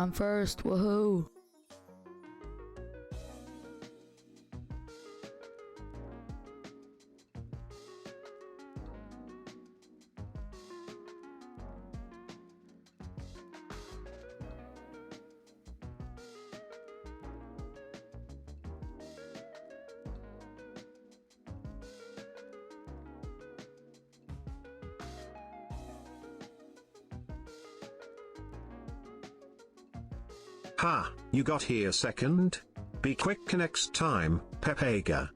I'm first, woohoo! Ha, you got here second? Be quick next time, Pepega.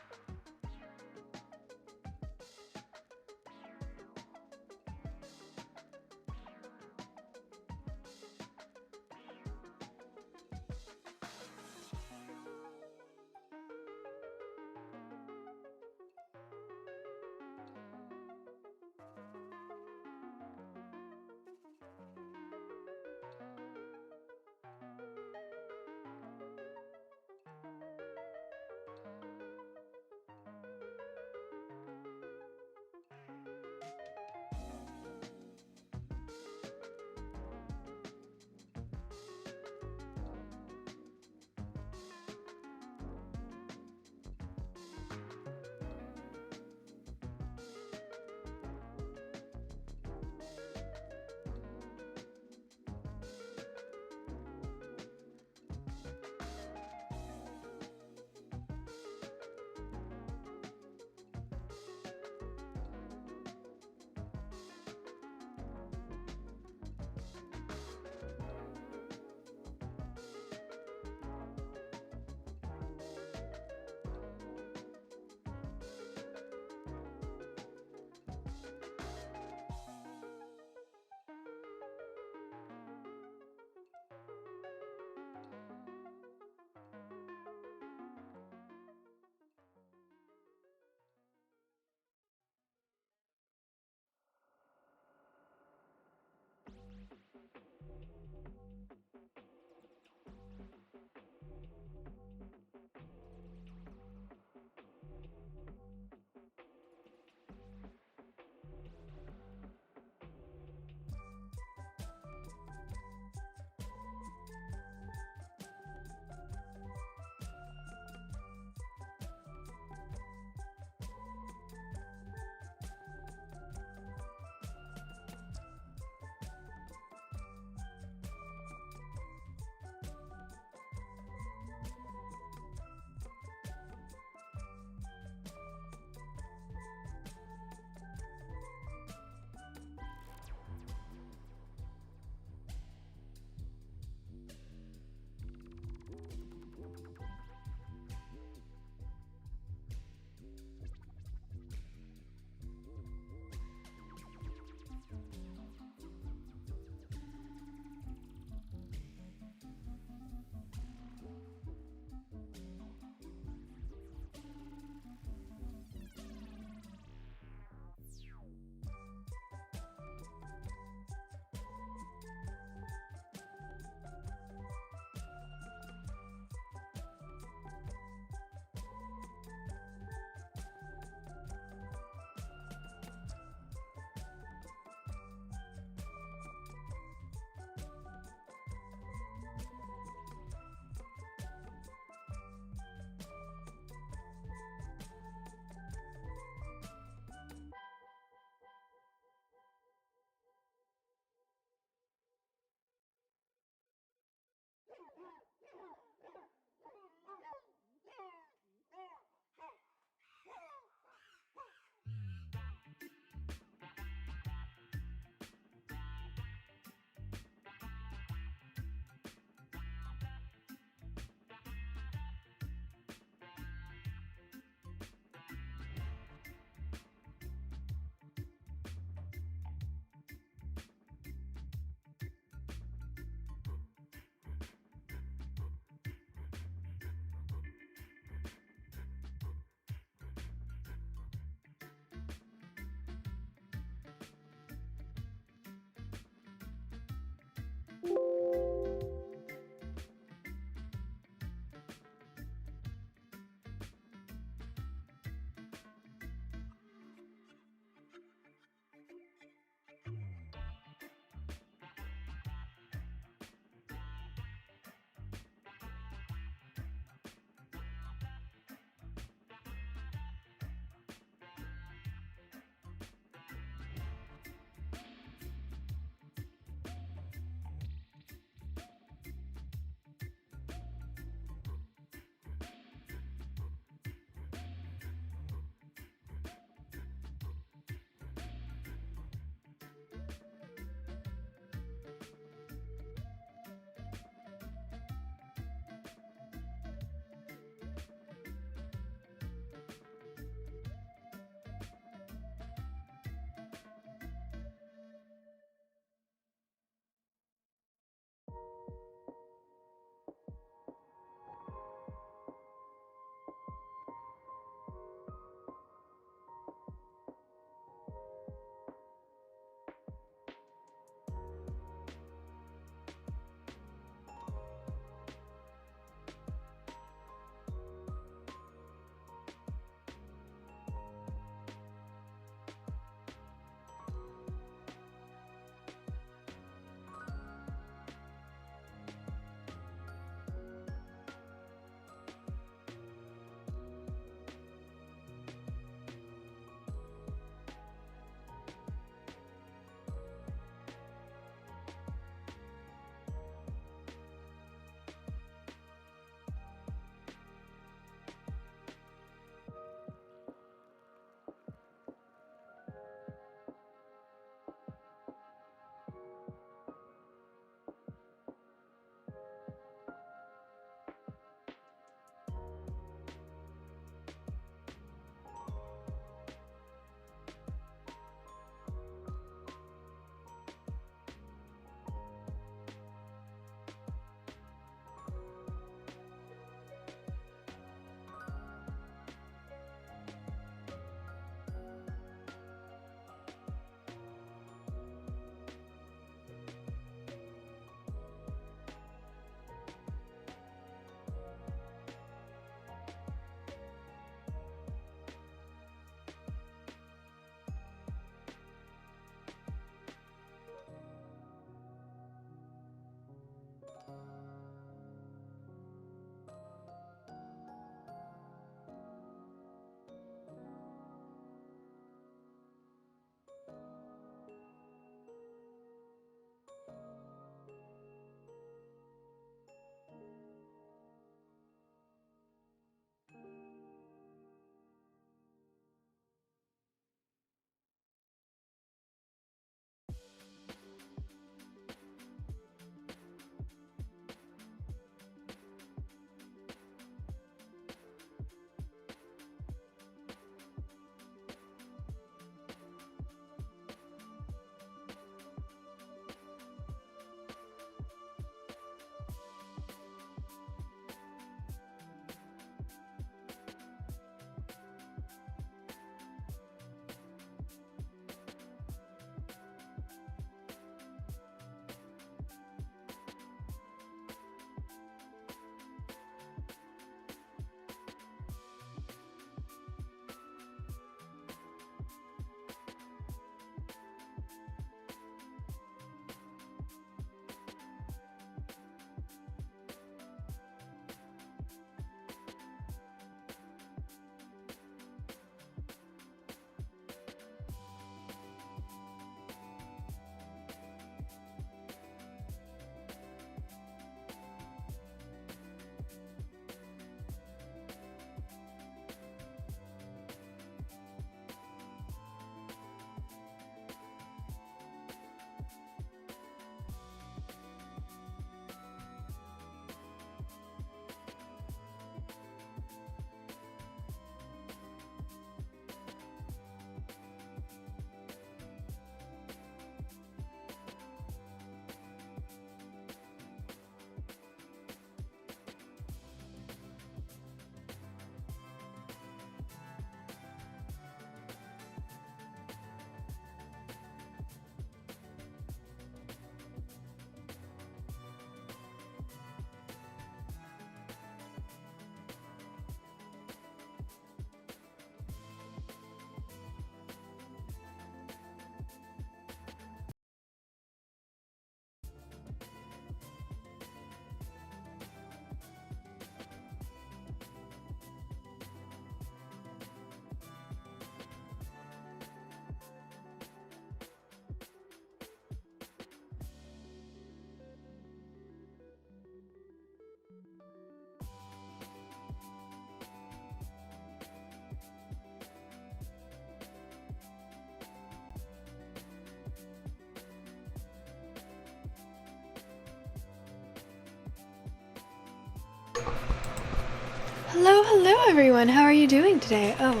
Hello, hello everyone! How are you doing today? Oh,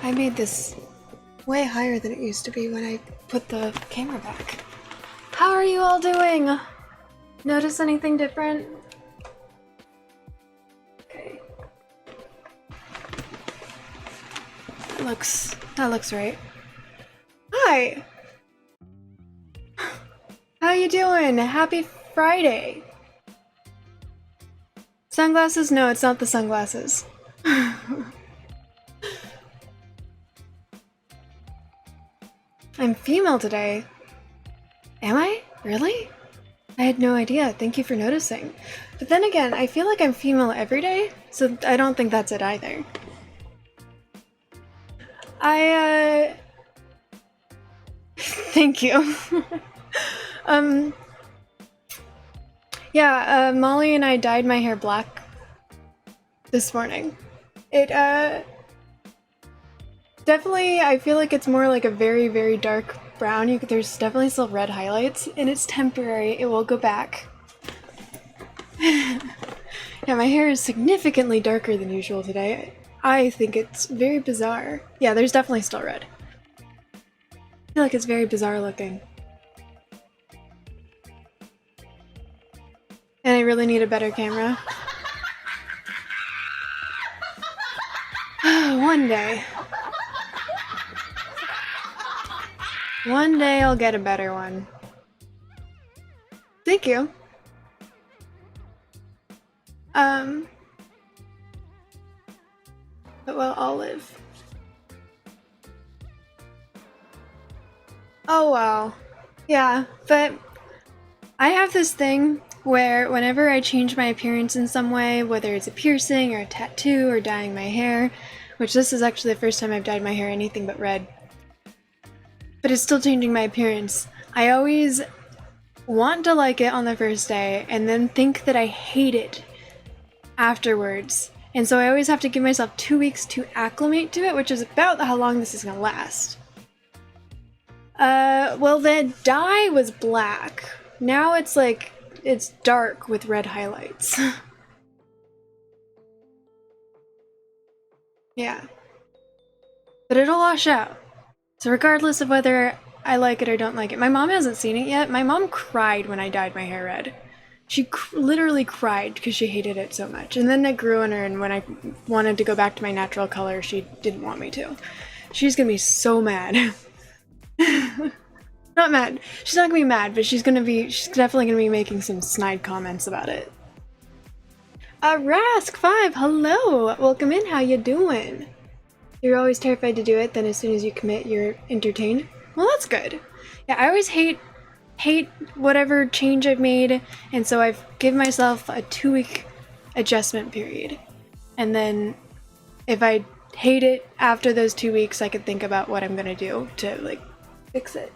I made this way higher than it used to be when I put the camera back. How are you all doing? Notice anything different? Okay. That looks right. Hi! How you doing? Happy Friday! Sunglasses? No, it's not the sunglasses. I'm female today. Am I? Really? I had no idea. Thank you for noticing. But then again, I feel like I'm female every day, so I don't think that's it either. Thank you. Yeah, Molly and I dyed my hair black this morning. It, definitely, I feel like it's more like a very, very dark brown. There's definitely still red highlights, and it's temporary. It will go back. Yeah, my hair is significantly darker than usual today. I think it's very bizarre. Yeah, there's definitely still red. I feel like it's very bizarre looking. And I really need a better camera. One day. One day I'll get a better one. Thank you. But well, I'll live. Oh wow. Yeah, but I have this thing where whenever I change my appearance in some way, whether it's a piercing or a tattoo or dyeing my hair, which this is actually the first time I've dyed my hair anything but red, but it's still changing my appearance, I always want to like it on the first day and then think that I hate it afterwards. And so I always have to give myself 2 weeks to acclimate to it, which is about how long this is gonna last. Well, the dye was black. Now it's like, it's dark with red highlights. Yeah. But it'll wash out. So regardless of whether I like it or don't like it. My mom hasn't seen it yet. My mom cried when I dyed my hair red. She literally cried because she hated it so much. And then it grew on her, and when I wanted to go back to my natural color, she didn't want me to. She's gonna be so mad. Not mad. She's not gonna be mad, but she's definitely gonna be making some snide comments about it. Rask5, hello! Welcome in, how you doing? You're always terrified to do it, then as soon as you commit, you're entertained? Well, that's good. Yeah, I always hate whatever change I've made, and so I've given myself a 2-week adjustment period. And then if I hate it after those 2 weeks, I could think about what I'm gonna do to, like, fix it.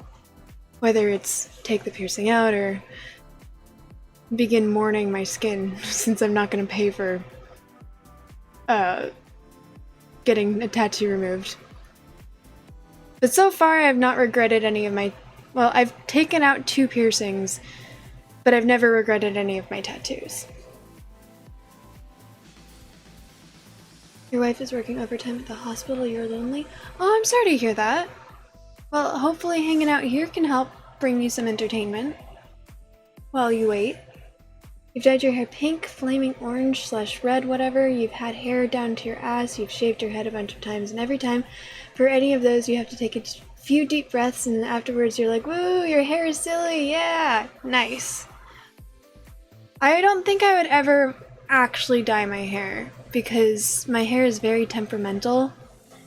Whether it's take the piercing out or begin mourning my skin, since I'm not gonna pay for getting a tattoo removed. But so far I've not regretted any of my... Well, I've taken out 2 piercings, but I've never regretted any of my tattoos. Your wife is working overtime at the hospital, you're lonely? Oh, I'm sorry to hear that. Well, hopefully hanging out here can help bring you some entertainment while you wait. You've dyed your hair pink, flaming orange / red, whatever. You've had hair down to your ass. You've shaved your head a bunch of times, and every time for any of those you have to take a few deep breaths, and then afterwards you're like, woo, your hair is silly, yeah, nice. I don't think I would ever actually dye my hair because my hair is very temperamental.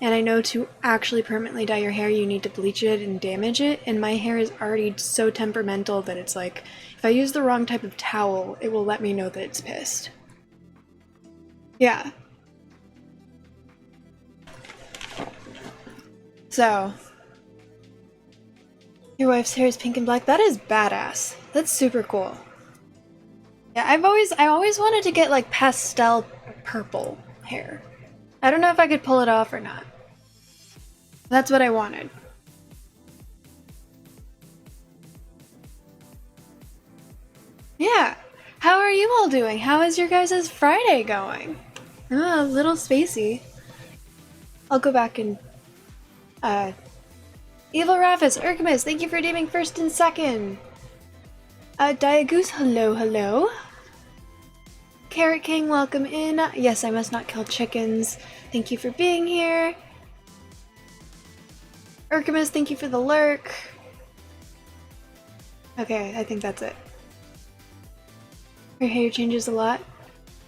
And I know to actually permanently dye your hair, you need to bleach it and damage it. And my hair is already so temperamental that it's like, if I use the wrong type of towel, it will let me know that it's pissed. Yeah. So. Your wife's hair is pink and black. That is badass. That's super cool. Yeah, I always wanted to get like pastel purple hair. I don't know if I could pull it off or not. That's what I wanted. Yeah. How are you all doing? How is your guys' Friday going? A little spacey. I'll go back and Evil Raphis, Urkamus, thank you for naming first and second. Diagoose, hello, hello. Carrot King, welcome in. Yes, I must not kill chickens. Thank you for being here. Urkamus, thank you for the lurk. Okay, I think that's it. Her hair changes a lot.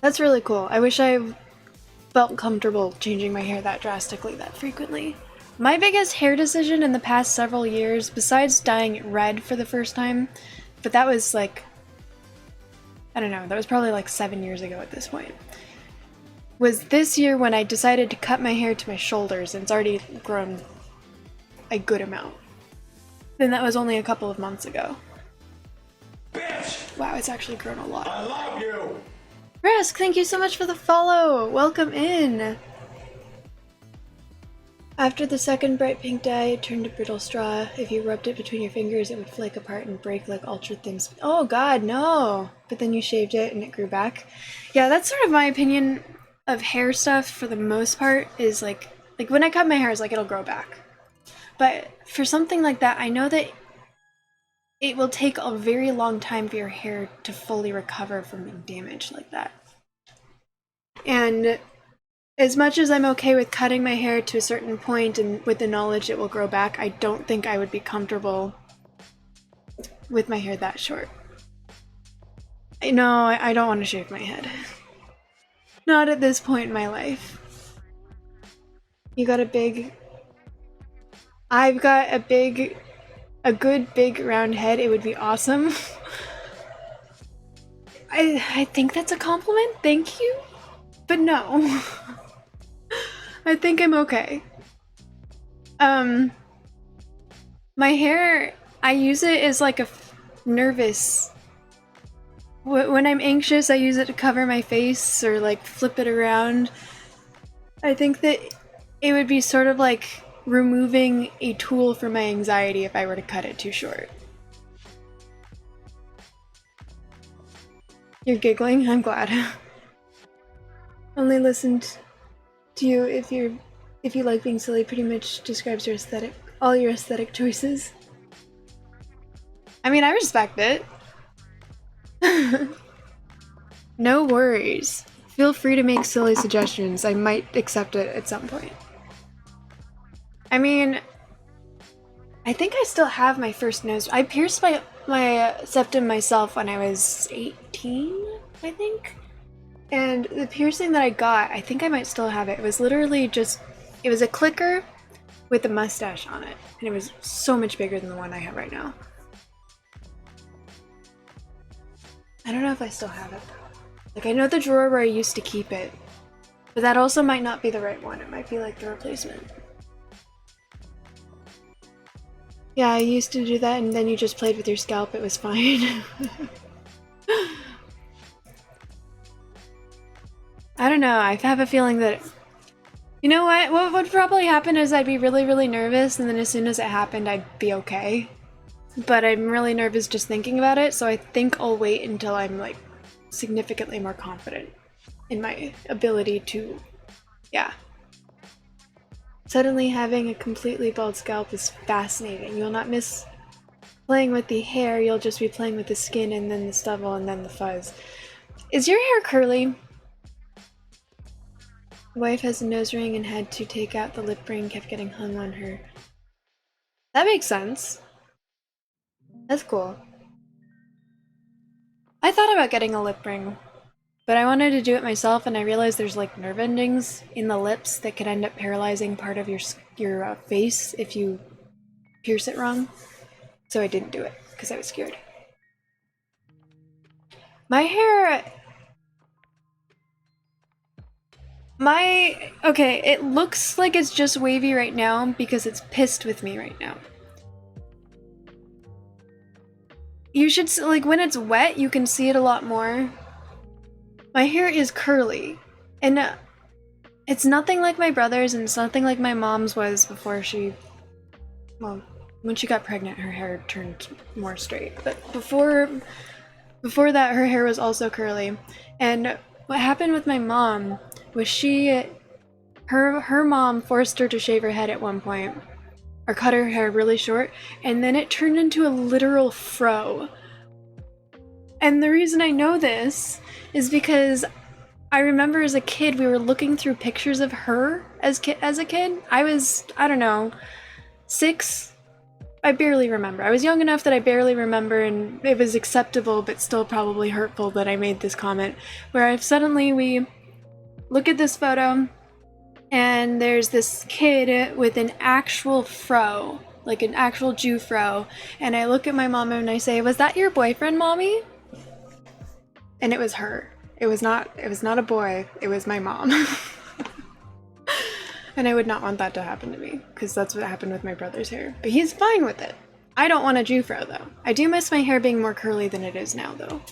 That's really cool. I wish I felt comfortable changing my hair that drastically, that frequently. My biggest hair decision in the past several years, besides dyeing it red for the first time, but that was like, I don't know, that was probably like 7 years ago at this point, was this year when I decided to cut my hair to my shoulders, and it's already grown a good amount. And that was only a couple of months ago. Bitch! Wow, it's actually grown a lot. I love you! Rask, thank you so much for the follow! Welcome in! After the second bright pink dye, it turned to brittle straw. If you rubbed it between your fingers, it would flake apart and break like ultra thin. Oh god, no! But then you shaved it and it grew back. Yeah, that's sort of my opinion of hair stuff for the most part, is like when I cut my hair, it's like it'll grow back. But for something like that, I know that it will take a very long time for your hair to fully recover from being damaged like that. And as much as I'm okay with cutting my hair to a certain point and with the knowledge it will grow back, I don't think I would be comfortable with my hair that short. No, I don't want to shave my head. Not at this point in my life. You got a big... I've got a good big round head. It would be awesome. I think that's a compliment, thank you. But no. I think I'm okay. My hair, I use it as like a nervous... When I'm anxious, I use it to cover my face or like flip it around. I think that it would be sort of like removing a tool for my anxiety if I were to cut it too short. You're giggling? I'm glad. Only listened to you if you like being silly. Pretty much describes your aesthetic, all your aesthetic choices. I mean, I respect it. No worries. Feel free to make silly suggestions. I might accept it at some point. I mean, I think I still have my first nose. I pierced my septum myself when I was 18, I think. And the piercing that I got, I think I might still have it. It was literally just, it was a clicker with a mustache on it. And it was so much bigger than the one I have right now. I don't know if I still have it though. Like, I know the drawer where I used to keep it, but that also might not be the right one. It might be like the replacement. Yeah, I used to do that, and then you just played with your scalp. It was fine. I don't know. I have a feeling that... You know what? What would probably happen is I'd be really, really nervous, and then as soon as it happened, I'd be okay. But I'm really nervous just thinking about it, so I think I'll wait until I'm, like, significantly more confident in my ability to... Yeah. Suddenly having a completely bald scalp is fascinating. You'll not miss playing with the hair, you'll just be playing with the skin and then the stubble and then the fuzz. Is your hair curly? Wife has a nose ring and had to take out the lip ring, kept getting hung on her. That makes sense. That's cool. I thought about getting a lip ring, but I wanted to do it myself, and I realized there's like nerve endings in the lips that could end up paralyzing part of your face if you pierce it wrong. So I didn't do it because I was scared. My hair... Okay, it looks like it's just wavy right now because it's pissed with me right now. You should, like, when it's wet, you can see it a lot more. My hair is curly, and it's nothing like my brother's, and it's nothing like my mom's was before she... Well, when she got pregnant, her hair turned more straight. But before that, her hair was also curly. And what happened with my mom was her mom forced her to shave her head at one point, or cut her hair really short, and then it turned into a literal fro. And the reason I know this is because I remember as a kid we were looking through pictures of her as a kid. I was, I don't know, 6. I barely remember. I was young enough that I barely remember, and it was acceptable but still probably hurtful that I made this comment, where we look at this photo and there's this kid with an actual fro, like an actual Jew fro, and I look at my mom and I say, "Was that your boyfriend, Mommy?" And it was her. It was not a boy, it was my mom. And I would not want that to happen to me, because that's what happened with my brother's hair. But he's fine with it. I don't want a Jufro, though. I do miss my hair being more curly than it is now, though.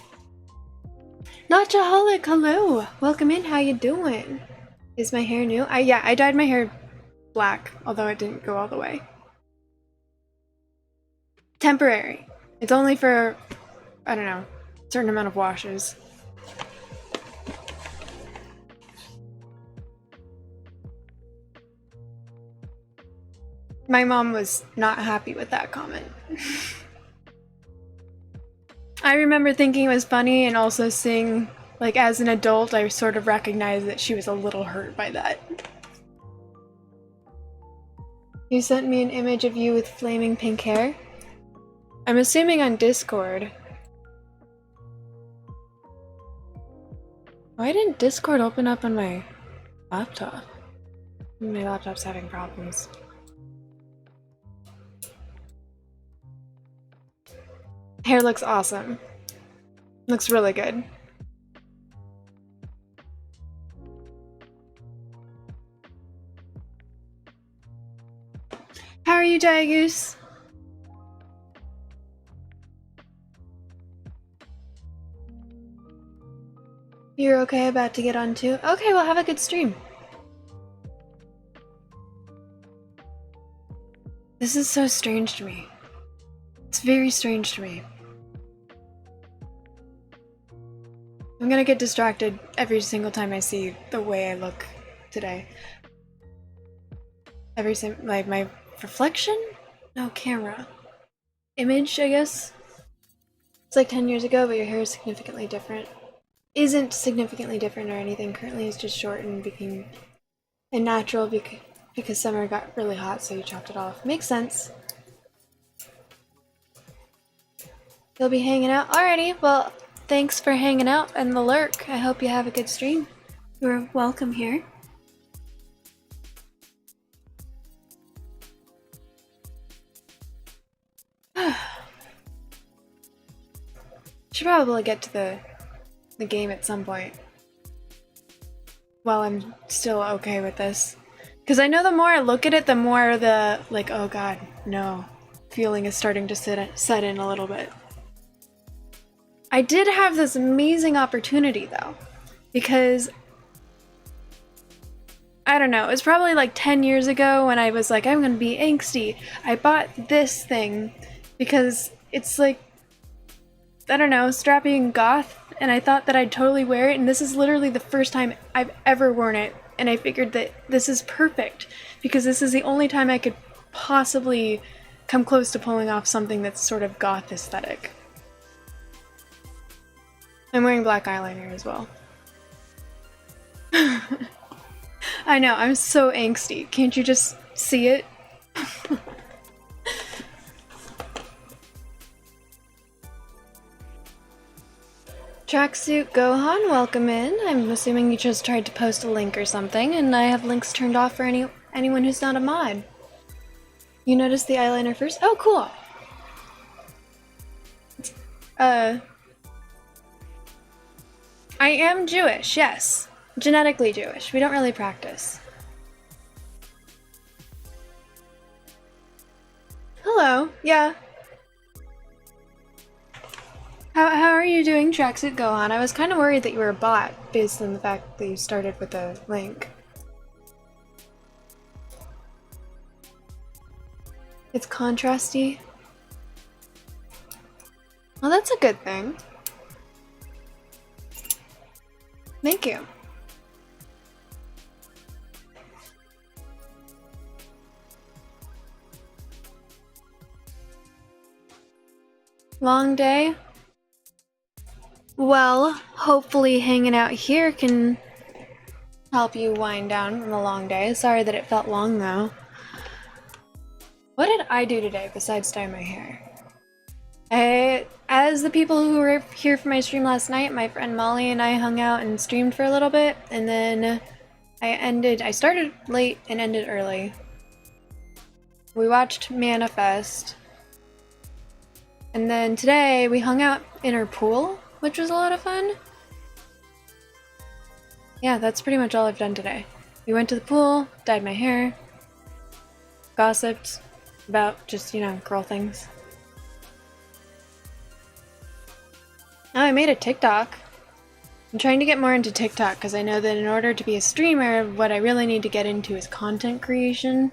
Nachaholic, hello! Welcome in, how you doing? Is my hair new? Yeah, I dyed my hair black, although it didn't go all the way. Temporary. It's only for, I don't know, a certain amount of washes. My mom was not happy with that comment. I remember thinking it was funny, and also seeing, like, as an adult, I sort of recognized that she was a little hurt by that. You sent me an image of you with flaming pink hair? I'm assuming on Discord. Why didn't Discord open up on my laptop? My laptop's having problems. Hair looks awesome. Looks really good. How are you, Diagoose? You're okay, about to get on too? Okay, well, have a good stream. This is so strange to me. It's very strange to me. I'm gonna get distracted every single time I see the way I look today. Like my reflection? No, camera. Image, I guess? It's like 10 years ago, but your hair is significantly different. Isn't significantly different or anything. Currently it's just short and became natural because summer got really hot, so you chopped it off. Makes sense. You'll be hanging out? Alrighty, well, thanks for hanging out and the lurk. I hope you have a good stream. You're welcome here. Should probably get to the game at some point. While I'm still okay with this. Because I know the more I look at it, the more the, like, oh god, no, feeling is starting to set in a little bit. I did have this amazing opportunity, though, because, I don't know, it was probably like 10 years ago when I was like, I'm gonna be angsty. I bought this thing because it's like, I don't know, strappy and goth, and I thought that I'd totally wear it, and this is literally the first time I've ever worn it, and I figured that this is perfect, because this is the only time I could possibly come close to pulling off something that's sort of goth aesthetic. I'm wearing black eyeliner as well. I know, I'm so angsty. Can't you just see it? Tracksuit Gohan, welcome in. I'm assuming you just tried to post a link or something, and I have links turned off for anyone who's not a mod. You noticed the eyeliner first? Oh, cool! I am Jewish, yes. Genetically Jewish. We don't really practice. Hello, yeah. How are you doing, Tracksuit Gohan? I was kind of worried that you were a bot, based on the fact that you started with a link. It's contrasty. Well, that's a good thing. Thank you. Long day? Well, hopefully hanging out here can help you wind down from a long day. Sorry that it felt long, though. What did I do today besides dye my hair? As the people who were here for my stream last night, my friend Molly and I hung out and streamed for a little bit, and then I started late and ended early. We watched Manifest. And then today we hung out in our pool, which was a lot of fun. Yeah, that's pretty much all I've done today. We went to the pool, dyed my hair, gossiped about just, girl things. Oh, I made a TikTok. I'm trying to get more into TikTok because I know that in order to be a streamer, what I really need to get into is content creation.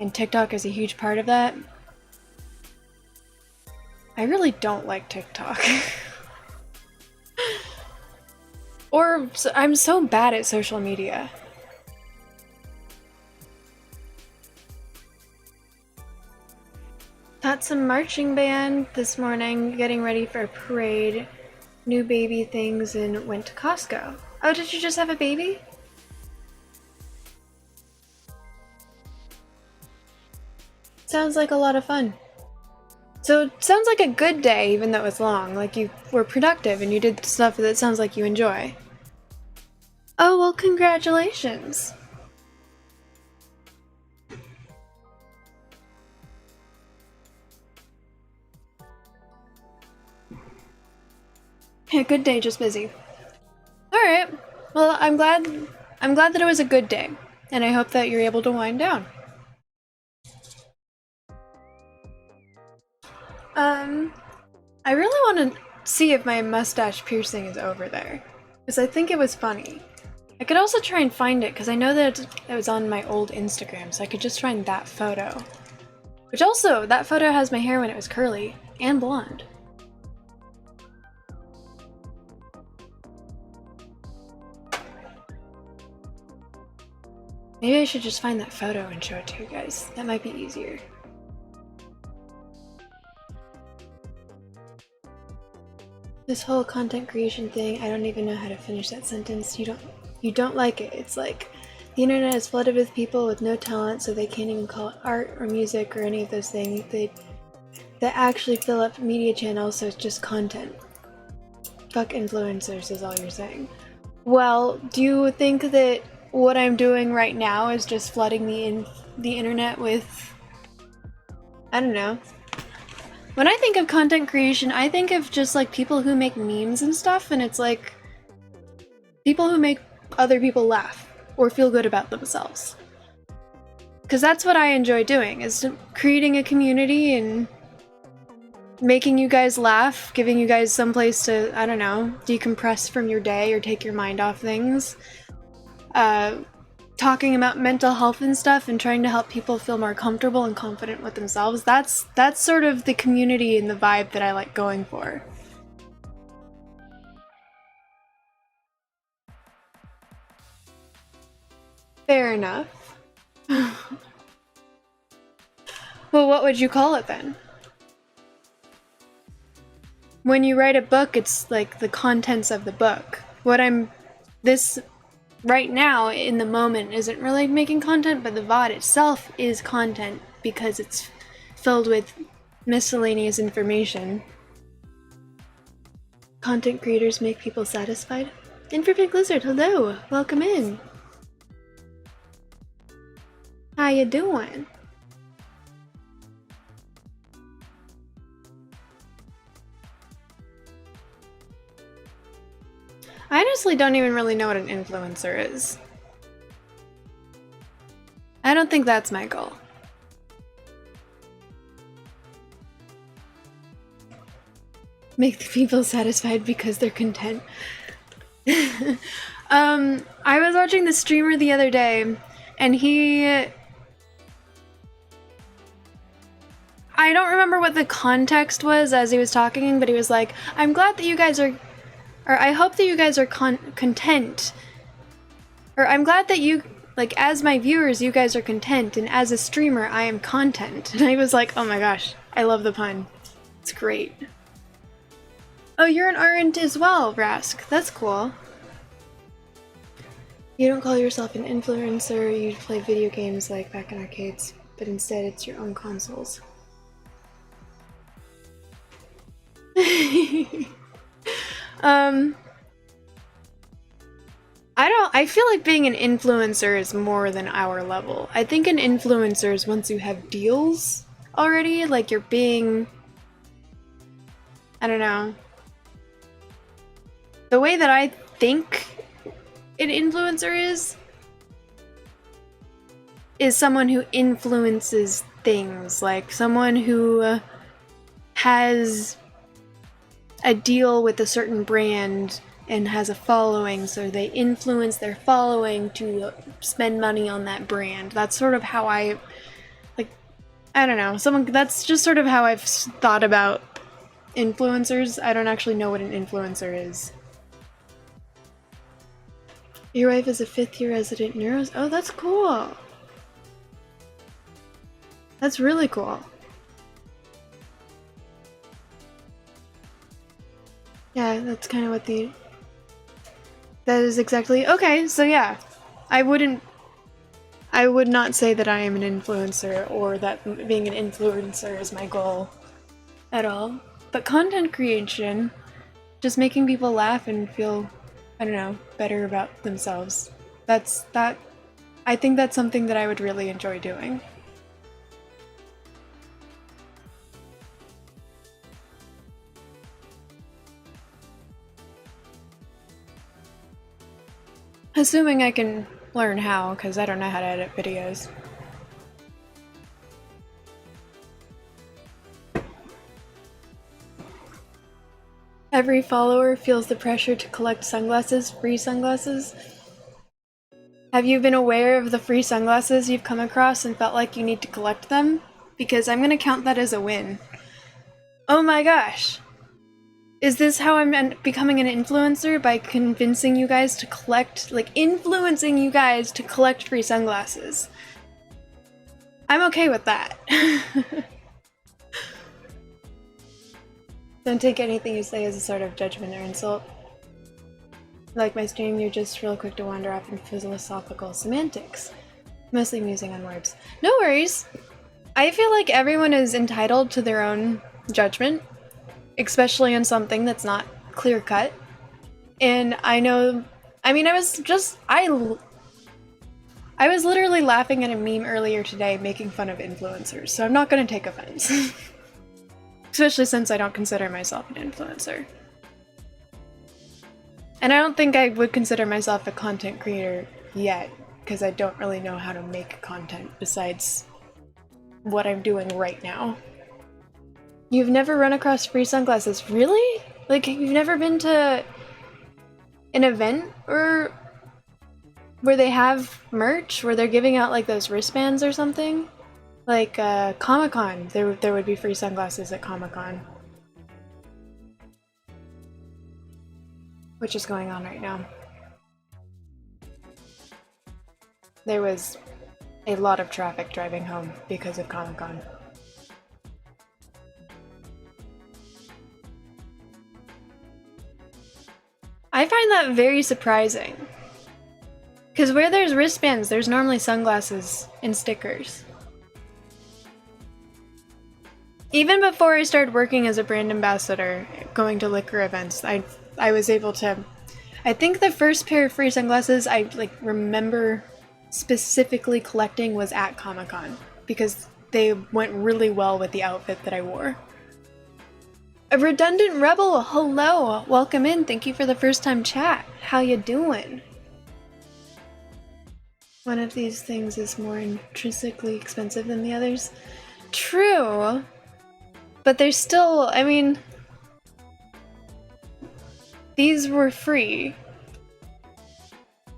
And TikTok is a huge part of that. I really don't like TikTok. I'm so bad at social media. Taught some marching band this morning, getting ready for a parade. New baby things and went to Costco. Oh, did you just have a baby? Sounds like a lot of fun. So it sounds like a good day, even though it was long. Like you were productive and you did stuff that sounds like you enjoy. Oh, well, congratulations. Yeah, good day, just busy. Alright. Well, I'm glad that it was a good day. And I hope that you're able to wind down. I really want to see if my mustache piercing is over there. Because I think it was funny. I could also try and find it, because I know that it was on my old Instagram, so I could just find that photo. Which also, that photo has my hair when it was curly and blonde. Maybe I should just find that photo and show it to you guys. That might be easier. This whole content creation thing, I don't even know how to finish that sentence. You don't like it. It's like, the internet is flooded with people with no talent, so they can't even call it art or music or any of those things. They actually fill up media channels, so it's just content. Fuck influencers is all you're saying. Well, do you think that what I'm doing right now is just flooding the internet with, I don't know. When I think of content creation, I think of just like people who make memes and stuff, and it's like people who make other people laugh or feel good about themselves. Because that's what I enjoy doing, is creating a community and making you guys laugh, giving you guys some place to, I don't know, decompress from your day or take your mind off things. Talking about mental health and stuff and trying to help people feel more comfortable and confident with themselves. That's sort of the community and the vibe that I like going for. Fair enough. Well, what would you call it then? When you write a book, it's like the contents of the book. This right now, in the moment, isn't really making content, but the VOD itself is content because it's filled with miscellaneous information. Content creators make people satisfied? Imperfect Lizard, hello! Welcome in! How you doing? I honestly don't even really know what an influencer is. I don't think that's my goal. Make the people satisfied because they're content. I was watching the streamer the other day, and I don't remember what the context was as he was talking, but he was like, I'm glad that you guys are, or I hope that you guys are content. Or I'm glad that you, like, as my viewers, you guys are content, and as a streamer, I am content. And I was like, oh my gosh, I love the pun. It's great. Oh, you're an Arent as well, Rask. That's cool. You don't call yourself an influencer, you play video games like back in arcades, but instead it's your own consoles. I feel like being an influencer is more than our level. I think an influencer is once you have deals already, like you're being, I don't know. The way that I think an influencer is someone who influences things, like someone who has a deal with a certain brand and has a following, so they influence their following to spend money on that brand. That's sort of how I don't know, that's just sort of how I've thought about influencers. I don't actually know what an influencer is. Your wife is a 5th-year resident neuros. Oh, that's cool. That's really cool. Yeah, that's kind of what that is exactly. Okay, so yeah. I would not say that I am an influencer or that being an influencer is my goal at all. But content creation, just making people laugh and feel, I don't know, better about themselves. I think that's something that I would really enjoy doing. Assuming I can learn how, because I don't know how to edit videos. Every follower feels the pressure to collect sunglasses, free sunglasses. Have you been aware of the free sunglasses you've come across and felt like you need to collect them? Because I'm gonna count that as a win. Oh my gosh! Is this how I'm becoming an influencer? By convincing you guys to collect, like influencing you guys to collect free sunglasses. I'm okay with that. Don't take anything you say as a sort of judgment or insult. Like my stream, you're just real quick to wander off in philosophical semantics. Mostly musing on words. No worries! I feel like everyone is entitled to their own judgment, especially on something that's not clear-cut. And I know, I mean, I was literally laughing at a meme earlier today making fun of influencers, so I'm not gonna take offense. Especially since I don't consider myself an influencer. And I don't think I would consider myself a content creator yet, because I don't really know how to make content besides what I'm doing right now. You've never run across free sunglasses? Really? Like, you've never been to an event or where they have merch, where they're giving out like those wristbands or something? Like Comic-Con, there would be free sunglasses at Comic-Con. Which is going on right now. There was a lot of traffic driving home because of Comic-Con. I find that very surprising. Because where there's wristbands, there's normally sunglasses and stickers. Even before I started working as a brand ambassador, going to liquor events, I was able to... I think the first pair of free sunglasses I remember specifically collecting was at Comic-Con, because they went really well with the outfit that I wore. A redundant rebel, hello! Welcome in, thank you for the first time chat. How you doing? One of these things is more intrinsically expensive than the others. True! But they're still, I mean... These were free.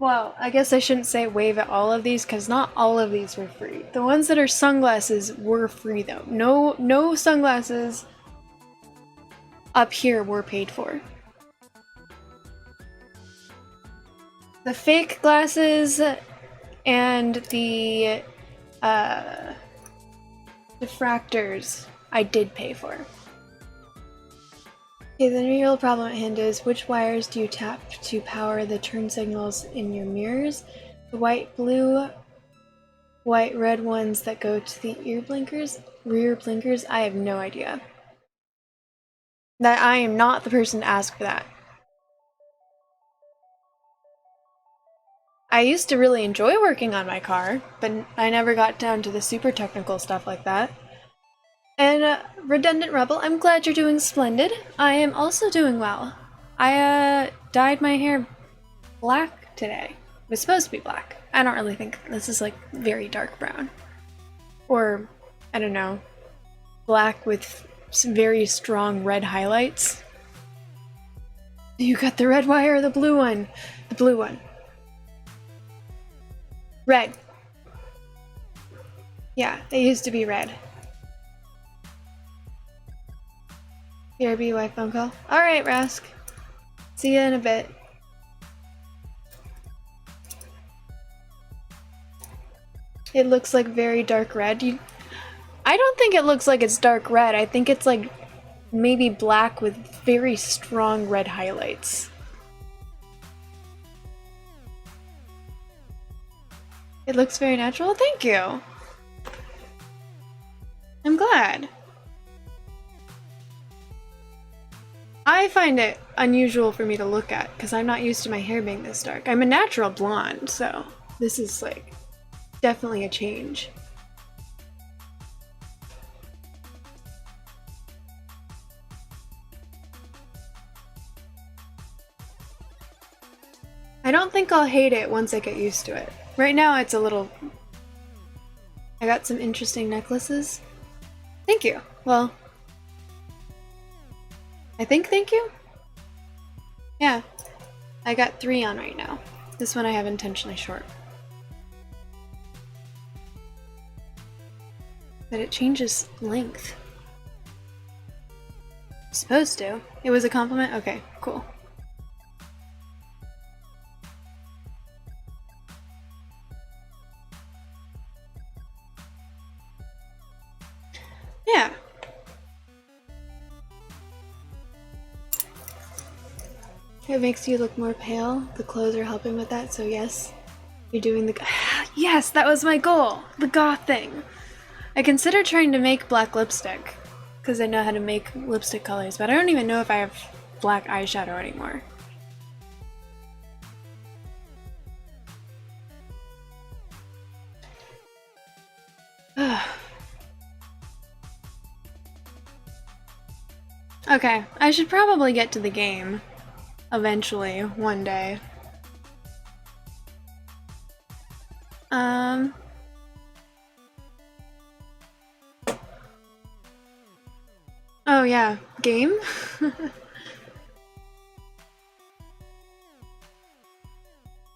Well, I guess I shouldn't say wave at all of these, because not all of these were free. The ones that are sunglasses were free though. No sunglasses up here were paid for. The fake glasses and the diffractors I did pay for. Okay, the real problem at hand is which wires do you tap to power the turn signals in your mirrors? The white, blue, white, red ones that go to the rear blinkers? I have no idea. That I am not the person to ask for that. I used to really enjoy working on my car, but I never got down to the super technical stuff like that. And Redundant Rebel, I'm glad you're doing splendid. I am also doing well. I dyed my hair black today. It was supposed to be black. I don't really think this is like very dark brown. Or, I don't know, black with some very strong red highlights. You got the red wire or the blue one? The blue one. Red. Yeah, they used to be red. BRB wife phone call. Alright, Rask. See you in a bit. It looks like very dark red. I don't think it looks like it's dark red. I think it's like maybe black with very strong red highlights. It looks very natural. Thank you. I'm glad. I find it unusual for me to look at because I'm not used to my hair being this dark. I'm a natural blonde, so this is like definitely a change. I don't think I'll hate it once I get used to it. Right now it's a little... I got some interesting necklaces. Thank you. Well, I think thank you? Yeah. I got 3 on right now. This one I have intentionally short. But it changes length. Supposed to. It was a compliment? Okay, cool. Yeah. It makes you look more pale. The clothes are helping with that, so yes. You're doing the... Yes, that was my goal! The goth thing! I considered trying to make black lipstick, because I know how to make lipstick colors, but I don't even know if I have black eyeshadow anymore. Okay, I should probably get to the game. Eventually, one day. Oh yeah, game?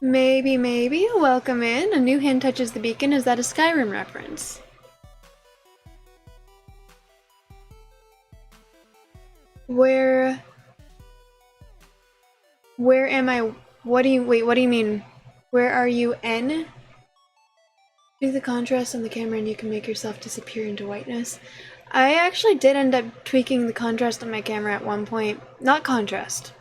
Maybe. Welcome in. A new hand touches the beacon. Is that a Skyrim reference? Where am I? What do you mean? Where are you, N? Do the contrast on the camera and you can make yourself disappear into whiteness. I actually did end up tweaking the contrast on my camera at one point. Not contrast.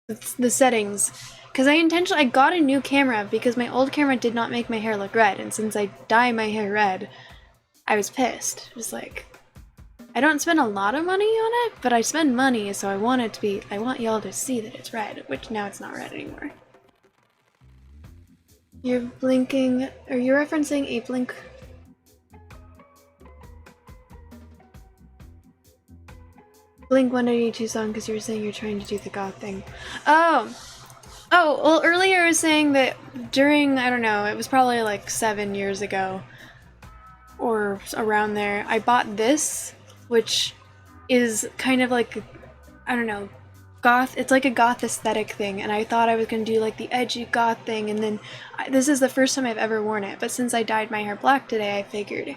The settings. Because I got a new camera because my old camera did not make my hair look red, and since I dye my hair red, I was pissed. Just like, I don't spend a lot of money on it, but I spend money, so I want y'all to see that it's red, which now it's not red anymore. You're blinking, are you referencing a Blink 182 song because you were saying you're trying to do the goth thing. Oh, well, earlier I was saying that during, I don't know, it was probably like 7 years ago or around there, I bought this, which is kind of like, I don't know, goth. It's like a goth aesthetic thing, and I thought I was going to do like the edgy goth thing, and then this is the first time I've ever worn it, but since I dyed my hair black today, I figured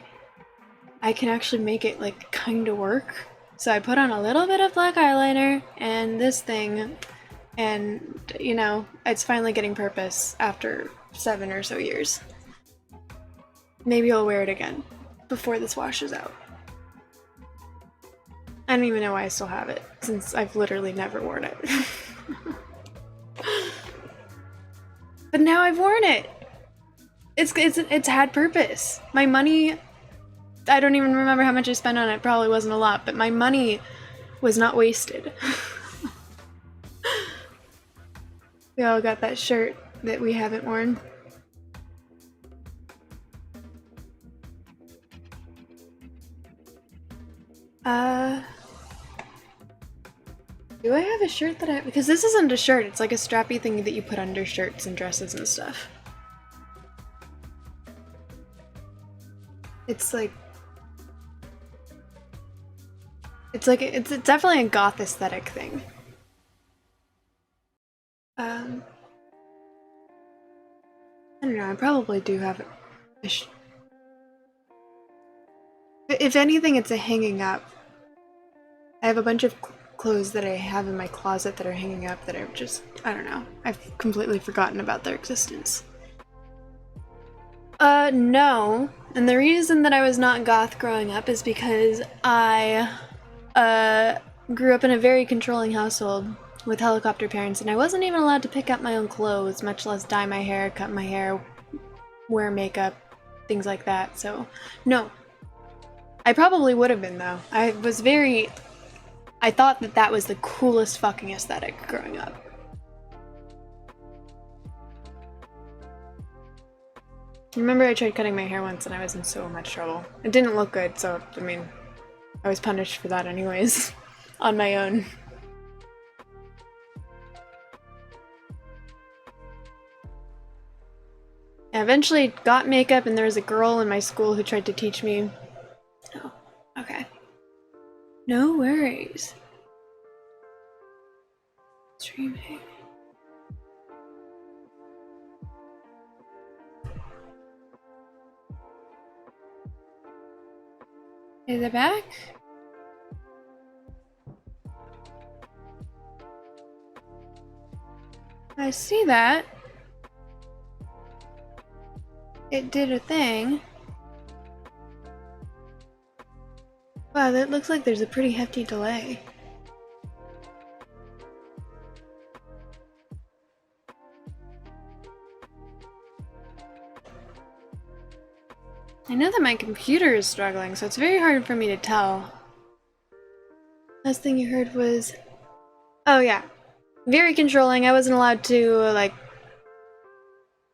I can actually make it like kind of work. So I put on a little bit of black eyeliner and this thing, and you know, it's finally getting purpose after 7 or so years. Maybe I'll wear it again before this washes out. I don't even know why I still have it, since I've literally never worn it. But now I've worn it! It's had purpose. My money, I don't even remember how much I spent on it, probably wasn't a lot, but my money was not wasted. We all got that shirt that we haven't worn. Do I have a shirt that I... Because this isn't a shirt, it's like a strappy thing that you put under shirts and dresses and stuff. It's like... It's definitely a goth aesthetic thing. I don't know, I probably do have a if anything, it's a hanging up. I have a bunch of clothes that I have in my closet that are hanging up that are just, I don't know. I've completely forgotten about their existence. No. And the reason that I was not goth growing up is because I, grew up in a very controlling household with helicopter parents, and I wasn't even allowed to pick up my own clothes, much less dye my hair, cut my hair, wear makeup, things like that, so no. I probably would have been, though. I thought that that was the coolest fucking aesthetic growing up. I remember I tried cutting my hair once and I was in so much trouble. It didn't look good, so, I mean, I was punished for that anyways, on my own. I eventually got makeup, and there was a girl in my school who tried to teach me. Oh, okay. No worries. Streaming. Is it back? I see that. It did a thing. Wow, that looks like there's a pretty hefty delay. I know that my computer is struggling, so it's very hard for me to tell. Last thing you heard was... Oh yeah. Very controlling. I wasn't allowed to, like,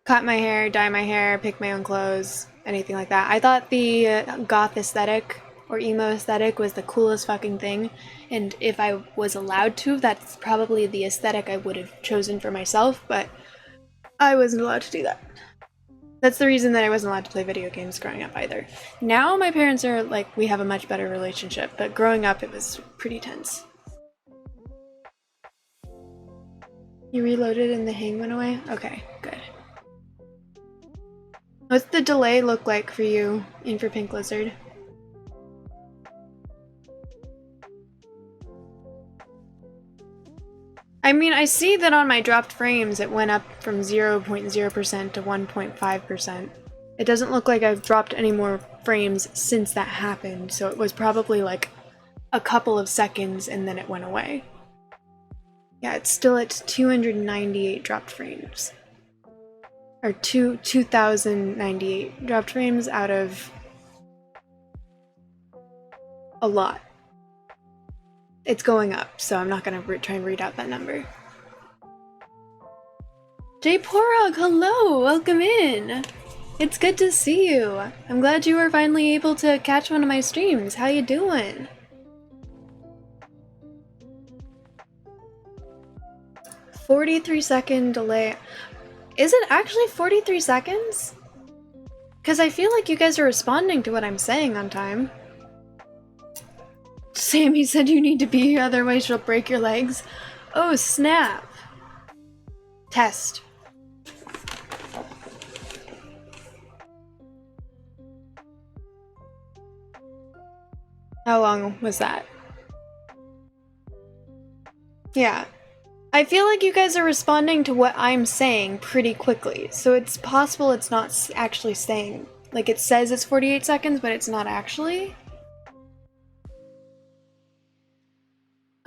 cut my hair, dye my hair, pick my own clothes, anything like that. I thought the goth aesthetic or emo aesthetic was the coolest fucking thing, and if I was allowed to, that's probably the aesthetic I would have chosen for myself, but I wasn't allowed to do that. That's the reason that I wasn't allowed to play video games growing up either. Now my parents are like, we have a much better relationship, but growing up it was pretty tense. You reloaded and the hang went away? Okay, good. What's the delay look like for you in for Pink Lizard? I mean, I see that on my dropped frames it went up from 0.0% to 1.5%. It doesn't look like I've dropped any more frames since that happened, so it was probably like a couple of seconds and then it went away. Yeah, it's still at 298 dropped frames. Or 2,098 dropped frames out of a lot. It's going up, so I'm not gonna try and read out that number. Jay Porog, hello! Welcome in! It's good to see you! I'm glad you were finally able to catch one of my streams. How you doing? $43-second delay. Is it actually 43 seconds? Because I feel like you guys are responding to what I'm saying on time. Sammy said you need to be here, otherwise you'll break your legs. Oh, snap. Test. How long was that? Yeah. I feel like you guys are responding to what I'm saying pretty quickly, so it's possible it's not actually saying, like it says it's 48 seconds, but it's not actually.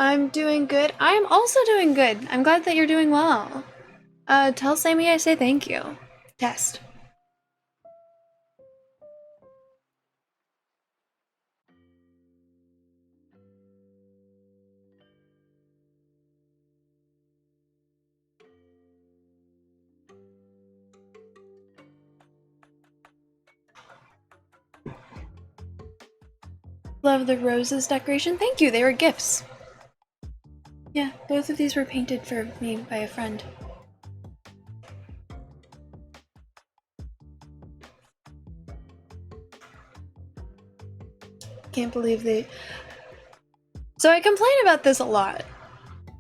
I'm doing good. I'm also doing good. I'm glad that you're doing well. Tell Sammy I say thank you. Test. Love the roses decoration. Thank you, they were gifts. Yeah, both of these were painted for me by a friend. Can't believe they... So I complain about this a lot,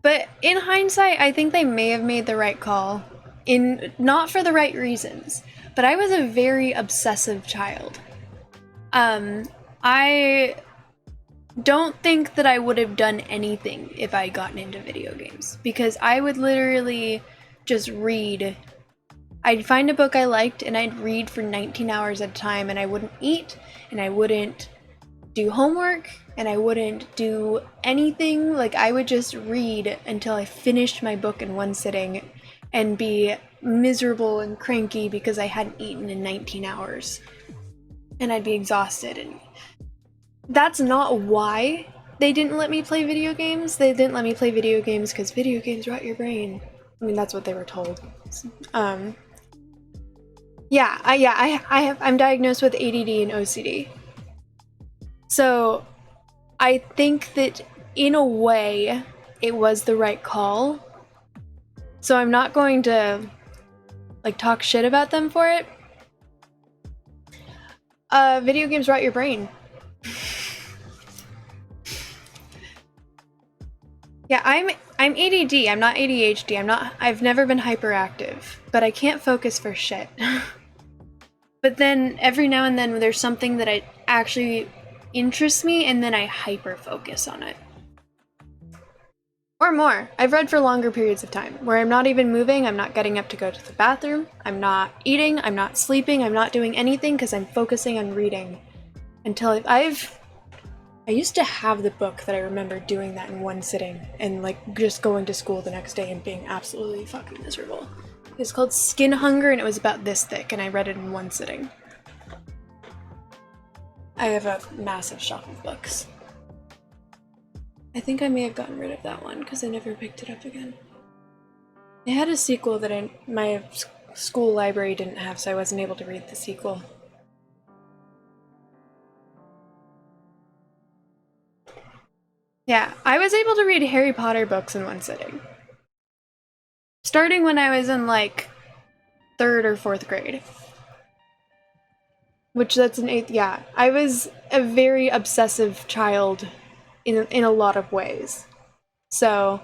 but in hindsight, I think they may have made the right call. Not for the right reasons, but I was a very obsessive child. I don't think that I would have done anything if I had gotten into video games, because I would literally just read. I'd find a book I liked and I'd read for 19 hours at a time, and I wouldn't eat, and I wouldn't do homework, and I wouldn't do anything. Like, I would just read until I finished my book in one sitting and be miserable and cranky because I hadn't eaten in 19 hours. And I'd be exhausted, and that's not why they didn't let me play video games. They didn't let me play video games because video games rot your brain. I mean, that's what they were told. I'm diagnosed with ADD and OCD. So I think that in a way it was the right call. So I'm not going to like talk shit about them for it. Video games rot your brain. Yeah, I'm ADD. I'm not ADHD. I've never been hyperactive, but I can't focus for shit. But then every now and then there's something that I actually interests me, and then I hyper focus on it. Or more. I've read for longer periods of time, where I'm not even moving, I'm not getting up to go to the bathroom, I'm not eating, I'm not sleeping, I'm not doing anything because I'm focusing on reading. Until I used to have the book that I remember doing that in one sitting, and like just going to school the next day and being absolutely fucking miserable. It's called Skin Hunger, and it was about this thick, and I read it in one sitting. I have a massive shelf of books. I think I may have gotten rid of that one because I never picked it up again. It had a sequel that my school library didn't have, so I wasn't able to read the sequel. Yeah, I was able to read Harry Potter books in one sitting. Starting when I was in like 3rd or 4th grade. Which that's an 8th, yeah. I was a very obsessive child in a lot of ways. So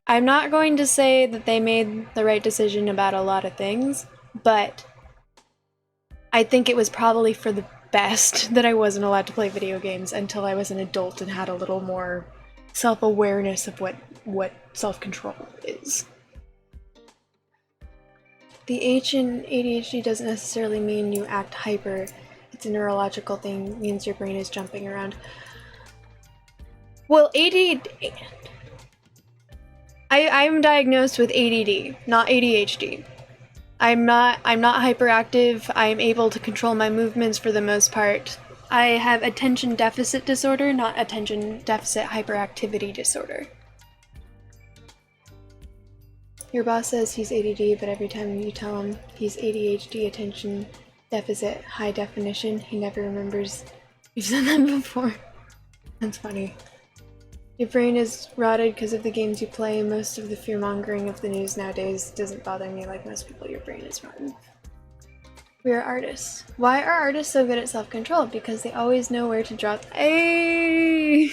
I'm not going to say that they made the right decision about a lot of things, but I think it was probably for the best that I wasn't allowed to play video games until I was an adult and had a little more self-awareness of what self-control is. The H in ADHD doesn't necessarily mean you act hyper. It's a neurological thing, it means your brain is jumping around. Well, I'm diagnosed with ADD, not ADHD. I'm not hyperactive. I'm able to control my movements for the most part. I have attention deficit disorder, not attention deficit hyperactivity disorder. Your boss says he's ADD, but every time you tell him he's ADHD, attention deficit high definition, he never remembers you've said that before. That's funny. Your brain is rotted because of the games you play. Most of the fear-mongering of the news nowadays doesn't bother me like most people. Your brain is rotten. We are artists. Why are artists so good at self-control? Because they always know where to draw. Hey!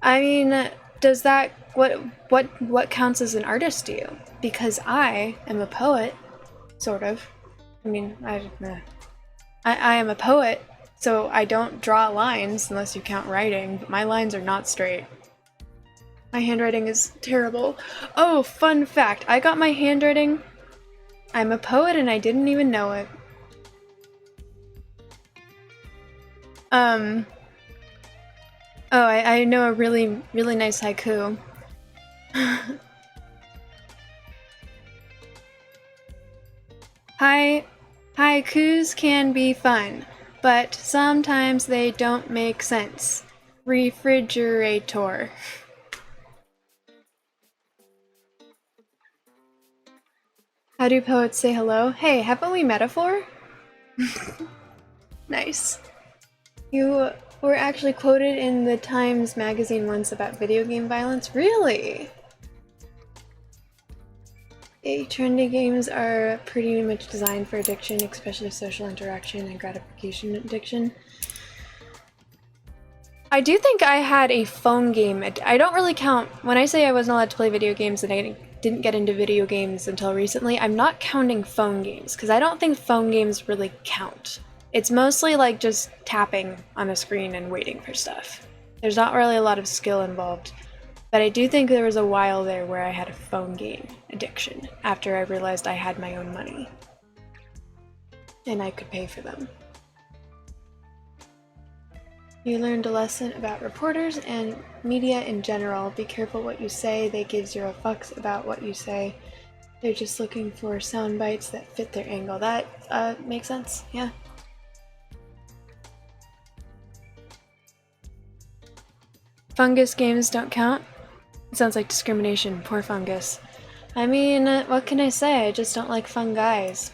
I mean, does that what counts as an artist to you? Because I am a poet, sort of. I mean, I am a poet. So I don't draw lines unless you count writing, but my lines are not straight. My handwriting is terrible. Oh, fun fact, I got my handwriting. I'm a poet and I didn't even know it. Oh, I know a really, really nice haiku. Haikus can be fun, but sometimes they don't make sense. Refrigerator. How do poets say hello? Hey, haven't we metaphor? Nice. You were actually quoted in the Times magazine once about video game violence? Really? Trendy games are pretty much designed for addiction, especially social interaction and gratification addiction. I do think I had a phone game. I don't really count, when I say I wasn't allowed to play video games and I didn't get into video games until recently, I'm not counting phone games, because I don't think phone games really count. It's mostly like just tapping on a screen and waiting for stuff. There's not really a lot of skill involved. But I do think there was a while there where I had a phone game addiction after I realized I had my own money. And I could pay for them. You learned a lesson about reporters and media in general. Be careful what you say. They give zero fucks about what you say. They're just looking for sound bites that fit their angle. That makes sense, yeah. Fungus games don't count? It sounds like discrimination. Poor fungus. I mean, what can I say? I just don't like fun guys.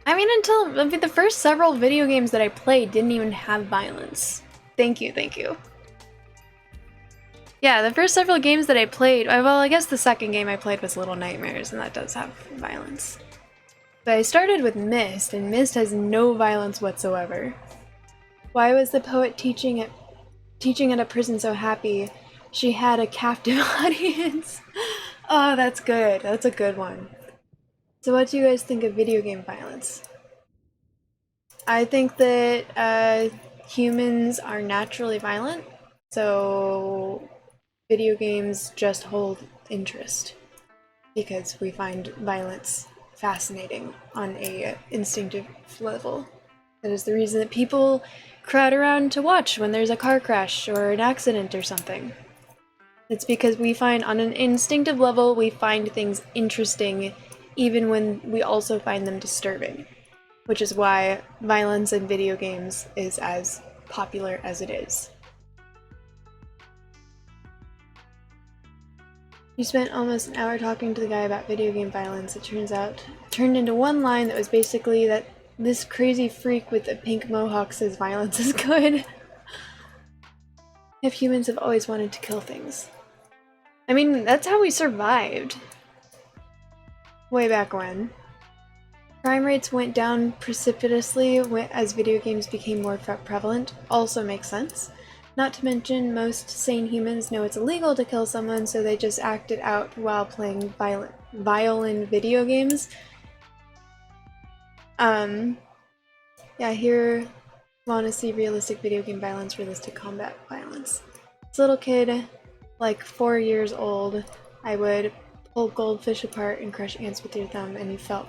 I mean, the first several video games that I played didn't even have violence. Thank you, thank you. Yeah, the first several games that I played, well, I guess the second game I played was Little Nightmares, and that does have violence. But I started with Myst, and Myst has no violence whatsoever. Why was the poet teaching at a prison so happy? She had a captive audience. Oh, that's good. That's a good one. So what do you guys think of video game violence? I think that humans are naturally violent, so video games just hold interest because we find violence fascinating on a instinctive level. That is the reason that people crowd around to watch when there's a car crash or an accident or something. It's because we find, on an instinctive level, we find things interesting even when we also find them disturbing, which is why violence in video games is as popular as it is. You spent almost an hour talking to the guy about video game violence. It turned into one line that was basically that this crazy freak with a pink mohawk says violence is good. If humans have always wanted to kill things. I mean, that's how we survived. Way back when. Crime rates went down precipitously as video games became more prevalent. Also makes sense. Not to mention, most sane humans know it's illegal to kill someone, so they just act it out while playing violent video games. Yeah, here, want to see realistic video game violence, realistic combat violence. As a little kid, like 4 years old, I would pull goldfish apart and crush ants with your thumb, and you felt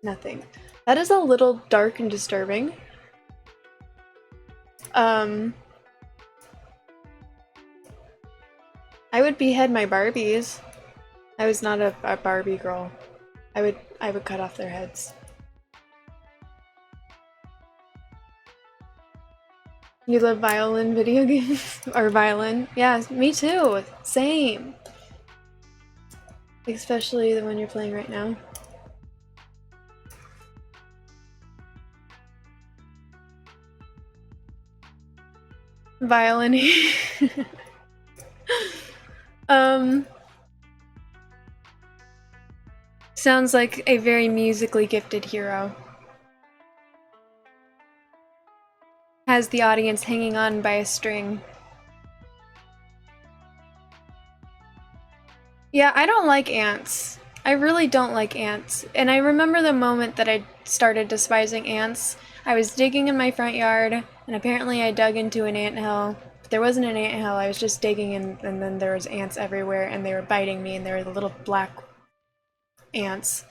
nothing. That is a little dark and disturbing. I would behead my Barbies. I was not a Barbie girl. I would cut off their heads. You love violin video games? Or violin? Yeah, me too. Same. Especially the one you're playing right now. Violin. Sounds like a very musically gifted hero. Has the audience hanging on by a string. Yeah, I don't like ants. I really don't like ants. And I remember the moment that I started despising ants. I was digging in my front yard, and apparently I dug into an anthill. There wasn't an anthill, I was just digging and then there was ants everywhere and they were biting me and they were the little black ants.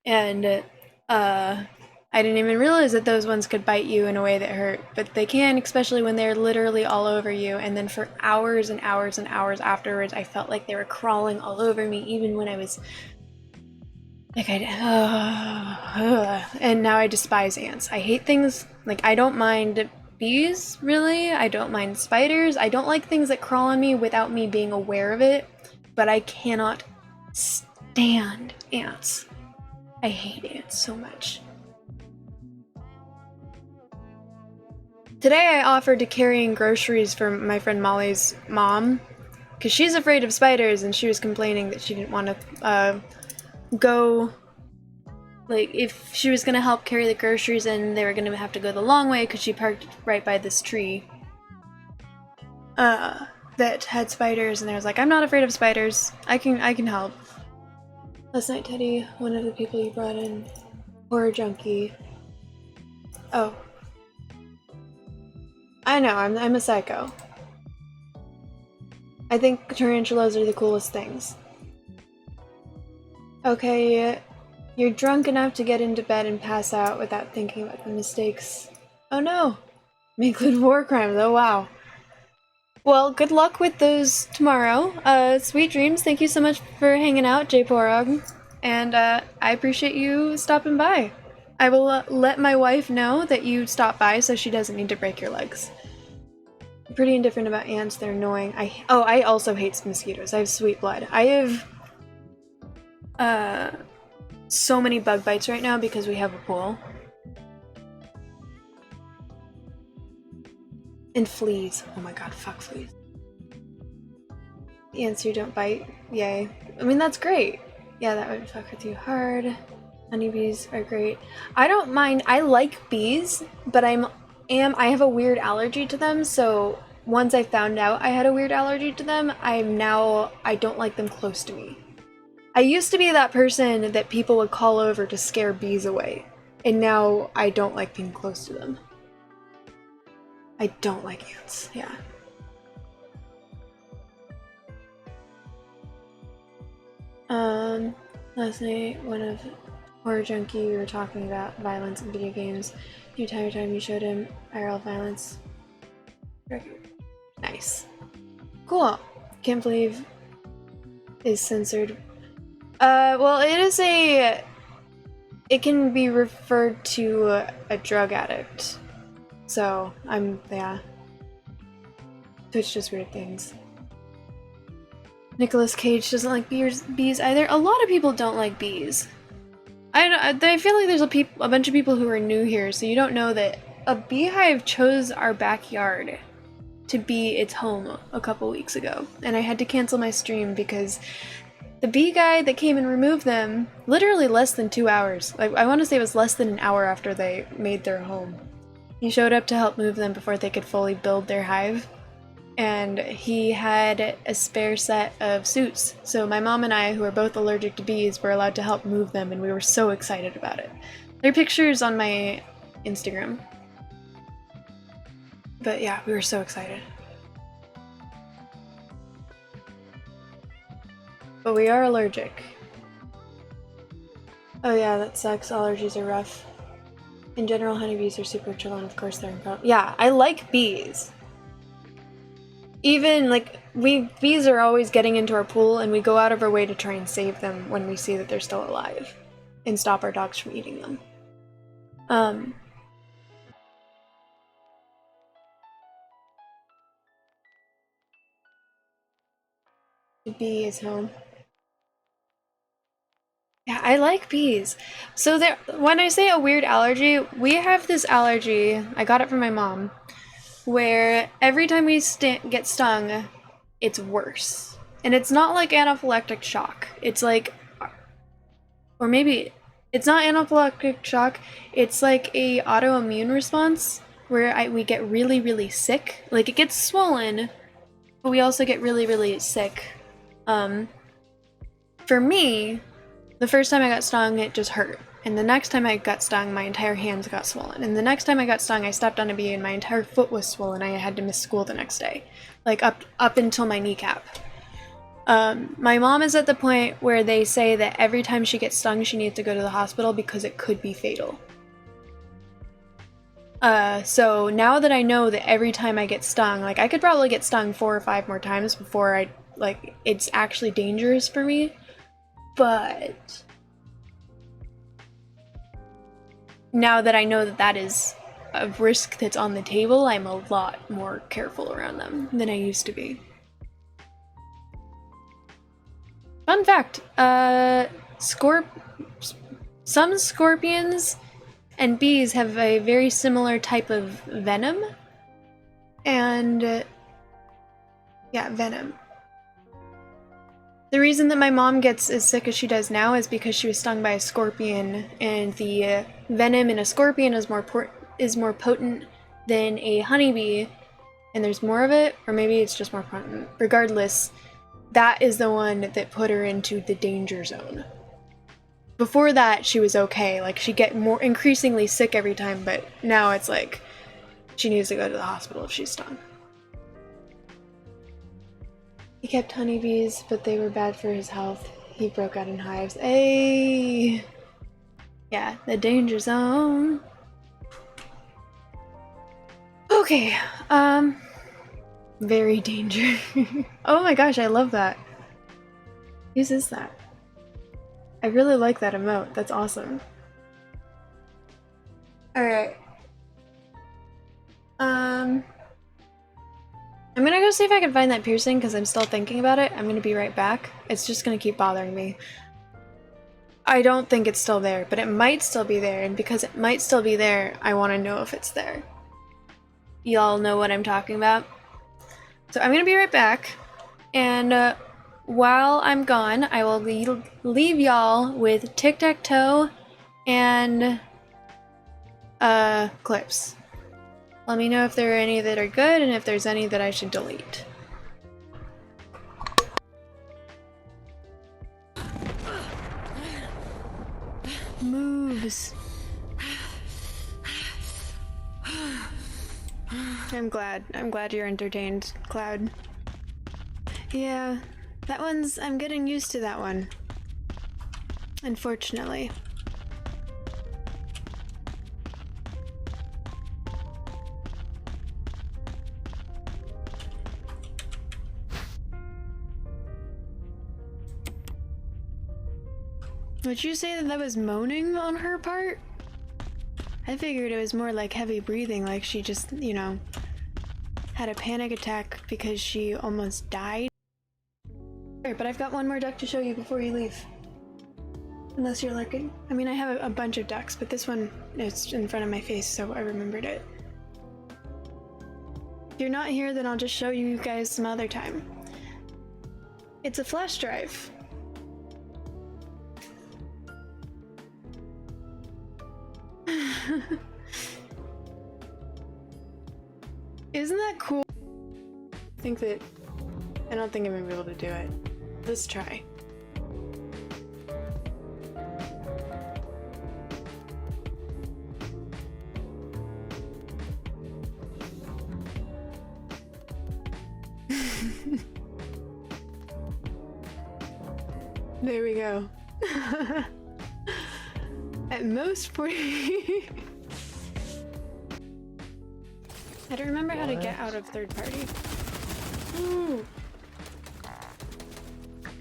And I didn't even realize that those ones could bite you in a way that hurt, but they can, especially when they're literally all over you. And then for hours and hours and hours afterwards, I felt like they were crawling all over me, even when I was like, and now I despise ants. I hate things, like, I don't mind bees, really. I don't mind spiders. I don't like things that crawl on me without me being aware of it, but I cannot stand ants. I hate ants so much. Today I offered to carry in groceries for my friend Molly's mom, because she's afraid of spiders and she was complaining that she didn't want to go, like, if she was going to help carry the groceries in, they were going to have to go the long way because she parked right by this tree that had spiders, and I was like, I'm not afraid of spiders. I can help. Last night, Teddy, one of the people you brought in, horror junkie. Oh. I know, I'm a psycho. I think tarantulas are the coolest things. Okay, you're drunk enough to get into bed and pass out without thinking about the mistakes. Oh no! May include war crimes, oh wow. Well, good luck with those tomorrow. Sweet dreams, thank you so much for hanging out, J Porog. And I appreciate you stopping by. I will let my wife know that you stopped by so she doesn't need to break your legs. I'm pretty indifferent about ants, they're annoying. I also hate mosquitoes. I have sweet blood. I have so many bug bites right now because we have a pool. And fleas. Oh my god, fuck fleas. Ants who don't bite. Yay. I mean, that's great. Yeah, that would fuck with you hard. Honeybees are great. I don't mind. I like bees, but I have a weird allergy to them, so once I found out I had a weird allergy to them, I don't like them close to me. I used to be that person that people would call over to scare bees away, and now I don't like being close to them. I don't like ants, yeah. Last night, one of Horror Junkie, we were talking about violence in video games. The entire time you showed him IRL violence. Nice. Cool. Can't believe is censored. Well, it can be referred to a drug addict. So, yeah. Twitch does weird things. Nicolas Cage doesn't like bees either. A lot of people don't like bees. I feel like there's a bunch of people who are new here, so you don't know that a beehive chose our backyard to be its home a couple weeks ago, and I had to cancel my stream because the bee guy that came and removed them, literally less than 2 hours, like I want to say it was less than an hour after they made their home, he showed up to help move them before they could fully build their hive. And he had a spare set of suits. So my mom and I, who are both allergic to bees, were allowed to help move them, and we were so excited about it. There are pictures on my Instagram. But yeah, we were so excited. But we are allergic. Oh yeah, that sucks. Allergies are rough. In general, honeybees are super chill, and of course they're incredible. Yeah, I like bees. Even, like, bees are always getting into our pool, and we go out of our way to try and save them when we see that they're still alive, and stop our dogs from eating them. The bee is home. Yeah, I like bees. So when I say a weird allergy, we have this allergy, I got it from my mom, where every time we get stung, it's worse. And it's not like anaphylactic shock. It's like, or maybe it's not anaphylactic shock. It's like a autoimmune response where we get really, really sick. Like, it gets swollen, but we also get really, really sick. For me, The first time I got stung, it just hurt. And the next time I got stung, my entire hands got swollen. And the next time I got stung, I stepped on a bee and my entire foot was swollen. I had to miss school the next day. Like, up until my kneecap. My mom is at the point where they say that every time she gets stung, she needs to go to the hospital because it could be fatal. So now that I know that every time I get stung, like, I could probably get stung 4 or 5 more times before it's actually dangerous for me. But now that I know that that is a risk that's on the table, I'm a lot more careful around them than I used to be. Fun fact, some scorpions and bees have a very similar type of venom. And, yeah, venom. The reason that my mom gets as sick as she does now is because she was stung by a scorpion, and the venom in a scorpion is more potent than a honeybee, and there's more of it, or maybe it's just more potent. Regardless, that is the one that put her into the danger zone. Before that, she was okay. Like, she'd get more increasingly sick every time, but now it's like she needs to go to the hospital if she's stung. He kept honeybees, but they were bad for his health. He broke out in hives. Hey! Yeah, the danger zone. Okay, very danger. Oh my gosh, I love that. Whose is that? I really like that emote. That's awesome. Alright. I'm gonna go see if I can find that piercing because I'm still thinking about it. I'm gonna be right back. It's just gonna keep bothering me. I don't think it's still there, but it might still be there, and because it might still be there, I want to know if it's there. Y'all know what I'm talking about? So I'm gonna be right back, and while I'm gone, I will leave y'all with tic-tac-toe and clips. Let me know if there are any that are good and if there's any that I should delete. Moves. I'm glad you're entertained, Cloud. Yeah, that one's, I'm getting used to that one. Unfortunately. Would you say that was moaning on her part? I figured it was more like heavy breathing, like she just, you know, had a panic attack because she almost died. But I've got one more duck to show you before you leave. Unless you're looking. I mean, I have a bunch of ducks, but this one is in front of my face, so I remembered it. If you're not here, then I'll just show you guys some other time. It's a flash drive. Isn't that cool? I don't think I'm gonna be able to do it. Let's try. There we go. At most 40. I don't remember how to get out of third party. Ooh.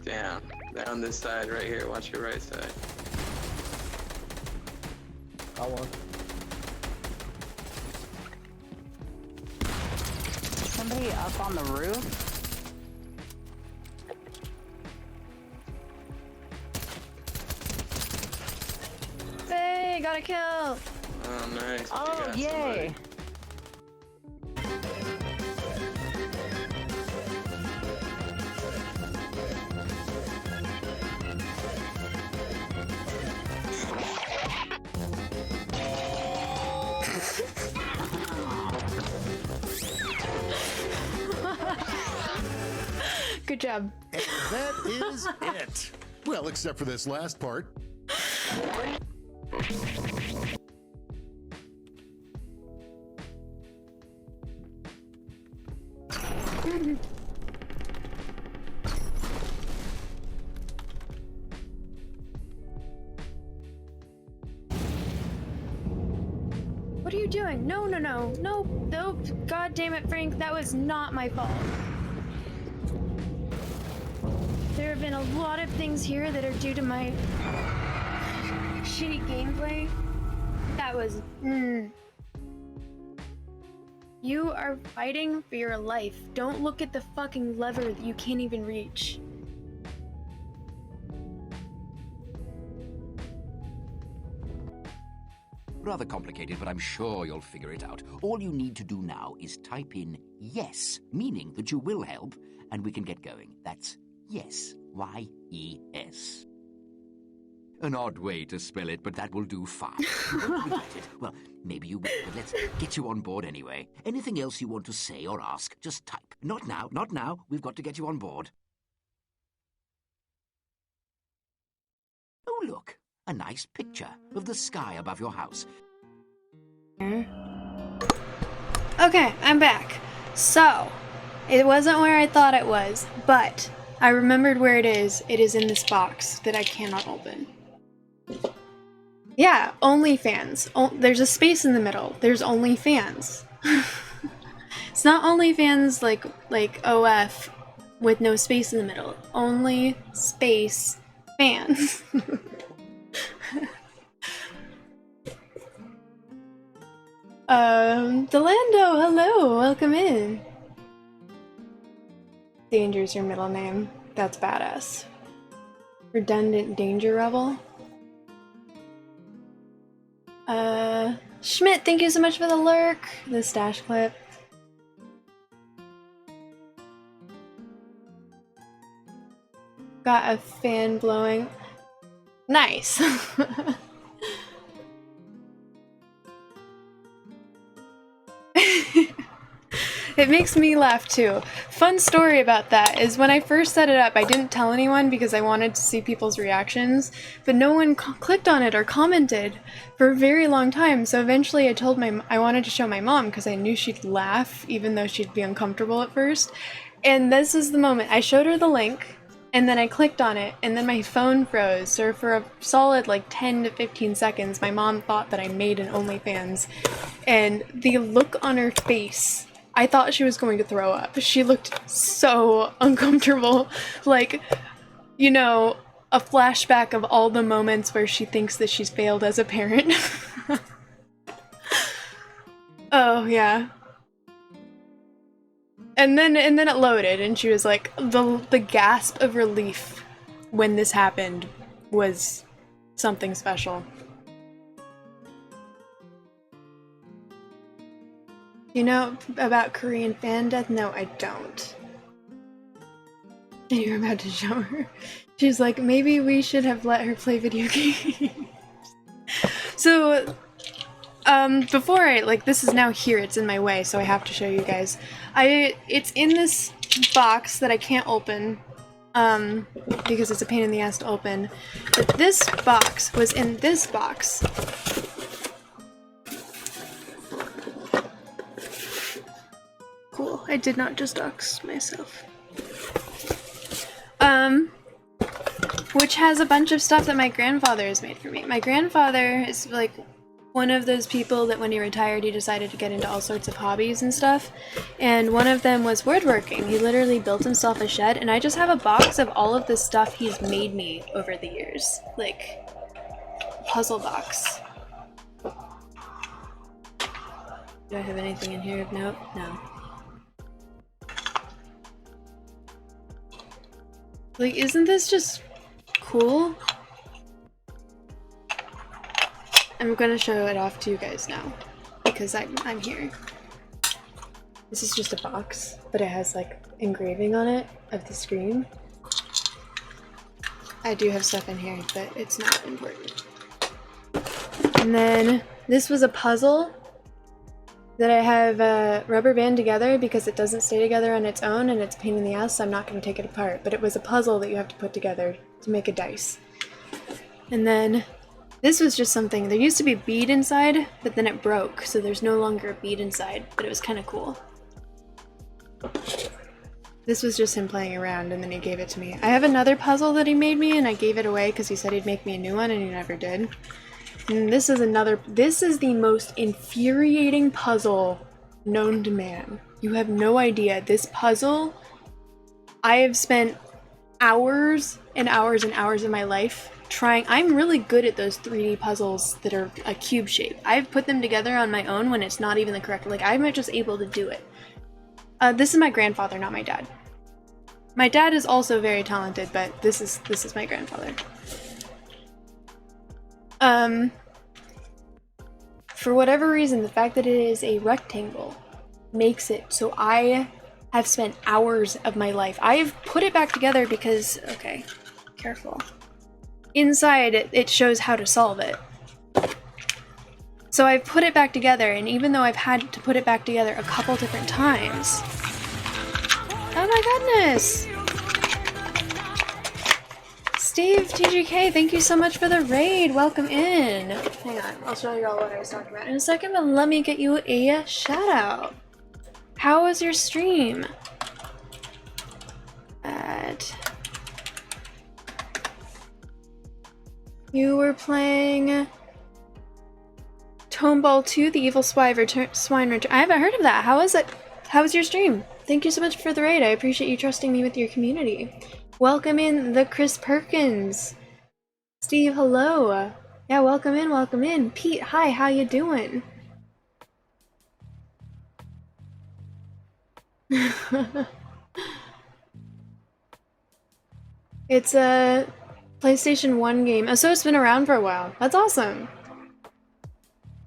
Damn. Down this side right here. Watch your right side. Got one. Somebody up on the roof? Hey, got a kill! Oh, nice. Oh, You got yay! somebody. Good job. That is it. Well, except for this last part. What are you doing? No, no, no, no, no, god damn it, Frank, that was not my fault. There have been a lot of things here that are due to my shitty gameplay. That was, You are fighting for your life. Don't look at the fucking lever that you can't even reach. Rather complicated, but I'm sure you'll figure it out. All you need to do now is type in yes, meaning that you will help, and we can get going. That's yes, Y-E-S. An odd way to spell it, but that will do fine. You won't regret it. Well, maybe you will, but let's get you on board anyway. Anything else you want to say or ask, just type. Not now, not now. We've got to get you on board. Oh, look. A nice picture of the sky above your house. Okay, I'm back. So, it wasn't where I thought it was, but I remembered where it is. It is in this box that I cannot open. Yeah, OnlyFans. There's a space in the middle. There's OnlyFans. It's not OnlyFans like OF with no space in the middle. Only space fans. Delando, hello, welcome in. Danger's your middle name. That's badass. Redundant danger rebel. Schmidt, thank you so much for the lurk, the stash clip. Got a fan blowing. Nice. It makes me laugh too. Fun story about that is when I first set it up, I didn't tell anyone because I wanted to see people's reactions, but no one clicked on it or commented for a very long time. So eventually I wanted to show my mom because I knew she'd laugh even though she'd be uncomfortable at first. And this is the moment. I showed her the link and then I clicked on it and then my phone froze. So for a solid like 10 to 15 seconds, my mom thought that I made an OnlyFans. And the look on her face, I thought she was going to throw up. She looked so uncomfortable. Like, you know, a flashback of all the moments where she thinks that she's failed as a parent. Oh, yeah. And then it loaded and she was like, the gasp of relief when this happened was something special. You know about Korean fan death? No, I don't. And you're about to show her. She's like, maybe we should have let her play video games. So, before this is now here, it's in my way, so I have to show you guys. It's in this box that I can't open, because it's a pain in the ass to open. But this box was in this box. Cool, I did not just dox myself. Which has a bunch of stuff that my grandfather has made for me. My grandfather is like one of those people that when he retired he decided to get into all sorts of hobbies and stuff. And one of them was woodworking. He literally built himself a shed and I just have a box of all of the stuff he's made me over the years. Like, puzzle box. Do I have anything in here of note? No. Like, isn't this just cool? I'm gonna show it off to you guys now, because I'm here. This is just a box, but it has like engraving on it of the screen. I do have stuff in here, but it's not important. And then this was a puzzle that I have rubber band together because it doesn't stay together on its own and it's a pain in the ass, so I'm not going to take it apart. But it was a puzzle that you have to put together to make a dice. And then this was just something, there used to be a bead inside, but then it broke, so there's no longer a bead inside, but it was kind of cool. This was just him playing around, and then he gave it to me. I have another puzzle that he made me, and I gave it away because he said he'd make me a new one, and he never did. And this is the most infuriating puzzle known to man. You have no idea. This puzzle, I have spent hours and hours and hours of my life trying. I'm really good at those 3D puzzles that are a cube shape. I've put them together on my own when it's not even the correct, like I'm just able to do it. This is my grandfather, not my dad. My dad is also very talented, but this is my grandfather. For whatever reason, the fact that it is a rectangle makes it so I have spent hours of my life. I have put it back together because, okay, careful. Inside it shows how to solve it. So I've put it back together, and even though I've had to put it back together a couple different times. Oh my goodness! Steve TGK, thank you so much for the raid. Welcome in. Hang on, I'll show you all what I was talking about in a second, but let me get you a shout out. How was your stream? You were playing Tomeball 2, the Evil Swine Return. I haven't heard of that. How was it? How was your stream? Thank you so much for the raid. I appreciate you trusting me with your community. Welcome in the Chris Perkins. Steve, hello. Yeah, welcome in, welcome in. Pete, hi, how you doing? It's a PlayStation 1 game. Oh, so it's been around for a while. That's awesome.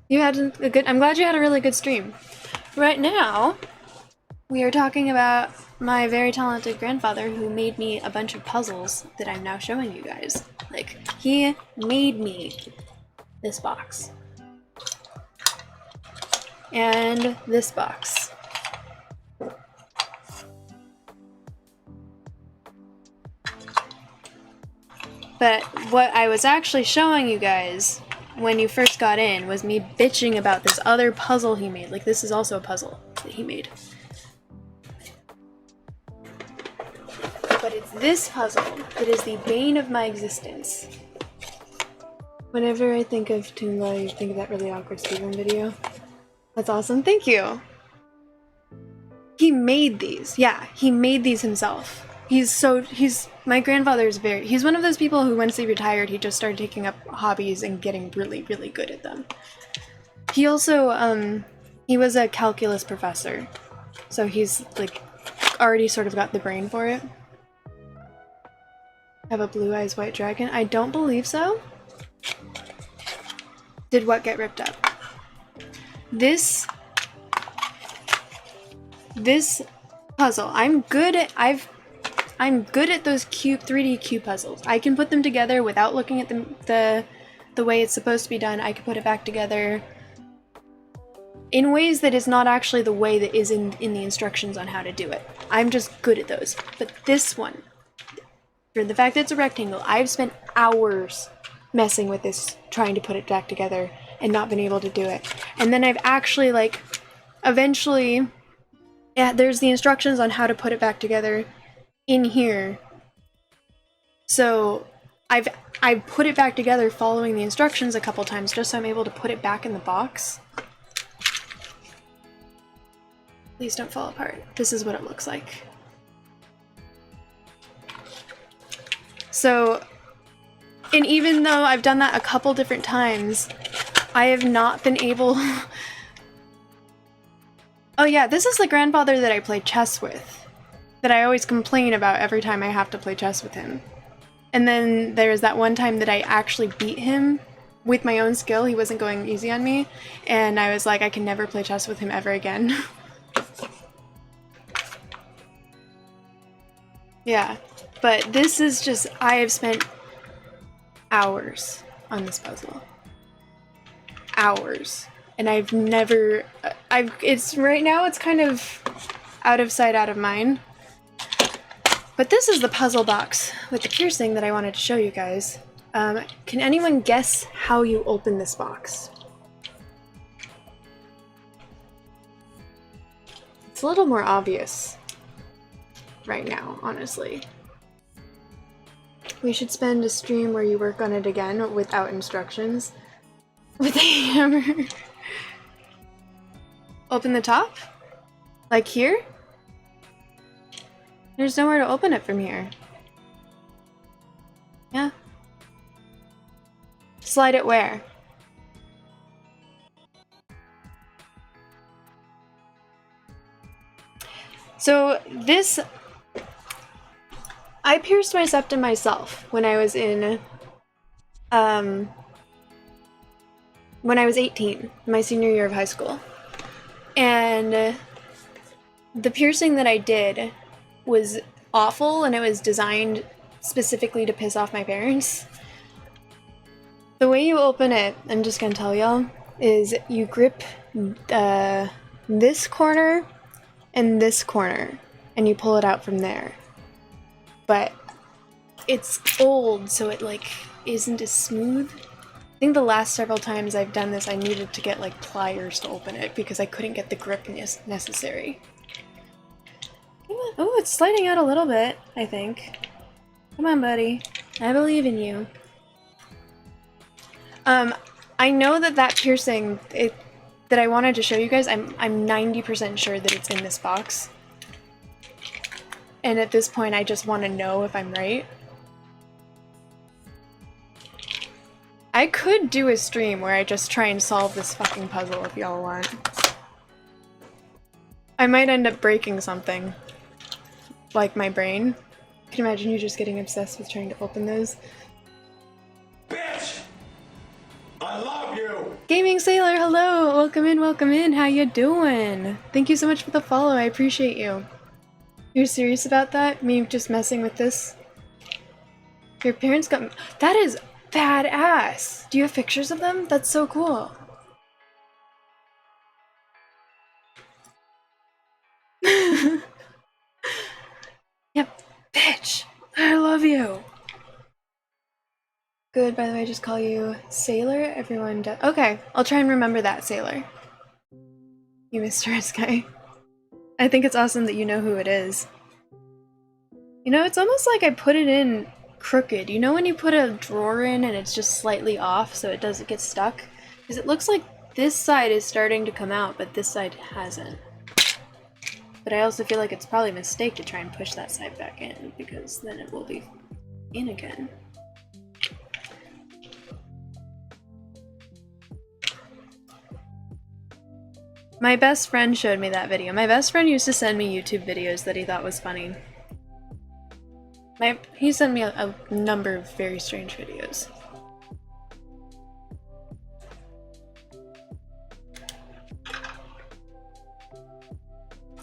You had a good, I'm glad you had a really good stream. Right now, we are talking about my very talented grandfather who made me a bunch of puzzles that I'm now showing you guys. Like, he made me this box. And this box. But what I was actually showing you guys when you first got in was me bitching about this other puzzle he made. Like, this is also a puzzle that he made. But it's this puzzle that is the bane of my existence. Whenever I think of Toomba, I think of that really awkward speedrun video. That's awesome, thank you! He made these, yeah, he made these himself. My grandfather is he's one of those people who once he retired, he just started taking up hobbies and getting really, really good at them. He also, he was a calculus professor, so he's, like, already sort of got the brain for it. Have a blue eyes white dragon? I don't believe so. Did what get ripped up? This puzzle, I'm good at those 3D cube puzzles. I can put them together without looking at the way it's supposed to be done. I can put it back together in ways that is not actually the way that is in the instructions on how to do it. I'm just good at those. But this one, for the fact that it's a rectangle, I've spent hours messing with this, trying to put it back together, and not been able to do it. And then I've actually, like, eventually, yeah, there's the instructions on how to put it back together in here. So I've put it back together following the instructions a couple times just so I'm able to put it back in the box. Please don't fall apart. This is what it looks like. So, and even though I've done that a couple different times, I have not been able... Oh yeah, this is the grandfather that I play chess with, that I always complain about every time I have to play chess with him. And then there was that one time that I actually beat him with my own skill. He wasn't going easy on me, and I was like, I can never play chess with him ever again. Yeah, but this is just, I have spent hours on this puzzle. Hours. And I've never, it's right now, it's kind of out of sight, out of mind. But this is the puzzle box with the piercing that I wanted to show you guys. Can anyone guess how you open this box? It's a little more obvious right now, honestly. We should spend a stream where you work on it again without instructions. With a hammer. Open the top? Like here? There's nowhere to open it from here. Yeah. Slide it where? So this... I pierced my septum myself when I was in... when I was 18, my senior year of high school. And the piercing that I did was awful, and it was designed specifically to piss off my parents. The way you open it, I'm just gonna tell y'all, is you grip this corner and this corner, and you pull it out from there. But it's old, so it like isn't as smooth. I think the last several times I've done this, I needed to get like pliers to open it because I couldn't get the grip necessary. Oh, it's sliding out a little bit, I think. Come on, buddy. I believe in you. I know that piercing that I wanted to show you guys, I'm 90% sure that it's in this box. And at this point, I just want to know if I'm right. I could do a stream where I just try and solve this fucking puzzle if y'all want. I might end up breaking something. Like my brain. Can you imagine you just getting obsessed with trying to open those? Bitch! I love you! Gaming Sailor, hello! Welcome in, how you doing? Thank you so much for the follow, I appreciate you. You're serious about that? Me just messing with this? Your parents got... That is badass! Do you have pictures of them? That's so cool. Yep, bitch! I love you! Good, by the way, I just call you Sailor. Everyone does. Okay, I'll try and remember that, Sailor. You Mr. Sky. I think it's awesome that you know who it is. You know, it's almost like I put it in crooked. You know when you put a drawer in and it's just slightly off so it doesn't get stuck? Because it looks like this side is starting to come out, but this side hasn't. But I also feel like it's probably a mistake to try and push that side back in, because then it will be in again. My best friend showed me that video. My best friend used to send me YouTube videos that he thought was funny. He sent me a number of very strange videos.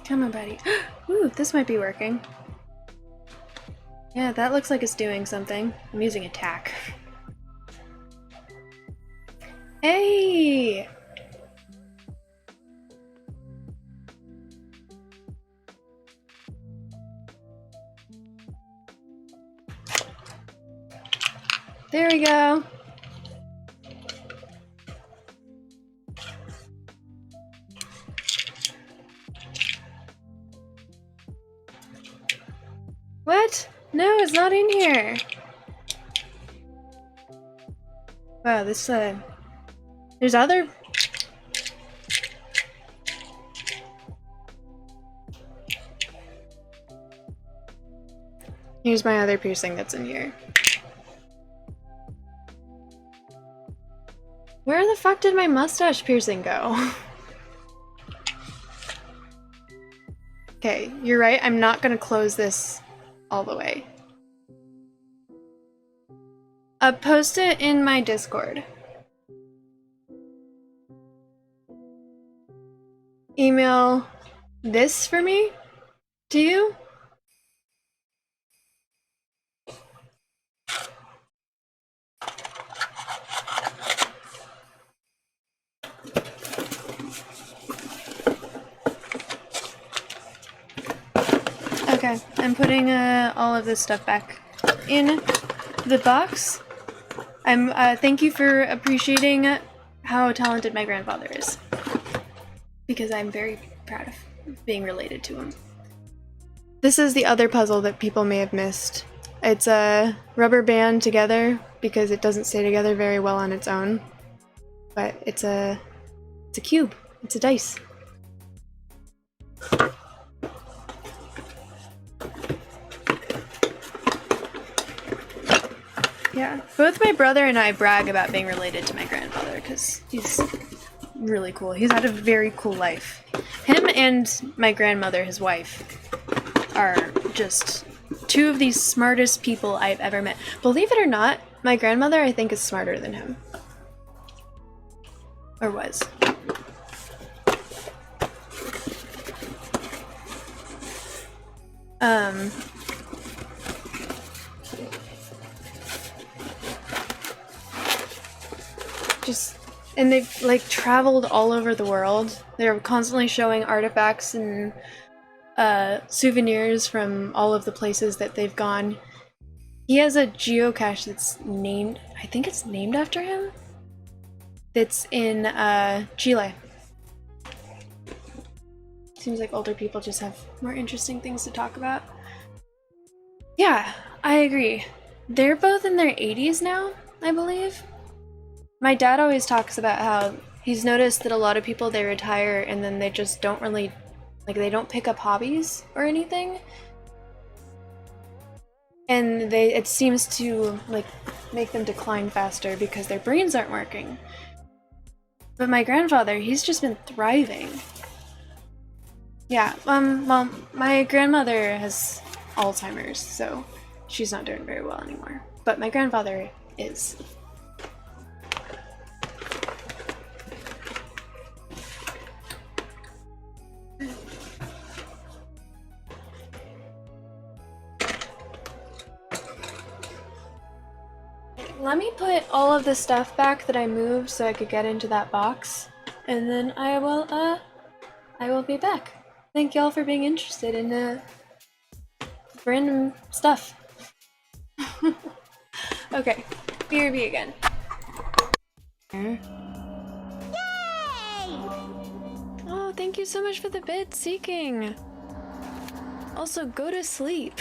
Come on, buddy. Ooh, this might be working. Yeah, that looks like it's doing something. I'm using attack. Hey! There we go. What? No, it's not in here. Wow, this, there's other... Here's my other piercing that's in here. Where the fuck did my mustache piercing go? Okay, you're right, I'm not gonna close this all the way. Post it in my Discord. Email this for me? To you? Okay, I'm putting all of this stuff back in the box. Thank you for appreciating how talented my grandfather is, because I'm very proud of being related to him. This is the other puzzle that people may have missed. It's a rubber band together because it doesn't stay together very well on its own. But it's a cube. It's a dice. Yeah, both my brother and I brag about being related to my grandfather because he's really cool. He's had a very cool life. Him and my grandmother, his wife, are just two of the smartest people I've ever met. Believe it or not, my grandmother, I think, is smarter than him. Or was. And they've, like, traveled all over the world. They're constantly showing artifacts and souvenirs from all of the places that they've gone. He has a geocache that's named, I think it's named after him? That's in Chile. Seems like older people just have more interesting things to talk about. Yeah, I agree. They're both in their 80s now, I believe. My dad always talks about how he's noticed that a lot of people, they retire and then they just don't really, like, they don't pick up hobbies or anything. And it seems to, like, make them decline faster because their brains aren't working. But my grandfather, he's just been thriving. Yeah, well, my grandmother has Alzheimer's, so she's not doing very well anymore. But my grandfather is. Let me put all of the stuff back that I moved so I could get into that box, and then I will be back. Thank y'all for being interested in random stuff. Okay, BRB again. Yay! Oh, thank you so much for the bid, Seeking. Also, go to sleep.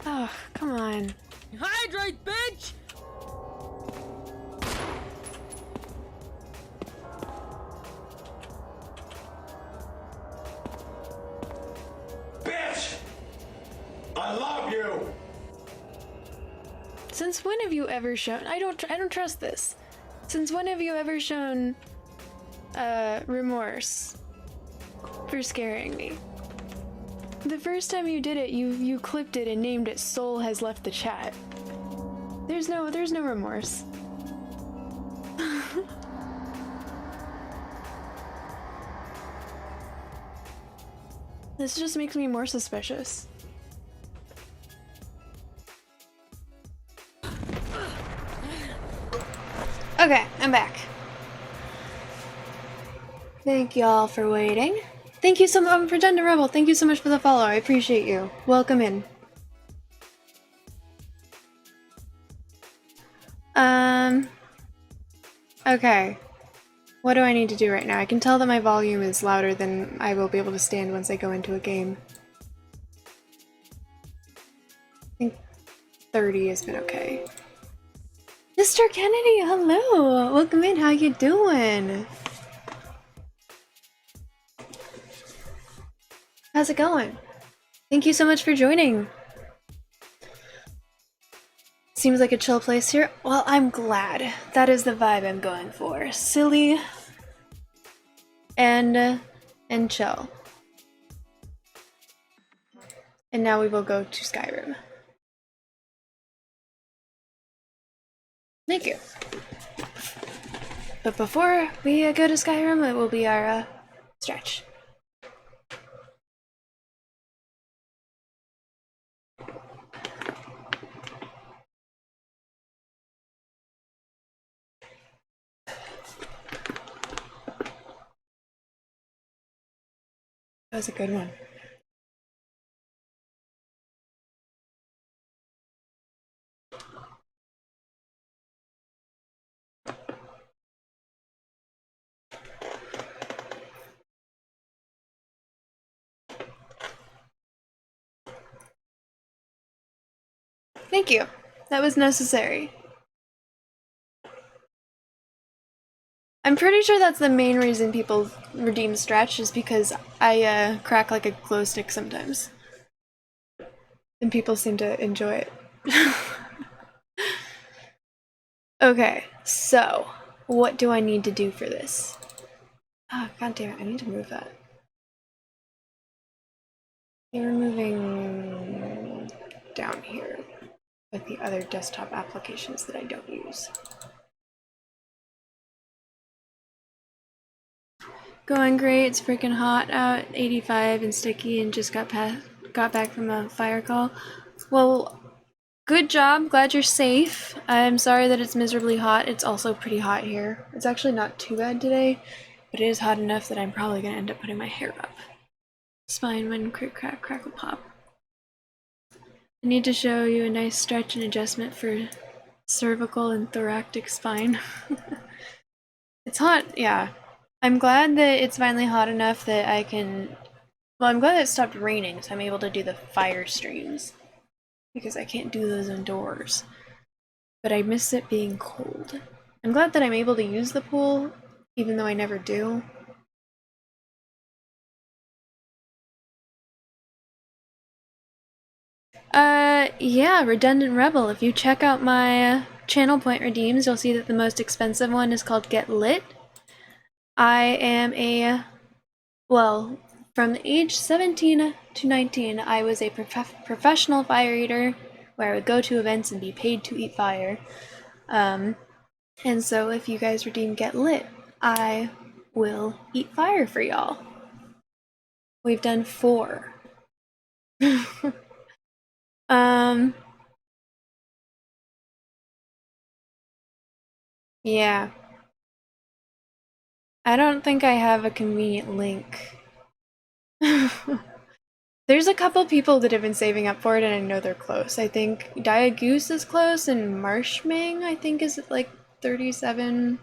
Oh, come on. Hydrate, bitch! Bitch! I love you! Since when have you ever shown— I don't trust this. Since when have you ever shown remorse for scaring me? The first time you did it, you clipped it and named it "Soul Has Left the Chat." There's no remorse. This just makes me more suspicious. Okay, I'm back. Thank y'all for waiting. Thank you so much, Pretender Rebel. Thank you so much for the follow. I appreciate you. Welcome in. Okay. What do I need to do right now? I can tell that my volume is louder than I will be able to stand once I go into a game. I think 30 has been okay. Mr. Kennedy, hello! Welcome in, how you doing? How's it going? Thank you so much for joining. Seems like a chill place here. Well, I'm glad. That is the vibe I'm going for. Silly and chill. And now we will go to Skyrim. Thank you. But before we go to Skyrim, it will be our stretch. That was a good one. Thank you. That was necessary. I'm pretty sure that's the main reason people redeem stretch is because I crack like a glow stick sometimes. And people seem to enjoy it. Okay, so what do I need to do for this? Ah, god damn it, I need to move that. You're moving down here with the other desktop applications that I don't use. Going great, it's freaking hot out, 85 and sticky, and just got back from a fire call. Well, good job, glad you're safe. I'm sorry that it's miserably hot, it's also pretty hot here. It's actually not too bad today, but it is hot enough that I'm probably gonna end up putting my hair up. Spine when crick crack crackle pop. I need to show you a nice stretch and adjustment for cervical and thoracic spine. It's hot, yeah. I'm glad that it's finally hot enough that I can... Well, I'm glad it stopped raining, so I'm able to do the fire streams. Because I can't do those indoors. But I miss it being cold. I'm glad that I'm able to use the pool, even though I never do. Yeah, Redundant Rebel. If you check out my channel point redeems, you'll see that the most expensive one is called Get Lit. I am well, from age 17 to 19, I was a professional fire eater, where I would go to events and be paid to eat fire. And so if you guys redeem Get Lit, I will eat fire for y'all. We've done 4. Yeah. I don't think I have a convenient link. There's a couple people that have been saving up for it and I know they're close. I think Diagoose is close and Marshming I think is at like 37...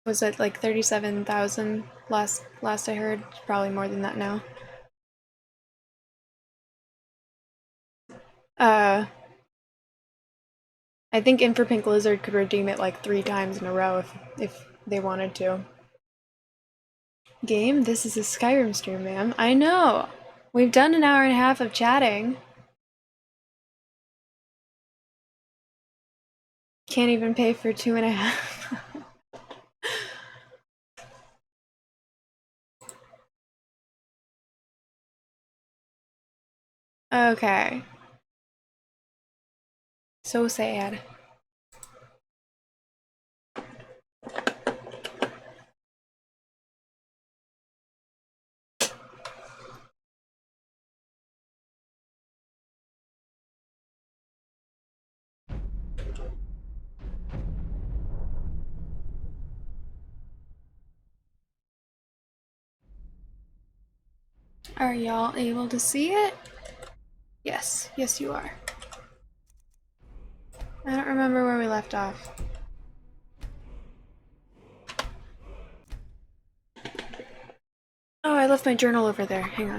Was it like 37,000 last I heard? It's probably more than that now. I think Infrapink Lizard could redeem it like 3 times in a row if they wanted to. Game? This is a Skyrim stream, ma'am. I know! We've done an hour and a half of chatting. Can't even pay for 2.5. Okay. So sad. Are y'all able to see it? Yes. Yes, you are. I don't remember where we left off. Oh, I left my journal over there. Hang on.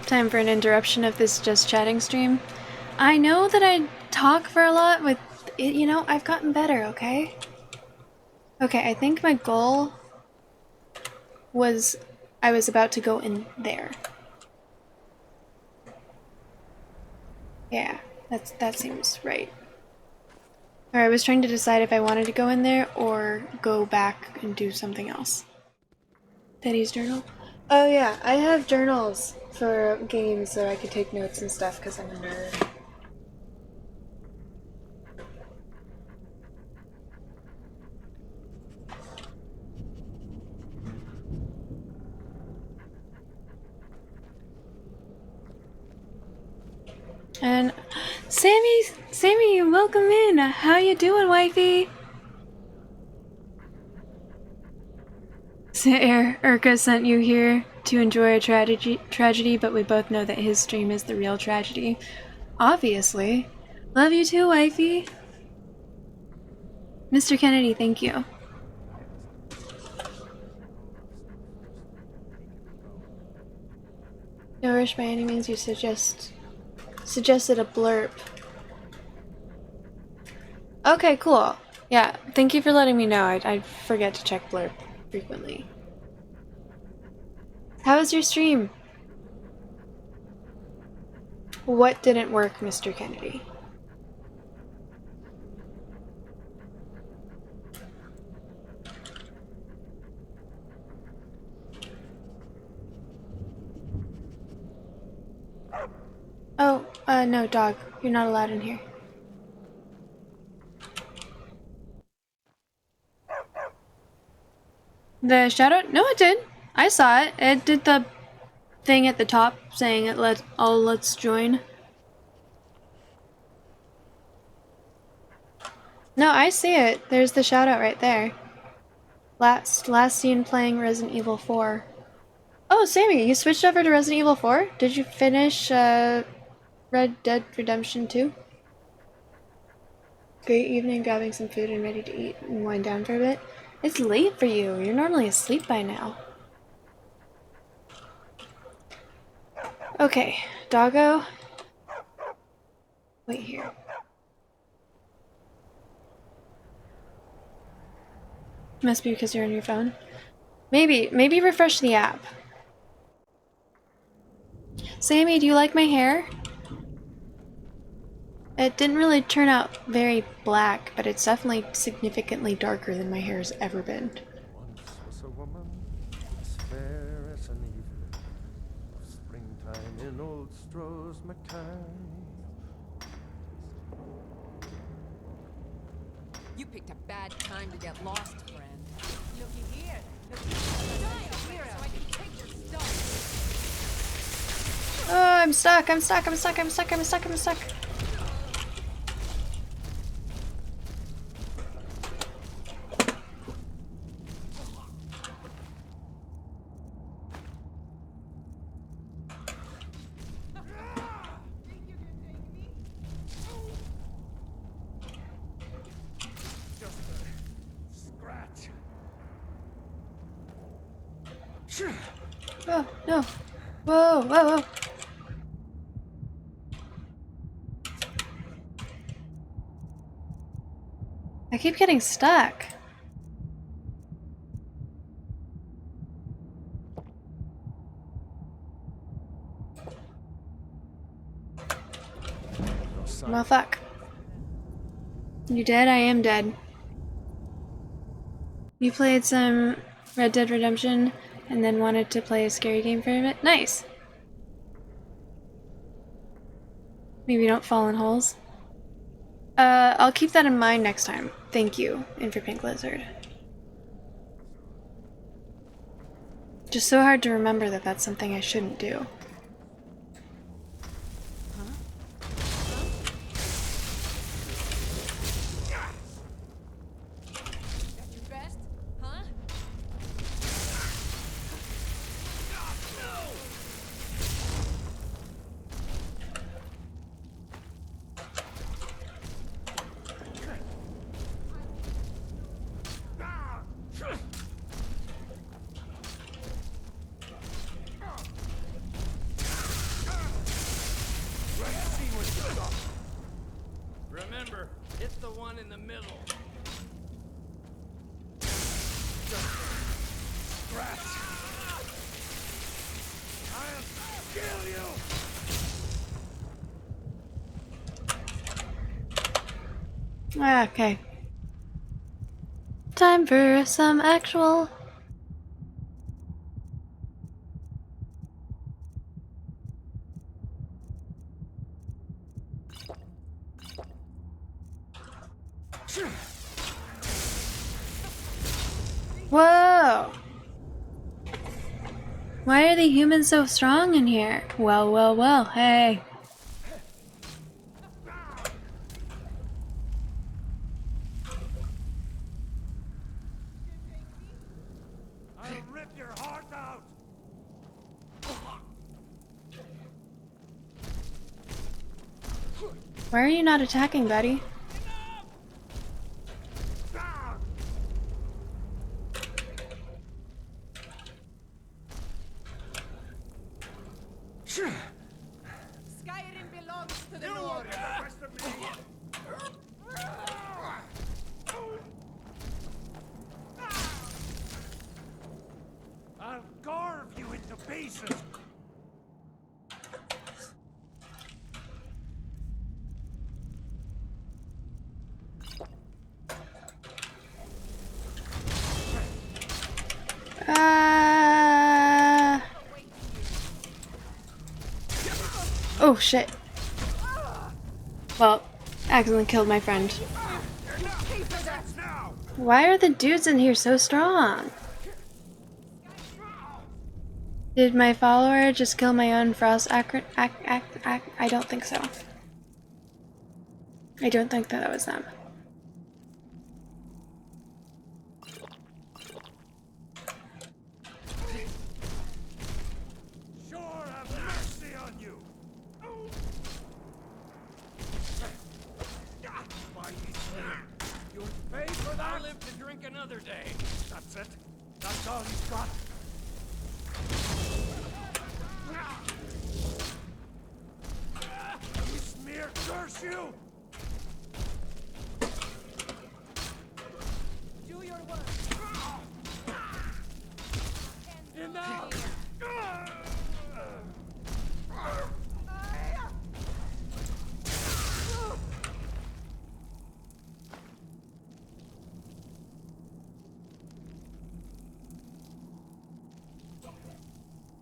Time for an interruption of this just chatting stream. I know that I talk for a lot with it, you know, I've gotten better, okay? Okay, I think my goal was I was about to go in there. Yeah, that seems right. Or I was trying to decide if I wanted to go in there or go back and do something else. Betty's journal? Oh yeah, I have journals for games so I could take notes and stuff because I'm a nerd. And Sammy, welcome in. How you doing, wifey? Urka sent you here to enjoy a tragedy, but we both know that his stream is the real tragedy. Obviously. Love you too, wifey. Mr. Kennedy, thank you. No rush by any means. You suggested a blurb. Okay, cool. Yeah, thank you for letting me know. I forget to check blurb frequently. How was your stream? What didn't work, Mr. Kennedy? Oh, no, dog. You're not allowed in here. The shadow? No, it did. I saw it. It did the thing at the top saying it let's join. No, I see it. There's the shout out right there. Last seen playing Resident Evil 4. Oh, Sammy, you switched over to Resident Evil 4? Did you finish Red Dead Redemption 2? Great evening, grabbing some food and ready to eat and wind down for a bit. It's late for you. You're normally asleep by now. Okay, doggo. Wait here. Must be because you're on your phone. Maybe refresh the app. Sammy, do you like my hair? It didn't really turn out very black, but it's definitely significantly darker than my hair has ever been. Once was a woman as fair as an evening of springtime in old Stroh's Mackay. You picked a bad time to get lost, friend. Looky here. Die here so I can take your stuff. Oh, I'm stuck. Oh, no. Whoa. I keep getting stuck. Well, fuck. You dead? I am dead. You played some Red Dead Redemption and then wanted to play a scary game for a bit? Nice! Maybe don't fall in holes. I'll keep that in mind next time. Thank you, Pink Lizard. Just so hard to remember that that's something I shouldn't do. Remember, hit the one in the middle. Scratch. I'll kill you. Okay. Time for some actual. Whoa! Why are the humans so strong in here? Well, well, well, hey. I'll rip your heart out! Why are you not attacking, buddy? Skyrim belongs to the Lord. I'll carve you into pieces! Oh shit. Well, accidentally killed my friend. Why are the dudes in here so strong? Did my follower just kill my own frost I don't think so. I don't think that was them. Sure have mercy on you! You'll pay for that? I'll live to drink another day. That's it? That's all you've got? You smear curse you! Do your work. Enough!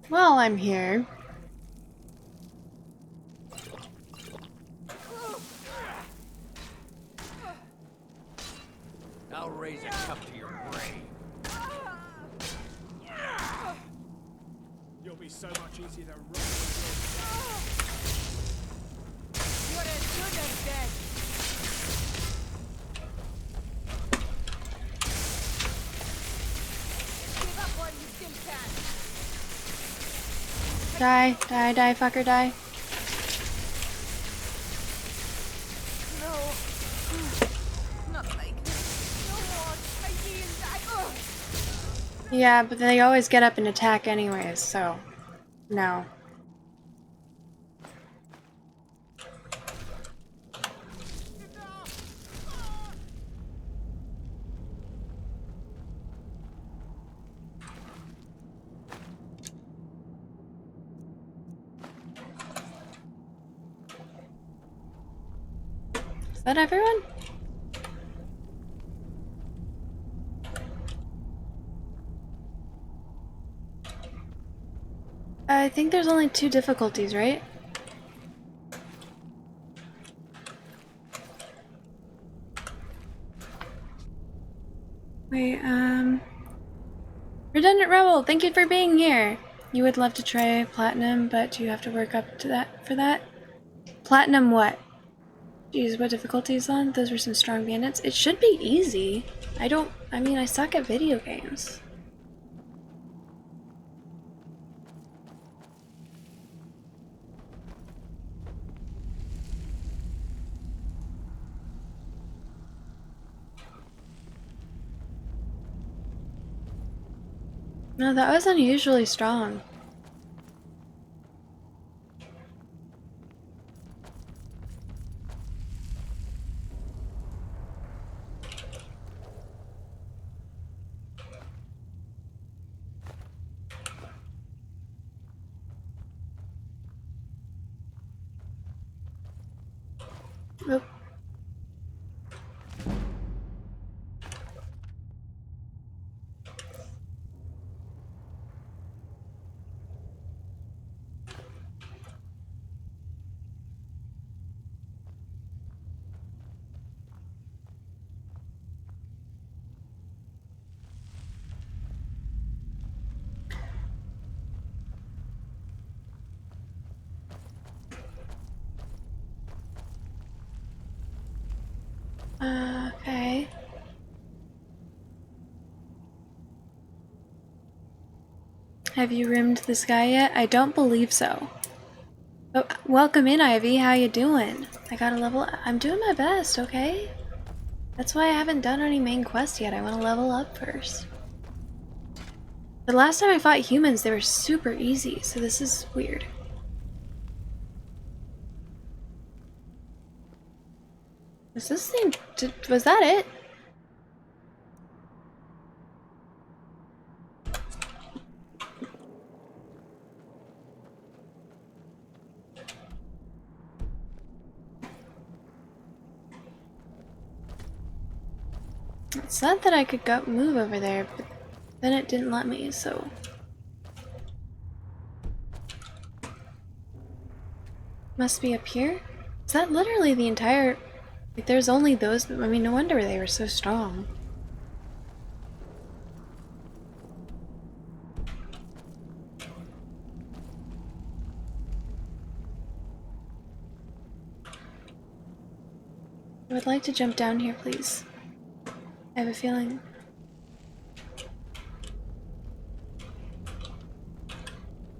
Well, I'm here. I'll raise a cup to your grave. You'll be so much easier to run. You're as good as dead. Give up while you still can. Die, die, die, fucker, die. No. Not like this. No more. I see and die. Ugh. Yeah, but they always get up and attack anyways, so no. Is that everyone? I think there's only 2 difficulties, right? Wait, Redundant Rebel, thank you for being here! You would love to try Platinum, but you have to work up to that for that? Platinum what? Jeez, what difficulties on? Those were some strong bandits. It should be easy. I mean, I suck at video games. No, that was unusually strong. Oop. Okay. Have you rimmed the sky yet? I don't believe so. Oh, welcome in, Ivy. How you doing? I gotta level up. I'm doing my best, okay? That's why I haven't done any main quests yet. I want to level up first. The last time I fought humans, they were super easy, so this is weird. Was this thing... was that it? It said that I could go move over there, but then it didn't let me, so... Must be up here? Is that literally the entire... Like, there's only those, but I mean, no wonder they were so strong. I would like to jump down here, please. I have a feeling...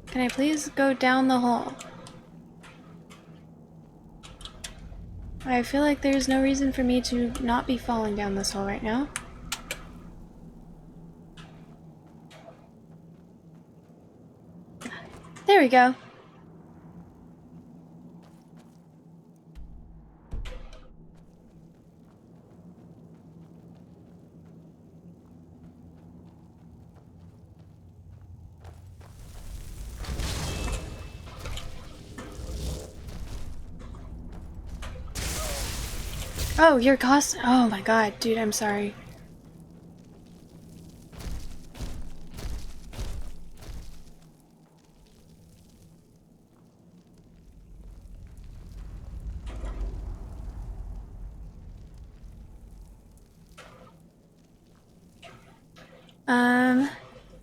Can I please go down the hole? I feel like there's no reason for me to not be falling down this hole right now. There we go. Oh, your cost. Oh my god, dude, I'm sorry.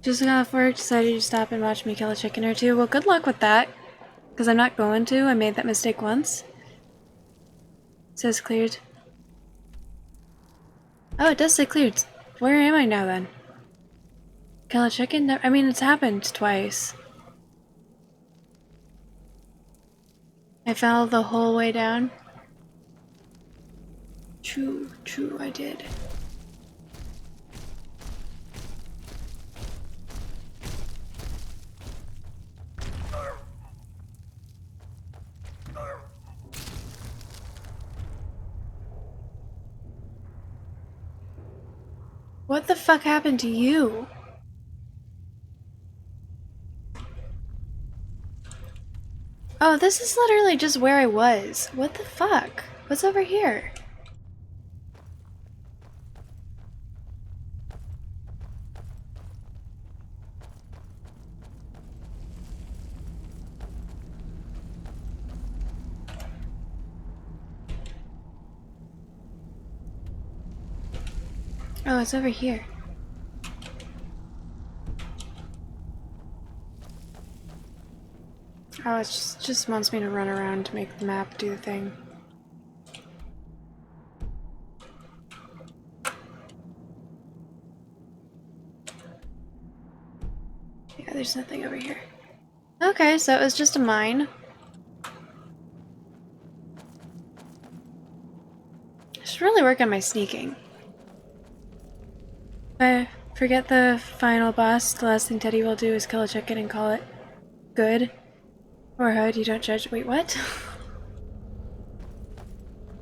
Just got off work, decided to stop and watch me kill a chicken or two. Well, good luck with that, because I'm not going to. I made that mistake once. It says cleared. Oh, it does say cleared. Where am I now, then? Kill a chicken? I mean, it's happened twice. I fell the whole way down. True, I did. What the fuck happened to you? Oh, this is literally just where I was. What the fuck? What's over here? Oh, it's over here. Oh, it just wants me to run around to make the map do the thing. Yeah, there's nothing over here. Okay, so it was just a mine. I should really work on my sneaking. If I forget the final boss, the last thing Teddy will do is kill a chicken and call it good. Or hood, you don't judge. Wait, what?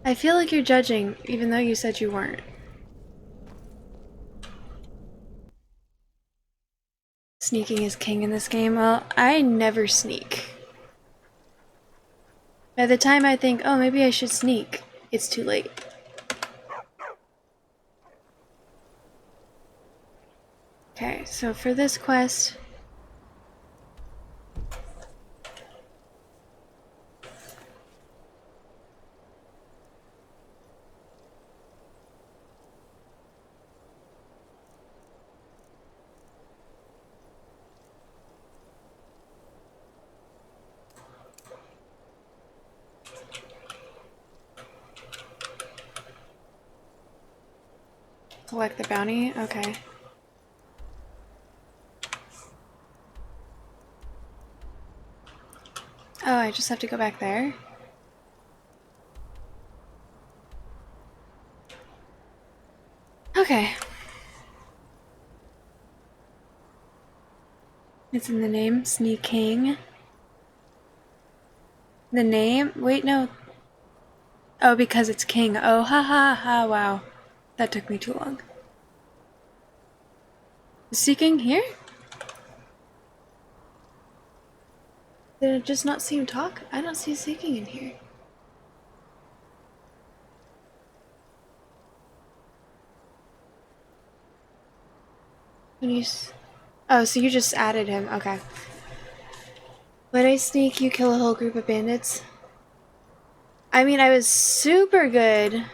I feel like you're judging, even though you said you weren't. Sneaking is king in this game. Well, I never sneak. By the time I think, oh, maybe I should sneak, it's too late. Okay, so for this quest... Collect the bounty? Okay. Oh, I just have to go back there? Okay. It's in the name, sneaking. The name? Wait, no. Oh, because it's king. Oh, ha ha ha, wow. That took me too long. Seeking here? Did it just not see him talk? I don't see seeking in here. When you oh, so you just added him. Okay. When I sneak, you kill a whole group of bandits. I mean, I was super good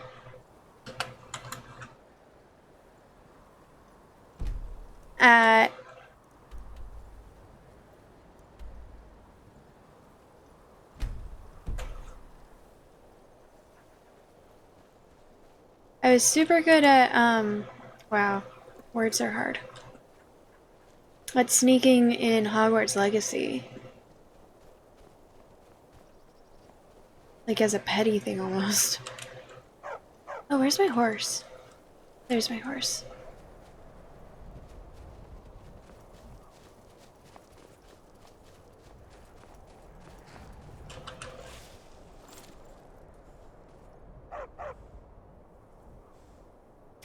at wow, words are hard. At sneaking in Hogwarts Legacy. Like as a petty thing almost. Oh, where's my horse? There's my horse.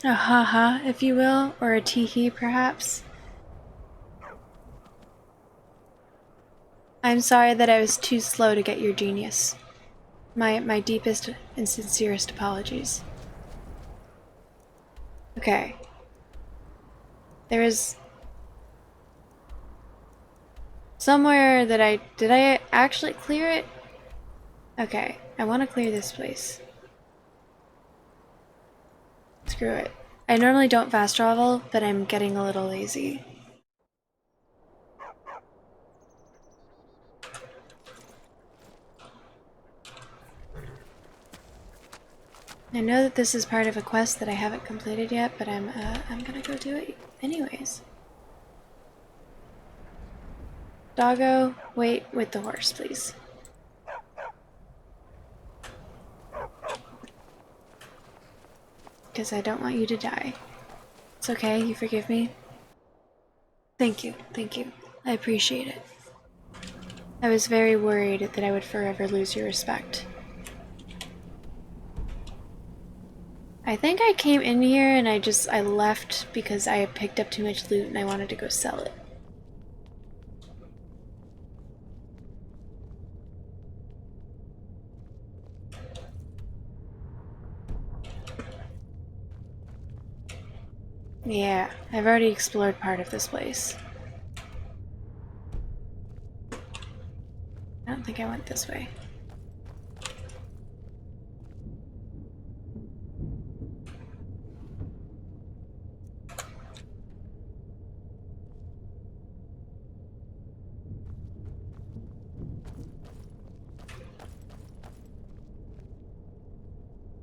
A ha-ha, if you will, or a tee-hee perhaps. I'm sorry that I was too slow to get your genius. My deepest and sincerest apologies. Okay. There is somewhere that did I actually clear it? Okay, I want to clear this place. Screw it. I normally don't fast travel, but I'm getting a little lazy. I know that this is part of a quest that I haven't completed yet, but I'm gonna go do it anyways. Doggo, wait with the horse, please. Because I don't want you to die. It's okay, you forgive me? Thank you, thank you. I appreciate it. I was very worried that I would forever lose your respect. I think I came in here and I left because I had picked up too much loot and I wanted to go sell it. Yeah, I've already explored part of this place. I don't think I went this way.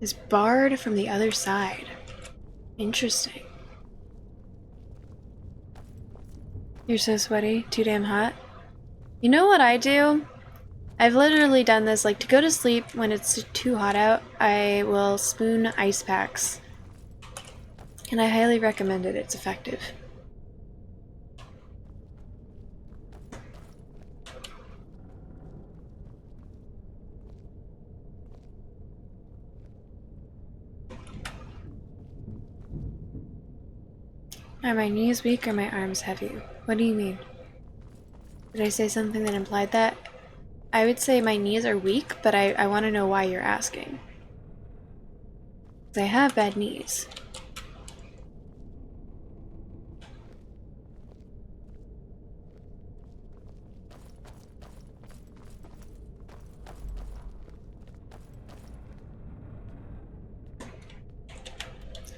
Is barred from the other side. Interesting. You're so sweaty, too damn hot. You know what I do? I've literally done this, like to go to sleep when it's too hot out, I will spoon ice packs. And I highly recommend it, it's effective. Are my knees weak or my arms heavy? What do you mean? Did I say something that implied that? I would say my knees are weak, but I want to know why you're asking. Because I have bad knees.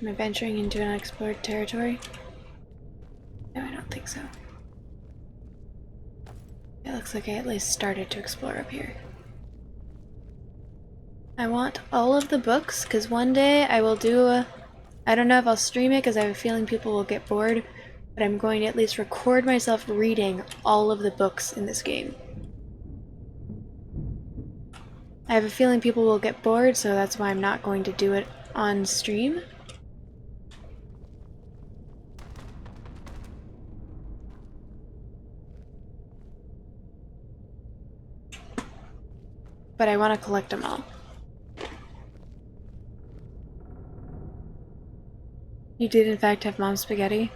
Am I venturing into unexplored territory? No, I don't think so. It looks like I at least started to explore up here. I want all of the books, because one day I will do I don't know if I'll stream it because I have a feeling people will get bored, but I'm going to at least record myself reading all of the books in this game. I have a feeling people will get bored, so that's why I'm not going to do it on stream. But I want to collect them all. You did in fact have mom's spaghetti?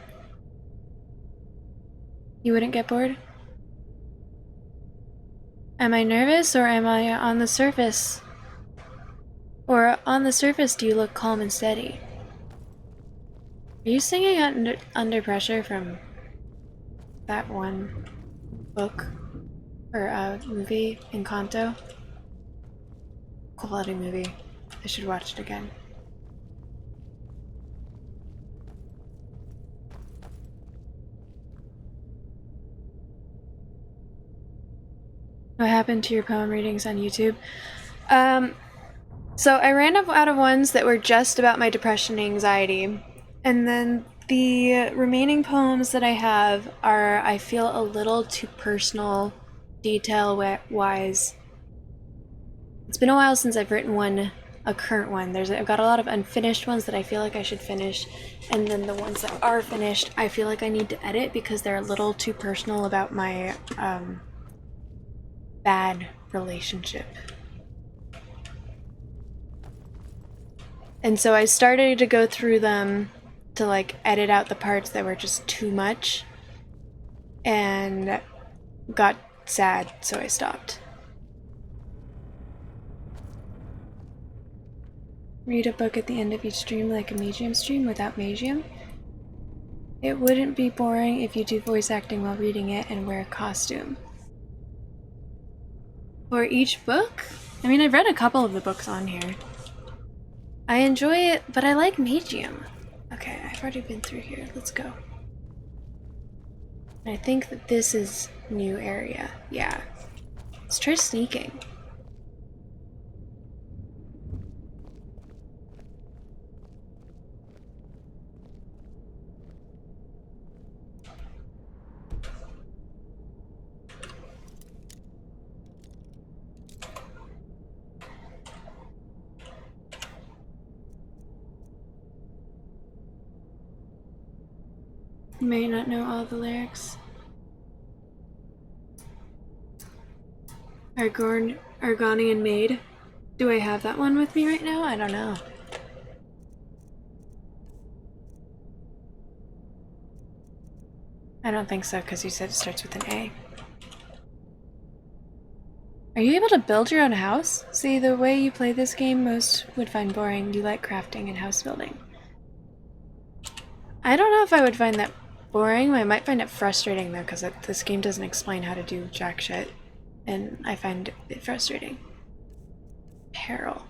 You wouldn't get bored? Am I nervous or am I on the surface? Or on the surface do you look calm and steady? Are you singing under pressure from that one book or movie, Encanto? Quality movie. I should watch it again. What happened to your poem readings on YouTube? So I ran out of ones that were just about my depression and anxiety. And then the remaining poems that I have are, I feel, a little too personal, detail-wise. It's been a while since I've written a current one. I've got a lot of unfinished ones that I feel like I should finish. And then the ones that are finished, I feel like I need to edit because they're a little too personal about my, bad relationship. And so I started to go through them to like edit out the parts that were just too much and got sad, so I stopped. Read a book at the end of each stream like a Magium stream without Magium. It wouldn't be boring if you do voice acting while reading it and wear a costume. For each book? I mean, I've read a couple of the books on here. I enjoy it, but I like Magium. Okay, I've already been through here. Let's go. I think that this is new area. Yeah. Let's try sneaking. You may not know all the lyrics. Argonian Maid. Do I have that one with me right now? I don't know. I don't think so, because you said it starts with an A. Are you able to build your own house? See, the way you play this game, most would find boring. You like crafting and house building. I don't know if I would find that boring. I might find it frustrating, though, because this game doesn't explain how to do jack shit. And I find it frustrating. Peril.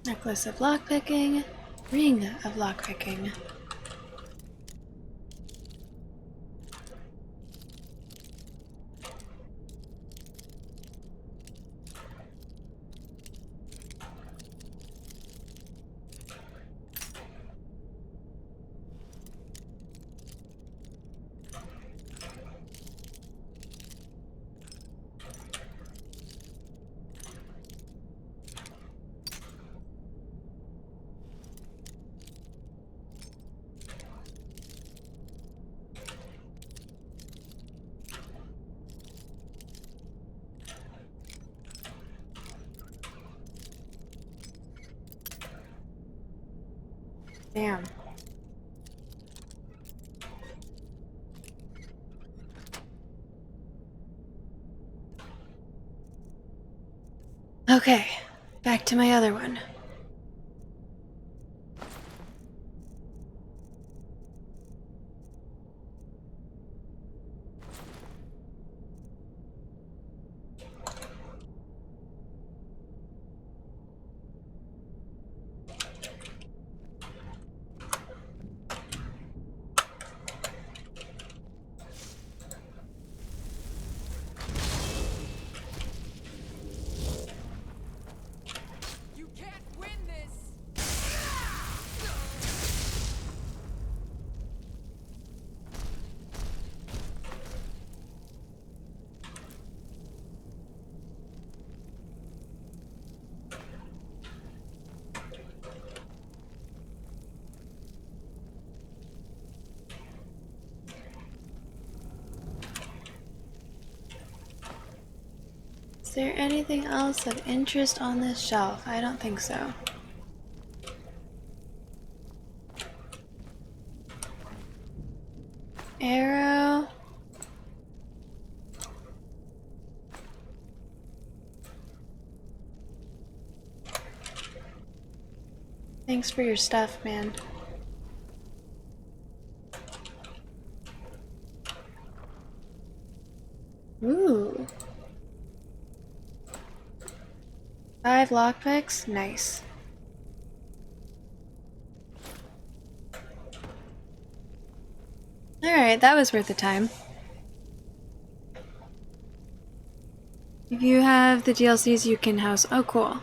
Necklace of lockpicking. Ring of lockpicking. Damn. Okay, back to my other one. Is there anything else of interest on this shelf? I don't think so. Arrow. Thanks for your stuff, man. Ooh. 5 lockpicks? Nice. Alright, that was worth the time. If you have the DLCs, you can house. Oh, cool.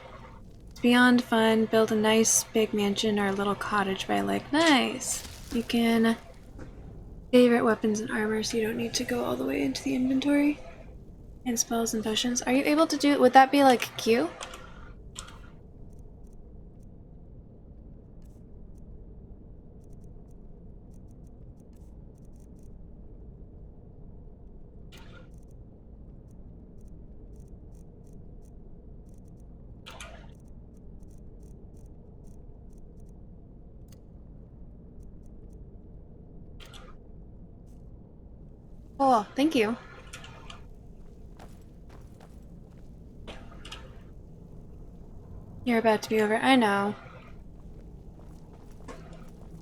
It's beyond fun. Build a nice big mansion or a little cottage by lake. Nice! You can favorite weapons and armor so you don't need to go all the way into the inventory. And spells and potions. Are you able to do. Would that be like Q? Oh, thank you. You're about to be over. I know.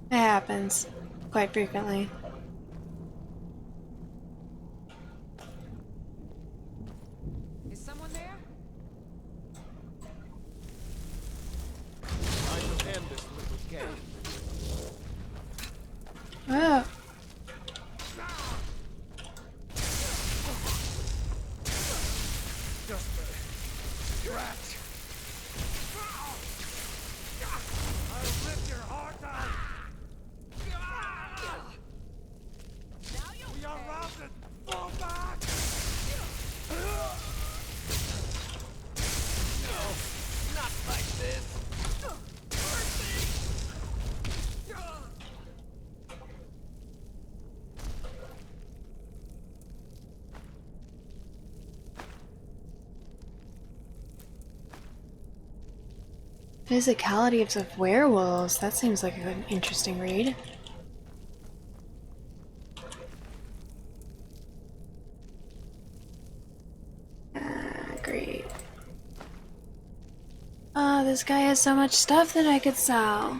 It happens. Quite frequently. Is someone there? I will end this little game. Oh. Just a scratch. I'll rip your heart out. We are routed. Fall back. No, not like this. Physicality of werewolves. That seems like an interesting read. Great. Oh, this guy has so much stuff that I could sell.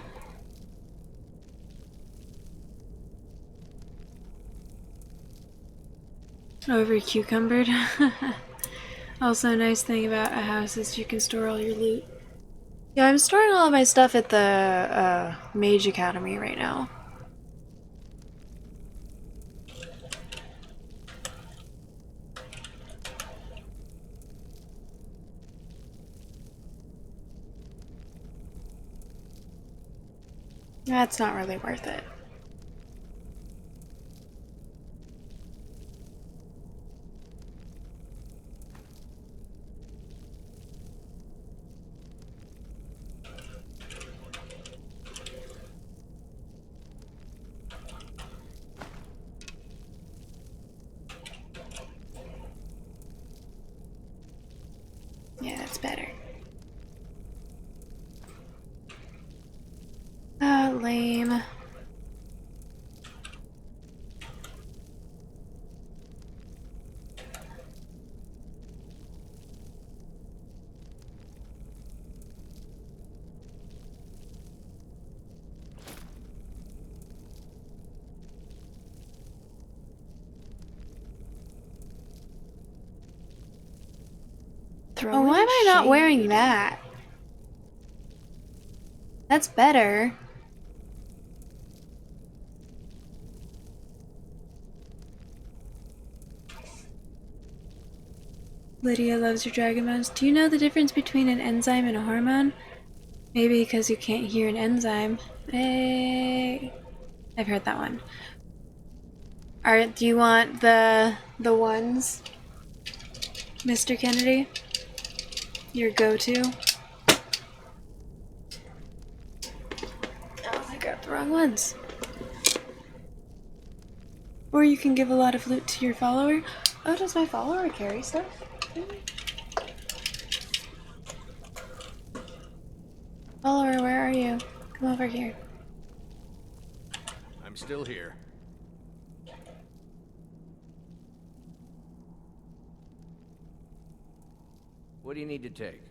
Over cucumbered. Also, a nice thing about a house is you can store all your loot. Yeah, I'm storing all of my stuff at the Mage Academy right now. That's not really worth it. Yeah, that's better. Lame. Oh, why am I not wearing that? That's better. Lydia loves your dragon bones. Do you know the difference between an enzyme and a hormone? Maybe because you can't hear an enzyme. Hey, I've heard that one. Alright, do you want the ones, Mr. Kennedy? Your go-to? Oh, I grabbed the wrong ones. Or you can give a lot of loot to your follower. Oh, does my follower carry stuff? Follower, where are you? Come over here. I'm still here. What do you need to take?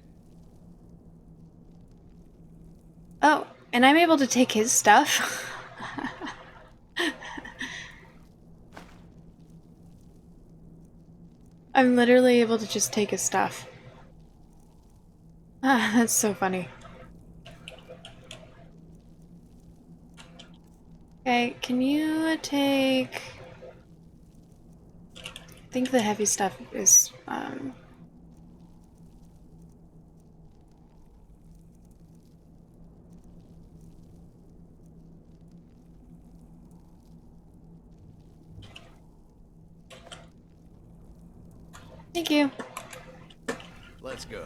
Oh, and I'm able to take his stuff. I'm literally able to just take his stuff. Ah, that's so funny. Okay, can you take... I think the heavy stuff is, Thank you. Let's go.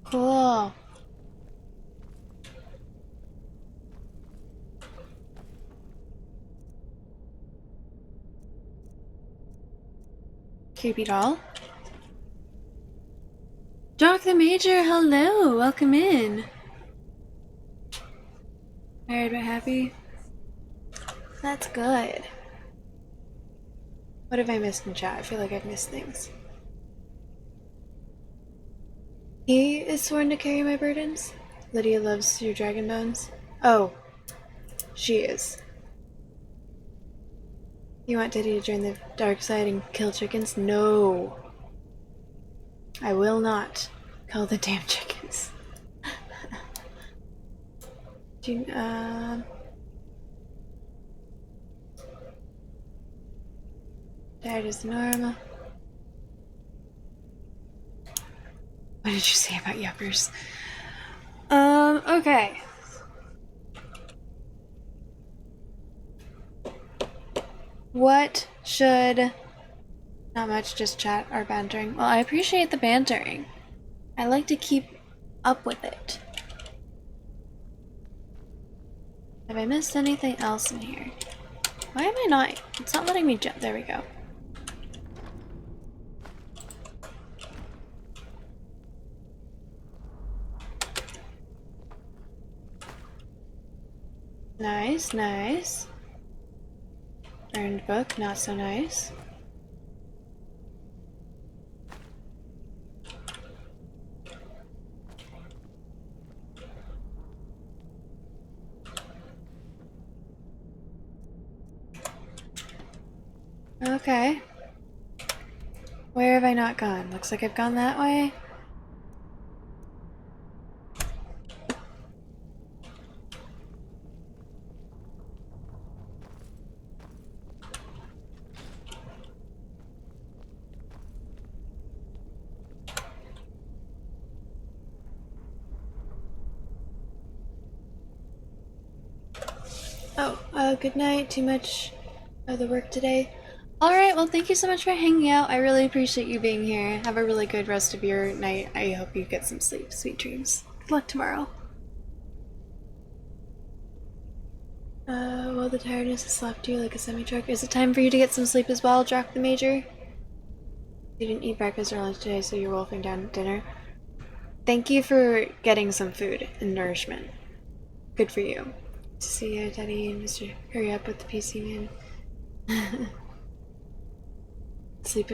Cool. Creepy doll. Doc the Major, hello! Welcome in. Tired but happy? That's good. What have I missed in chat? I feel like I've missed things. He is sworn to carry my burdens? Lydia loves your dragon bones? Oh, she is. You want Diddy to join the dark side and kill chickens? No. I will not kill the damn chickens. Do you, tired as normal. What did you say about yuppers? Okay. What should... Not much, just chat or bantering. Well, I appreciate the bantering. I like to keep up with it. Have I missed anything else in here? Why am I not... It's not letting me jump. There we go. Nice, nice. Burned book, not so nice. Okay. Where have I not gone? Looks like I've gone that way. Oh, good night. Too much of the work today. Alright, well thank you so much for hanging out. I really appreciate you being here. Have a really good rest of your night. I hope you get some sleep. Sweet dreams. Good luck tomorrow. Well, the tiredness has slapped you like a semi-truck. Is it time for you to get some sleep as well, Jock the Major? You didn't eat breakfast or lunch today, so you're wolfing down dinner. Thank you for getting some food and nourishment. Good for you. See ya, Daddy and Mr. Hurry up with the PC man. Sleep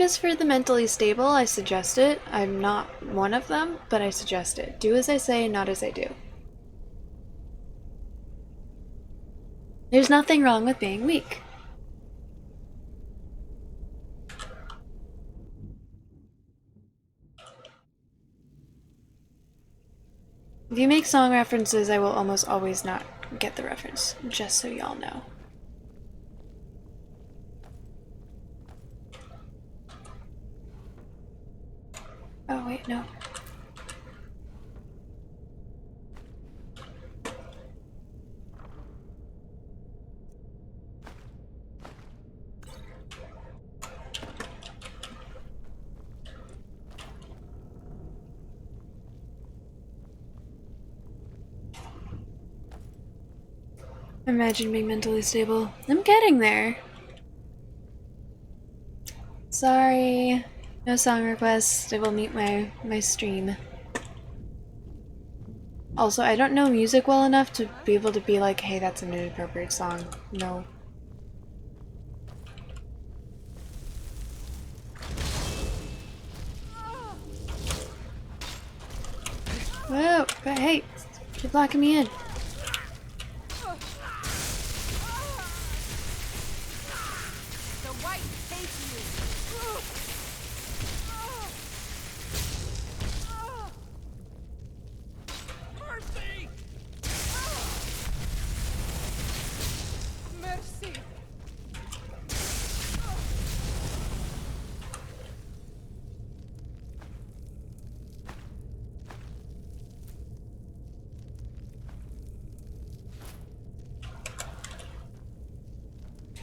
is for the mentally stable. I suggest it. I'm not one of them, but I suggest it. Do as I say, not as I do. There's nothing wrong with being weak. If you make song references, I will almost always not get the reference, just so y'all know. Oh, wait, no. Imagine being mentally stable. I'm getting there. Sorry. No song requests. It will meet my stream. Also, I don't know music well enough to be able to be like, hey, that's an inappropriate song. No. Whoa, but hey, you're blocking me in. The white hates you. Mercy! Mercy.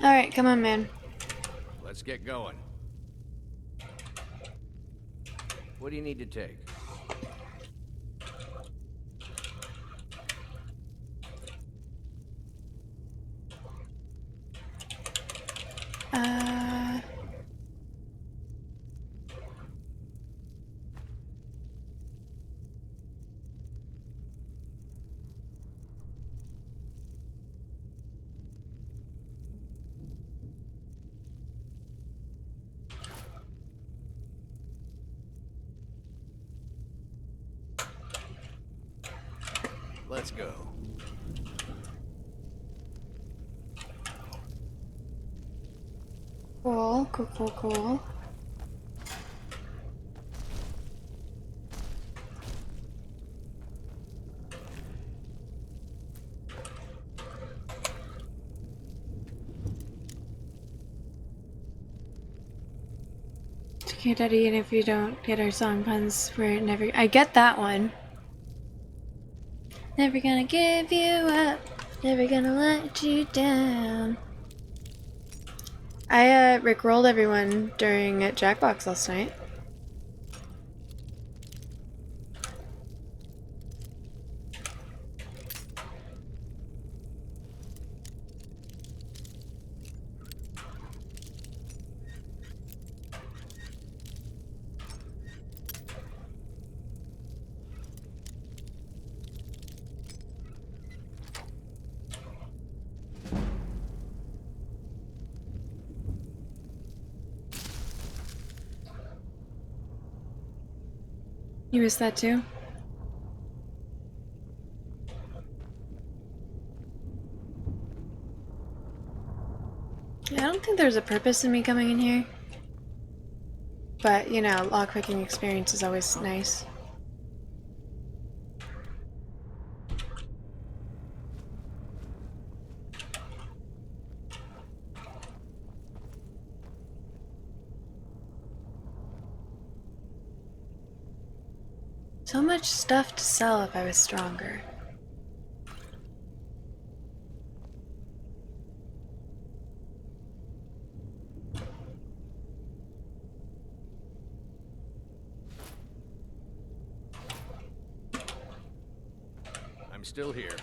Alright, come on, man. Let's get going. What do you need to take? Let's go. Cool, cool, cool, cool. Okay, Daddy, and if you don't get our song puns, we're never. I get that one. Never gonna give you up. Never gonna let you down. I rickrolled everyone during Jackbox last night. You missed that too? Yeah, I don't think there's a purpose in me coming in here. But, you know, lockpicking experience is always nice. So much stuff to sell if I was stronger. I'm still here.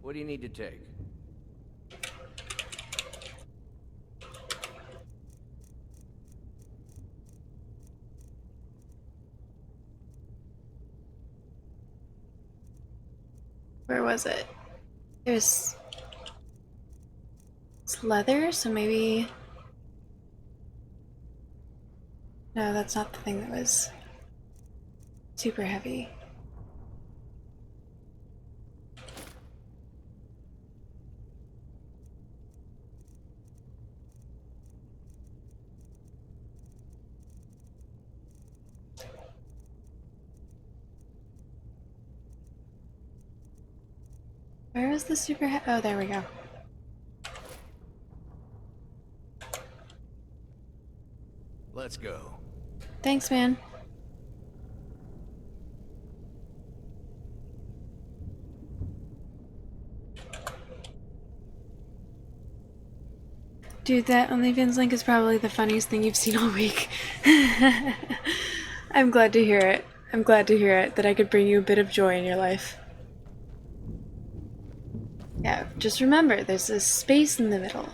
What do you need to take? Where was it? It was... It's leather, so maybe... No, that's not the thing that was super heavy. Where was the super heavy? Oh, there we go. Let's go. Thanks, man. Dude, that OnlyFans link is probably the funniest thing you've seen all week. I'm glad to hear it. I'm glad to hear it, that I could bring you a bit of joy in your life. Yeah, just remember, there's a space in the middle.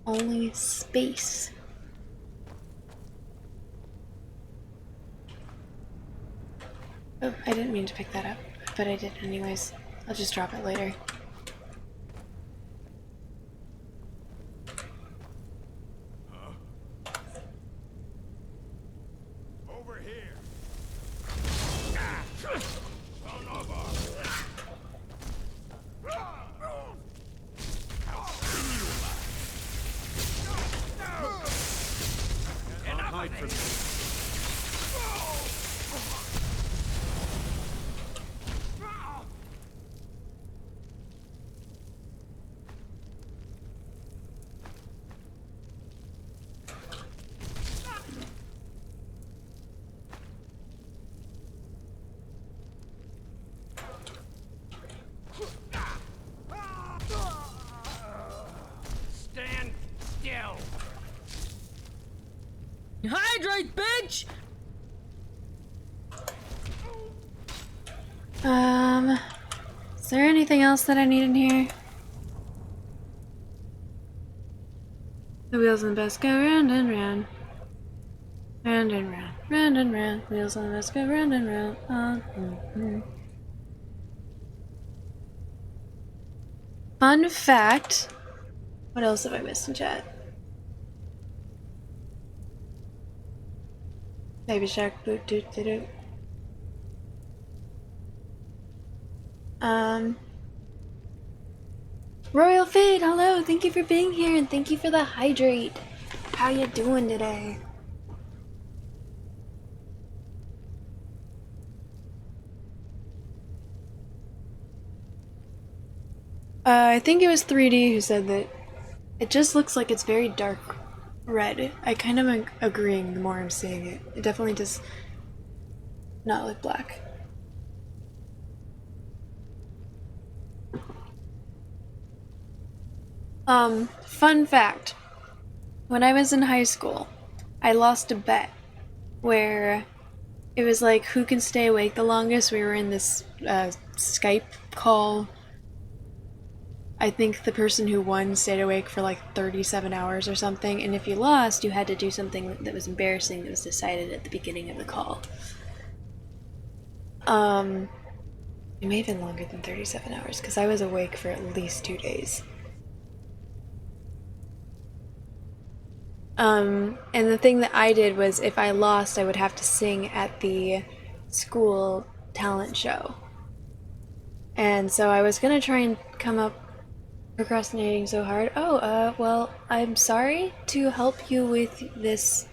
Only space. Oh, I didn't mean to pick that up, but I did anyways. I'll just drop it later. Over here. Hide from me. Stand still. Hydrate, bitch! Is there anything else that I need in here? The wheels on the bus go round and round. Round and round, round and round. Wheels on the bus go round and round. Fun fact. What else have I missed in chat? Baby shark boot doot doot doot. Royal Fade, hello, thank you for being here and thank you for the hydrate. How you doing today? I think it was 3D who said that it just looks like it's very dark red. I kind of am agreeing the more I'm seeing it. It definitely does not look black. Fun fact. When I was in high school, I lost a bet where it was like who can stay awake the longest. We were in this Skype call. I think the person who won stayed awake for like 37 hours or something, and if you lost, you had to do something that was embarrassing that was decided at the beginning of the call. It may have been longer than 37 hours, because I was awake for at least 2 days. And the thing that I did was if I lost, I would have to sing at the school talent show. And so I was gonna try and come up procrastinating so hard. Oh, well, I'm sorry to help you with this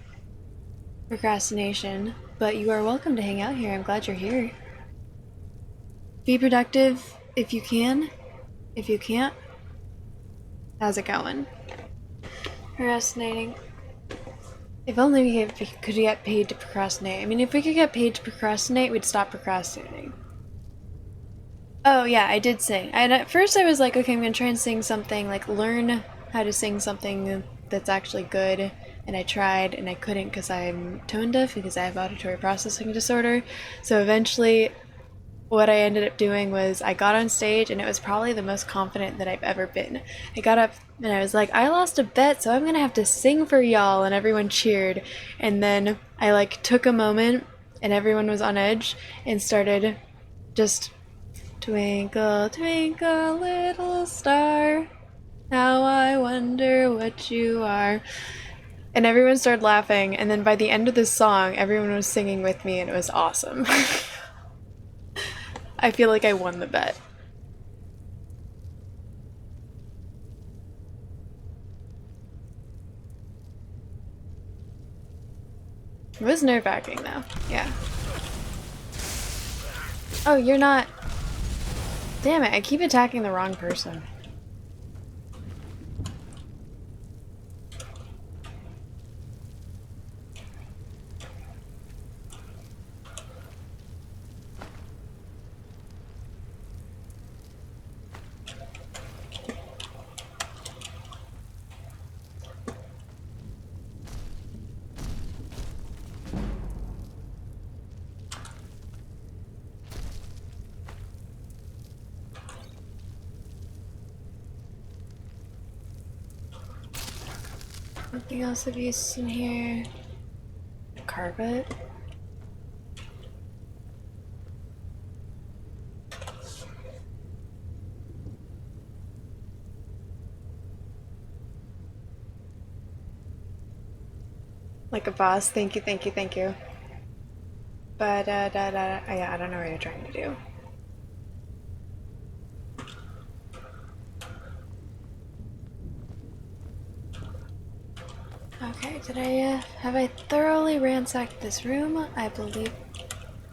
procrastination, but you are welcome to hang out here. I'm glad you're here. Be productive if you can. If you can't, how's it going? Procrastinating. If only we could get paid to procrastinate. I mean, if we could get paid to procrastinate, we'd stop procrastinating. Oh yeah, I did sing. And at first I was like, okay, I'm gonna try and sing something, like learn how to sing something that's actually good. And I tried, and I couldn't because I'm tone deaf, because I have auditory processing disorder. So eventually, what I ended up doing was I got on stage, and it was probably the most confident that I've ever been. I got up and I was like, I lost a bet, so I'm gonna have to sing for y'all, and everyone cheered. And then I like took a moment, and everyone was on edge, and started just twinkle, twinkle, little star, how I wonder what you are. And everyone started laughing, and then by the end of the song, everyone was singing with me, and it was awesome. I feel like I won the bet. It was nerve-wracking though, yeah. Oh, you're not... Damn it, I keep attacking the wrong person. Nothing else of use in here. A carpet. Like a boss. Thank you, thank you, thank you. But yeah, I don't know what you're trying to do. Okay, did I, have I thoroughly ransacked this room? I believe.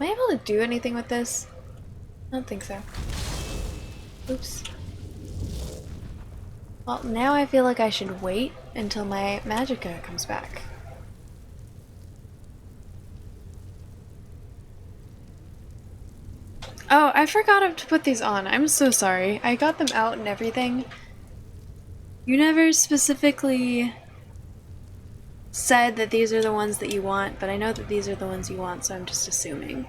Am I able to do anything with this? I don't think so. Oops. Well, now I feel like I should wait until my magicka comes back. Oh, I forgot to put these on. I'm so sorry. I got them out and everything. You never specifically said that these are the ones that you want, but I know that these are the ones you want, so I'm just assuming.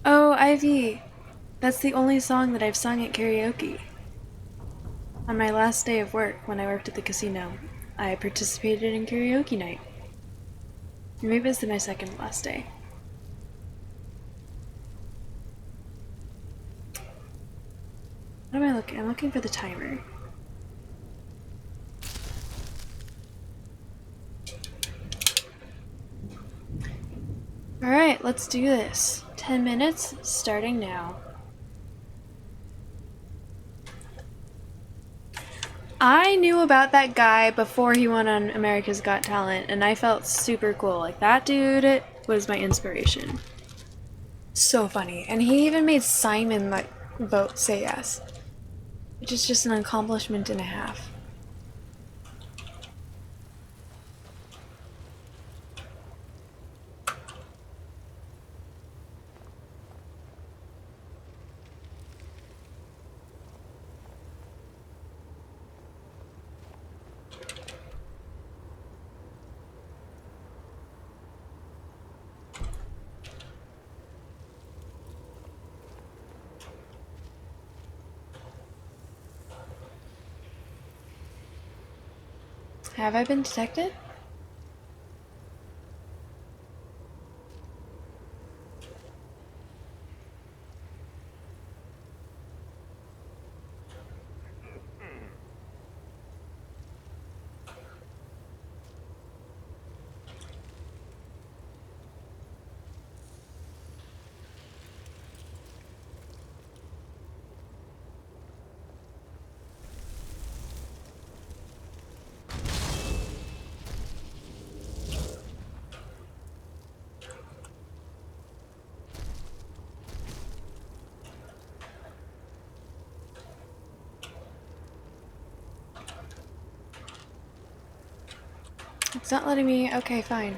Oh, Ivy! That's the only song that I've sung at karaoke. On my last day of work, when I worked at the casino, I participated in karaoke night. Maybe it's my second last day. What am I looking? I'm looking for the timer. Alright, let's do this. 10 minutes, starting now. I knew about that guy before he went on America's Got Talent, and I felt super cool. Like, that dude was my inspiration. So funny. And he even made Simon like vote say yes. Which is just an accomplishment and a half. Have I been detected? It's not letting me. Okay, fine.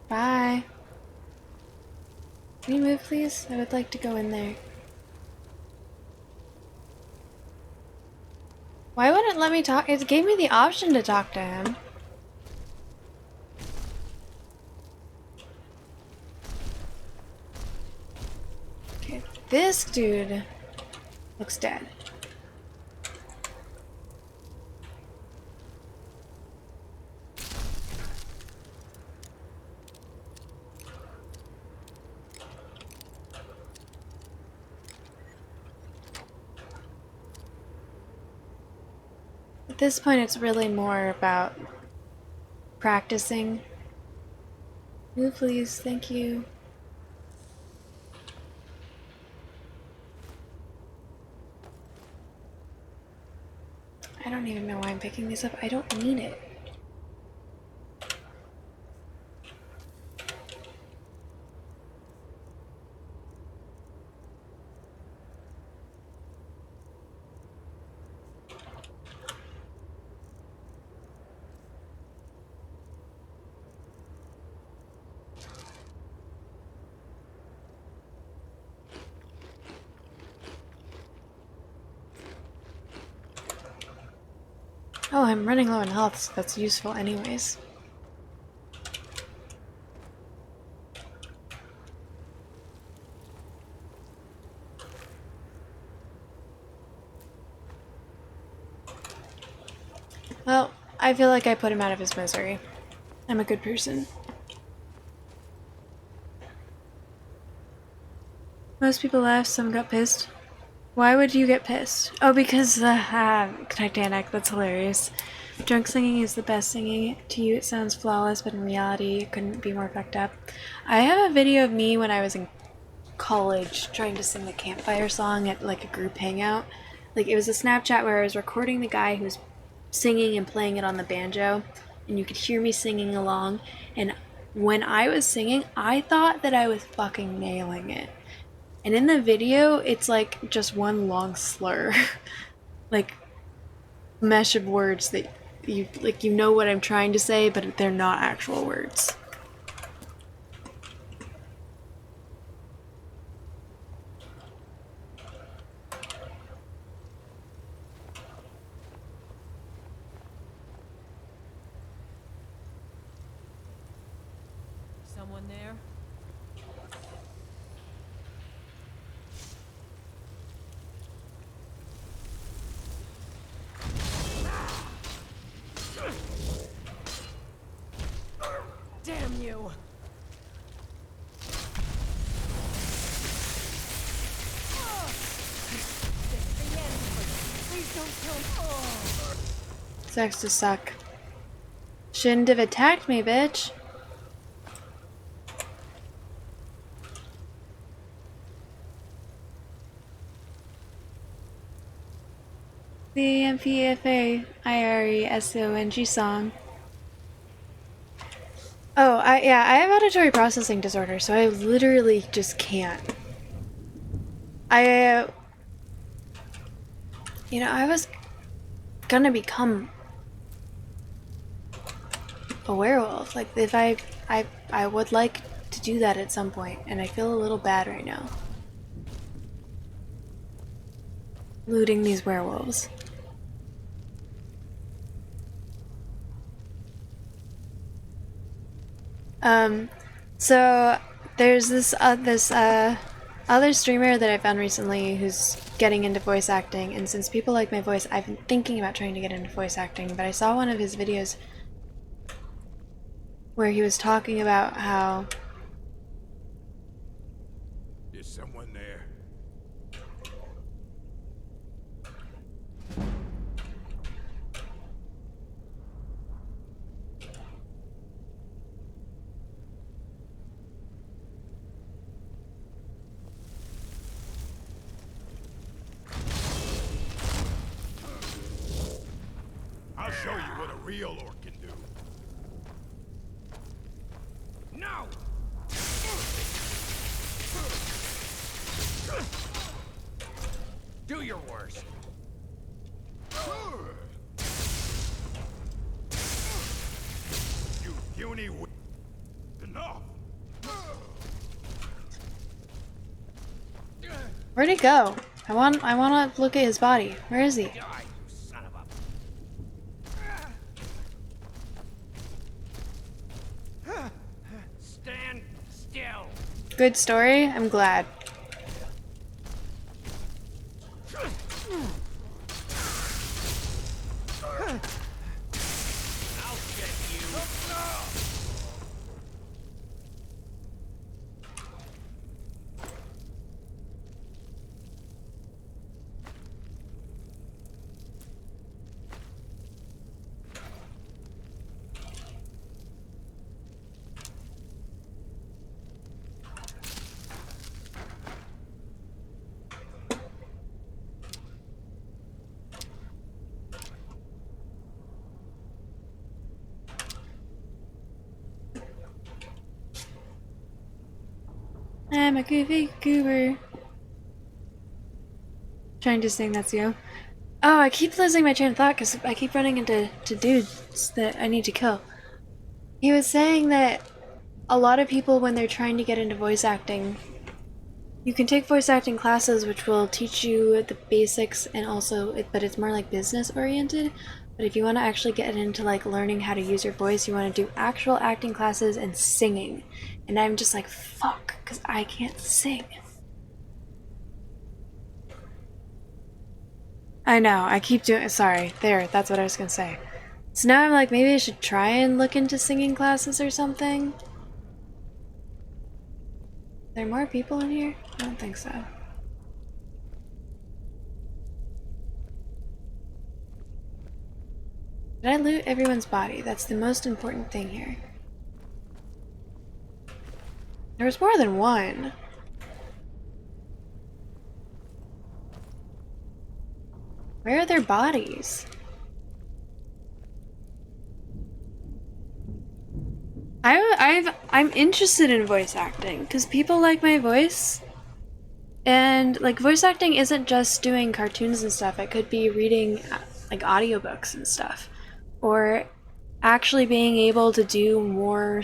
Bye. Can you move, please? I would like to go in there. Why wouldn't it let me talk? It gave me the option to talk to him. Okay, this dude looks dead. At this point, it's really more about practicing. Move, please. Thank you. I don't even know why I'm picking these up. I don't need it. Oh, I'm running low on health, so that's useful anyways. Well, I feel like I put him out of his misery. I'm a good person. Most people laughed, some got pissed. Why would you get pissed? Oh, because Titanic, that's hilarious. Drunk singing is the best singing. To you it sounds flawless, but in reality it couldn't be more fucked up. I have a video of me when I was in college trying to sing the campfire song at like a group hangout. Like it was a Snapchat where I was recording the guy who was singing and playing it on the banjo, and you could hear me singing along, and when I was singing, I thought that I was fucking nailing it. And in the video, it's like just one long slur. Like mesh of words that you know what I'm trying to say, but they're not actual words. Someone there? Damn you! Please don't kill me. Sucks to suck. Shouldn't have attacked me, bitch. The MPFAIRESONG song. Oh, I have auditory processing disorder, so I literally just can't. I was gonna become a werewolf. Like, if I would like to do that at some point, and I feel a little bad right now. Looting these werewolves. So there's this other streamer that I found recently who's getting into voice acting, and since people like my voice, I've been thinking about trying to get into voice acting, but I saw one of his videos where he was talking about how... Is someone there? I'll show you what a real orc can do. No! Do your worst. You puny enough. Where'd he go? I want to look at his body. Where is he? Die, you son of a... Stand still. Good story? I'm glad. I'll get you. I'm a goofy goober. Trying to sing, that's you. Oh, I keep losing my train of thought because I keep running into dudes that I need to kill. He was saying that a lot of people, when they're trying to get into voice acting, you can take voice acting classes which will teach you the basics and also, but it's more like business oriented. But if you want to actually get into like learning how to use your voice, you want to do actual acting classes and singing. And I'm just like, fuck, because I can't sing. I know, I keep doing, sorry, there, that's what I was gonna say. So now I'm like, maybe I should try and look into singing classes or something. Are there more people in here? I don't think so. Did I loot everyone's body? That's the most important thing here. There was more than one. Where are their bodies? I'm interested in voice acting because people like my voice, and like voice acting isn't just doing cartoons and stuff. It could be reading like audiobooks and stuff, or actually being able to do more.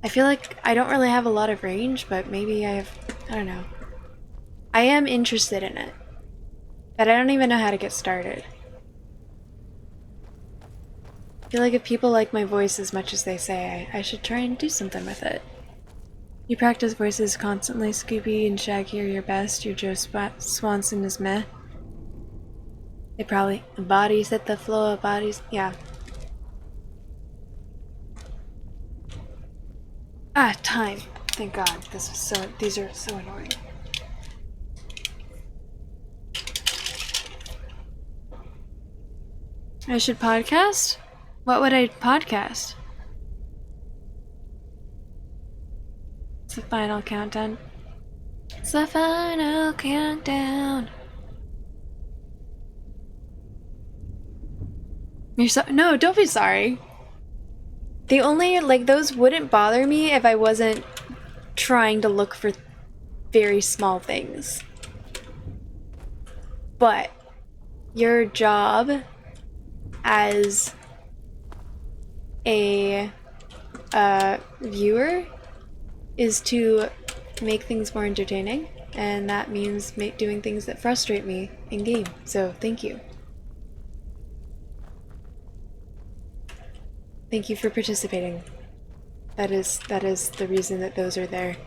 I feel like I don't really have a lot of range, but maybe I don't know. I am interested in it, but I don't even know how to get started. I feel like if people like my voice as much as they say, I should try and do something with it. You practice voices constantly. Scooby and Shaggy are your best. Your Joe Swanson is meh. They probably bodies at the flow of bodies. Yeah. Ah, time. Thank God. This was so. These are so annoying. I should podcast? What would I podcast? It's the final countdown. It's the final countdown. You're so- No, don't be sorry. The only, like, those wouldn't bother me if I wasn't trying to look for very small things. But your job as a viewer is to make things more entertaining, and that means doing things that frustrate me in game. So thank you. Thank you for participating. That is the reason that those are there.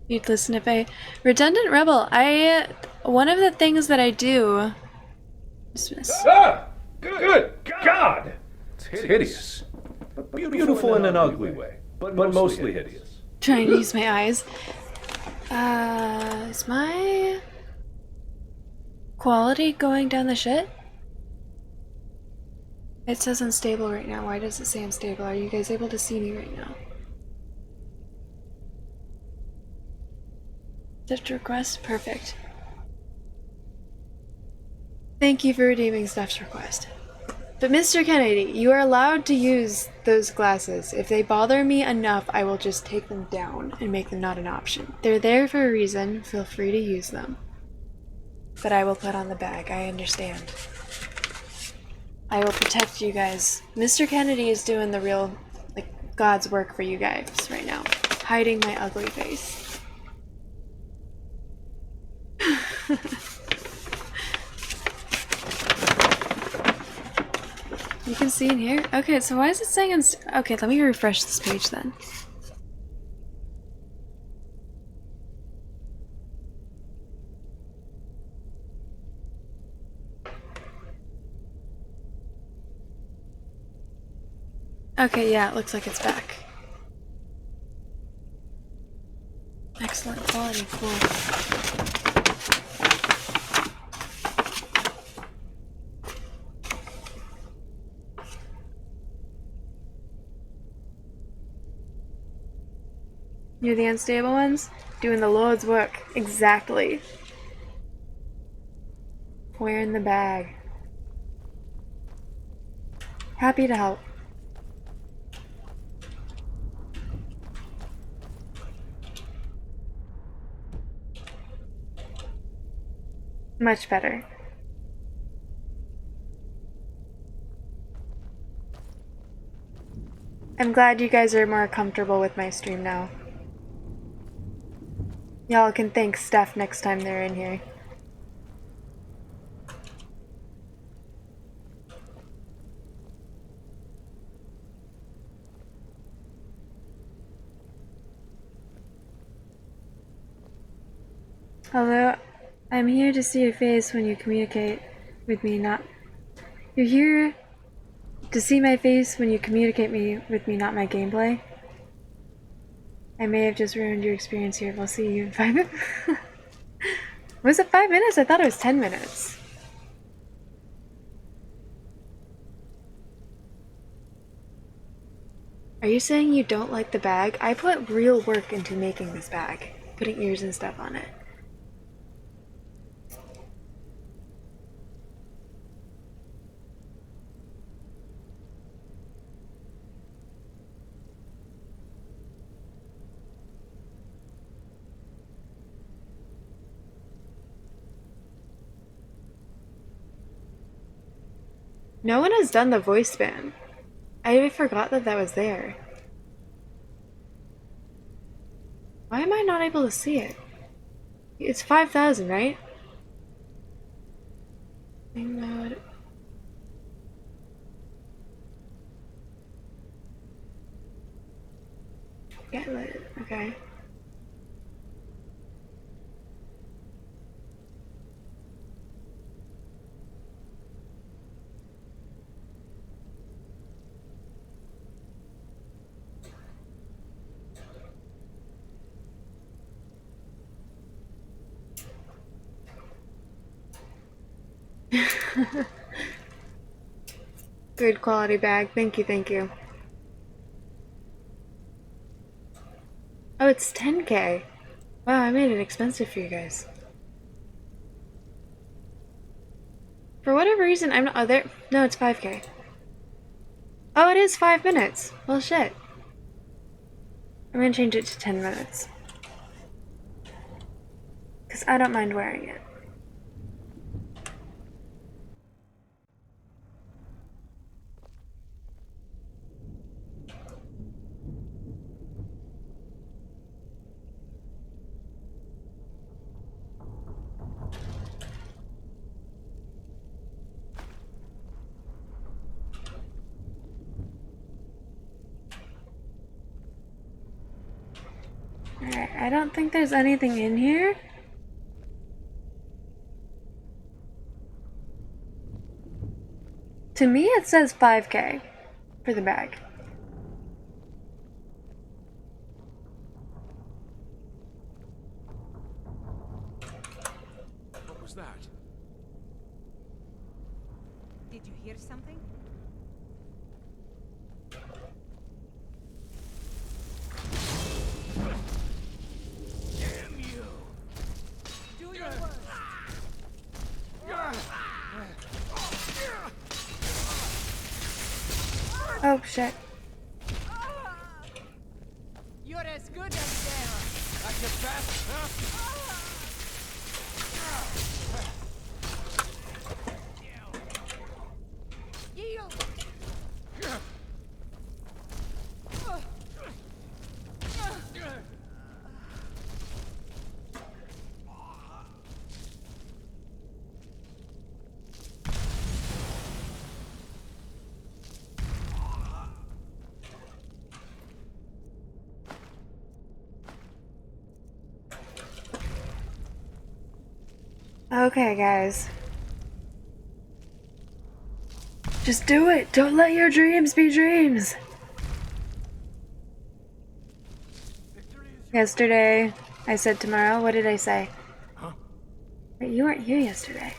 You'd listen if I... Redundant Rebel, one of the things that I do... Dismiss. Ah! Good God! It's hideous. But beautiful in an ugly way. But mostly hideous. Trying to use my eyes. Is my quality going down the shit? It says unstable right now. Why does it say unstable? Are you guys able to see me right now? Stuffed request? Perfect. Thank you for redeeming Stuff's request. But Mr. Kennedy, you are allowed to use those glasses. If they bother me enough, I will just take them down and make them not an option. They're there for a reason. Feel free to use them. But I will put on the bag. I understand. I will protect you guys. Mr. Kennedy is doing the real, like, God's work for you guys right now. Hiding my ugly face. You can see in here? Okay, so why is it saying okay, let me refresh this page then. Okay, yeah, it looks like it's back. Excellent quality, cool. You're the unstable ones? Doing the Lord's work. Exactly. Wearing the bag. Happy to help. Much better. I'm glad you guys are more comfortable with my stream now. Y'all can thank Steph next time they're in here. Although, I'm here to see your face when you communicate with me, not... You're here to see my face when you communicate with me, not my gameplay. I may have just ruined your experience here. We'll see you in 5 minutes. Was it 5 minutes? I thought it was 10 minutes. Are you saying you don't like the bag? I put real work into making this bag, putting ears and stuff on it. No one has done the voice span. I forgot that that was there. Why am I not able to see it? It's 5,000, right? Thing mode. Get lit. Okay. Good quality bag. Thank you, thank you. Oh, it's 10K. Wow, I made it expensive for you guys. For whatever reason, I'm not. Oh, there. No, it's 5K. Oh, it is 5 minutes. Well, shit. I'm gonna change it to 10 minutes. Because I don't mind wearing it. Alright, I don't think there's anything in here. To me, it says 5K for the bag. What was that? Did you hear something? Damn you! Do your worst. Oh, shit. You're as good as there. Got your best, huh? Yield. Okay, guys. Just do it! Don't let your dreams be dreams! Yesterday, I said tomorrow. What did I say? Huh? Wait, you weren't here yesterday.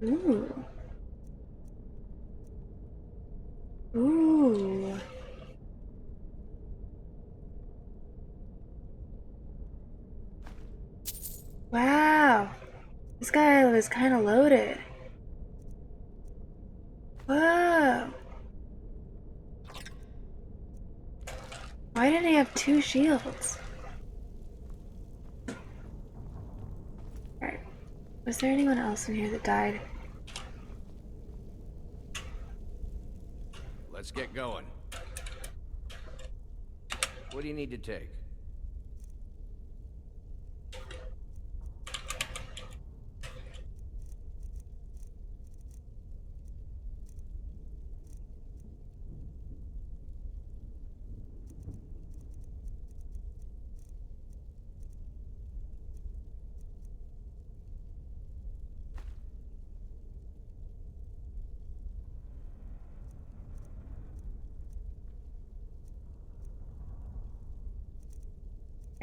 Ooh. Ooh. Wow. This guy was kind of loaded. Whoa. Why did he have 2 shields? Alright. Was there anyone else in here that died? Let's get going. What do you need to take?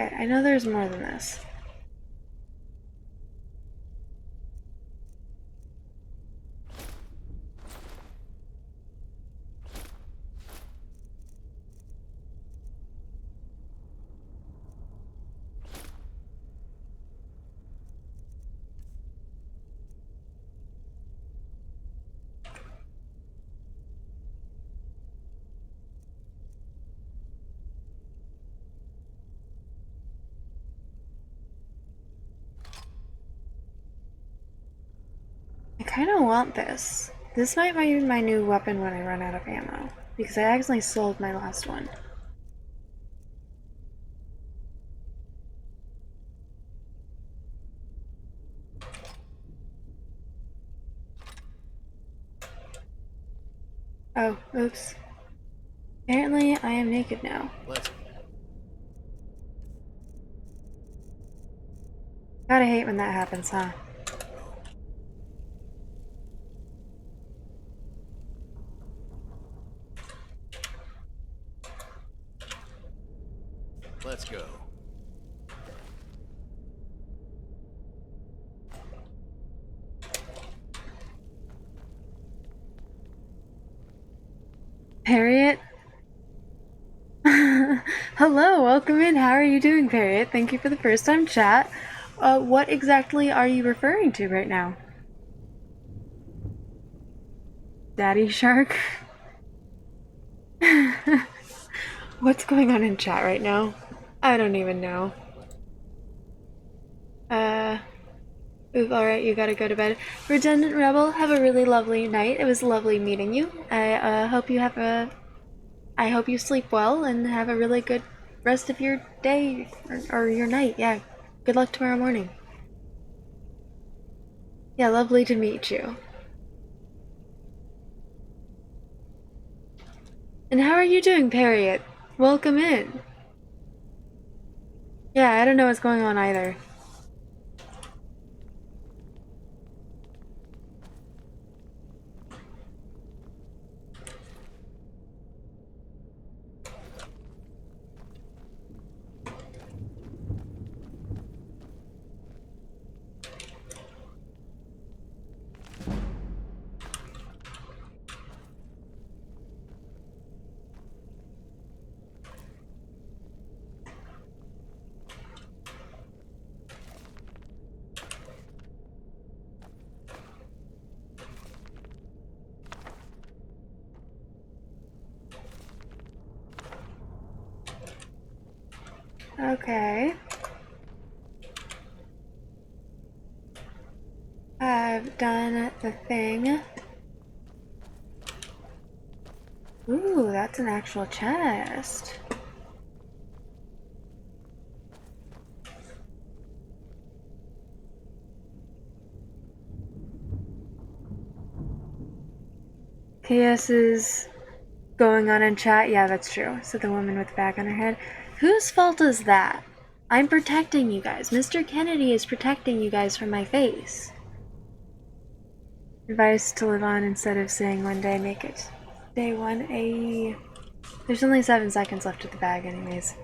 Okay, I know there's more than this. I kind of want this. This might be my new weapon when I run out of ammo, because I accidentally sold my last one. Oh, oops. Apparently, I am naked now. Gotta hate when that happens, huh? Let's go. Harriet? Hello, welcome in. How are you doing, Harriet? Thank you for the first time chat. What exactly are you referring to right now? Daddy Shark? What's going on in chat right now? I don't even know. Alright, you gotta go to bed. Redundant Rebel, have a really lovely night. It was lovely meeting you. I hope you sleep well and have a really good rest of your day or your night. Yeah, good luck tomorrow morning. Yeah, lovely to meet you. And how are you doing, Harriet? Welcome in. Yeah, I don't know what's going on either. Okay. I've done the thing. Ooh, that's an actual chest. KS is going on in chat. Yeah, that's true. So the woman with the bag on her head. Whose fault is that? I'm protecting you guys. Mr. Kennedy is protecting you guys from my face. Advice to live on instead of saying one day make it. Day one, There's only 7 seconds left of the bag anyways.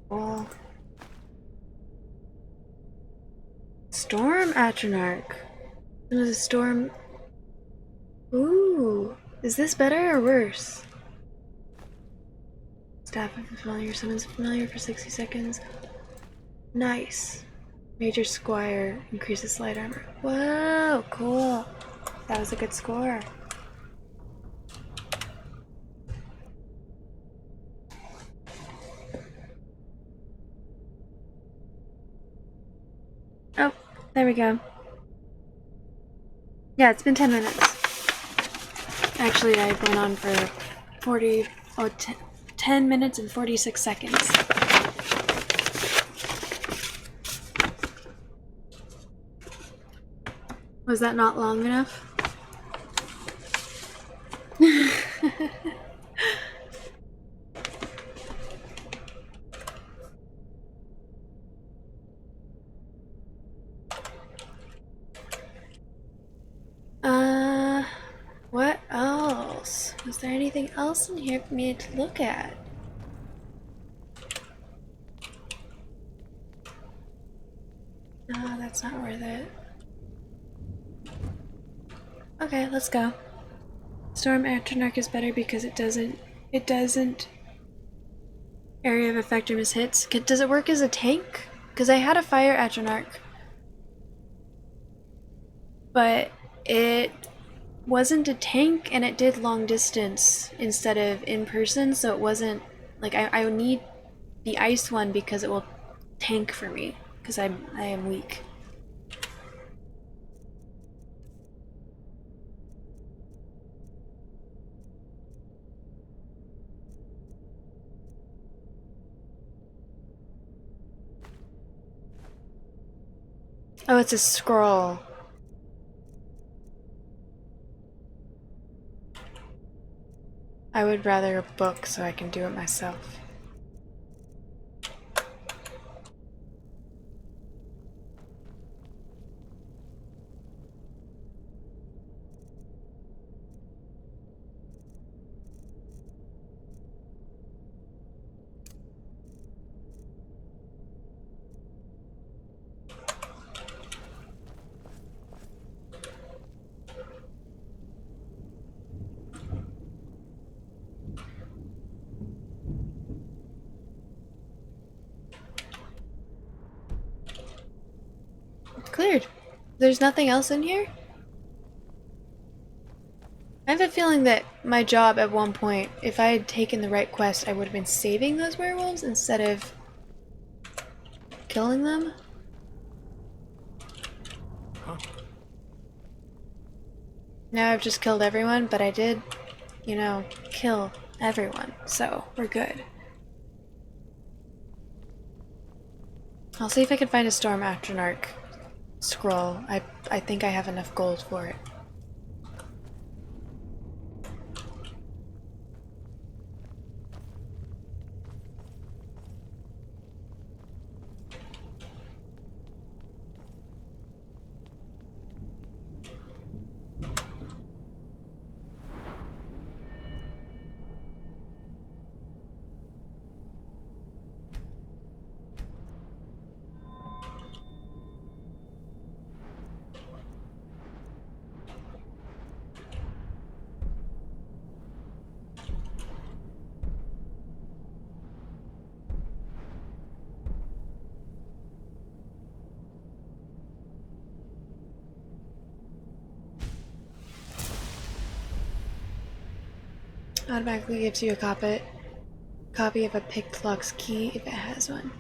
Well, Storm Atronarch. It was a storm. Ooh, is this better or worse? Staff of familiar, summons familiar for 60 seconds. Nice. Major Squire increases light armor. Whoa, cool. That was a good score. Oh, there we go. Yeah, it's been 10 minutes. Actually, I went on for 10 minutes and 46 seconds. Was that not long enough? What else? Was there anything else in here for me to look at? No, that's not worth it. Okay, let's go. Storm Atronach is better because it doesn't area of effectiveness hits. Does it work as a tank? Because I had a Fire Atronach, but it wasn't a tank and it did long distance instead of in person, so it wasn't like I would need the ice one because it will tank for me because I am weak. Oh, it's a scroll. I would rather a book so I can do it myself. Cleared. There's nothing else in here? I have a feeling that my job at one point, if I had taken the right quest, I would have been saving those werewolves instead of killing them. Huh? Now I've just killed everyone, but I did, you know, kill everyone, so we're good. I'll see if I can find a Storm Atronach scroll. I think I have enough gold for it. Automatically gives you a copy of a picked lock's key if it has one.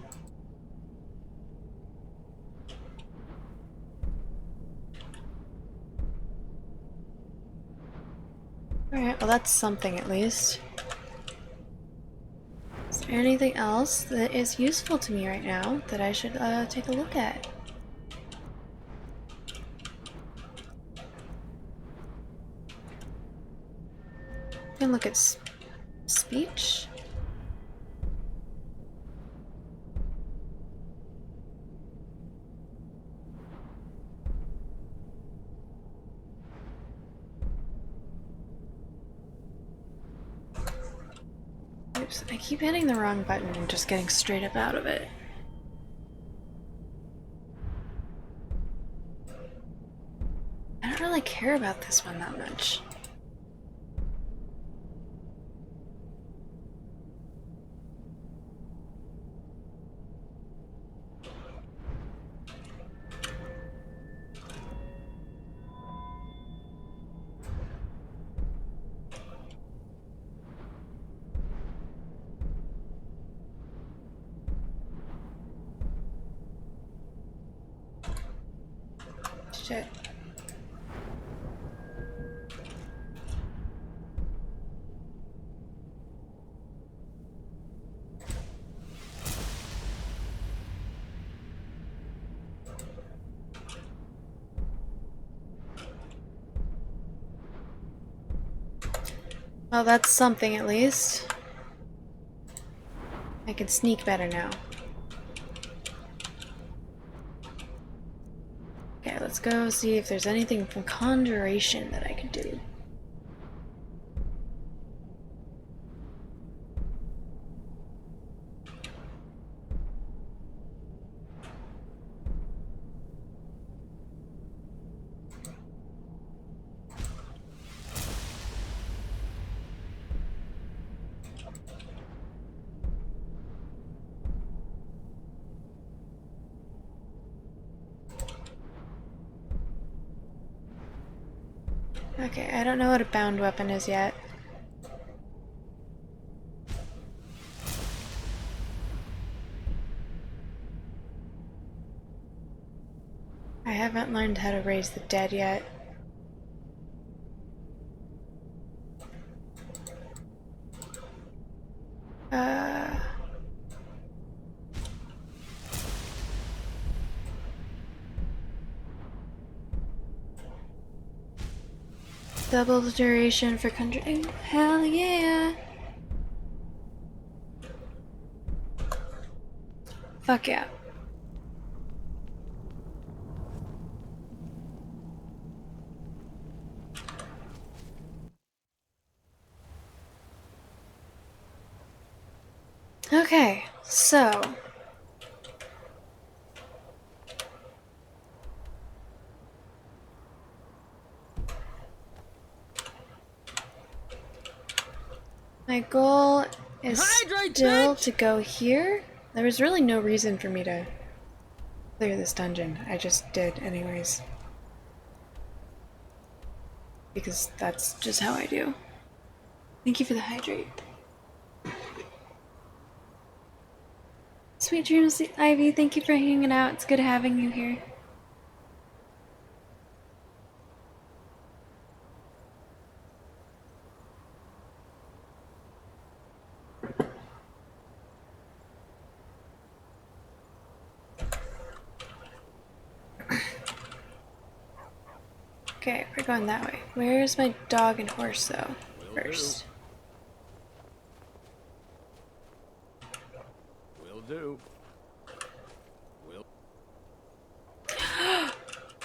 Alright, well that's something at least. Is there anything else that is useful to me right now that I should take a look at? I can look at speech. Oops, I keep hitting the wrong button and just getting straight up out of it. I don't really care about this one that much. Shit. Well, that's something at least. I can sneak better now. Okay, let's go see if there's anything from Conjuration that I can do. Okay, I don't know what a bound weapon is yet. I haven't learned how to raise the dead yet. Double the duration for conjuring. Hell yeah! Fuck yeah. Okay, so my goal is still to go here. There was really no reason for me to clear this dungeon. I just did anyways. Because that's just how I do. Thank you for the hydrate. Sweet dreams, Ivy. Thank you for hanging out. It's good having you here. Okay, we're going that way. Where's my dog and horse, though? First. Will do. Will.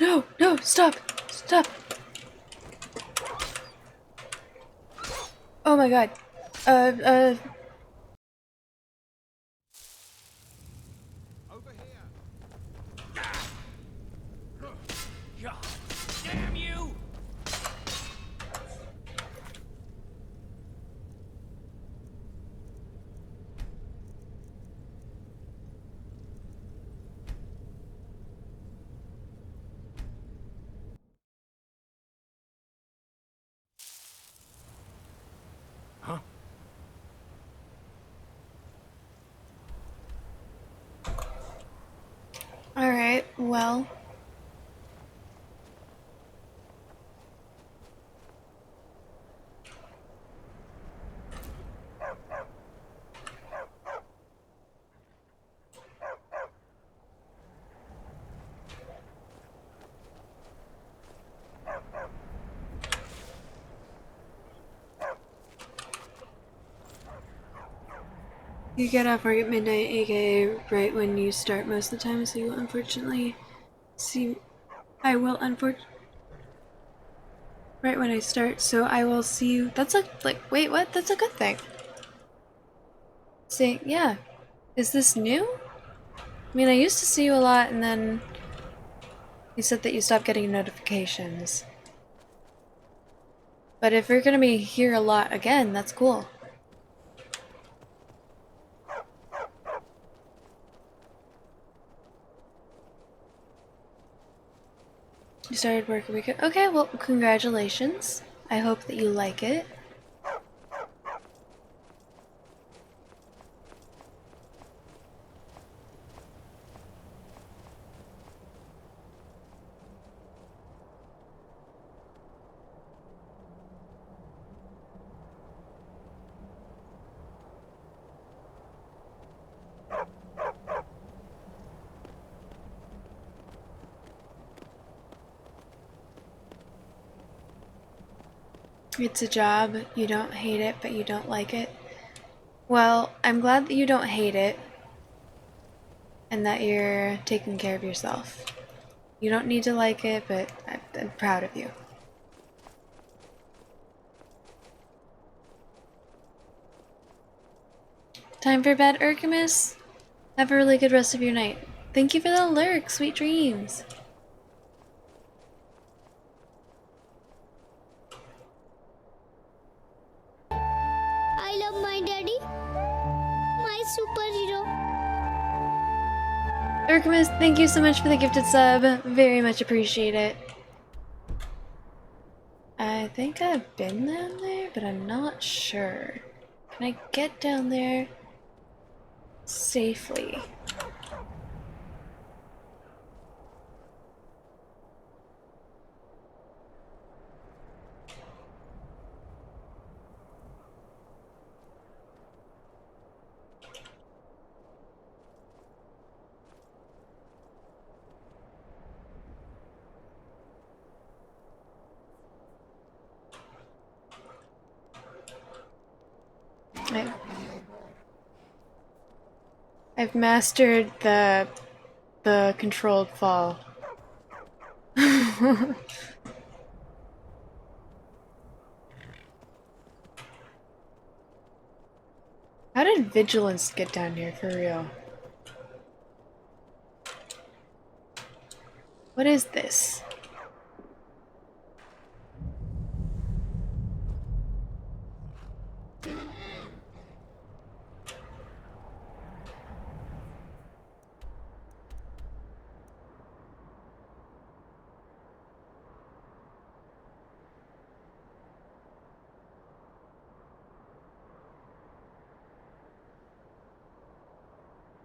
No, no, stop! Stop! Oh my god. Over here. God damn you! Huh? Alright, well. You get off work at midnight, aka right when you start most of the time, so you will unfortunately see. I will right when I start, so I will see you. That's a wait, what? That's a good thing. See, yeah. Is this new? I mean, I used to see you a lot, and then you said that you stopped getting notifications. But if you're gonna be here a lot again, that's cool. You started work a week ago. Okay, well, congratulations. I hope that you like it. It's a job, you don't hate it, but you don't like it. Well, I'm glad that you don't hate it and that you're taking care of yourself. You don't need to like it, but I'm proud of you. Time for bed, Urkamus? Have a really good rest of your night. Thank you for the lurk, sweet dreams. I love my daddy, my superhero. Urkamus, thank you so much for the gifted sub. Very much appreciate it. I think I've been down there, but I'm not sure. Can I get down there safely? I've mastered the controlled fall. How did Vigilance get down here for real? What is this?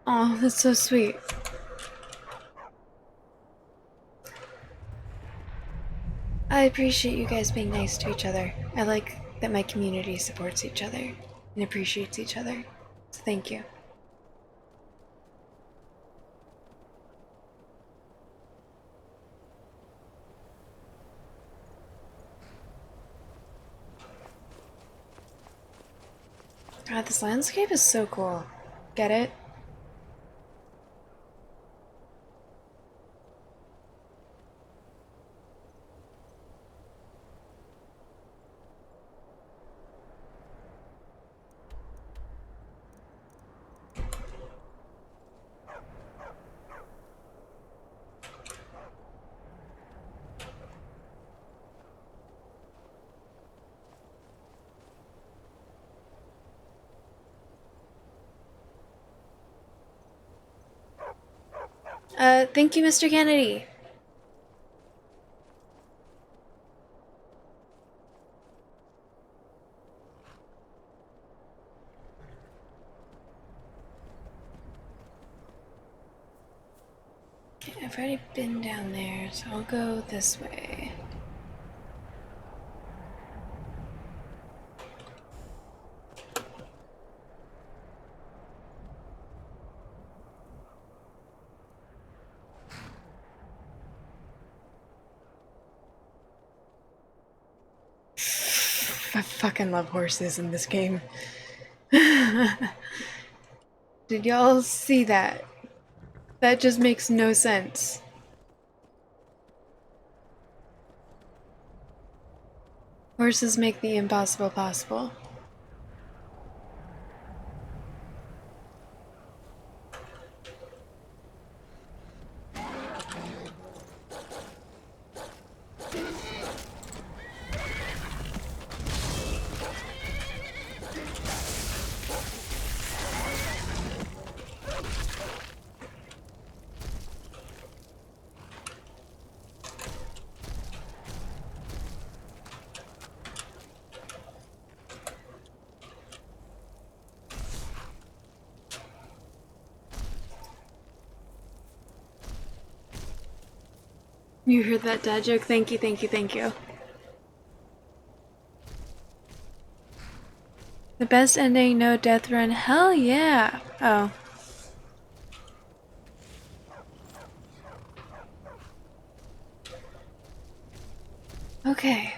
Oh, that's so sweet. I appreciate you guys being nice to each other. I like that my community supports each other and appreciates each other. So thank you. God, this landscape is so cool. Get it? Thank you, Mr. Kennedy. Okay, I've already been down there, so I'll go this way. I fucking love horses in this game. Did y'all see that? That just makes no sense. Horses make the impossible possible. You heard that dad joke? Thank you, thank you, thank you. The best ending, no death run. Hell yeah! Oh. Okay.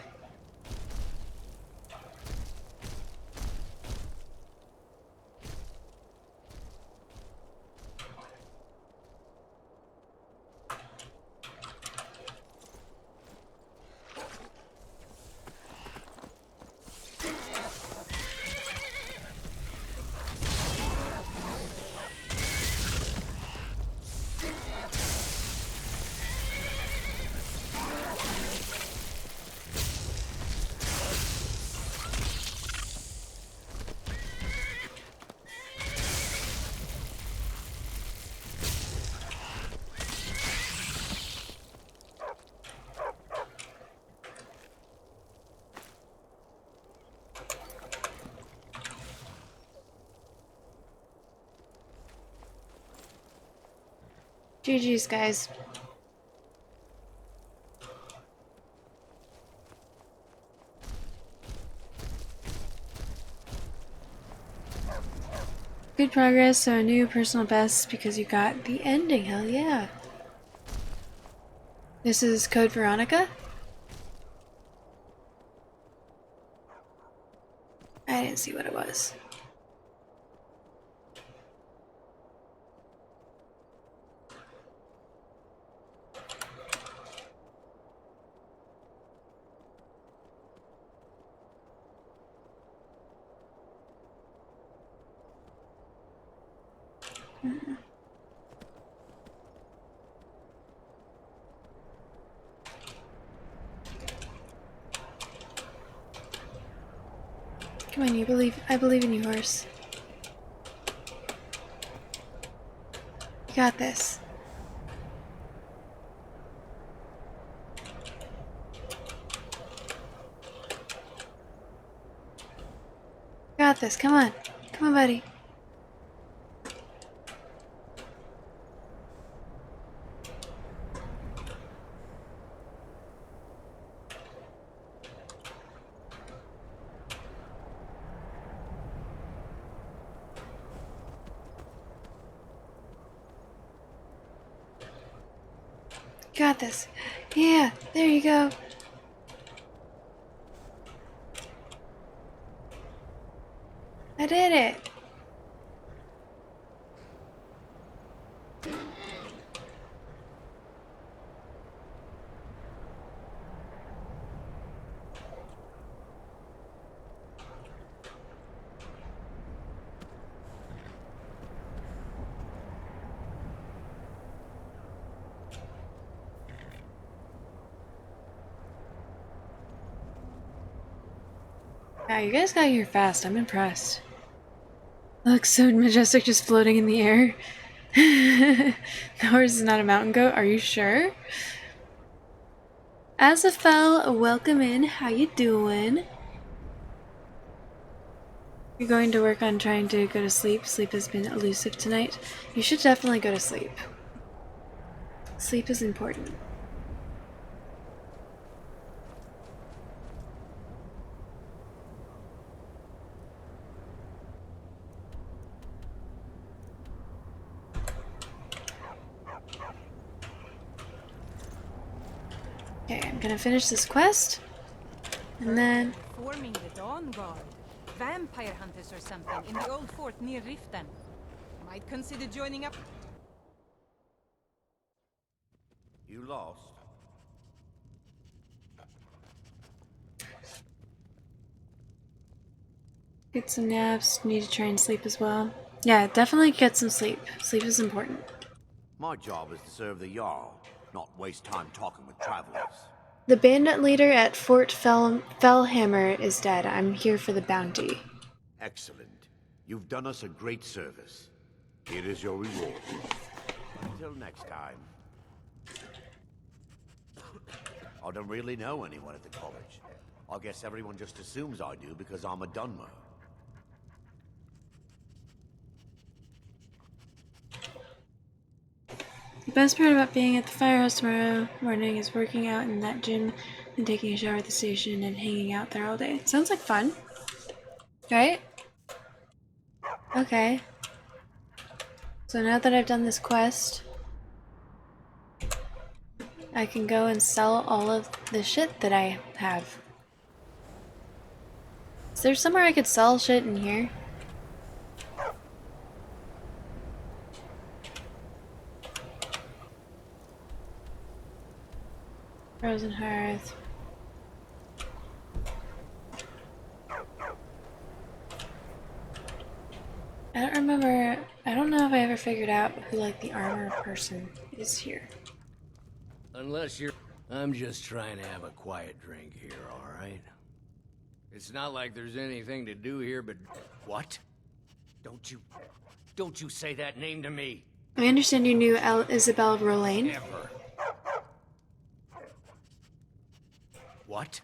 GG's, guys. Good progress, so a new personal best because you got the ending. Hell yeah. This is Code Veronica? I didn't see what it was. Come on, I believe in you, horse. You got this. Got this, come on. Come on, buddy. Got this. Yeah, there you go. I did it. Wow, you guys got here fast. I'm impressed. Looks so majestic just floating in the air. The horse is not a mountain goat, are you sure? Azafel, welcome in. How you doing? You're going to work on trying to go to sleep. Sleep has been elusive tonight. You should definitely go to sleep. Sleep is important. Okay, I'm gonna finish this quest, and then... Forming the Dawn Guard. Vampire hunters or something in the old fort near Riften. Might consider joining up. You lost. Get some naps. Need to try and sleep as well. Yeah, definitely get some sleep. Sleep is important. My job is to serve the Jarl, not waste time talking with travelers. The bandit leader at Fort Fellhammer is dead. I'm here for the bounty. Excellent. You've done us a great service. Here is your reward. Until next time. I don't really know anyone at the college. I guess everyone just assumes I do because I'm a Dunmer. The best part about being at the firehouse tomorrow morning is working out in that gym and taking a shower at the station and hanging out there all day. Sounds like fun. Right? Okay. So now that I've done this quest, I can go and sell all of the shit that I have. Is there somewhere I could sell shit in here? Frozen Hearth. I don't know if I ever figured out who, like, the armor person is here. Unless you're... I'm just trying to have a quiet drink here, alright? It's not like there's anything to do here but... What? Don't you say that name to me. I understand you knew Isabel Rollane. Ever. What?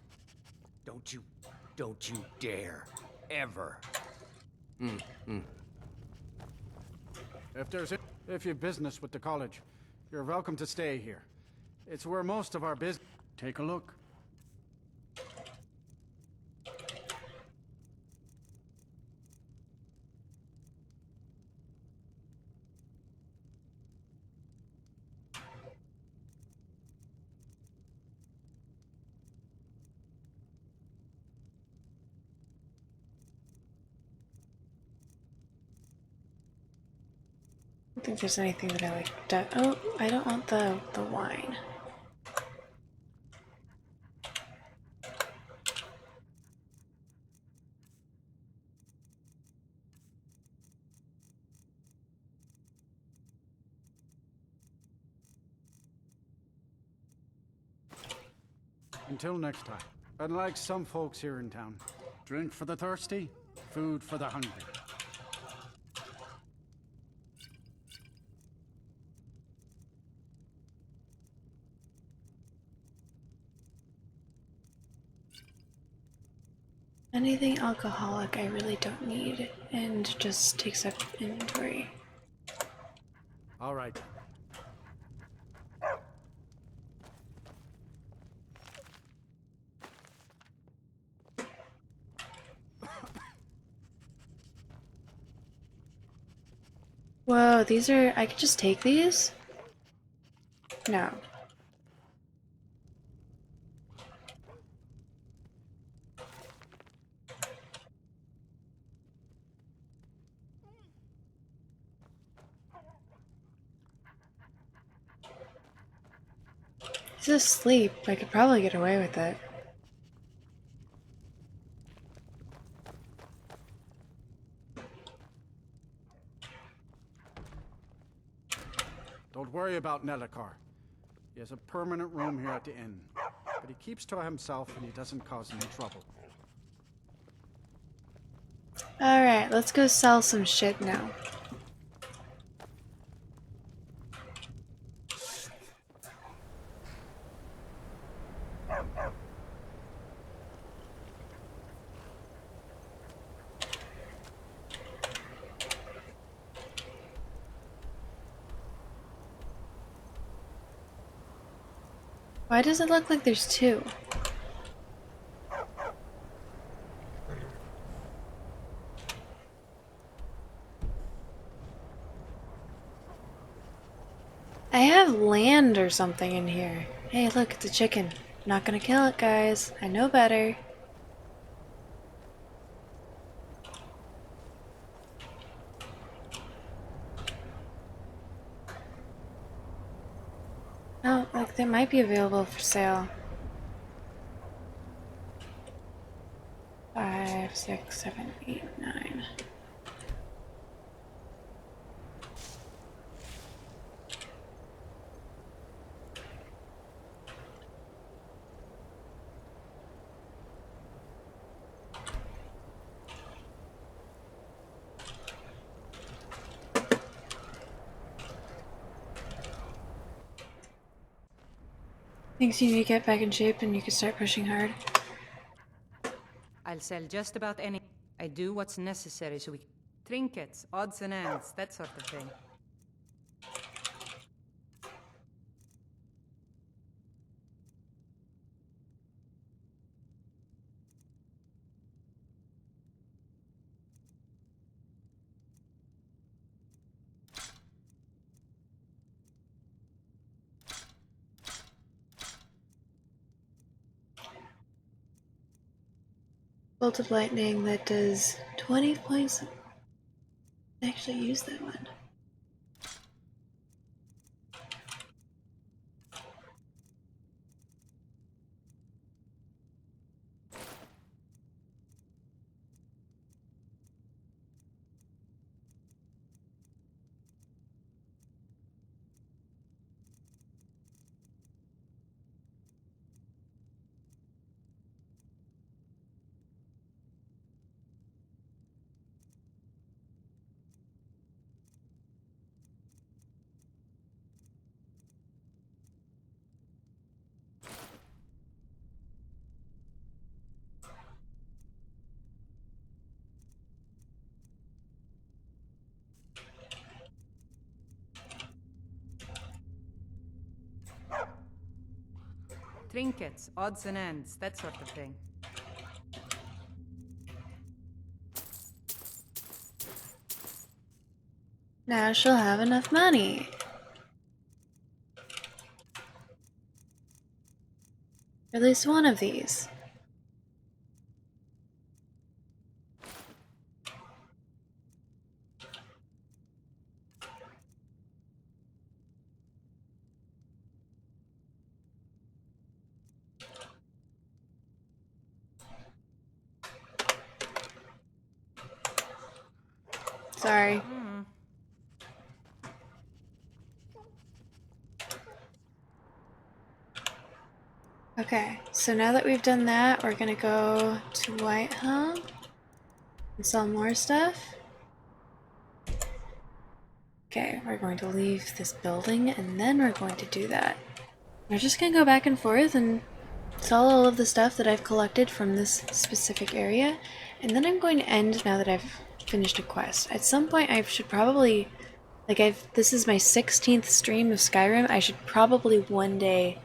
Don't you dare. Ever. If you've business with the college, You're welcome to stay here. It's where most of our business... Take a look. I don't think there's anything that I like to... Oh, I don't want the wine. Until next time. Unlike some folks here in town, drink for the thirsty, food for the hungry. Anything alcoholic I really don't need and just takes up inventory. All right. Whoa, these are... I could just take these? No. He's asleep. I could probably get away with it. Don't worry about Nellikar. He has a permanent room here at the inn. But he keeps to himself and he doesn't cause any trouble. Alright, let's go sell some shit now. Why does it look like there's two? I have land or something in here. Hey, look, it's a chicken. I'm not gonna kill it, guys. I know better. Oh, like they might be available for sale. 5, 6, 7, 8, 9. Thinks you need to get back in shape and you can start pushing hard. I'll sell just about any. I do what's necessary so we trinkets, odds and ends, that sort of thing. Bolt of lightning that does 20 points. I actually use that one. Trinkets, odds and ends, that sort of thing. Now she'll have enough money. At least one of these. Sorry. Okay, so now that we've done that, we're gonna go to Whitehall and sell more stuff. Okay, we're going to leave this building and then we're going to do that. We're just gonna go back and forth and sell all of the stuff that I've collected from this specific area, and then I'm going to end now that I've finished a quest. At some point I should probably, this is my 16th stream of Skyrim, I should probably one day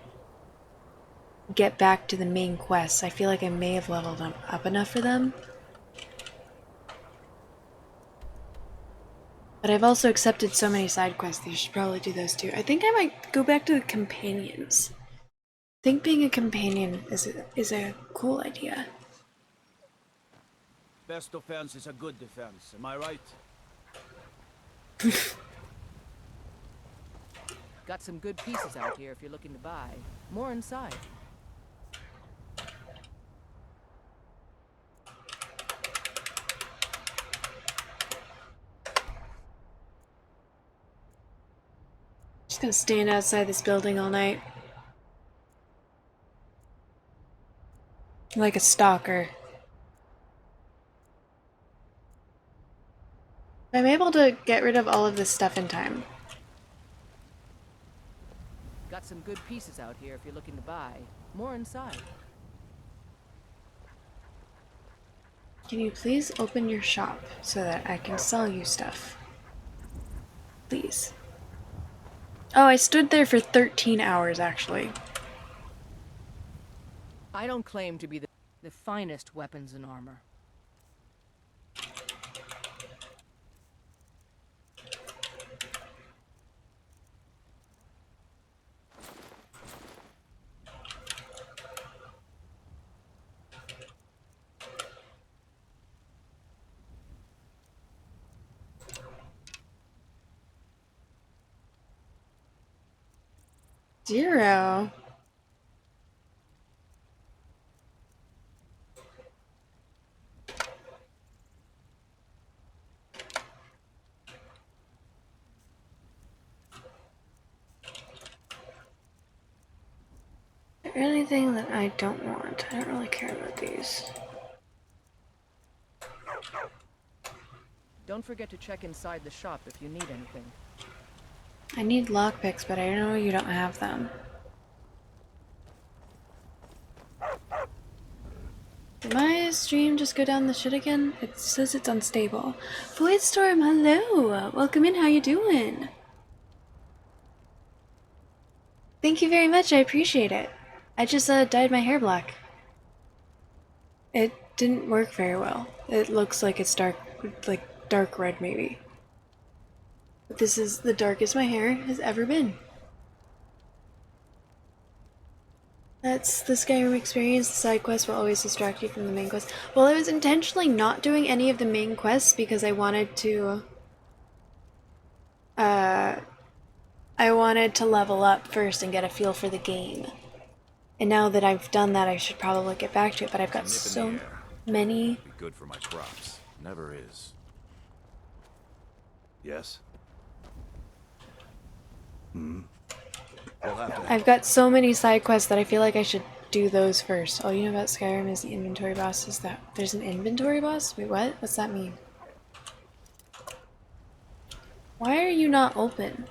get back to the main quests. I feel like I may have leveled up enough for them. But I've also accepted so many side quests that you should probably do those too. I think I might go back to the companions. I think being a companion is a cool idea. Best defense is a good defense, am I right? Got some good pieces out here if you're looking to buy. More inside. Just gonna stand outside this building all night. Like a stalker. I'm able to get rid of all of this stuff in time. Got some good pieces out here if you're looking to buy. More inside. Can you please open your shop so that I can sell you stuff? Please. Oh, I stood there for 13 hours actually. I don't claim to be the finest weapons and armor. Zero. Anything that I don't want. I don't really care about these. Don't forget to check inside the shop if you need anything. I need lockpicks, but I know you don't have them. Did my stream just go down the shit again? It says it's unstable. Voidstorm, hello! Welcome in, how you doing? Thank you very much, I appreciate it. I just dyed my hair black. It didn't work very well. It looks like it's dark, like dark red maybe. But this is the darkest my hair has ever been. That's the Skyrim experience. The side quests will always distract you from the main quest. Well, I was intentionally not doing any of the main quests because I wanted to level up first and get a feel for the game. And now that I've done that, I should probably get back to it, but I've got so many. Be good for my crops. Never is. Yes? I've got so many side quests that I feel like I should do those first. All you know about Skyrim is the inventory boss. Is that there's an inventory boss? Wait, what? What's that mean? Why are you not open?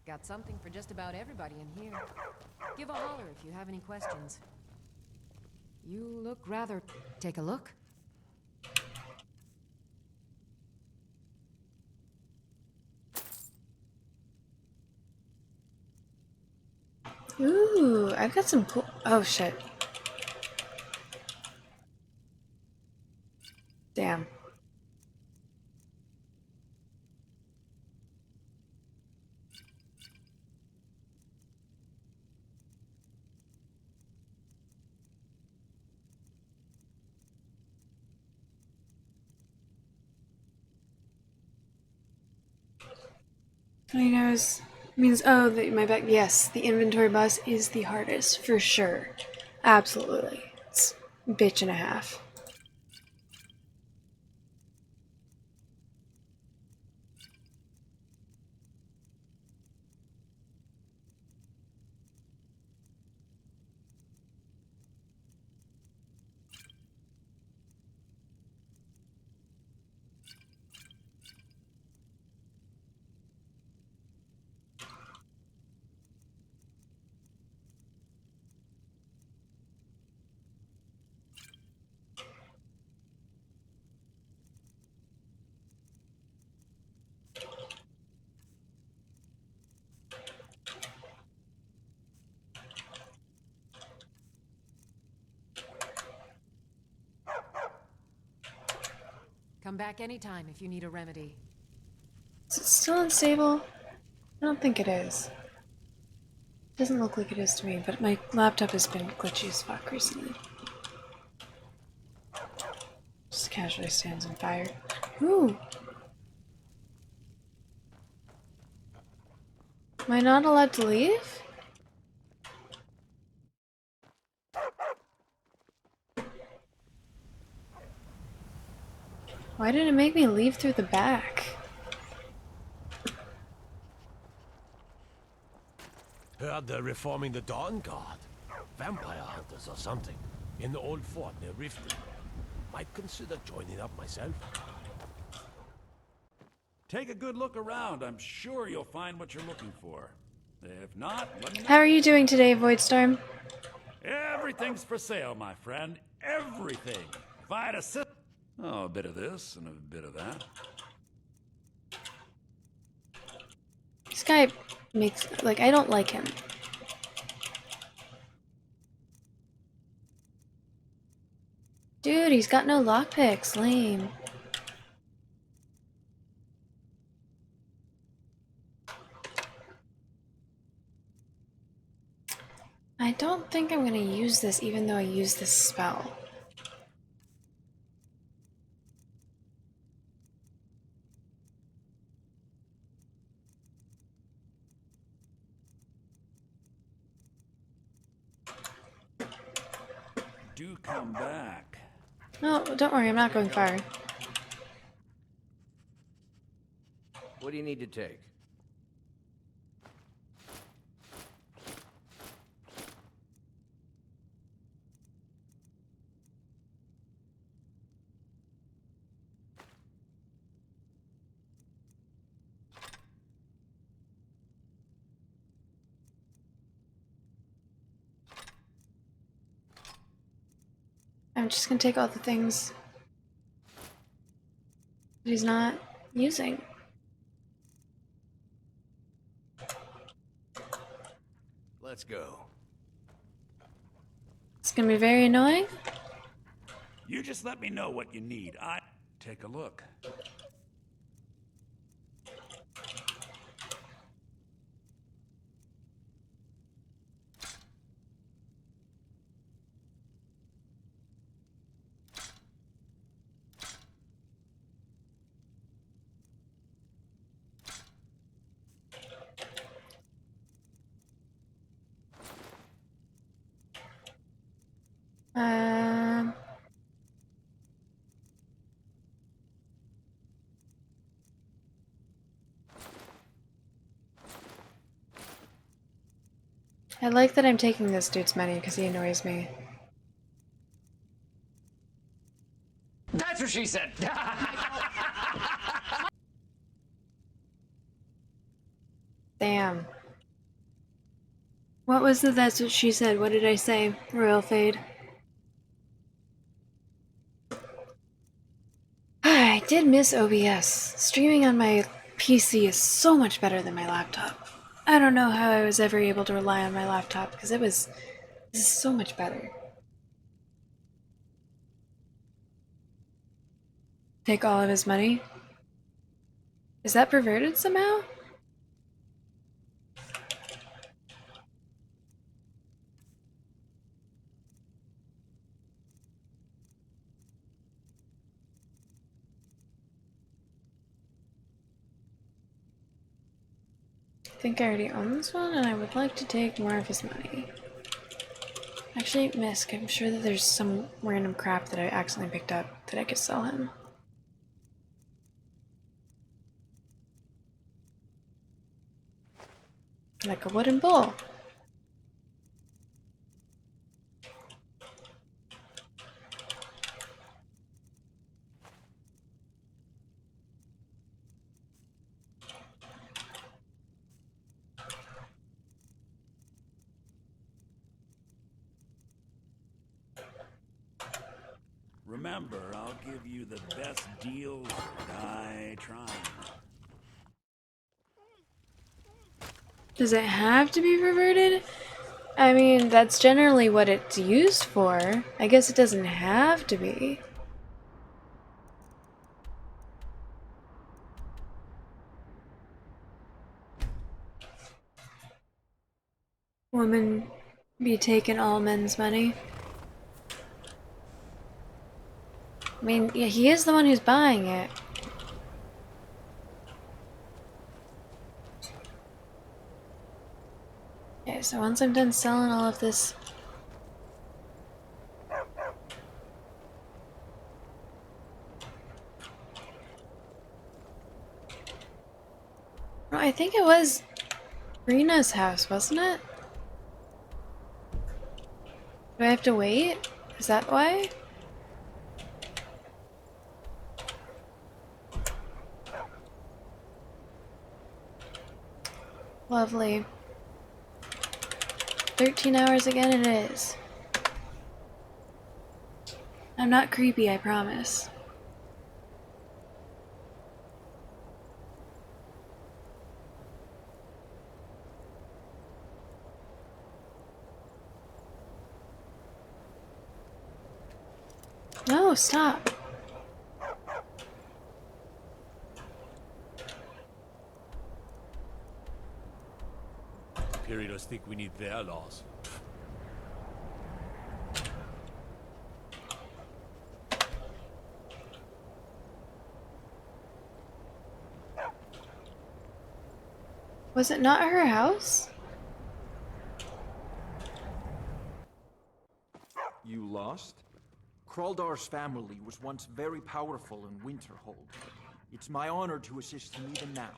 Got something for just about everybody in here. Give a holler if you have any questions. You look rather... Take a look. Ooh, I've got some cool. Oh shit. Damn. Funny nose means my back. Yes, the inventory boss is the hardest for sure. Absolutely, it's a bitch and a half. Come back anytime if you need a remedy. Is it still unstable? I don't think it is. Doesn't look like it is to me, but my laptop has been glitchy as fuck recently. Just casually stands on fire. Ooh! Am I not allowed to leave? Why did it make me leave through the back? Heard they're reforming the Dawn Guard. Vampire hunters or something. In the old fort near Riften. Might consider joining up myself. Take a good look around. I'm sure you'll find what you're looking for. If not, let me know. How are you doing today, Voidstorm? Everything's for sale, my friend. Everything. If I had a a bit of this and a bit of that. This guy makes, like, I don't like him. Dude, he's got no lockpicks. Lame. I don't think I'm gonna use this even though I use this spell. Do come back. No, don't worry, I'm not going far. What do you need to take? I'm just gonna take all the things that he's not using. Let's go. It's gonna be very annoying. You just let me know what you need. I take a look. I like that I'm taking this dude's money because he annoys me. That's what she said. Damn. What was the that's what she said? What did I say? Royal Fade. I did miss OBS. Streaming on my PC is so much better than my laptop. I don't know how I was ever able to rely on my laptop, because this is so much better. Take all of his money? Is that perverted somehow? I think I already own this one, and I would like to take more of his money. Actually, Misk, I'm sure that there's some random crap that I accidentally picked up that I could sell him. Like a wooden bowl. Remember, I'll give you the best deals or die trying. Does it have to be perverted? I mean, that's generally what it's used for. I guess it doesn't have to be. Woman be taking all men's money. I mean, yeah, he is the one who's buying it. Okay, so once I'm done selling all of this... Oh, I think it was Rina's house, wasn't it? Do I have to wait? Is that why? Lovely. 13 hours again it is. I'm not creepy, I promise. No, stop. Imperials think we need their laws. Was it not her house? You lost? Kraldar's family was once very powerful in Winterhold. It's my honor to assist him even now.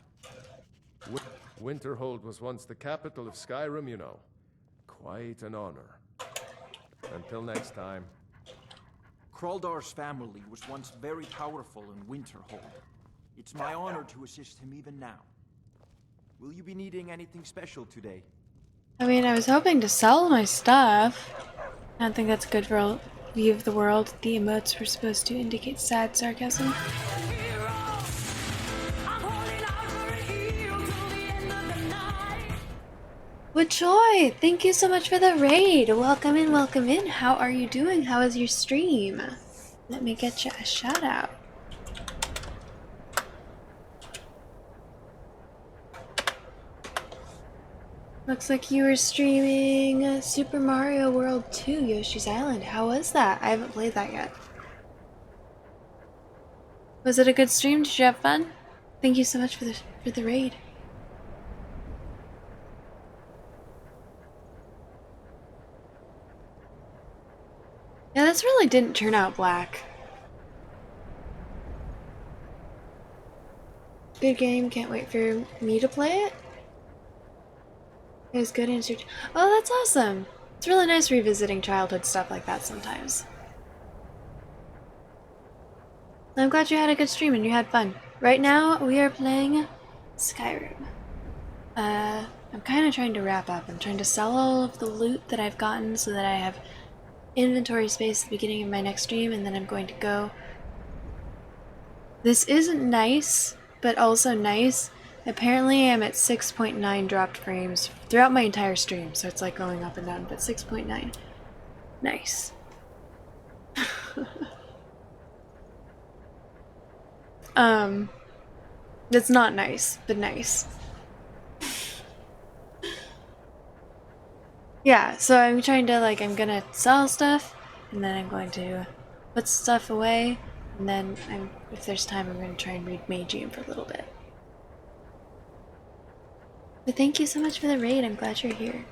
Winterhold was once the capital of Skyrim, you know. Quite an honor. Until next time. Kraldar's family was once very powerful in Winterhold. It's my honor to assist him even now. Will you be needing anything special today? I mean, I was hoping to sell my stuff. I don't think that's good for a view of the world. The emotes were supposed to indicate sad sarcasm. With joy! Thank you so much for the raid! Welcome in, welcome in. How are you doing? How is your stream? Let me get you a shout out. Looks like you were streaming Super Mario World 2 Yoshi's Island. How was that? I haven't played that yet. Was it a good stream? Did you have fun? Thank you so much for the raid. Yeah, this really didn't turn out black. Good game, can't wait for me to play it. It was good answer. Oh, that's awesome! It's really nice revisiting childhood stuff like that sometimes. I'm glad you had a good stream and you had fun. Right now, we are playing Skyrim. I'm kind of trying to wrap up. I'm trying to sell all of the loot that I've gotten so that I have inventory space at the beginning of my next stream, and then I'm going to go. This isn't nice, but also nice. Apparently I'm at 6.9 dropped frames throughout my entire stream, so it's like going up and down, but 6.9. Nice. That's not nice, but nice. Yeah, so I'm trying to I'm gonna sell stuff, and then I'm going to put stuff away, and then if there's time, I'm gonna try and read Magium for a little bit. But thank you so much for the raid, I'm glad you're here.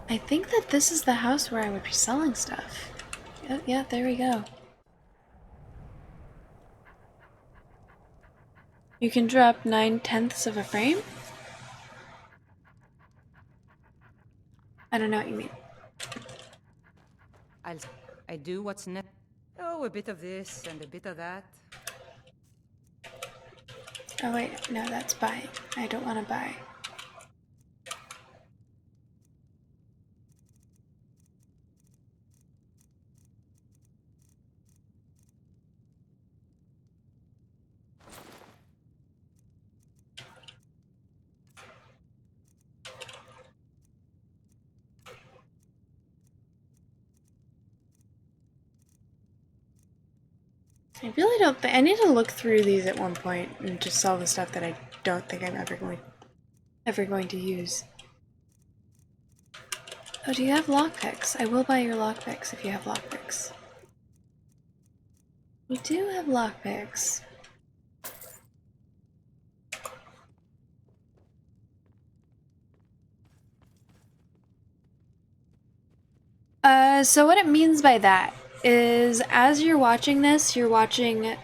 I think that this is the house where I would be selling stuff. Yeah, there we go. You can drop 9/10ths of a frame? I don't know what you mean. I do what's ne- Oh, a bit of this and a bit of that. Oh wait, no, that's buying. I don't want to buy. I really don't think I need to look through these at one point and just sell the stuff that I don't think I'm ever going to use. Oh, do you have lockpicks? I will buy your lockpicks if you have lockpicks. We do have lockpicks. So what it means by that is as you're watching this, you're watching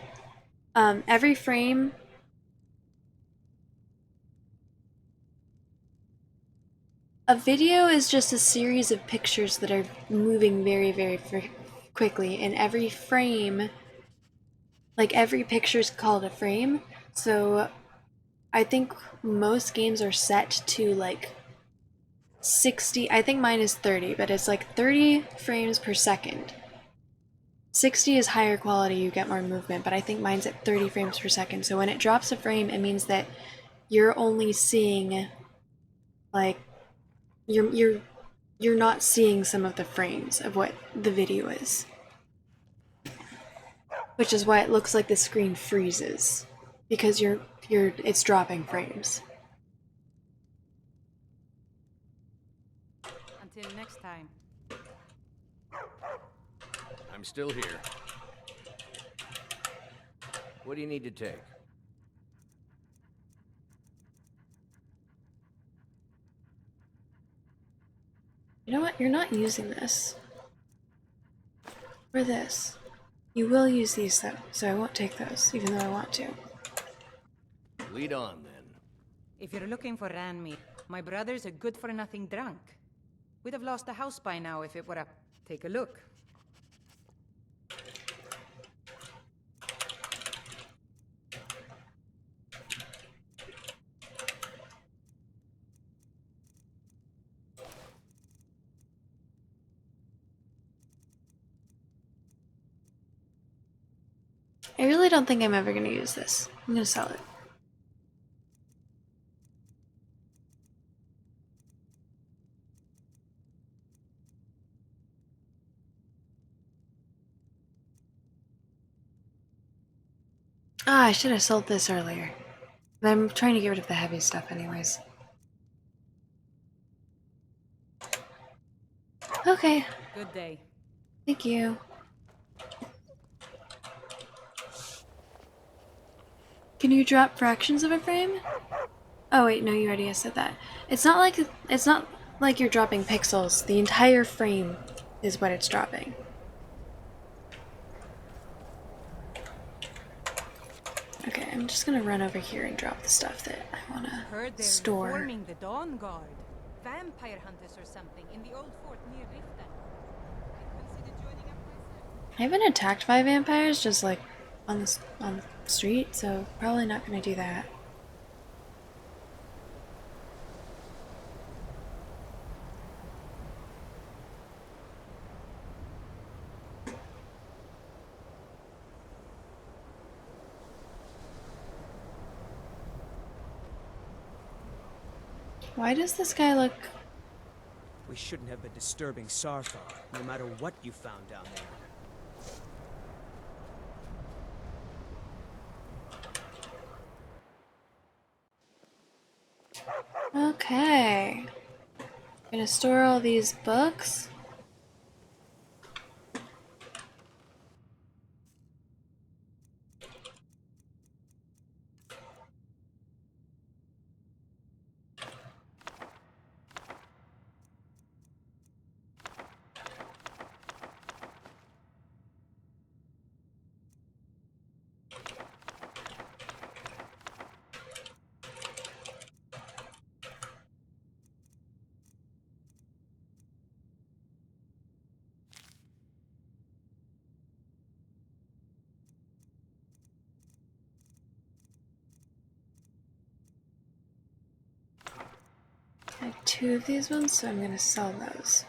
every frame. A video is just a series of pictures that are moving very, very quickly, and every frame, every picture is called a frame. So I think most games are set to 60, I think mine is 30, but it's 30 frames per second. 60 is higher quality, you get more movement, but I think mine's at 30 frames per second. So when it drops a frame, it means that you're only seeing you're not seeing some of the frames of what the video is. Which is why it looks like the screen freezes, because it's dropping frames. Until next time. I'm still here. What do you need to take? You know what? You're not using this. Or this. You will use these though, so I won't take those, even though I want to. Lead on then. If you're looking for ran meat, my brother's a good-for-nothing drunk. We'd have lost the house by now if it were up. Take a look. I really don't think I'm ever going to use this. I'm going to sell it. Ah, I should have sold this earlier. But I'm trying to get rid of the heavy stuff anyways. Okay. Good day. Thank you. Can you drop fractions of a frame? Oh wait, no, you already said that. It's not like you're dropping pixels. The entire frame is what it's dropping. Okay, I'm just gonna run over here and drop the stuff that I wanna Heard they're store. reforming the Dawn Guard. Vampire hunters or something in the old fort near Riften. I'd consider joining up myself. I haven't attacked by vampires, just on the street, so probably not gonna do that. Why does this guy look... We shouldn't have been disturbing Sarfar, no matter what you found down there. Okay. Gonna store all these books. I have 2 of these ones, so I'm gonna sell those.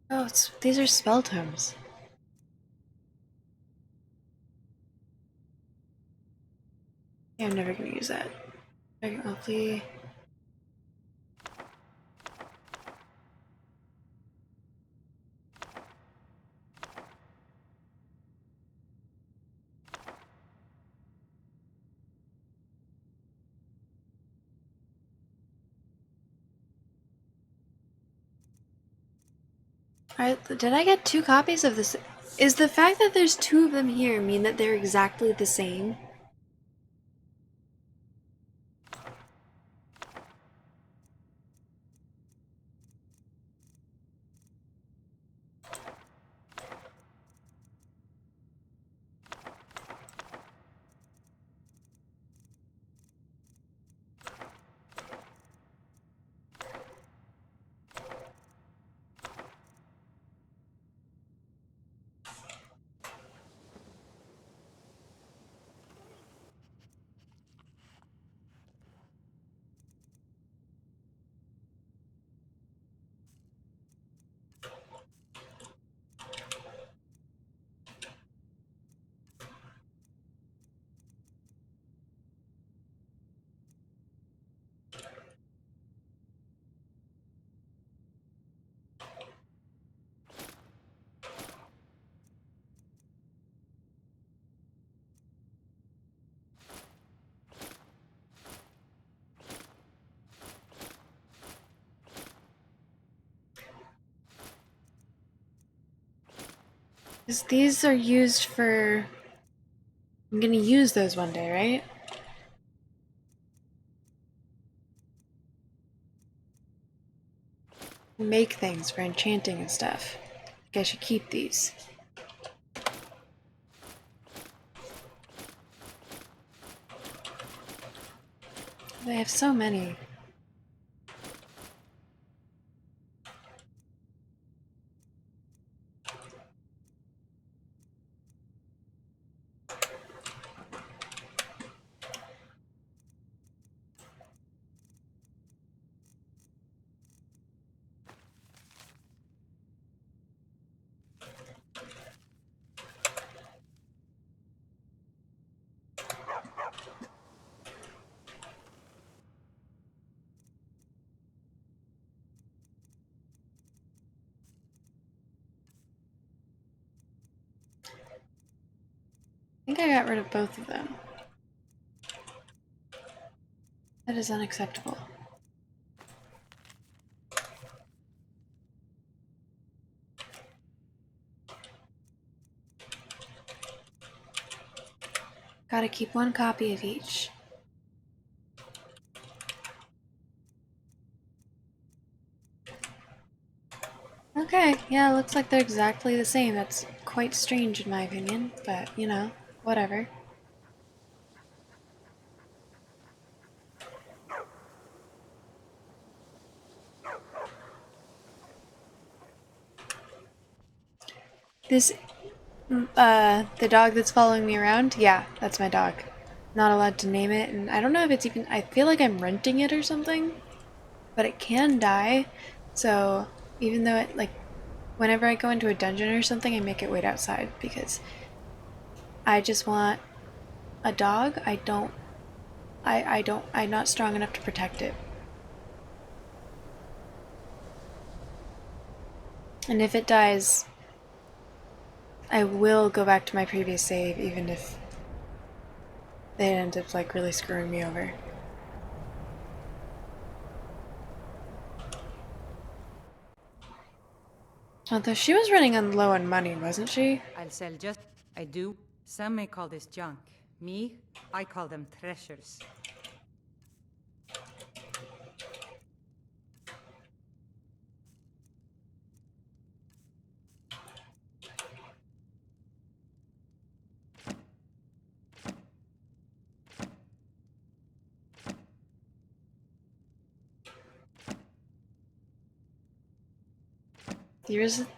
Oh, these are spell tomes. Yeah, I'm never gonna use that. Hopefully. Did I get 2 copies of this? Is the fact that there's 2 of them here mean that they're exactly the same? Because these are used for... I'm gonna use those one day, right? Make things for enchanting and stuff. I think I should keep these. They have so many. I think I got rid of both of them. That is unacceptable. Gotta keep 1 copy of each. Okay, yeah, looks like they're exactly the same. That's quite strange in my opinion, but you know, whatever. This, the dog that's following me around? Yeah, that's my dog. Not allowed to name it, and I don't know if it's even, I feel like I'm renting it or something, but it can die, so even though it, like, whenever I go into a dungeon or something, I make it wait outside because I just want a dog. I'm not strong enough to protect it. And if it dies, I will go back to my previous save, even if they end up like really screwing me over. Although she was running on low on money, wasn't she? I'll sell just... I do. Some may call this junk. Me, I call them treasures.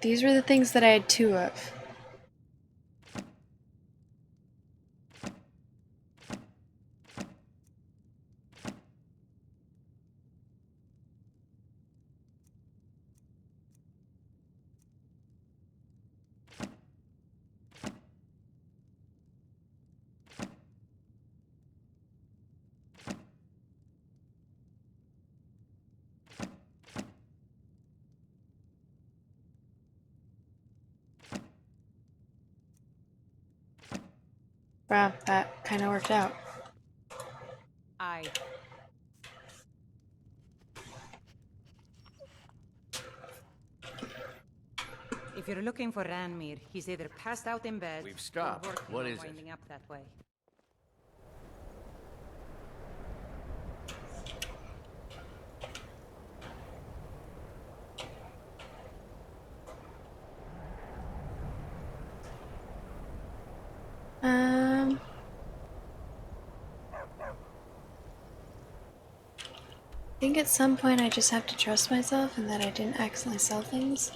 These were the things that I had 2 of. Wow, that kind of worked out. If you're looking for Ranmir, he's either passed out in bed We've stopped. or working What on is it? winding up that way. I think at some point I just have to trust myself and that I didn't accidentally sell things.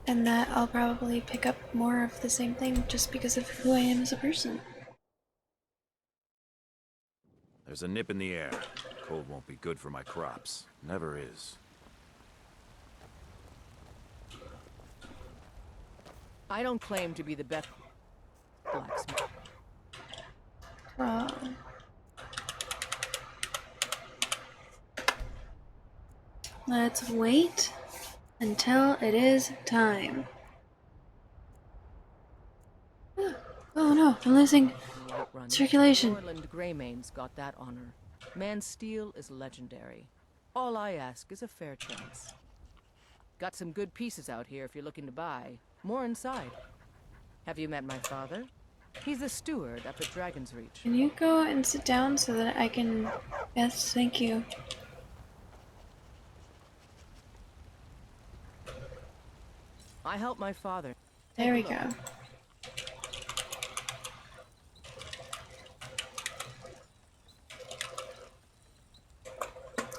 And that I'll probably pick up more of the same thing just because of who I am as a person. There's a nip in the air. Cold won't be good for my crops. Never is. I don't claim to be the best blacksmith. Let's wait until it is time. Oh no, I'm losing circulation. Moreland Greymane's got that honor. Man's steel is legendary. All I ask is a fair chance. Got some good pieces out here if you're looking to buy. More inside. Have you met my father? He's the steward up at Dragon's Reach. Can you go and sit down so that I can... Yes, thank you. I helped my father. There we go.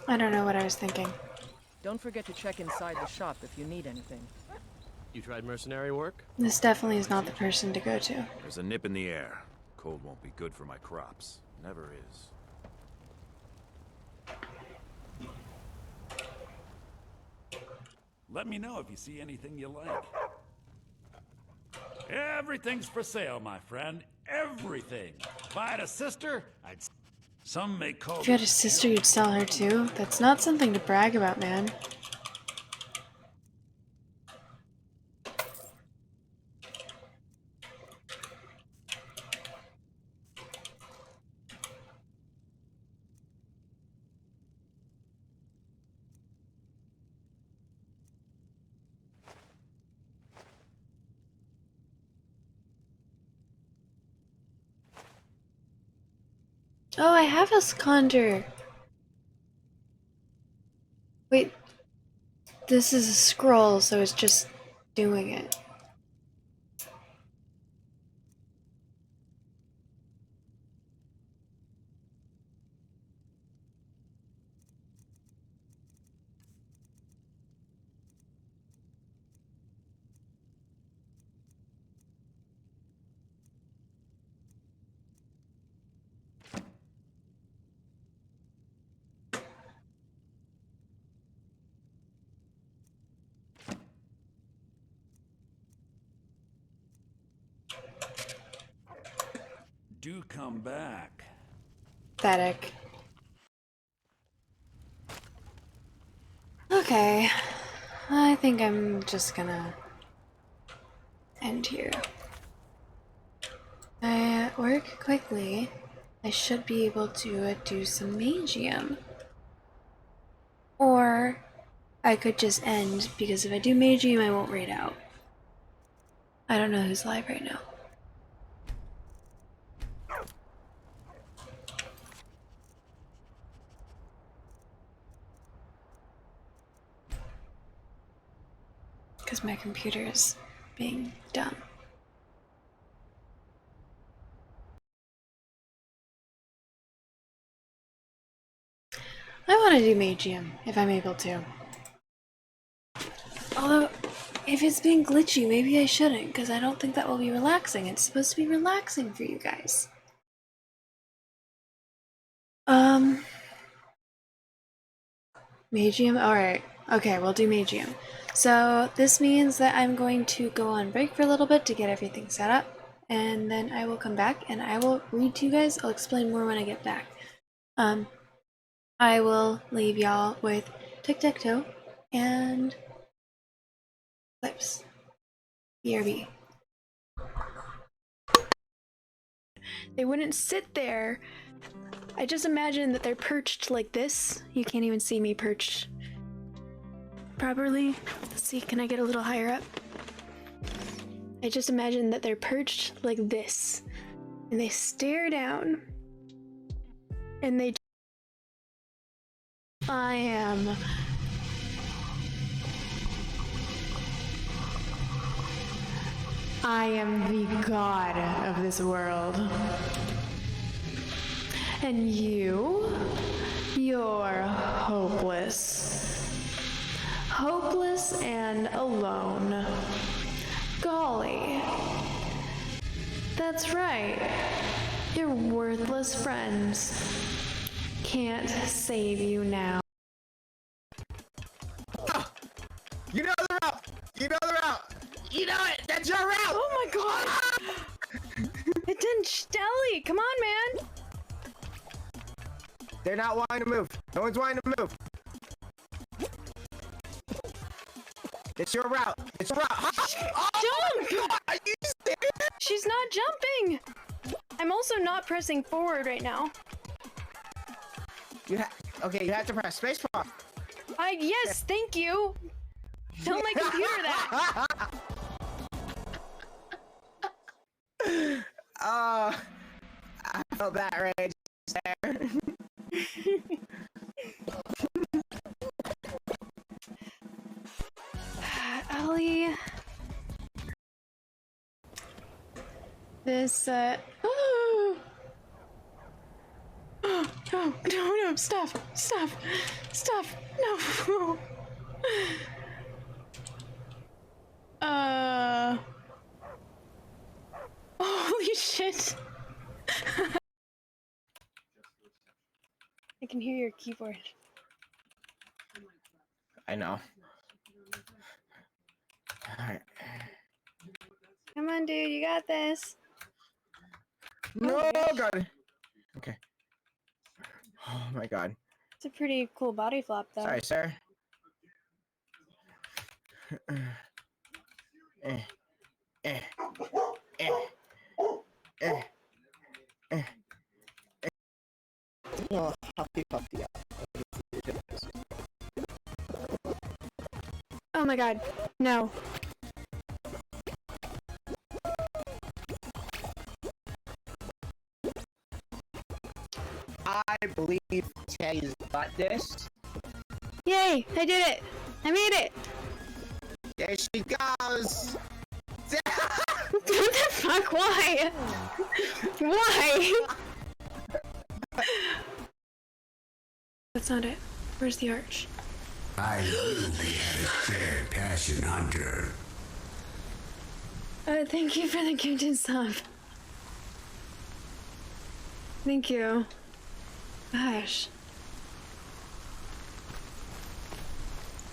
I don't know what I was thinking. Don't forget to check inside the shop if you need anything. You tried mercenary work? This definitely is not the person to go to. There's a nip in the air. Cold won't be good for my crops. Never is. Let me know if you see anything you like. Everything's for sale, my friend. Everything. If I had a sister, some may call... If you had a sister, you'd sell her too? That's not something to brag about, man. Oh, I have a sconder. Wait, this is a scroll, so it's just doing it. do come back. Pathetic. Okay. I think I'm just gonna end here. I work quickly. I should be able to do some Magium. Or I could just end, because if I do Magium, I won't raid out. I don't know who's live right now. Because my computer is being dumb. I want to do Magium, if I'm able to. Although, if it's being glitchy, maybe I shouldn't, because I don't think that will be relaxing. It's supposed to be relaxing for you guys. Magium? Alright. Okay, we'll do Magium. So, this means that I'm going to go on break for a little bit to get everything set up, and then I will come back and I will read to you guys. I'll explain more when I get back. I will leave y'all with tic-tac-toe and clips. BRB. They wouldn't sit there. I just imagine that they're perched like this. You can't even see me perched properly. Let's see, can I get a little higher up? I just imagine that they're perched like this. And they stare down. And they... I am the god of this world. And you're hopeless. Hopeless and alone. Golly. That's right. Your worthless friends can't save you now. Oh, you know the route! You know the route! You know it! That's your route! Oh my god! It didn't Ellie! Come on, man! They're not wanting to move. No one's wanting to move. It's your route. It's your route. Oh, jump! Are you serious? She's not jumping! I'm also not pressing forward right now. Okay, you have to press spacebar. Yes, thank you! Tell my computer that! I felt that rage there. Ellie... This, Oh! No, stop! No! Holy shit! I can hear your keyboard. I know. Alright. Come on, dude, you got this. No, God. Okay. Oh my God. It's a pretty cool body flop, though. Sorry, sir. Oh, Huffy. Oh my god, no. I believe Teddy's got this. Yay, I did it! I made it! There she goes! What the fuck? Why? Why? That's not it. Where's the arch? I knew we had a shared passion, Hunter. Thank you for the gifted sub. Thank you. Gosh.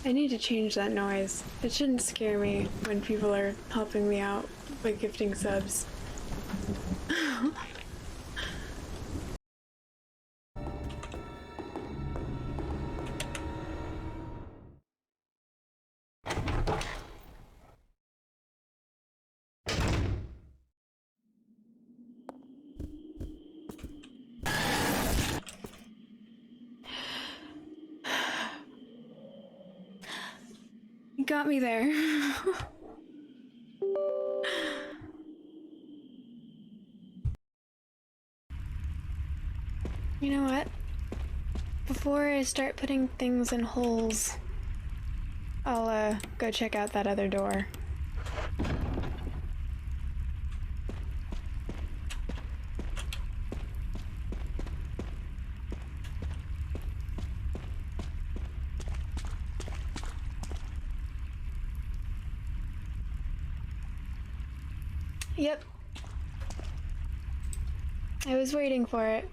I need to change that noise. It shouldn't scare me when people are helping me out by gifting subs. got me there. You know what? Before I start putting things in holes, I'll go check out that other door. Yep. I was waiting for it.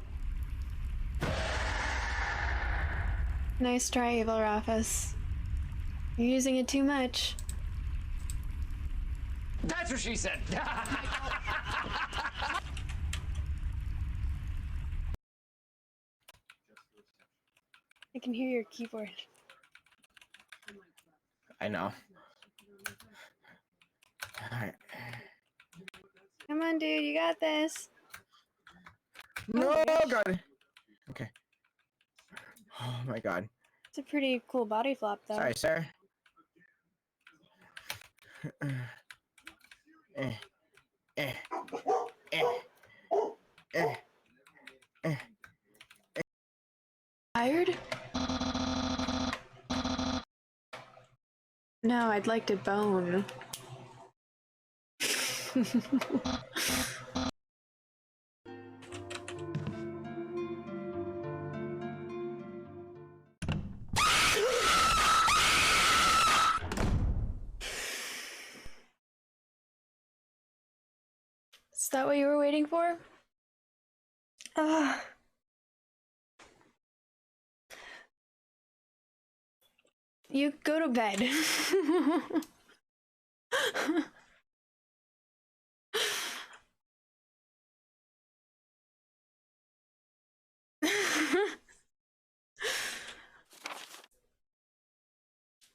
Nice try, Evil Rafus. You're using it too much. That's what she said. I can hear your keyboard. I know. Alright. Come on, dude, you got this. No, God. Okay. Oh my God. It's a pretty cool body flop, though. Sorry, sir. Tired? No, I'd like to bone. Is that what you were waiting for? You go to bed.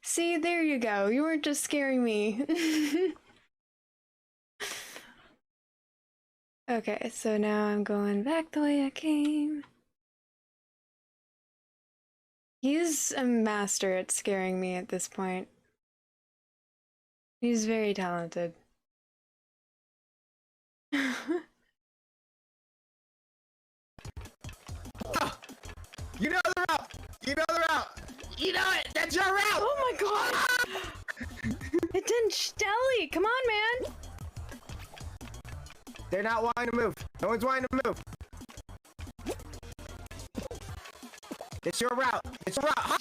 See, there you go. You weren't just scaring me. Okay, so now I'm going back the way I came. He's a master at scaring me at this point. He's very talented. You know the route! You know the route! You know it! That's your route! Oh my God! It didn't Ellie! Come on, man! They're not wanting to move. No one's wanting to move. It's your route. It's your route.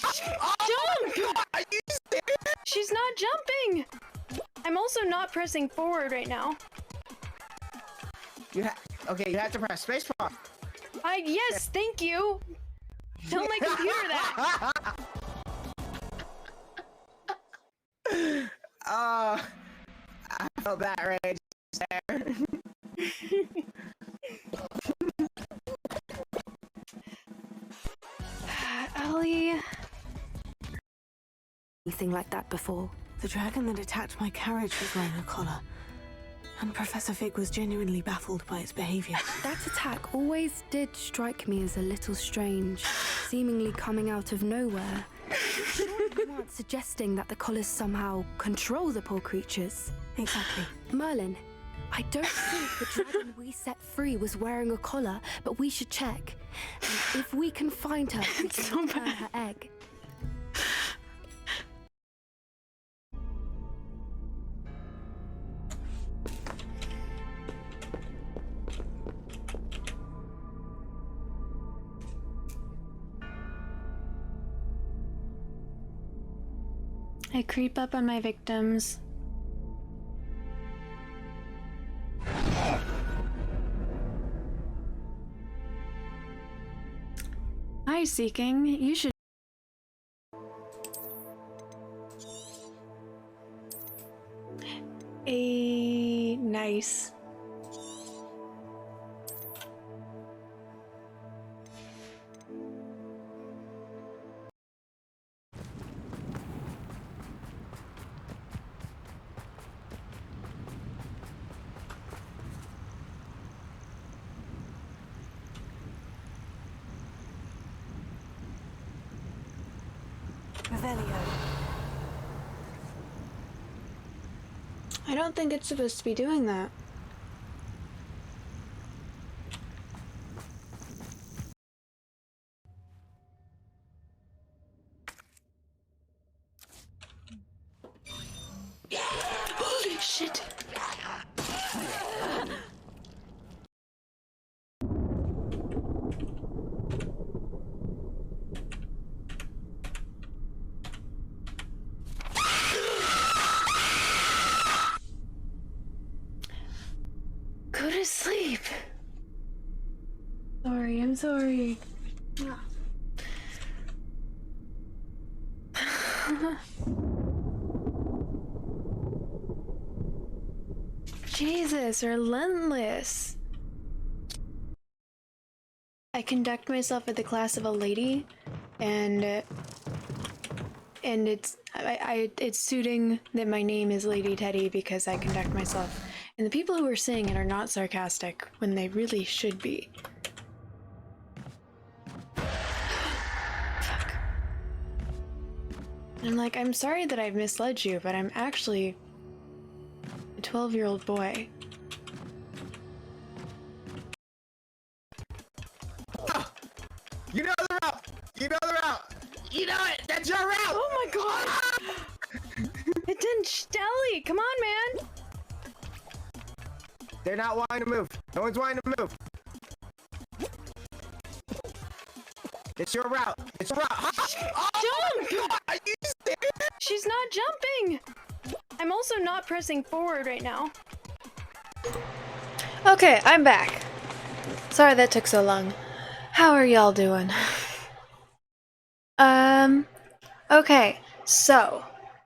Jump! Are you serious? She's not jumping! I'm also not pressing forward right now. Okay, you have to press spacebar. Yes, thank you! Tell my computer that! I felt that rage there. Ellie... Anything like that before. The dragon that attacked my carriage was wearing a collar. And Professor Fig was genuinely baffled by its behavior. That attack always did strike me as a little strange, seemingly coming out of nowhere. Surely you weren't suggesting that the collars somehow control the poor creatures? Exactly. Merlin, I don't think the dragon we set free was wearing a collar, but we should check. And if we can find her, we can return her egg. I creep up on my victims. Hi, Seeking. You should... Nice. Revelio. don't think it's supposed to be doing that. Holy shit! Go to sleep. Sorry, I'm sorry. Jesus, relentless. I conduct myself with the class of a lady, and it's it's suiting that my name is Lady Teddy because I conduct myself. And the people who are saying it are not sarcastic when they really should be. Fuck. I'm like, I'm sorry that I've misled you, but I'm actually a 12-year-old boy. You know the route! You know the route! You know it! That's your route! Oh my god! It didn't Ellie! Come on, man! They're not wanting to move. No one's wanting to move. It's your route. It's your route. Jump! Are you serious? She's not jumping! I'm also not pressing forward right now. Okay, I'm back. Sorry that took so long. How are y'all doing? Okay, so.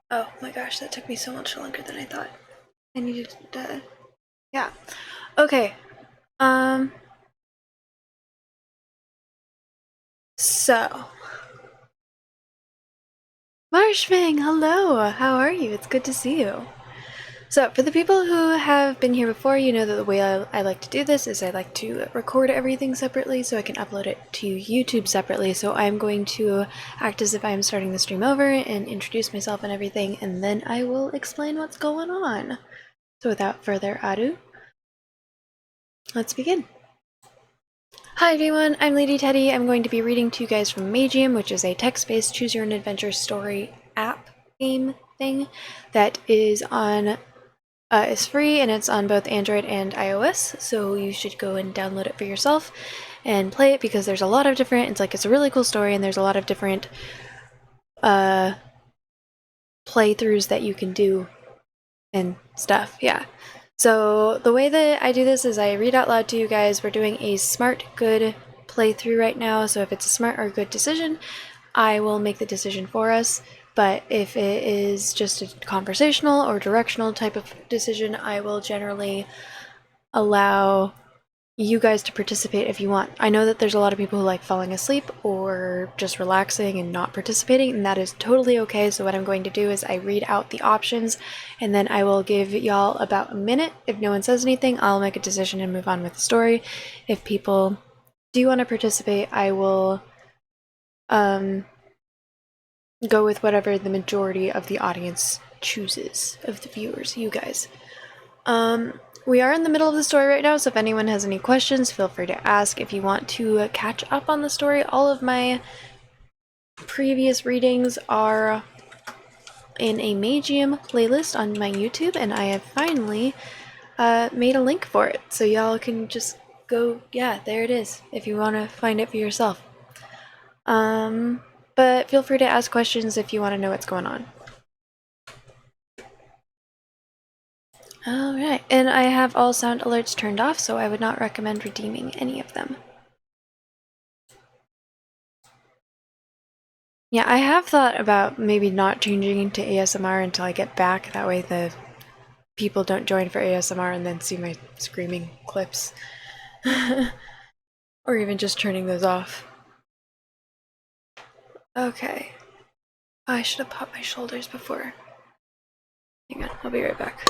Oh my gosh, that took me so much longer than I thought. I needed to, yeah. Okay, so. Marshming, hello! How are you? It's good to see you. So, for the people who have been here before, you know that the way I like to do this is I like to record everything separately so I can upload it to YouTube separately. So I'm going to act as if I'm starting the stream over and introduce myself and everything, and then I will explain what's going on. So without further ado, let's begin. Hi everyone, I'm Lady Teddy. I'm going to be reading to you guys from Magium, which is a text-based choose-your-own-adventure story app game thing that is on it's free and it's on both Android and iOS, so you should go and download it for yourself and play it because there's a lot of different, it's a really cool story and there's a lot of different playthroughs that you can do and stuff, yeah. So the way that I do this is I read out loud to you guys. We're doing a smart, good playthrough right now, so if it's a smart or good decision, I will make the decision for us. But if it is just a conversational or directional type of decision, I will generally allow you guys to participate if you want. I know that there's a lot of people who like falling asleep or just relaxing and not participating, and that is totally okay. So what I'm going to do is I read out the options, and then I will give y'all about a minute. If no one says anything, I'll make a decision and move on with the story. If people do want to participate, I will go with whatever the majority of the audience chooses, of the viewers, you guys. We are in the middle of the story right now, so if anyone has any questions, feel free to ask. If you want to catch up on the story, all of my previous readings are in a Magium playlist on my YouTube, and I have finally made a link for it, so y'all can just go, yeah, there it is, if you want to find it for yourself. But feel free to ask questions if you want to know what's going on. Alright, and I have all sound alerts turned off, so I would not recommend redeeming any of them. Yeah, I have thought about maybe not changing to ASMR until I get back, that way the people don't join for ASMR and then see my screaming clips. Or even just turning those off. Okay. I should have popped my shoulders before. Hang on, I'll be right back.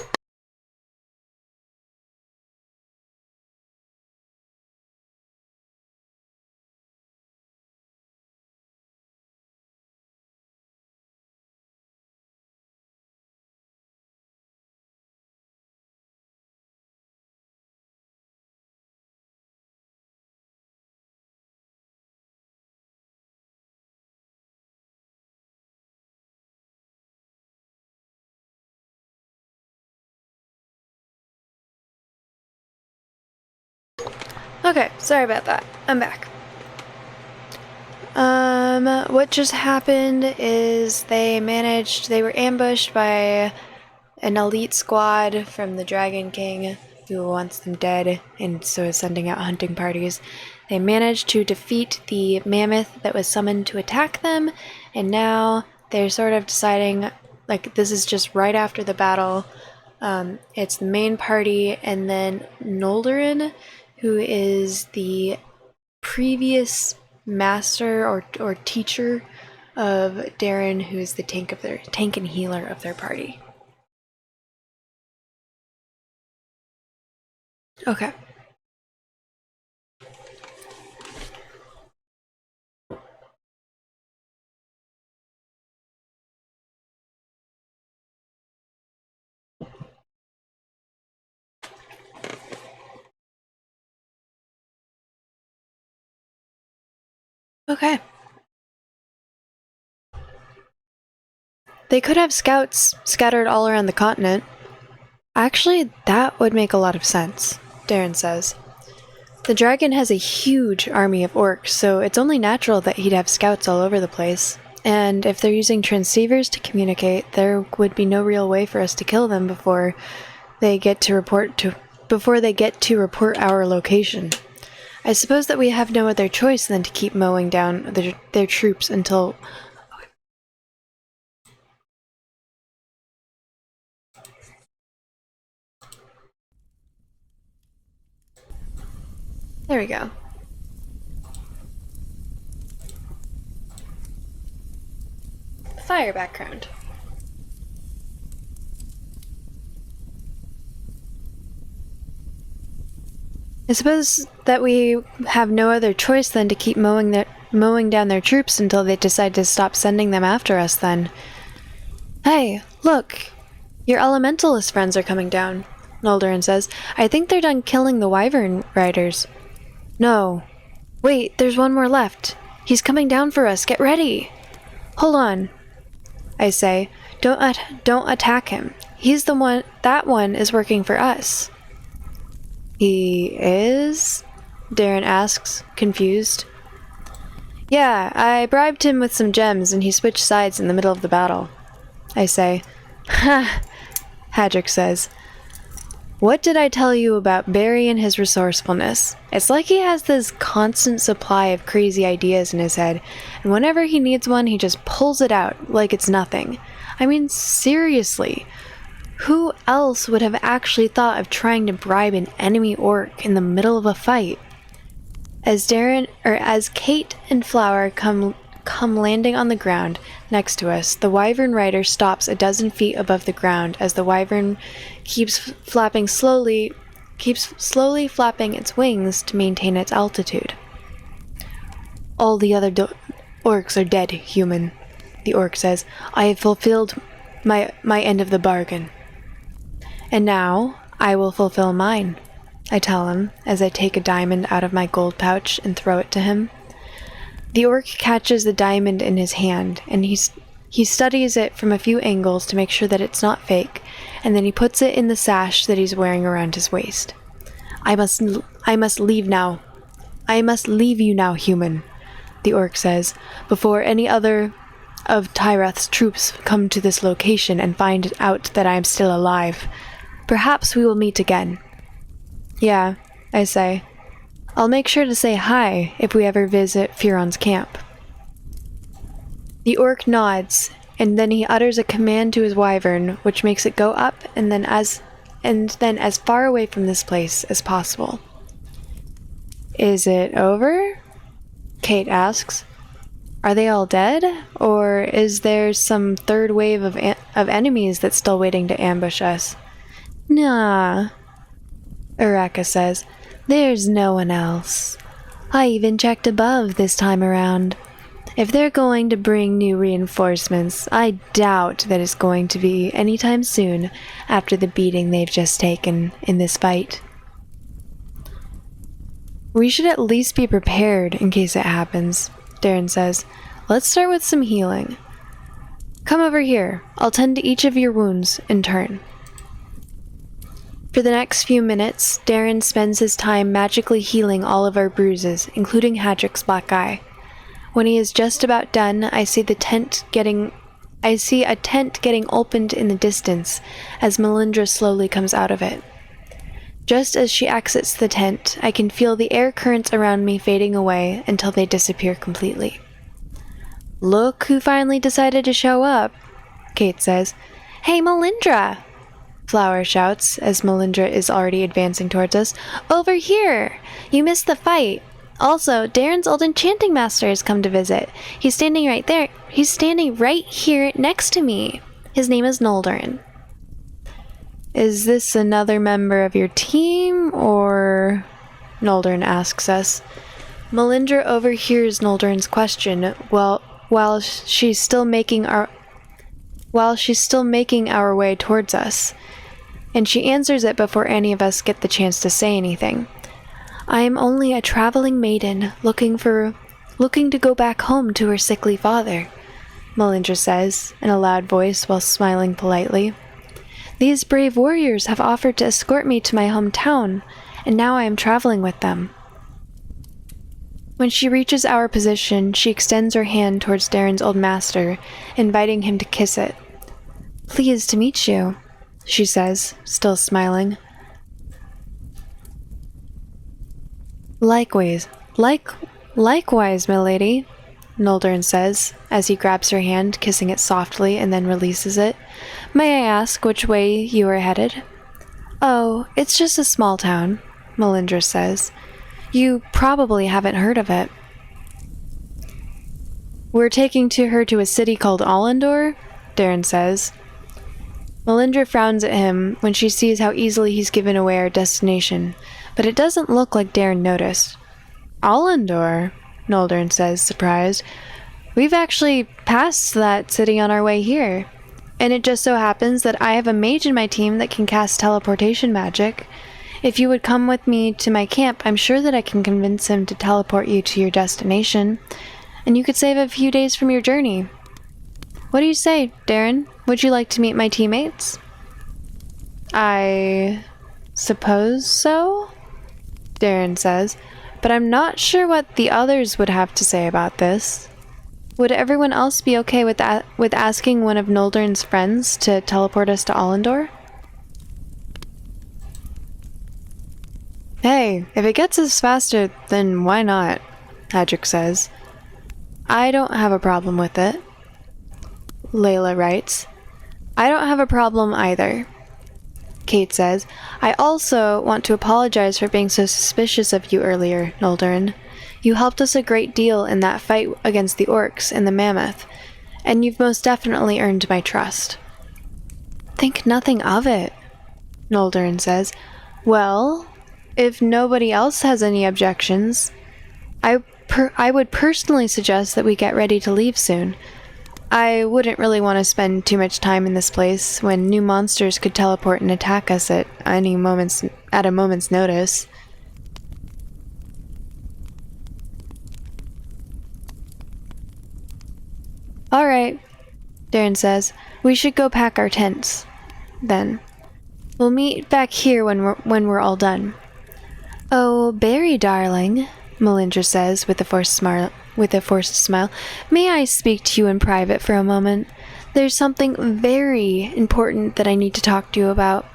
Okay, sorry about that. I'm back. What just happened is they were ambushed by an elite squad from the Dragon King who wants them dead and so is sending out hunting parties. They managed to defeat the mammoth that was summoned to attack them, and now they're sort of deciding, like, this is just right after the battle. It's the main party, and then Noldorin, who is the previous master or teacher of Darren, who is the tank and healer of their party. Okay. Okay. They could have scouts scattered all around the continent. Actually, that would make a lot of sense, Darren says. The dragon has a huge army of orcs, so it's only natural that he'd have scouts all over the place. And if they're using transceivers to communicate, there would be no real way for us to kill them before they get to report our location. I suppose that we have no other choice than to keep mowing down their troops until... There we go. Fire background. I suppose that we have no other choice than to keep mowing down their troops until they decide to stop sending them after us then. Hey, look! Your elementalist friends are coming down, Noldorin says. I think they're done killing the wyvern riders. No. Wait, there's one more left. He's coming down for us. Get ready! Hold on, I say. Don't attack him. He's the one. That one is working for us. He is? Darren asks, confused. Yeah, I bribed him with some gems and he switched sides in the middle of the battle, I say. Ha! Hadrick says. What did I tell you about Barry and his resourcefulness? It's like he has this constant supply of crazy ideas in his head, and whenever he needs one, he just pulls it out like it's nothing. I mean, seriously. Who else would have actually thought of trying to bribe an enemy orc in the middle of a fight? As Kate and Flower come landing on the ground next to us, the wyvern rider stops a dozen feet above the ground as the wyvern keeps slowly flapping its wings to maintain its altitude. All the other orcs are dead, human, the orc says. I have fulfilled my end of the bargain. And now I will fulfill mine, I tell him as I take a diamond out of my gold pouch and throw it to him. The orc catches the diamond in his hand, and he studies it from a few angles to make sure that it's not fake, and then he puts it in the sash that he's wearing around his waist. I must leave now. I must leave you now, human, the orc says, before any other of Tyreth's troops come to this location and find out that I am still alive. Perhaps we will meet again. Yeah, I say. I'll make sure to say hi if we ever visit Furon's camp. The orc nods, and then he utters a command to his wyvern, which makes it go up and then as far away from this place as possible. Is it over? Kate asks. Are they all dead? Or is there some third wave of enemies that's still waiting to ambush us? Nah, Uraka says. There's no one else. I even checked above this time around. If they're going to bring new reinforcements, I doubt that it's going to be anytime soon after the beating they've just taken in this fight. We should at least be prepared in case it happens, Darren says. Let's start with some healing. Come over here. I'll tend to each of your wounds in turn. For the next few minutes, Darren spends his time magically healing all of our bruises, including Hadrick's black eye. When he is just about done, I see a tent getting opened in the distance as Melindra slowly comes out of it. Just as she exits the tent, I can feel the air currents around me fading away until they disappear completely. "Look who finally decided to show up," Kate says. "Hey, Melindra!" Flower shouts as Melindra is already advancing towards us. "Over here! You missed the fight. Also, Darren's old enchanting master has come to visit. He's standing right there. He's standing right here next to me. His name is Noldorin." "Is this another member of your team, or...?" Noldorin asks us. Melindra overhears Noldorin's question while she's still making our way towards us, and she answers it before any of us get the chance to say anything. "I am only a traveling maiden looking to go back home to her sickly father," Melindra says in a loud voice while smiling politely. "These brave warriors have offered to escort me to my hometown, and now I am traveling with them." When she reaches our position, she extends her hand towards Darren's old master, inviting him to kiss it. "Pleased to meet you," she says, still smiling. Likewise, milady," Noldorin says, as he grabs her hand, kissing it softly and then releases it. "May I ask which way you are headed?" "Oh, it's just a small town," Melindra says. "You probably haven't heard of it." "We're taking her to a city called Allendor," Darren says. Melindra frowns at him when she sees how easily he's given away our destination, but it doesn't look like Darren noticed. "Allendor?" Noldorin says, surprised. "We've actually passed that city on our way here. And it just so happens that I have a mage in my team that can cast teleportation magic. If you would come with me to my camp, I'm sure that I can convince him to teleport you to your destination, and you could save a few days from your journey. What do you say, Darren? Would you like to meet my teammates?" "I suppose so," Darren says, "but I'm not sure what the others would have to say about this. Would everyone else be okay with asking one of Noldorin's friends to teleport us to Allendor?" "Hey, if it gets us faster, then why not?" Hadrick says. "I don't have a problem with it." Layla writes, "I don't have a problem either." Kate says, "I also want to apologize for being so suspicious of you earlier, Noldorin. You helped us a great deal in that fight against the orcs and the mammoth, and you've most definitely earned my trust." "Think nothing of it," Noldorin says. "Well, if nobody else has any objections, I would personally suggest that we get ready to leave soon. I wouldn't really want to spend too much time in this place when new monsters could teleport and attack us at a moment's notice." "All right," Darren says. "We should go pack our tents. Then we'll meet back here when we're all done." "Oh, Barry, darling," Melindra says with a forced smile. "May I speak to you in private for a moment? There's something very important that I need to talk to you about."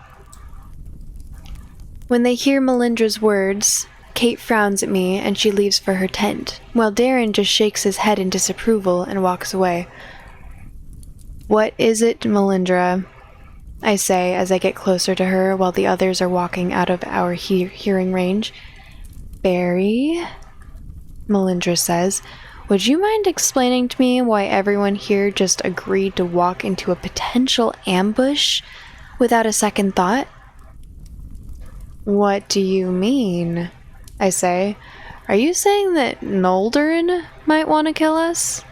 When they hear Melindra's words, Kate frowns at me and she leaves for her tent, while Darren just shakes his head in disapproval and walks away. "What is it, Melindra?" I say as I get closer to her while the others are walking out of our hearing range. "Barry?" Melindra says, "Would you mind explaining to me why everyone here just agreed to walk into a potential ambush without a second thought?" "What do you mean?" I say. "Are you saying that Noldorin might want to kill us?"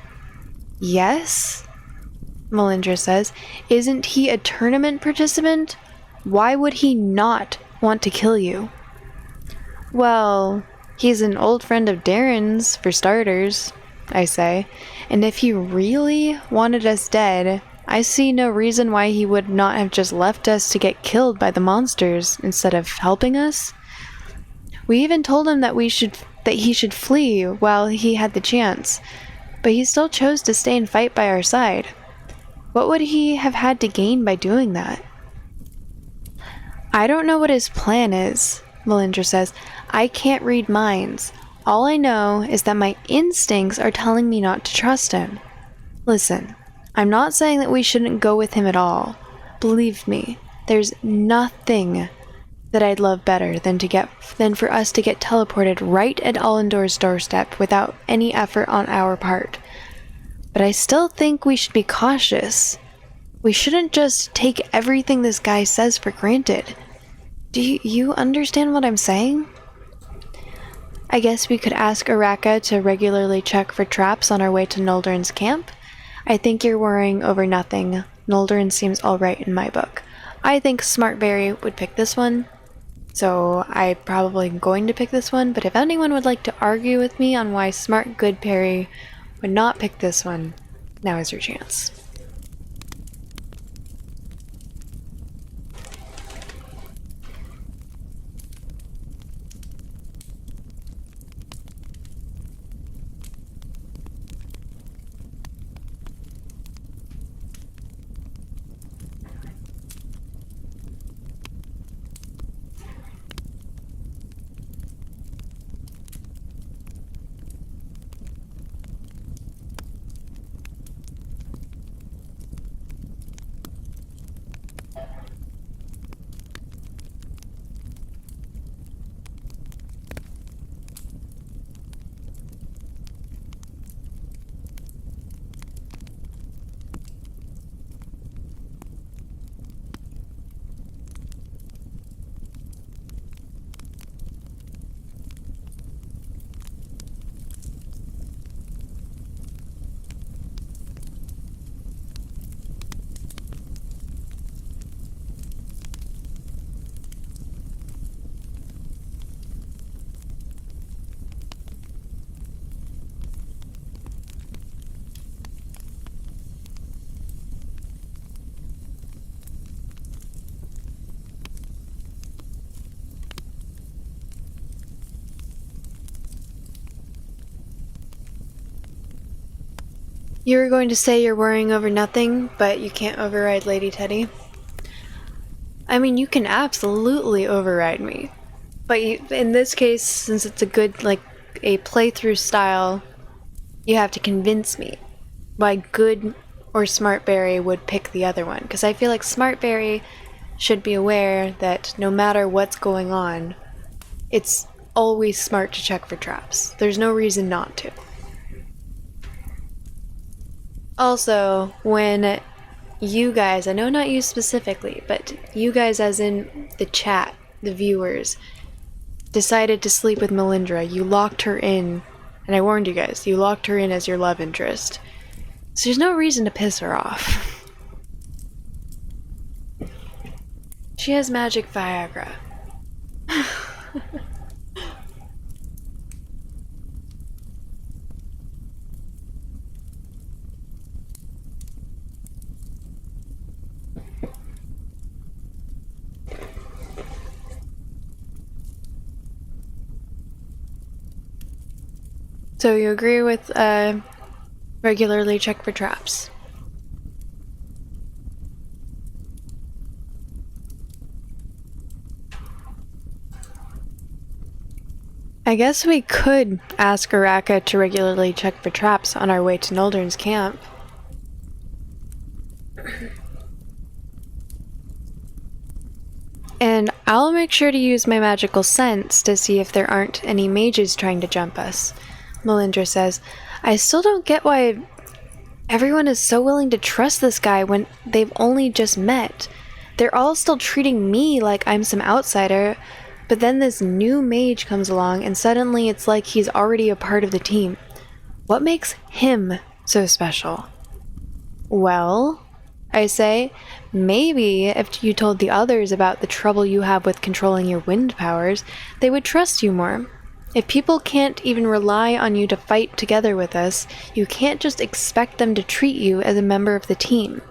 "Yes," Melindra says. "Isn't he a tournament participant? Why would he not want to kill you?" "Well, he's an old friend of Darren's, for starters," I say. "And if he really wanted us dead, I see no reason why he would not have just left us to get killed by the monsters instead of helping us. We even told him that he should flee while he had the chance, but he still chose to stay and fight by our side. What would he have had to gain by doing that? I don't know what his plan is, Melindra says. I can't read minds. All I know is that my instincts are telling me not to trust him. Listen, I'm not saying that we shouldn't go with him at all. Believe me, there's nothing that I'd love better than for us to get teleported right at Allendor's doorstep without any effort on our part. But I still think we should be cautious. We shouldn't just take everything this guy says for granted. Do you understand what I'm saying? I guess we could ask Araka to regularly check for traps on our way to Noldrin's camp. I think you're worrying over nothing. Noldrin seems alright in my book. I think Smartberry would pick this one, so I'm probably going to pick this one, but if anyone would like to argue with me on why Smart Good Perry would not pick this one, now is your chance. You were going to say you're worrying over nothing, but you can't override Lady Teddy. I mean, you can absolutely override me. But in this case, since it's a playthrough style, you have to convince me why Good or Smartberry would pick the other one. Because I feel like Smartberry should be aware that no matter what's going on, it's always smart to check for traps. There's no reason not to. Also, when you guys, I know not you specifically, but you guys as in the chat, the viewers, decided to sleep with Melindra, you locked her in, and I warned you guys, you locked her in as your love interest. So there's no reason to piss her off. She has magic Viagra. So you agree with regularly check for traps? I guess we could ask Araka to regularly check for traps on our way to Noldrin's camp. And I'll make sure to use my magical sense to see if there aren't any mages trying to jump us. Melindra says, I still don't get why everyone is so willing to trust this guy when they've only just met. They're all still treating me like I'm some outsider, but then this new mage comes along and suddenly it's like he's already a part of the team. What makes him so special? Well, I say, maybe if you told the others about the trouble you have with controlling your wind powers, they would trust you more. If people can't even rely on you to fight together with us, you can't just expect them to treat you as a member of the team.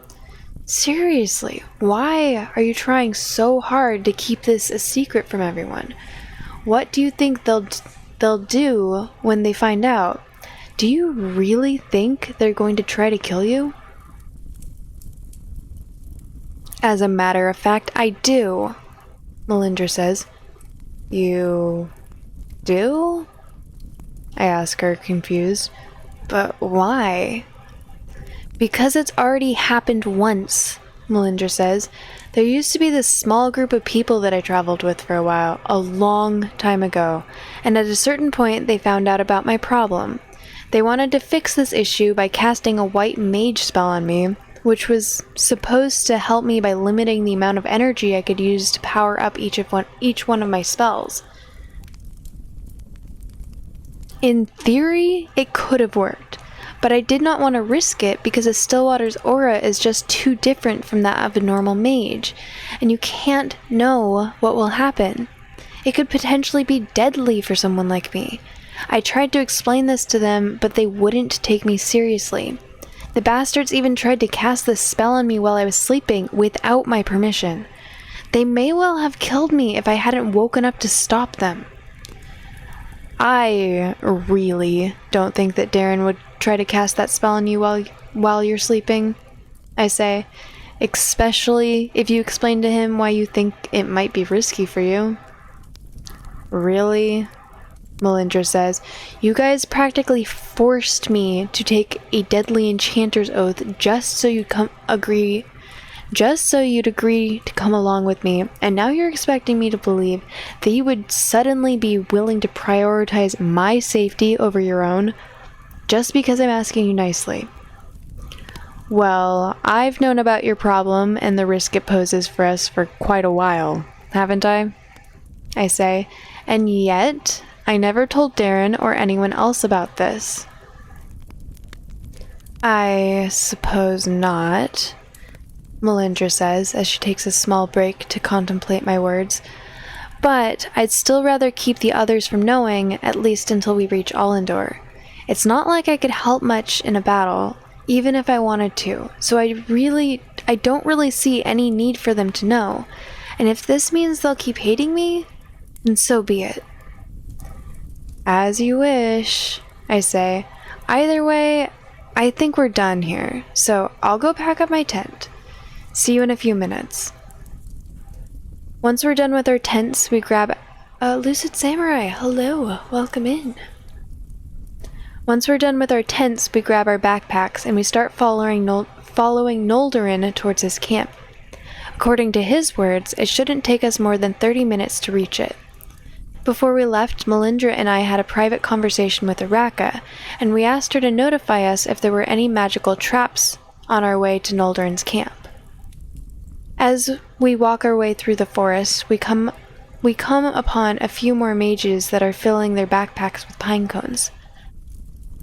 Seriously, why are you trying so hard to keep this a secret from everyone? What do you think they'll do when they find out? Do you really think they're going to try to kill you? As a matter of fact, I do, Melindra says. You do? I ask her, confused. But why? Because it's already happened once, Melindra says. There used to be this small group of people that I traveled with for a while, a long time ago, and at a certain point they found out about my problem. They wanted to fix this issue by casting a white mage spell on me, which was supposed to help me by limiting the amount of energy I could use to power up each one of my spells. In theory, it could have worked, but I did not want to risk it because a Stillwater's aura is just too different from that of a normal mage, and you can't know what will happen. It could potentially be deadly for someone like me. I tried to explain this to them, but they wouldn't take me seriously. The bastards even tried to cast this spell on me while I was sleeping without my permission. They may well have killed me if I hadn't woken up to stop them. I really don't think that Darren would try to cast that spell on you while you're sleeping, I say, especially if you explain to him why you think it might be risky for you. Really? Melindra says, you guys practically forced me to take a deadly enchanter's oath just so you'd agree to come along with me, and now you're expecting me to believe that you would suddenly be willing to prioritize my safety over your own, just because I'm asking you nicely. Well, I've known about your problem and the risk it poses for us for quite a while, haven't I? I say, and yet I never told Darren or anyone else about this. I suppose not, Melindra says as she takes a small break to contemplate my words. But I'd still rather keep the others from knowing, at least until we reach Allendor. It's not like I could help much in a battle, even if I wanted to, so I don't really see any need for them to know. And if this means they'll keep hating me, then so be it. As you wish, I say. Either way, I think we're done here, so I'll go pack up my tent. See you in a few minutes. Once we're done with our tents, we grab Lucid Samurai. Hello, welcome in. Once we're done with our tents, we grab our backpacks and we start following Noldorin towards his camp. According to his words, it shouldn't take us more than 30 minutes to reach it. Before we left, Melindra and I had a private conversation with Araka, and we asked her to notify us if there were any magical traps on our way to Noldorin's camp. As we walk our way through the forest, we come upon a few more mages that are filling their backpacks with pine cones.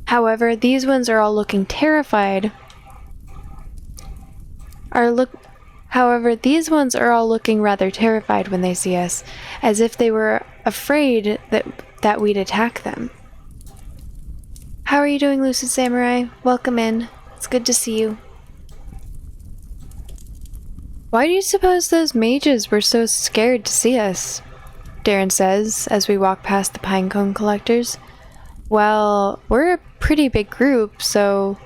However, these ones are all looking terrified. These ones are all looking rather terrified when they see us, as if they were afraid that we'd attack them. How are you doing, Lucid Samurai? Welcome in. It's good to see you. Why do you suppose those mages were so scared to see us? Darren says as we walk past the pinecone collectors. Well, we're a pretty big group, so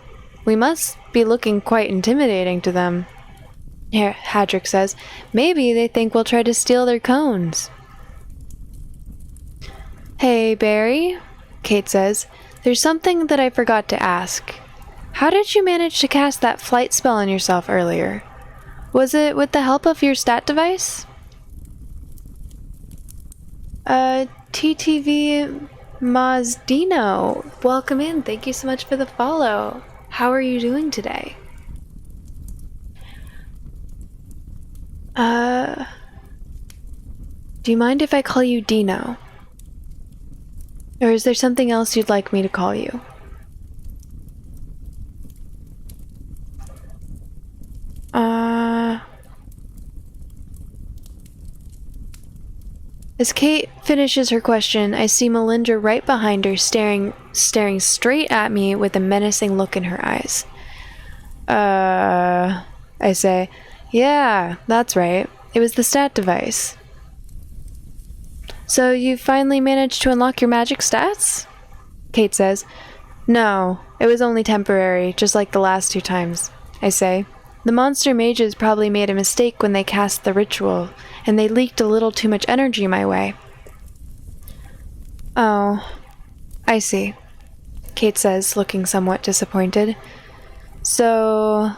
we must be looking quite intimidating to them. Here, Hadrick says, maybe they think we'll try to steal their cones. Hey, Barry, Kate says, there's something that I forgot to ask. How did you manage to cast that flight spell on yourself earlier? Was it with the help of your stat device? TTV Mazdino, welcome in. Thank you so much for the follow. How are you doing today? Do you mind if I call you Dino? Or is there something else you'd like me to call you? As Kate finishes her question, I see Melindra right behind her, staring straight at me with a menacing look in her eyes. I say. Yeah, that's right. It was the stat device. So you finally managed to unlock your magic stats? Kate says. No, it was only temporary, just like the last 2 times, I say. The monster mages probably made a mistake when they cast the ritual, and they leaked a little too much energy my way. Oh, I see, Kate says, looking somewhat disappointed. So,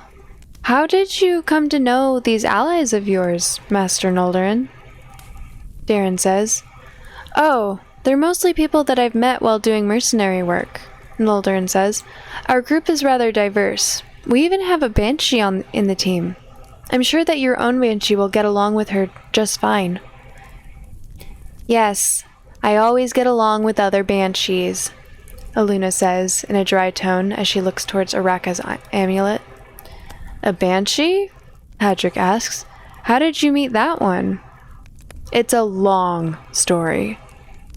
how did you come to know these allies of yours, Master Noldorin? Darren says. Oh, they're mostly people that I've met while doing mercenary work, Noldorin says. Our group is rather diverse. We even have a banshee in the team. I'm sure that your own banshee will get along with her just fine. Yes, I always get along with other banshees, Aluna says in a dry tone as she looks towards Araka's amulet. A banshee? Hadrick asks. How did you meet that one? It's a long story,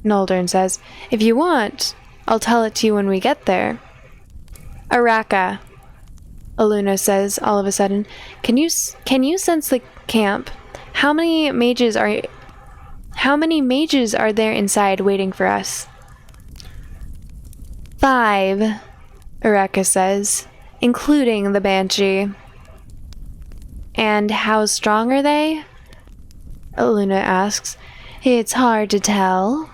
Noldorin says. If you want, I'll tell it to you when we get there. Araka, Aluna says all of a sudden, can you sense the camp? How many mages are there inside waiting for us? 5, Araka says, including the banshee. And how strong are they? Aluna asks. It's hard to tell,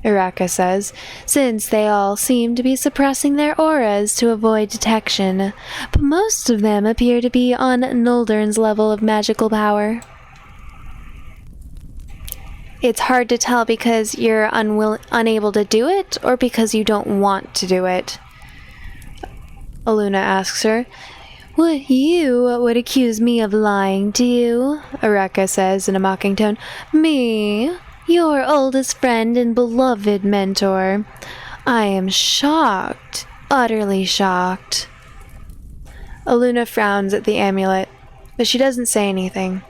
Araka says, since they all seem to be suppressing their auras to avoid detection, but most of them appear to be on Noldorin's level of magical power. It's hard to tell because you're unable to do it, or because you don't want to do it? Aluna asks her. You would accuse me of lying to you, Araka says in a mocking tone. Me, your oldest friend and beloved mentor. I am shocked, utterly shocked. Aluna frowns at the amulet, but she doesn't say anything.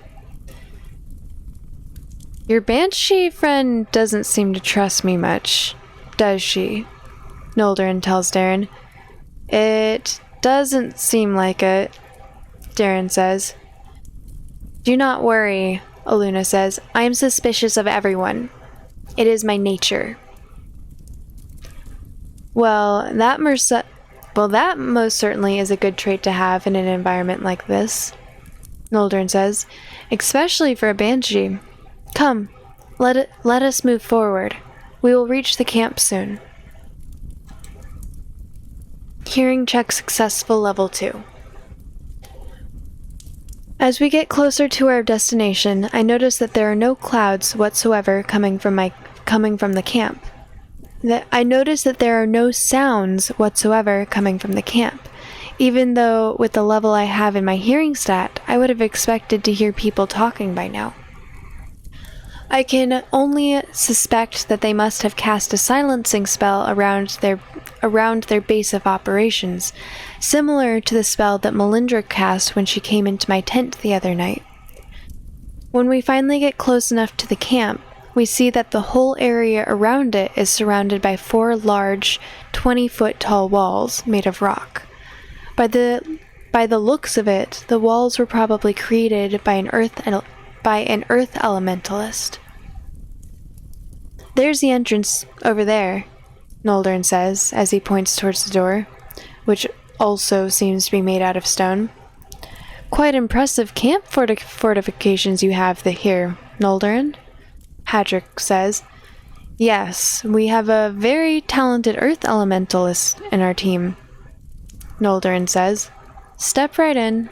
Your banshee friend doesn't seem to trust me much, does she? Noldorin tells Darren. It doesn't seem like it, Darren says. Do not worry, Aluna says. I am suspicious of everyone. It is my nature. Well, that most certainly is a good trait to have in an environment like this, Noldorin says, especially for a banshee. Come, let us move forward. We will reach the camp soon. Hearing check successful level 2. As we get closer to our destination, I notice that there are no clouds whatsoever coming from the camp. I notice that there are no sounds whatsoever coming from the camp, even though with the level I have in my hearing stat, I would have expected to hear people talking by now. I can only suspect that they must have cast a silencing spell around their base of operations, similar to the spell that Melindra cast when she came into my tent the other night. When we finally get close enough to the camp, we see that the whole area around it is surrounded by 4 large, 20-foot tall walls made of rock. By the looks of it, the walls were probably created by an earth elementalist. There's the entrance over there, Noldorin says as he points towards the door, which also seems to be made out of stone. Quite impressive camp fortifications you have here, Noldorin, Hadrick says. Yes, we have a very talented earth elementalist in our team, Noldorin says. Step right in.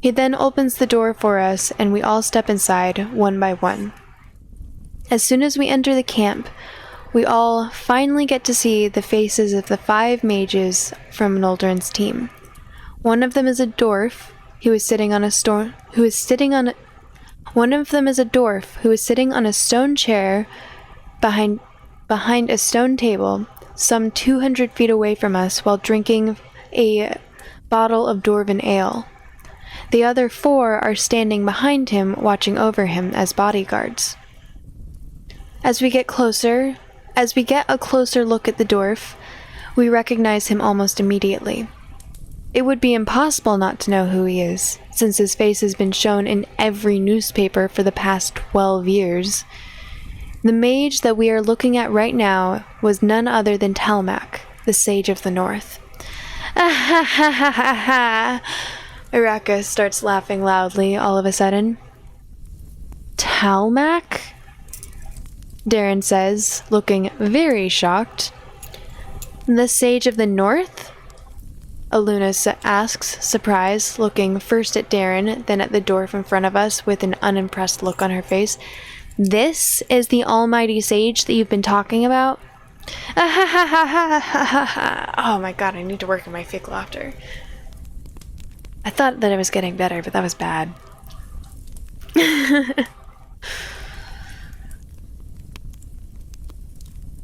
He then opens the door for us and we all step inside, one by one. As soon as we enter the camp, we all finally get to see the faces of the 5 mages from Noldorin's team. One of them is a dwarf who is sitting on a stone chair behind a stone table some 200 feet away from us while drinking a bottle of dwarven ale. The other 4 are standing behind him, watching over him as bodyguards. As we get a closer look at the dwarf, we recognize him almost immediately. It would be impossible not to know who he is, since his face has been shown in every newspaper for the past 12 years. The mage that we are looking at right now was none other than Telmac, the Sage of the North. Araka starts laughing loudly all of a sudden. Telmac? Darren says, looking very shocked. The Sage of the North? Aluna asks, surprised, looking first at Darren, then at the dwarf in front of us with an unimpressed look on her face. This is the almighty sage that you've been talking about? Oh my god, I need to work on my fake laughter. I thought that it was getting better, but that was bad.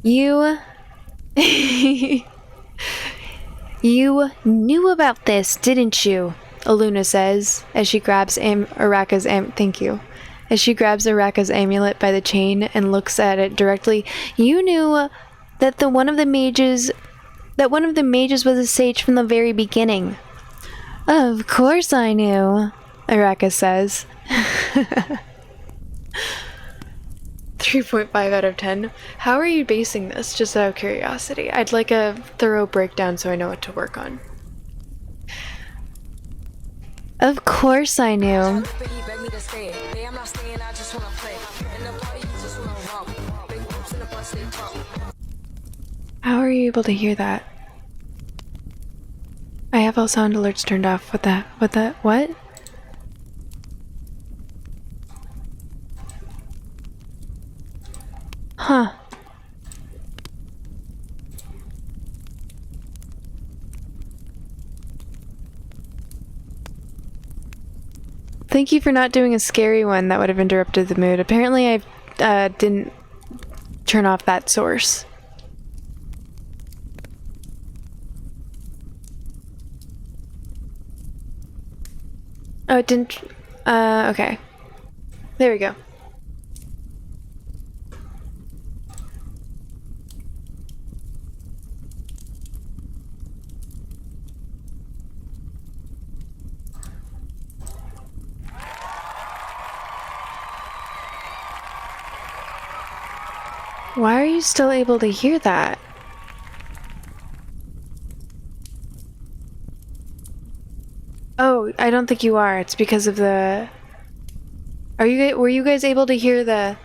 You... You knew about this, didn't you? Aluna says, as she grabs Araka's thank you. As she grabs Araka's amulet by the chain and looks at it directly. You knew that one of the mages was a sage from the very beginning. Of course I knew, Araka says. 3.5 out of 10. How are you basing this? Just out of curiosity. I'd like a thorough breakdown so I know what to work on. Of course I knew. How are you able to hear that? I have all sound alerts turned off. What? Huh. Thank you for not doing a scary one that would have interrupted the mood. Apparently I didn't turn off that source. Oh, it didn't... okay. There we go. Why are you still able to hear that? Oh, I don't think you are. It's because of the... Were you guys able to hear the...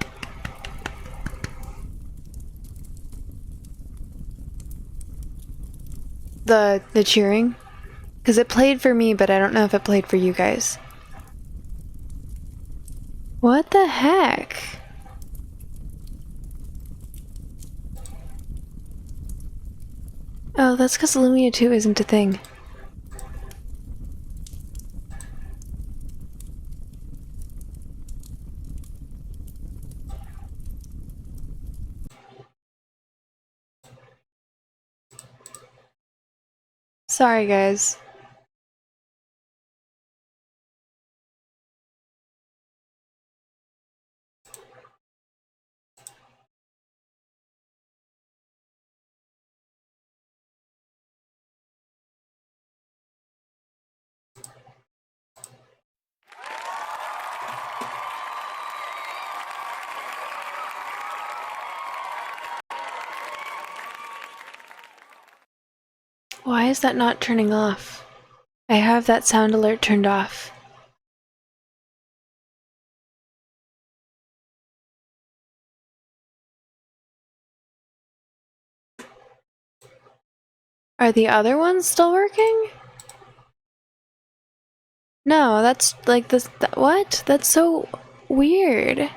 The cheering? Because it played for me, but I don't know if it played for you guys. What the heck? Oh, that's because Lumia 2 isn't a thing. Sorry, guys. Why is that not turning off? I have that sound alert turned off. Are the other ones still working? No, that's like this. What? That's so weird.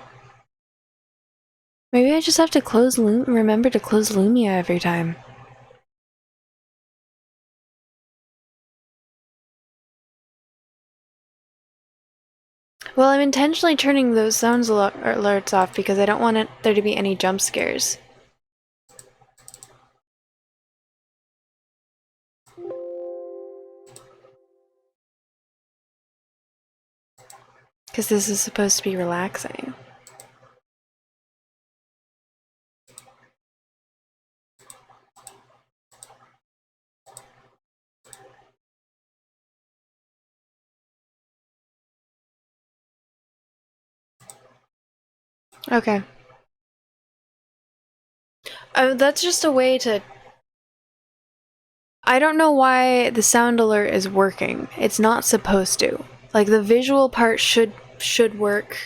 Maybe I just have to remember to close Lumia every time. Well, I'm intentionally turning those sounds alerts off because I don't want there to be any jump scares. Because this is supposed to be relaxing. Okay. That's just a way to... I don't know why the sound alert is working. It's not supposed to. Like, the visual part should work.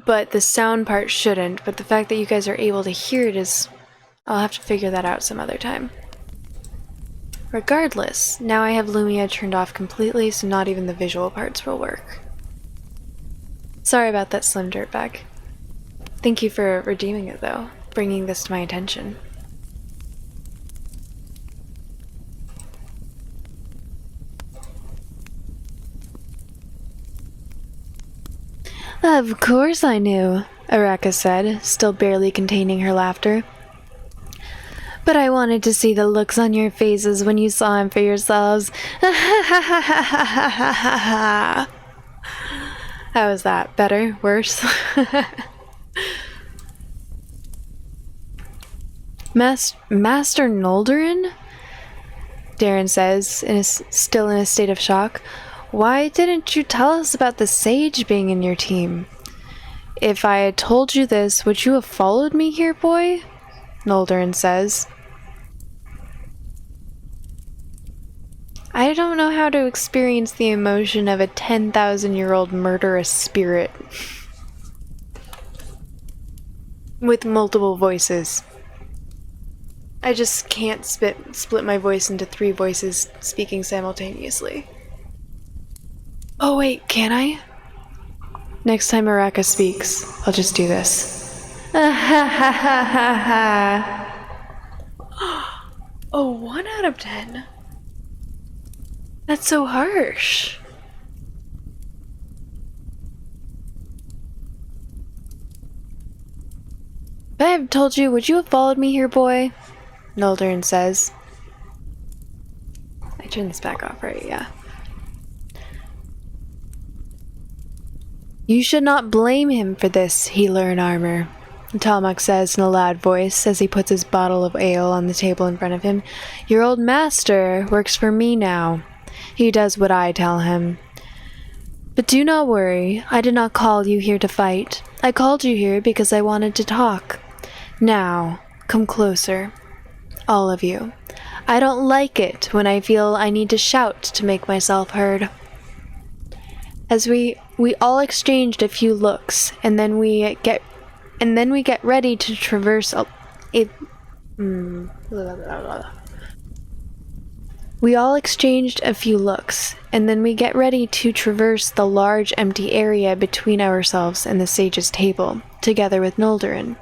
But the sound part shouldn't. But the fact that you guys are able to hear it is... I'll have to figure that out some other time. Regardless, now I have Lumia turned off completely, so not even the visual parts will work. Sorry about that, Slim Dirtbag. Thank you for redeeming it, though, bringing this to my attention. Of course I knew, Araka said, still barely containing her laughter. But I wanted to see the looks on your faces when you saw him for yourselves. How was that? Better? Worse? Master Noldorin? Darren says, still in a state of shock. Why didn't you tell us about the sage being in your team? If I had told you this, would you have followed me here, boy? Noldorin says. I don't know how to experience the emotion of a 10,000-year-old murderous spirit. With multiple voices. I just can't split my voice into 3 voices speaking simultaneously. Oh wait, can I? Next time Araka speaks, I'll just do this. Oh, 1 out of 10. That's so harsh. If I have told you, would you have followed me here, boy? Noldorin says. I turned this back off, right? Yeah. You should not blame him for this, healer in armor, Talmok says in a loud voice as he puts his bottle of ale on the table in front of him. Your old master works for me now. He does what I tell him. But do not worry, I did not call you here to fight. I called you here because I wanted to talk. Now, come closer. All of you. I don't like it when I feel I need to shout to make myself heard. As we all exchanged a few looks, and then we get ready to traverse We all exchanged a few looks, and then we get ready to traverse the large empty area between ourselves and the sage's table, together with Noldorin.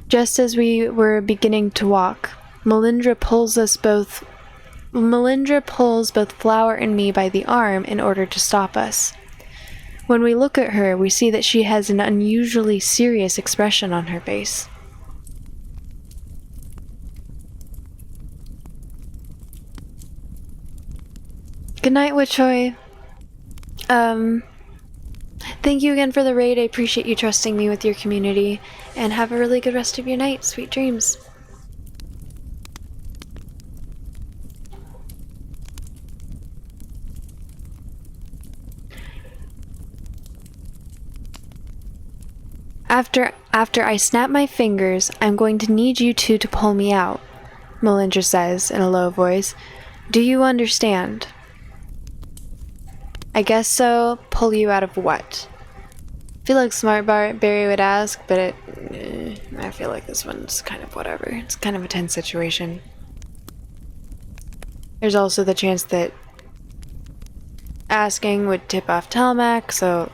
Just as we were beginning to walk, Melindra pulls both Flower and me by the arm in order to stop us. When we look at her, we see that she has an unusually serious expression on her face. Good night, Witchoy. Thank you again for the raid. I appreciate you trusting me with your community, and have a really good rest of your night. Sweet dreams. After I snap my fingers, I'm going to need you two to pull me out, Melindra says in a low voice. Do you understand? I guess so. Pull you out of what? I feel like Smart Barry would ask, but I feel like this one's kind of whatever. It's kind of a tense situation. There's also the chance that asking would tip off Telmac, so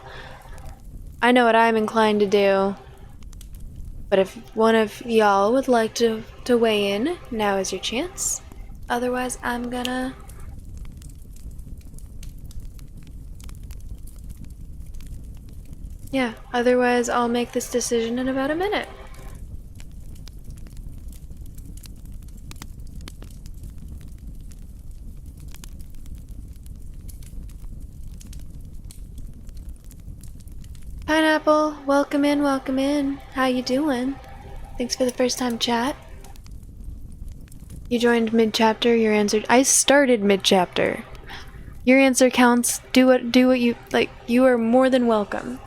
I know what I'm inclined to do. But if one of y'all would like to weigh in, now is your chance. Otherwise, I'm gonna... Yeah, otherwise I'll make this decision in about a minute. Pineapple, welcome in, welcome in. How you doing? Thanks for the first time chat. You joined mid-chapter, you're answered. I started mid-chapter. Your answer counts. Do what you like. You are more than welcome.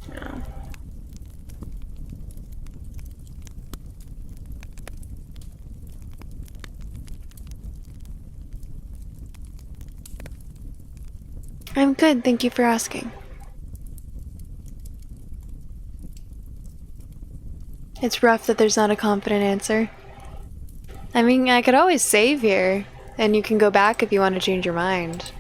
No. I'm good, thank you for asking. It's rough that there's not a confident answer. I mean, I could always save here, and you can go back if you want to change your mind.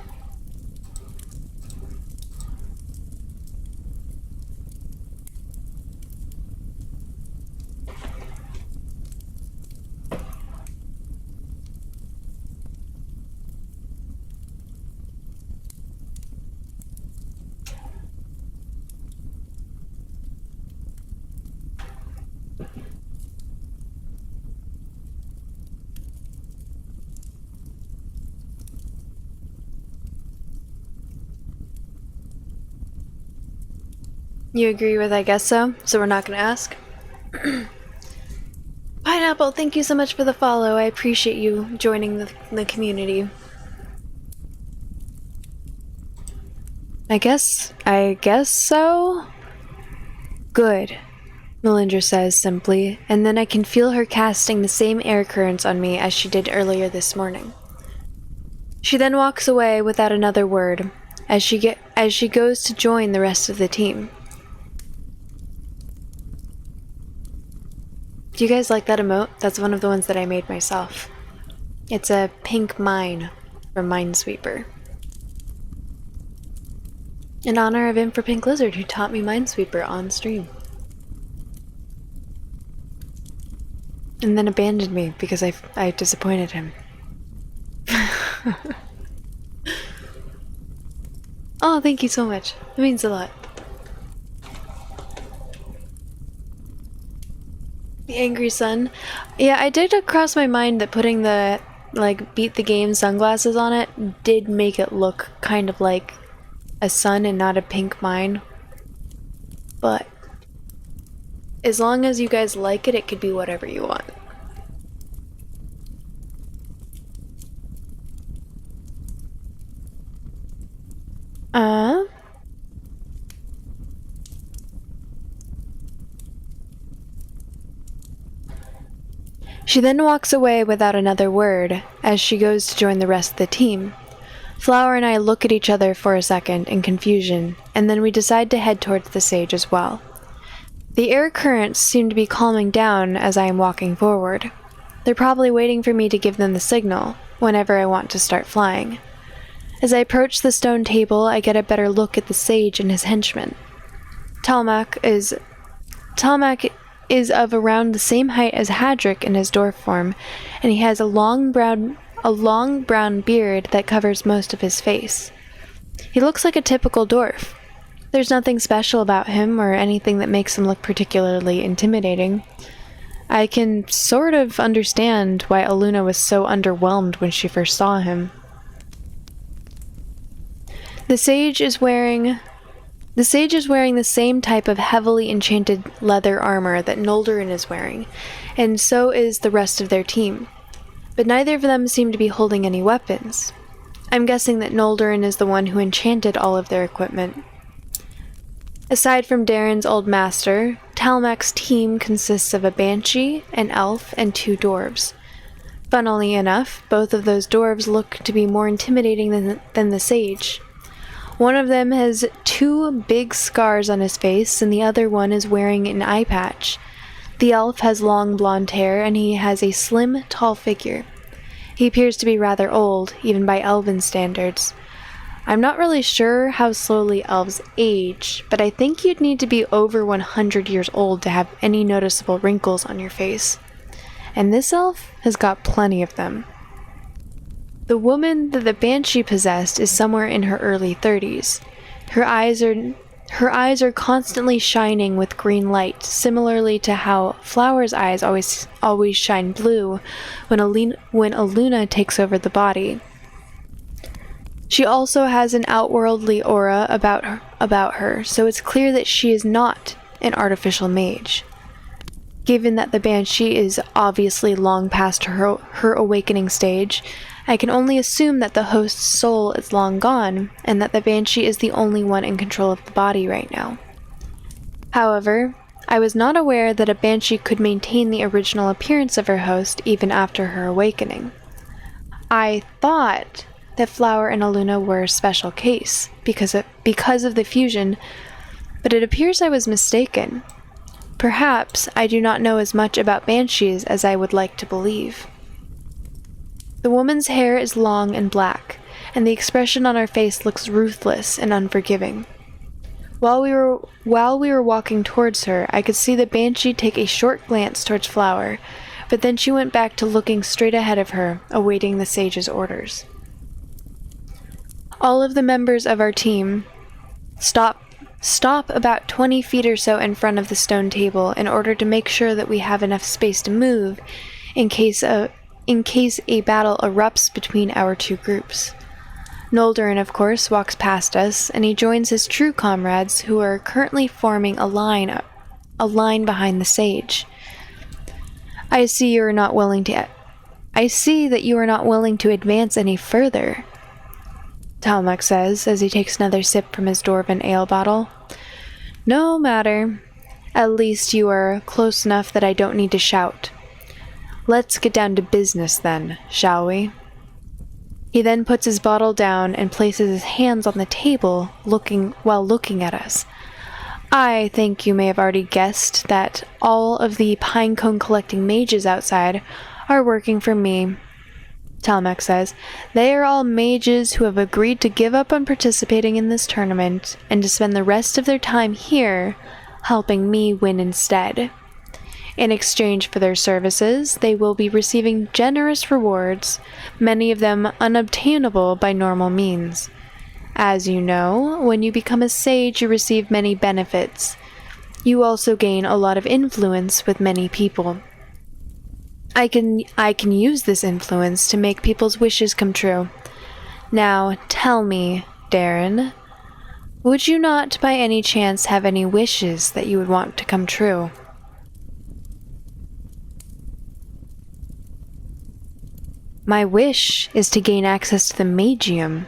You agree with I guess so we're not gonna ask? Pineapple, thank you so much for the follow. I appreciate you joining the community. I guess so? Good, Melindra says simply, and then I can feel her casting the same air currents on me as she did earlier this morning. She then walks away without another word, as she goes to join the rest of the team. Do you guys like that emote? That's one of the ones that I made myself. It's a pink mine from Minesweeper. In honor of Imp for Pink Lizard, who taught me Minesweeper on stream. And then abandoned me because I disappointed him. Oh, thank you so much. It means a lot. The Angry Sun. Yeah, I did cross my mind that putting the, like, beat the game sunglasses on it did make it look kind of like a sun and not a pink mine. But as long as you guys like it, it could be whatever you want. She then walks away without another word as she goes to join the rest of the team. Flower and I look at each other for a second in confusion, and then we decide to head towards the sage as well. The air currents seem to be calming down as I am walking forward. They're probably waiting for me to give them the signal whenever I want to start flying. As I approach the stone table, I get a better look at the sage and his henchman. Talmak is of around the same height as Hadric in his dwarf form, and he has a long brown beard that covers most of his face. He looks like a typical dwarf. There's nothing special about him or anything that makes him look particularly intimidating. I can sort of understand why Aluna was so underwhelmed when she first saw him. The sage is wearing the same type of heavily enchanted leather armor that Noldorin is wearing, and so is the rest of their team. But neither of them seem to be holding any weapons. I'm guessing that Noldorin is the one who enchanted all of their equipment. Aside from Darren's old master, Talmak's team consists of a banshee, an elf, and 2 dwarves. Funnily enough, both of those dwarves look to be more intimidating than the sage. One of them has 2 big scars on his face, and the other one is wearing an eye patch. The elf has long blonde hair, and he has a slim, tall figure. He appears to be rather old, even by elven standards. I'm not really sure how slowly elves age, but I think you'd need to be over 100 years old to have any noticeable wrinkles on your face. And this elf has got plenty of them. The woman that the banshee possessed is somewhere in her early 30s. Her eyes are constantly shining with green light, similarly to how Flower's eyes always shine blue when Aluna takes over the body. She also has an outworldly aura about her, so it's clear that she is not an artificial mage. Given that the Banshee is obviously long past her awakening stage, I can only assume that the host's soul is long gone, and that the Banshee is the only one in control of the body right now. However, I was not aware that a Banshee could maintain the original appearance of her host even after her awakening. I thought that Flower and Aluna were a special case because of the fusion, but it appears I was mistaken. Perhaps I do not know as much about banshees as I would like to believe. The woman's hair is long and black, and the expression on her face looks ruthless and unforgiving. While we were walking towards her, I could see the banshee take a short glance towards Flower, but then she went back to looking straight ahead of her, awaiting the sage's orders. All of the members of our team stop about 20 feet or so in front of the stone table in order to make sure that we have enough space to move in case a battle erupts between our two groups. Noldorin, of course, walks past us, and he joins his true comrades who are currently forming a line behind the sage. I see that you are not willing to advance any further, Talmuk says as he takes another sip from his dwarven ale bottle. No matter. At least you are close enough that I don't need to shout. Let's get down to business then, shall we? He then puts his bottle down and places his hands on the table, while looking at us. I think you may have already guessed that all of the pinecone collecting mages outside are working for me, Talmuk says. They are all mages who have agreed to give up on participating in this tournament and to spend the rest of their time here helping me win instead. In exchange for their services, they will be receiving generous rewards, many of them unobtainable by normal means. As you know, when you become a sage, you receive many benefits. You also gain a lot of influence with many people. I can use this influence to make people's wishes come true. Now, tell me, Darren, would you not by any chance have any wishes that you would want to come true? My wish is to gain access to the Magium,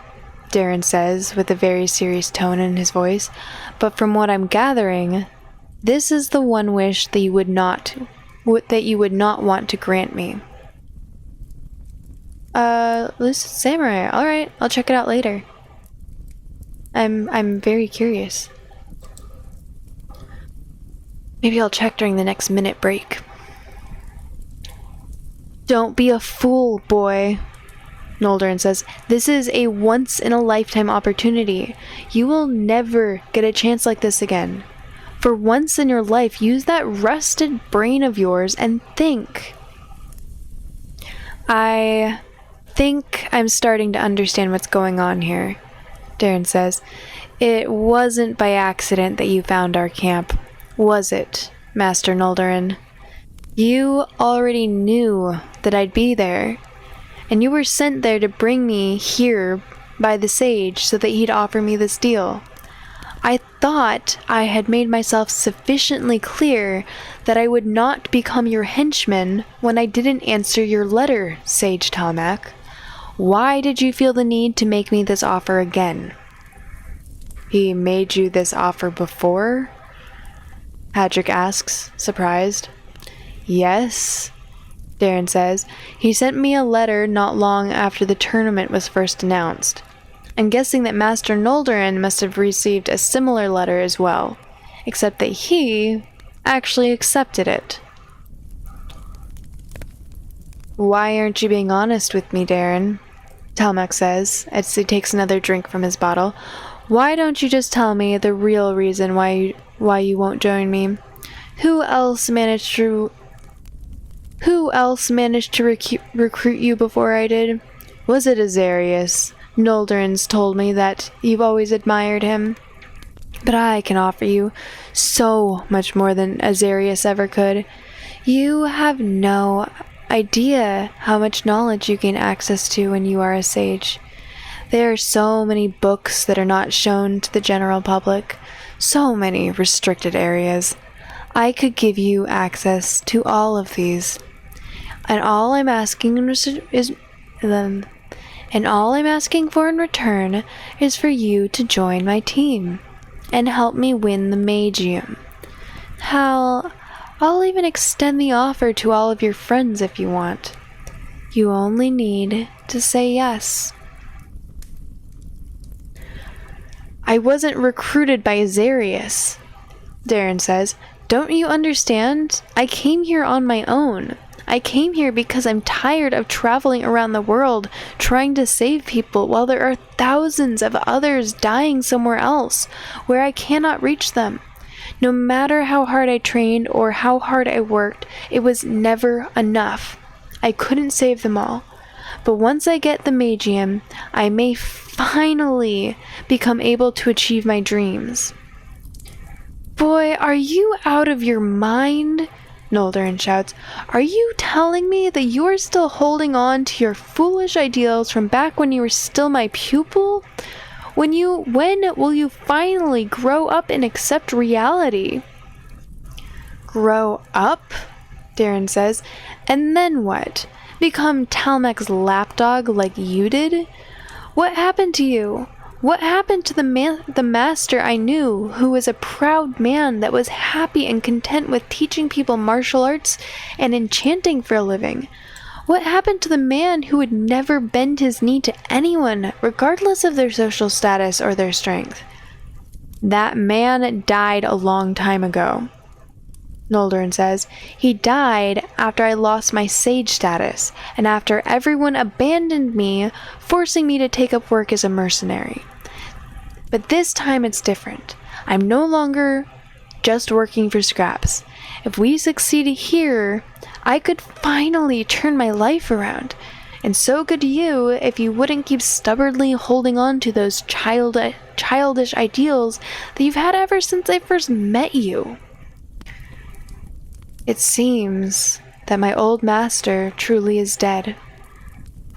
Darren says with a very serious tone in his voice, but from what I'm gathering, this is the one wish that you would not want to grant me. Lucid Samurai, alright, I'll check it out later. I'm very curious. Maybe I'll check during the next minute break. Don't be a fool, boy, Noldorin says. This is a once-in-a-lifetime opportunity. You will never get a chance like this again. For once in your life, use that rusted brain of yours and think. I think I'm starting to understand what's going on here, Darren says. It wasn't by accident that you found our camp, was it, Master Noldorin? You already knew that I'd be there, and you were sent there to bring me here by the sage so that he'd offer me this deal. I thought I had made myself sufficiently clear that I would not become your henchman when I didn't answer your letter, Sage Talmak. Why did you feel the need to make me this offer again? He made you this offer before? Hadrick asks, surprised. Yes, Darren says. He sent me a letter not long after the tournament was first announced. I'm guessing that Master Noldorin must have received a similar letter as well, except that he actually accepted it. Why aren't you being honest with me, Darren? Talmak says, as he takes another drink from his bottle. Why don't you just tell me the real reason why you won't join me? Who else managed to recruit you before I did? Was it Azarius? Noldorin's told me that you've always admired him. But I can offer you so much more than Azarius ever could. You have no idea how much knowledge you gain access to when you are a sage. There are so many books that are not shown to the general public, so many restricted areas. I could give you access to all of these. And all I'm asking for in return is for you to join my team and help me win the Magium. Hell, I'll even extend the offer to all of your friends if you want. You only need to say yes. I wasn't recruited by Azarius, Darren says. Don't you understand? I came here on my own. I came here because I'm tired of traveling around the world trying to save people while there are thousands of others dying somewhere else where I cannot reach them. No matter how hard I trained or how hard I worked, it was never enough. I couldn't save them all. But once I get the Magium, I may finally become able to achieve my dreams. Boy, are you out of your mind? Noldorin shouts. Are you telling me that you are still holding on to your foolish ideals from back when you were still my pupil? When will you finally grow up and accept reality? Grow up? Darren says. And then what? Become Talmec's lapdog like you did? What happened to you? What happened to the master I knew, who was a proud man that was happy and content with teaching people martial arts and enchanting for a living? What happened to the man who would never bend his knee to anyone, regardless of their social status or their strength? That man died a long time ago, Noldorin says. He died after I lost my sage status, and after everyone abandoned me, forcing me to take up work as a mercenary. But this time it's different. I'm no longer just working for scraps. If we succeed here, I could finally turn my life around. And so could you if you wouldn't keep stubbornly holding on to those childish ideals that you've had ever since I first met you. It seems that my old master truly is dead,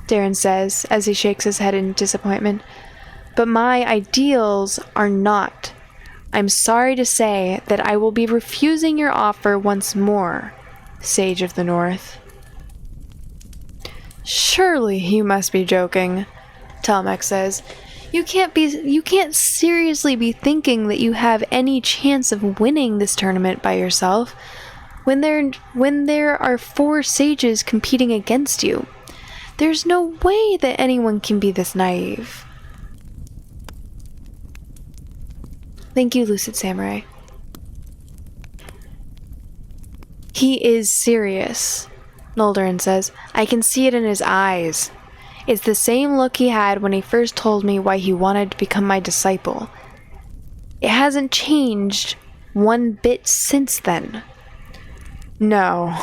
Darren says as he shakes his head in disappointment. But my ideals are not. I'm sorry to say that I will be refusing your offer once more, Sage of the North. Surely you must be joking, Talmec says. You can't seriously be thinking that you have any chance of winning this tournament by yourself when there are 4 sages competing against you. There's no way that anyone can be this naive. Thank you, Lucid Samurai. He is serious, Noldorin says. I can see it in his eyes. It's the same look he had when he first told me why he wanted to become my disciple. It hasn't changed one bit since then. No,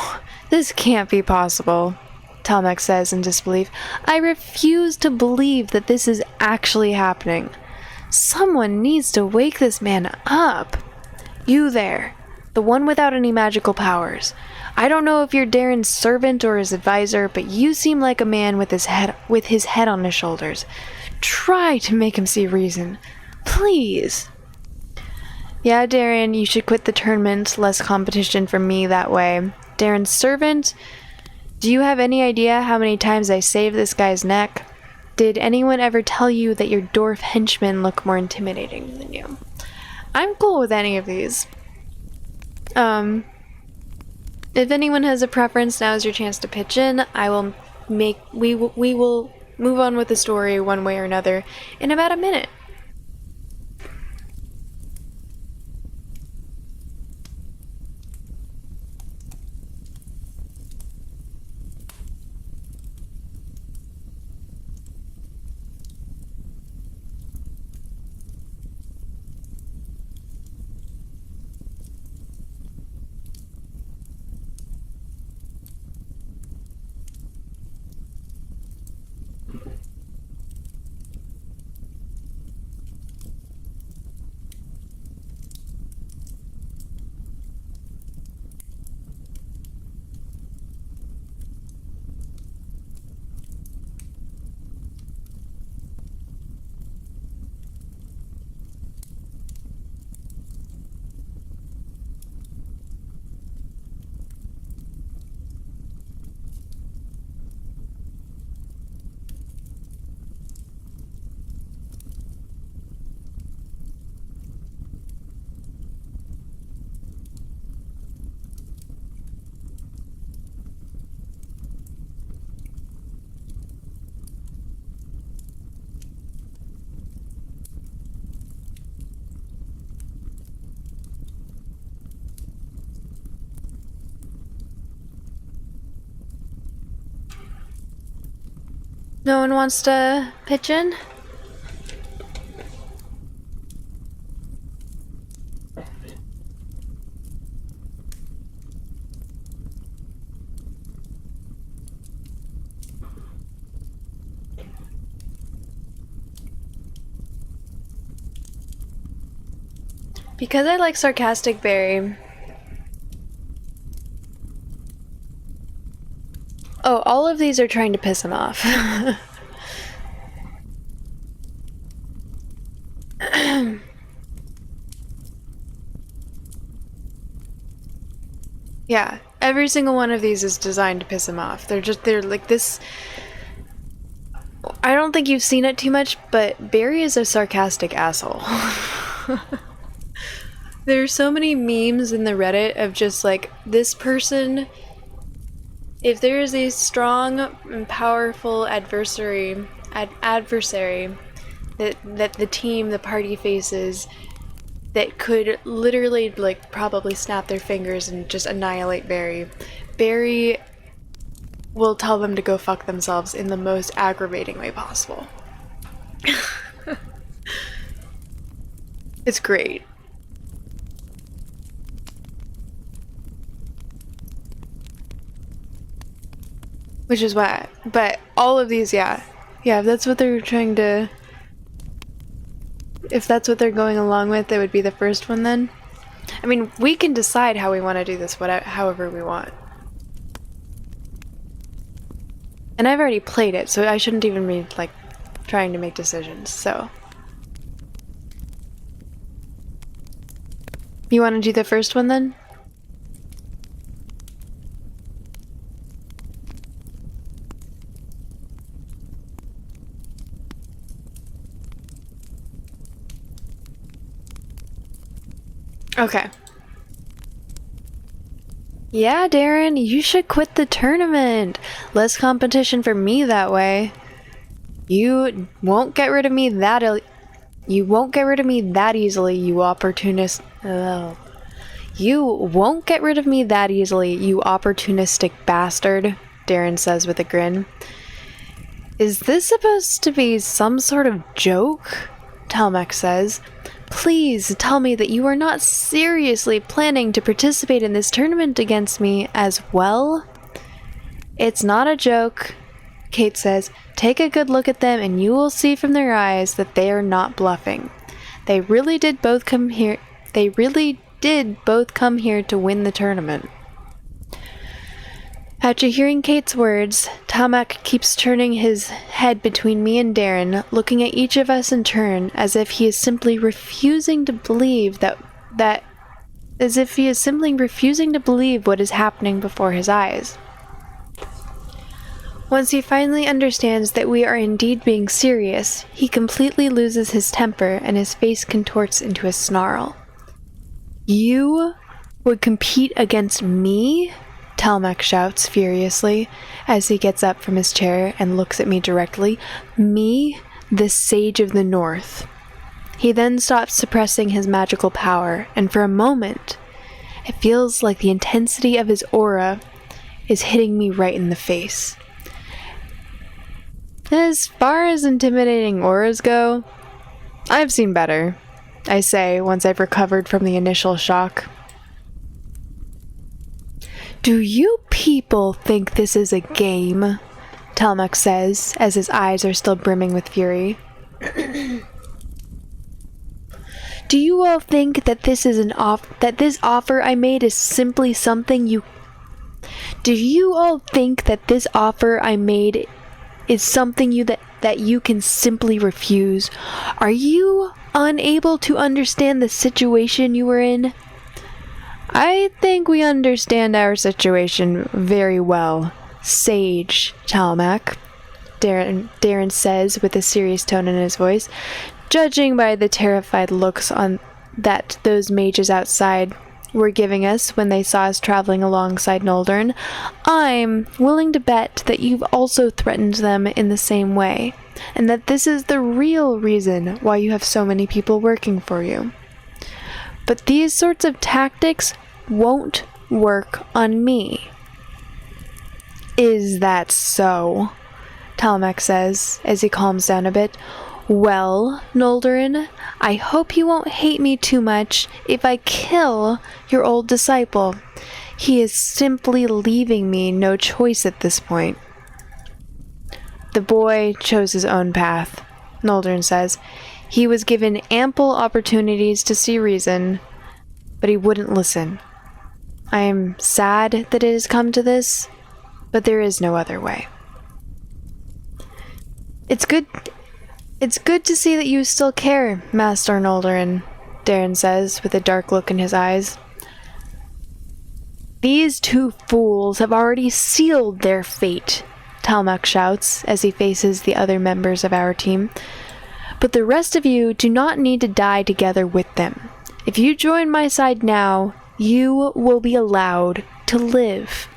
this can't be possible, Talmec says in disbelief. I refuse to believe that this is actually happening. Someone needs to wake this man up. You there, the one without any magical powers. I don't know if you're Darren's servant or his advisor, but you seem like a man with his head on his shoulders. Try to make him see reason. Please. Yeah, Darren, you should quit the tournament. Less competition for me that way. Darren's servant? Do you have any idea how many times I saved this guy's neck? Did anyone ever tell you that your dwarf henchmen look more intimidating than you? I'm cool with any of these. If anyone has a preference, now is your chance to pitch in. We will move on with the story one way or another in about a minute. No one wants to pitch in? Because I like sarcastic Barry. Oh, all of these are trying to piss him off. Yeah, every single one of these is designed to piss him off. They're like this. I don't think you've seen it too much, but Barry is a sarcastic asshole. There are so many memes in the Reddit of just like this person. If there is a strong and powerful adversary that the team, the party faces, that could literally like probably snap their fingers and just annihilate Barry, Barry will tell them to go fuck themselves in the most aggravating way possible. It's great. Which is why, but all of these, yeah, if that's what they're trying to, if that's what they're going along with, it would be the first one then. I mean, we can decide how we want to do this, however we want. And I've already played it, so I shouldn't even be, like, trying to make decisions, so. You want to do the first one then? Okay. Yeah, Darren, you should quit the tournament. Less competition for me that way. You won't get rid of me that easily, you opportunist. You won't get rid of me that easily, you opportunistic bastard, Darren says with a grin. Is this supposed to be some sort of joke? Talmec says. Please tell me that you are not seriously planning to participate in this tournament against me as well? It's not a joke, Kate says. Take a good look at them and you will see from their eyes that they are not bluffing. They really did both come here to win the tournament. After hearing Kate's words, Talmec keeps turning his head between me and Darren, looking at each of us in turn as if he is simply refusing to believe what is happening before his eyes. Once he finally understands that we are indeed being serious, he completely loses his temper and his face contorts into a snarl. You would compete against me? Talmec shouts furiously as he gets up from his chair and looks at me directly. Me, the Sage of the North. He then stops suppressing his magical power, and for a moment, it feels like the intensity of his aura is hitting me right in the face. As far as intimidating auras go, I've seen better, I say once I've recovered from the initial shock. Do you people think this is a game? Talmec says, as his eyes are still brimming with fury. Do you all think that this offer I made is simply something you... Do you all think that this offer I made is something that you can simply refuse? Are you unable to understand the situation you are in? I think we understand our situation very well, Sage Talmec, Darren says with a serious tone in his voice. Judging by the terrified looks that those mages outside were giving us when they saw us traveling alongside Noldern, I'm willing to bet that you've also threatened them in the same way, and that this is the real reason why you have so many people working for you. But these sorts of tactics won't work on me. Is that so? Talmak says as he calms down a bit. Well, Noldorin, I hope you won't hate me too much if I kill your old disciple. He is simply leaving me no choice at this point. The boy chose his own path, Noldorin says. He was given ample opportunities to see reason, but he wouldn't listen. I am sad that it has come to this, but there is no other way. It's good to see that you still care, Master Noldorin, Darren says with a dark look in his eyes. These two fools have already sealed their fate, Talmak shouts as he faces the other members of our team. But the rest of you do not need to die together with them. If you join my side now, you will be allowed to live.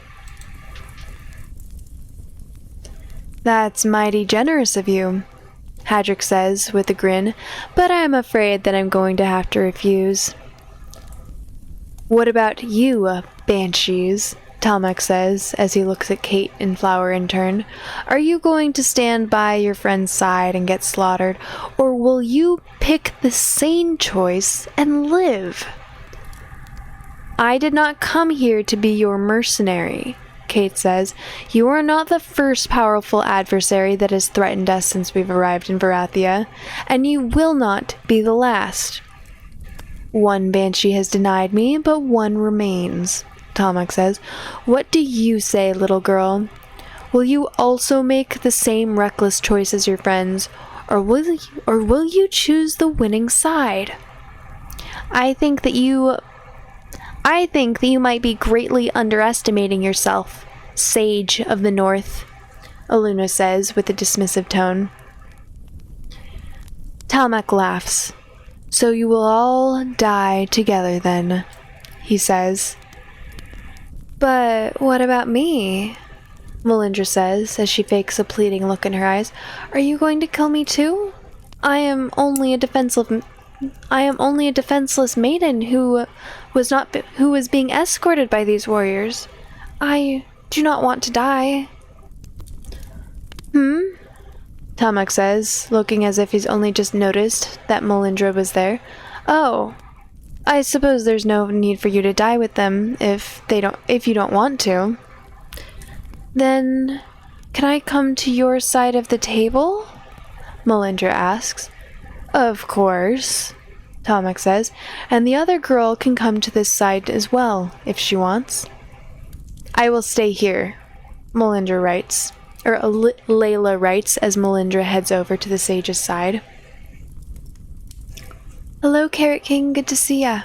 That's mighty generous of you, Hadrick says with a grin, but I am afraid that I'm going to have to refuse. What about you, banshees? Talmak says as he looks at Kate and Flower in turn. Are you going to stand by your friend's side and get slaughtered, or will you pick the sane choice and live? I did not come here to be your mercenary, Kate says. You are not the first powerful adversary that has threatened us since we've arrived in Varathia, and you will not be the last. One banshee has denied me, but one remains, Talmak says. What do you say, little girl? Will you also make the same reckless choice as your friends, or will you choose the winning side? I think that you might be greatly underestimating yourself, Sage of the North, Aluna says with a dismissive tone. Talmak laughs. So you will all die together then, he says. But what about me? Melindra says as she fakes a pleading look in her eyes. Are you going to kill me too? I am only a defenseless maiden who was being escorted by these warriors. I do not want to die. Talmak says, looking as if he's only just noticed that Melindra was there. Oh, I suppose there's no need for you to die with them if you don't want to. Then, can I come to your side of the table? Melindra asks. Of course, Talmak says, and the other girl can come to this side as well, if she wants. I will stay here, Melindra writes. Layla writes as Melindra heads over to the sage's side. Hello, Carrot King. Good to see ya.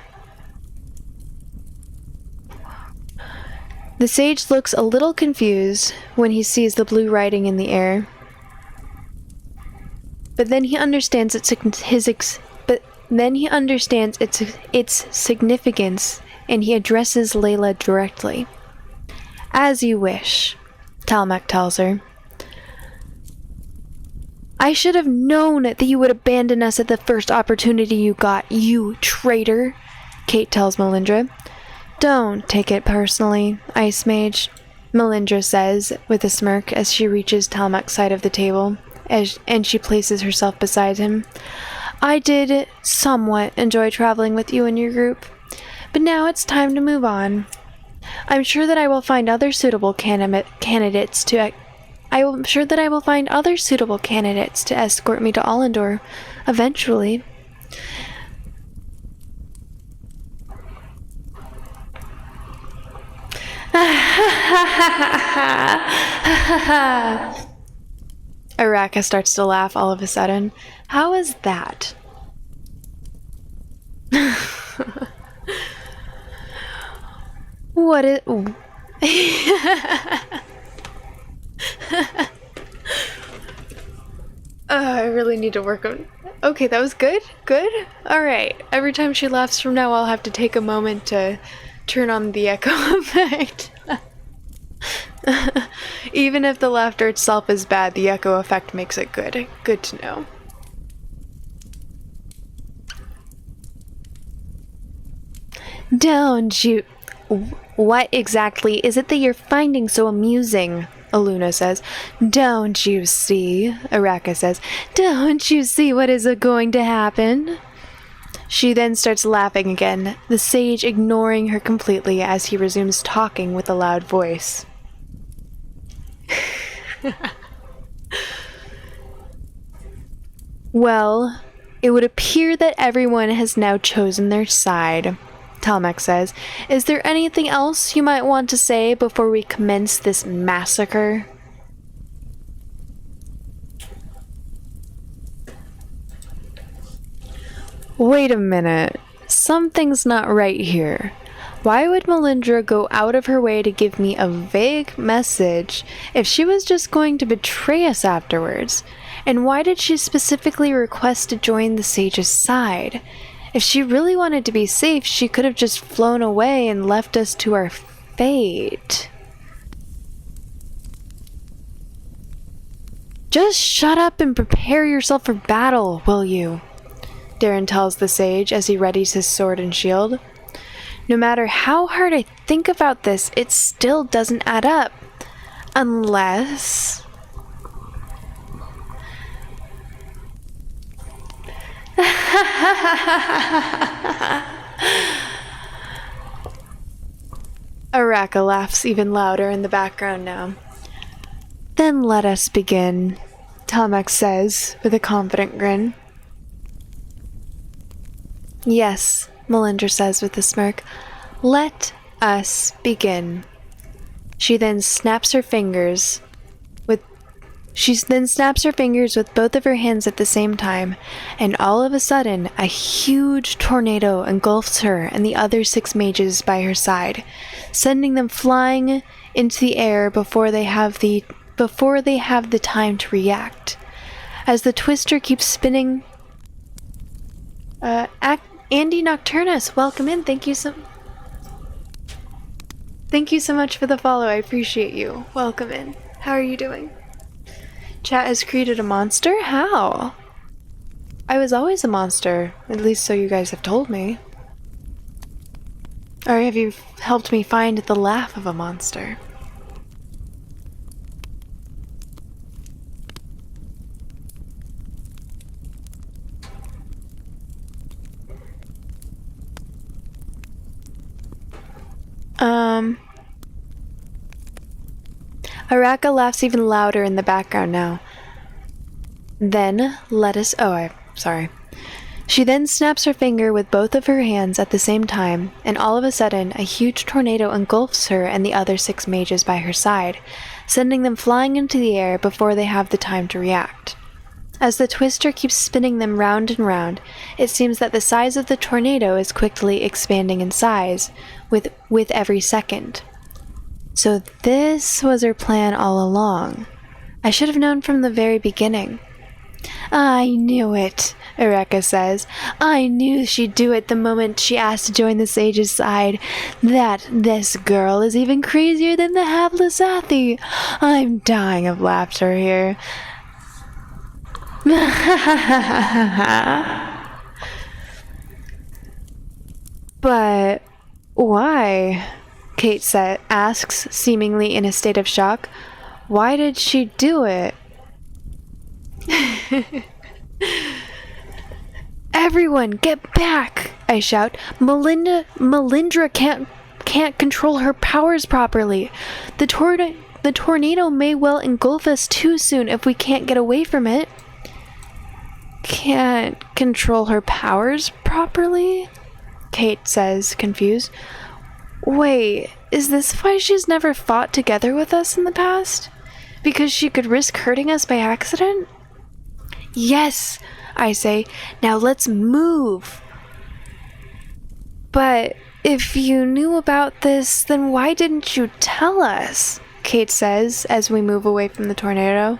The sage looks a little confused when he sees the blue writing in the air. But then he understands its significance, and he addresses Layla directly. As you wish, Talmak tells her. I should have known that you would abandon us at the first opportunity you got, you traitor, Kate tells Melindra. Don't take it personally, Ice Mage, Melindra says with a smirk as she reaches Talmak's side of the table, and she places herself beside him. I did somewhat enjoy traveling with you and your group, but now it's time to move on. I'm sure that I will find other suitable candidates to escort me to Allendor eventually. Araka starts to laugh all of a sudden. How is that? What is... I really need to work on... Okay, that was good? Good? Alright. Every time she laughs from now, I'll have to take a moment to turn on the echo effect. Even if the laughter itself is bad, the echo effect makes it good. Good to know. Don't you... What exactly is it that you're finding so amusing? Aluna says. Don't you see? Araka says. Don't you see what is going to happen? She then starts laughing again, the sage ignoring her completely as he resumes talking with a loud voice. Well, it would appear that everyone has now chosen their side, Talmek says. Is there anything else you might want to say before we commence this massacre? Wait a minute. Something's not right here. Why would Melindra go out of her way to give me a vague message if she was just going to betray us afterwards? And why did she specifically request to join the sage's side? If she really wanted to be safe, she could have just flown away and left us to our fate. Just shut up and prepare yourself for battle, will you? Darren tells the sage as he readies his sword and shield. No matter how hard I think about this, it still doesn't add up. Unless... Araka laughs even louder in the background now. Then let us begin, Talmek says with a confident grin. Yes, Melindra says with a smirk. Let us begin. She then snaps her fingers with both of her hands at the same time, and all of a sudden, a huge tornado engulfs her and the other 6 mages by her side, sending them flying into the air before they have the time to react. As the twister keeps spinning, Andy Nocturnus, welcome in. Thank you so much for the follow. I appreciate you. Welcome in. How are you doing? Chat has created a monster? How? I was always a monster. At least so you guys have told me. Or have you helped me find the laugh of a monster? Araka laughs even louder in the background now. Then let us... sorry. She then snaps her finger with both of her hands at the same time, and all of a sudden, a huge tornado engulfs her and the other 6 mages by her side, sending them flying into the air before they have the time to react. As the twister keeps spinning them round and round, it seems that the size of the tornado is quickly expanding in size with every second. So this was her plan all along. I should have known from the very beginning. I knew it, Araka says. I knew she'd do it the moment she asked to join the sage's side. That this girl is even crazier than the hapless Athi. I'm dying of laughter here. But why? Kate asks, seemingly in a state of shock. Why did she do it? Everyone, get back! I shout. Melindra can't control her powers properly. The tornado may well engulf us too soon if we can't get away from it. Can't control her powers properly? Kate says, confused. Wait, is this why she's never fought together with us in the past? Because she could risk hurting us by accident? Yes, I say. Now let's move. But if you knew about this, then why didn't you tell us? Kate says as we move away from the tornado.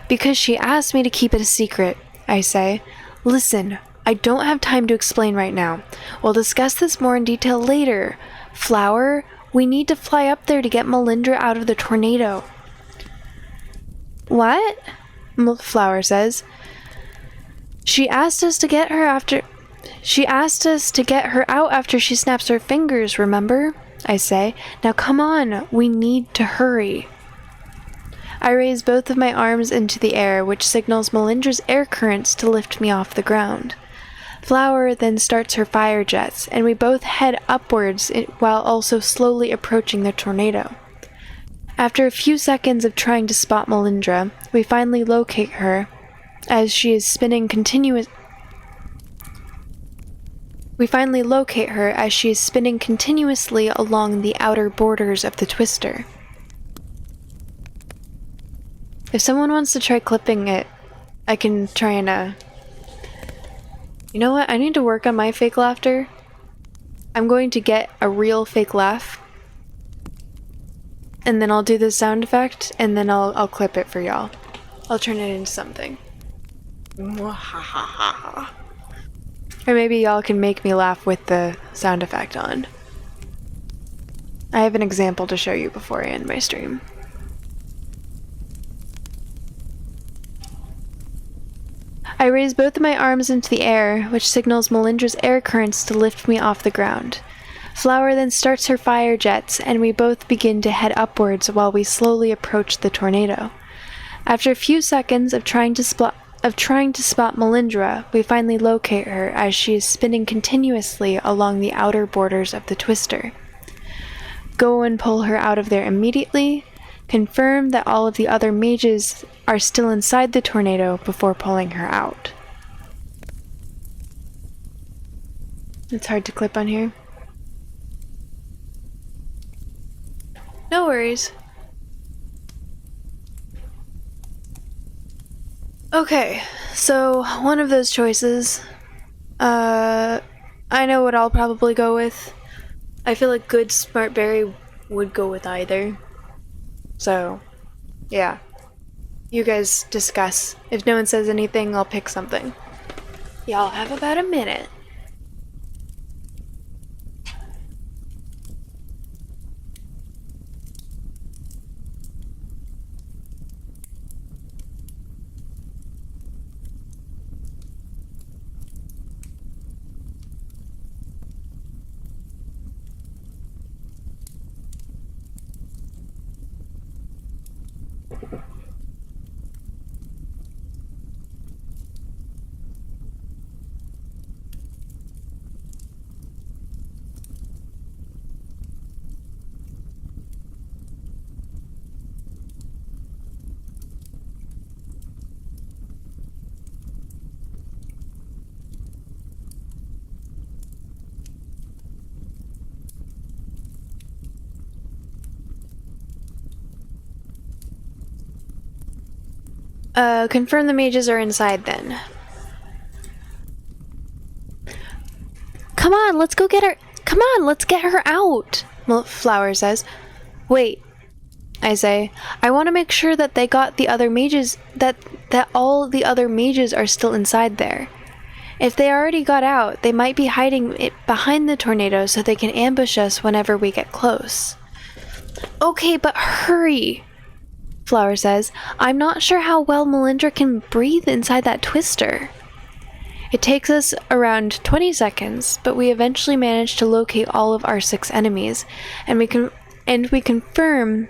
Because she asked me to keep it a secret, I say. Listen, I don't have time to explain right now. We'll discuss this more in detail later. Flower, we need to fly up there to get Melindra out of the tornado. What? Flower says. She asked us to get her out after she snaps her fingers, remember? I say. Now come on, we need to hurry. I raise both of my arms into the air, which signals Melindra's air currents to lift me off the ground. Flower then starts her fire jets, and we both head upwards while also slowly approaching the tornado. After a few seconds of trying to spot Melindra, we finally locate her as she is spinning continuously along the outer borders of the twister. If someone wants to try clipping it, I can try and, You know what? I need to work on my fake laughter. I'm going to get a real fake laugh. And then I'll do the sound effect, and then I'll clip it for y'all. I'll turn it into something. Or maybe y'all can make me laugh with the sound effect on. I have an example to show you before I end my stream. I raise both of my arms into the air, which signals Melindra's air currents to lift me off the ground. Flower then starts her fire jets, and we both begin to head upwards while we slowly approach the tornado. After a few seconds of trying to spot Melindra, we finally locate her as she is spinning continuously along the outer borders of the twister. Go and pull her out of there immediately. Confirm that all of the other mages are still inside the tornado before pulling her out. It's hard to clip on here. No worries. Okay, so one of those choices. I know what I'll probably go with. I feel like good Smartberry would go with either. So, yeah. You guys discuss. If no one says anything, I'll pick something. Y'all have about a minute. Confirm the mages are inside then. Come on, let's go get her. Come on, let's get her out. Flower says. Wait, I say. I want to make sure that they got the other mages, that all the other mages are still inside there. If they already got out, they might be hiding it behind the tornado so they can ambush us whenever we get close. Okay, but hurry. Flower says, I'm not sure how well Melindra can breathe inside that twister. It takes us around 20 seconds, but we eventually manage to locate all of our 6 enemies, and we confirm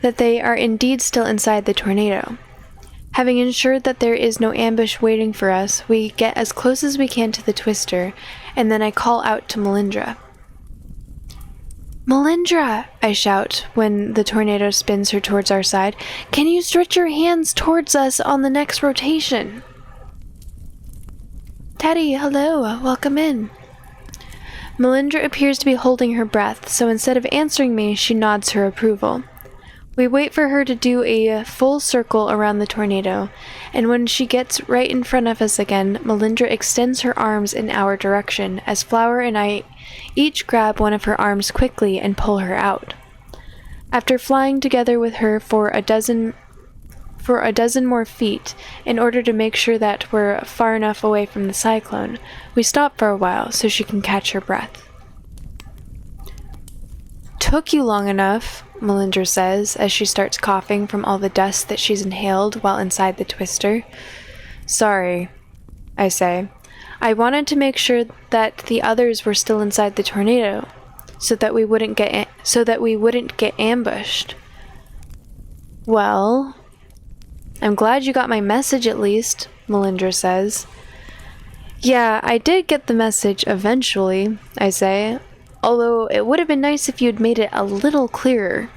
that they are indeed still inside the tornado. Having ensured that there is no ambush waiting for us, we get as close as we can to the twister, and then I call out to Melindra. Melindra, I shout when the tornado spins her towards our side. Can you stretch your hands towards us on the next rotation? Teddy, hello, welcome in. Melindra appears to be holding her breath, so instead of answering me, she nods her approval. We wait for her to do a full circle around the tornado, and when she gets right in front of us again, Melindra extends her arms in our direction as Flower and I each grab one of her arms quickly and pull her out. After flying together with her for a dozen more feet, in order to make sure that we're far enough away from the cyclone, we stop for a while so she can catch her breath. Took you long enough, Melindra says as she starts coughing from all the dust that she's inhaled while inside the twister. Sorry, I say. I wanted to make sure that the others were still inside the tornado, so that we wouldn't get ambushed. Well, I'm glad you got my message at least, Melindra says. Yeah, I did get the message eventually, I say, although it would have been nice if you'd made it a little clearer.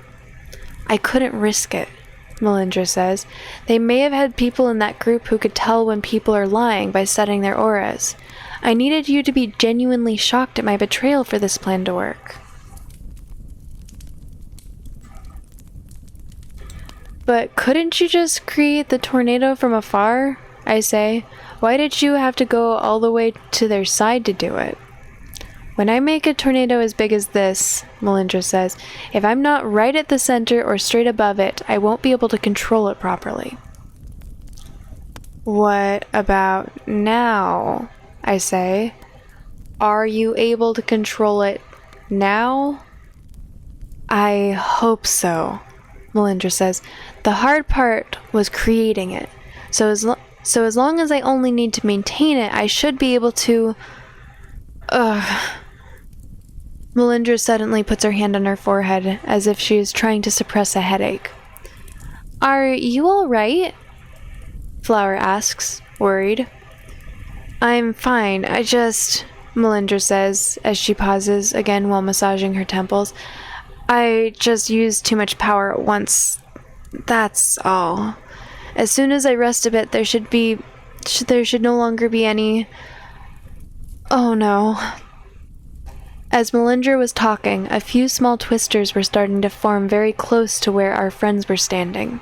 I couldn't risk it, Melindra says. They may have had people in that group who could tell when people are lying by studying their auras. I needed you to be genuinely shocked at my betrayal for this plan to work. But couldn't you just create the tornado from afar? I say. Why did you have to go all the way to their side to do it? When I make a tornado as big as this, Melindra says, if I'm not right at the center or straight above it, I won't be able to control it properly. What about now? I say. Are you able to control it now? I hope so, Melindra says. The hard part was creating it. So as long as I only need to maintain it, I should be able to... Melindra suddenly puts her hand on her forehead, as if she is trying to suppress a headache. Are you alright? Flower asks, worried. I'm fine, Melindra says, as she pauses, again while massaging her temples. I just used too much power at once. That's all. As soon as I rest a bit, there should no longer be any... Oh no. As Melindra was talking, a few small twisters were starting to form very close to where our friends were standing.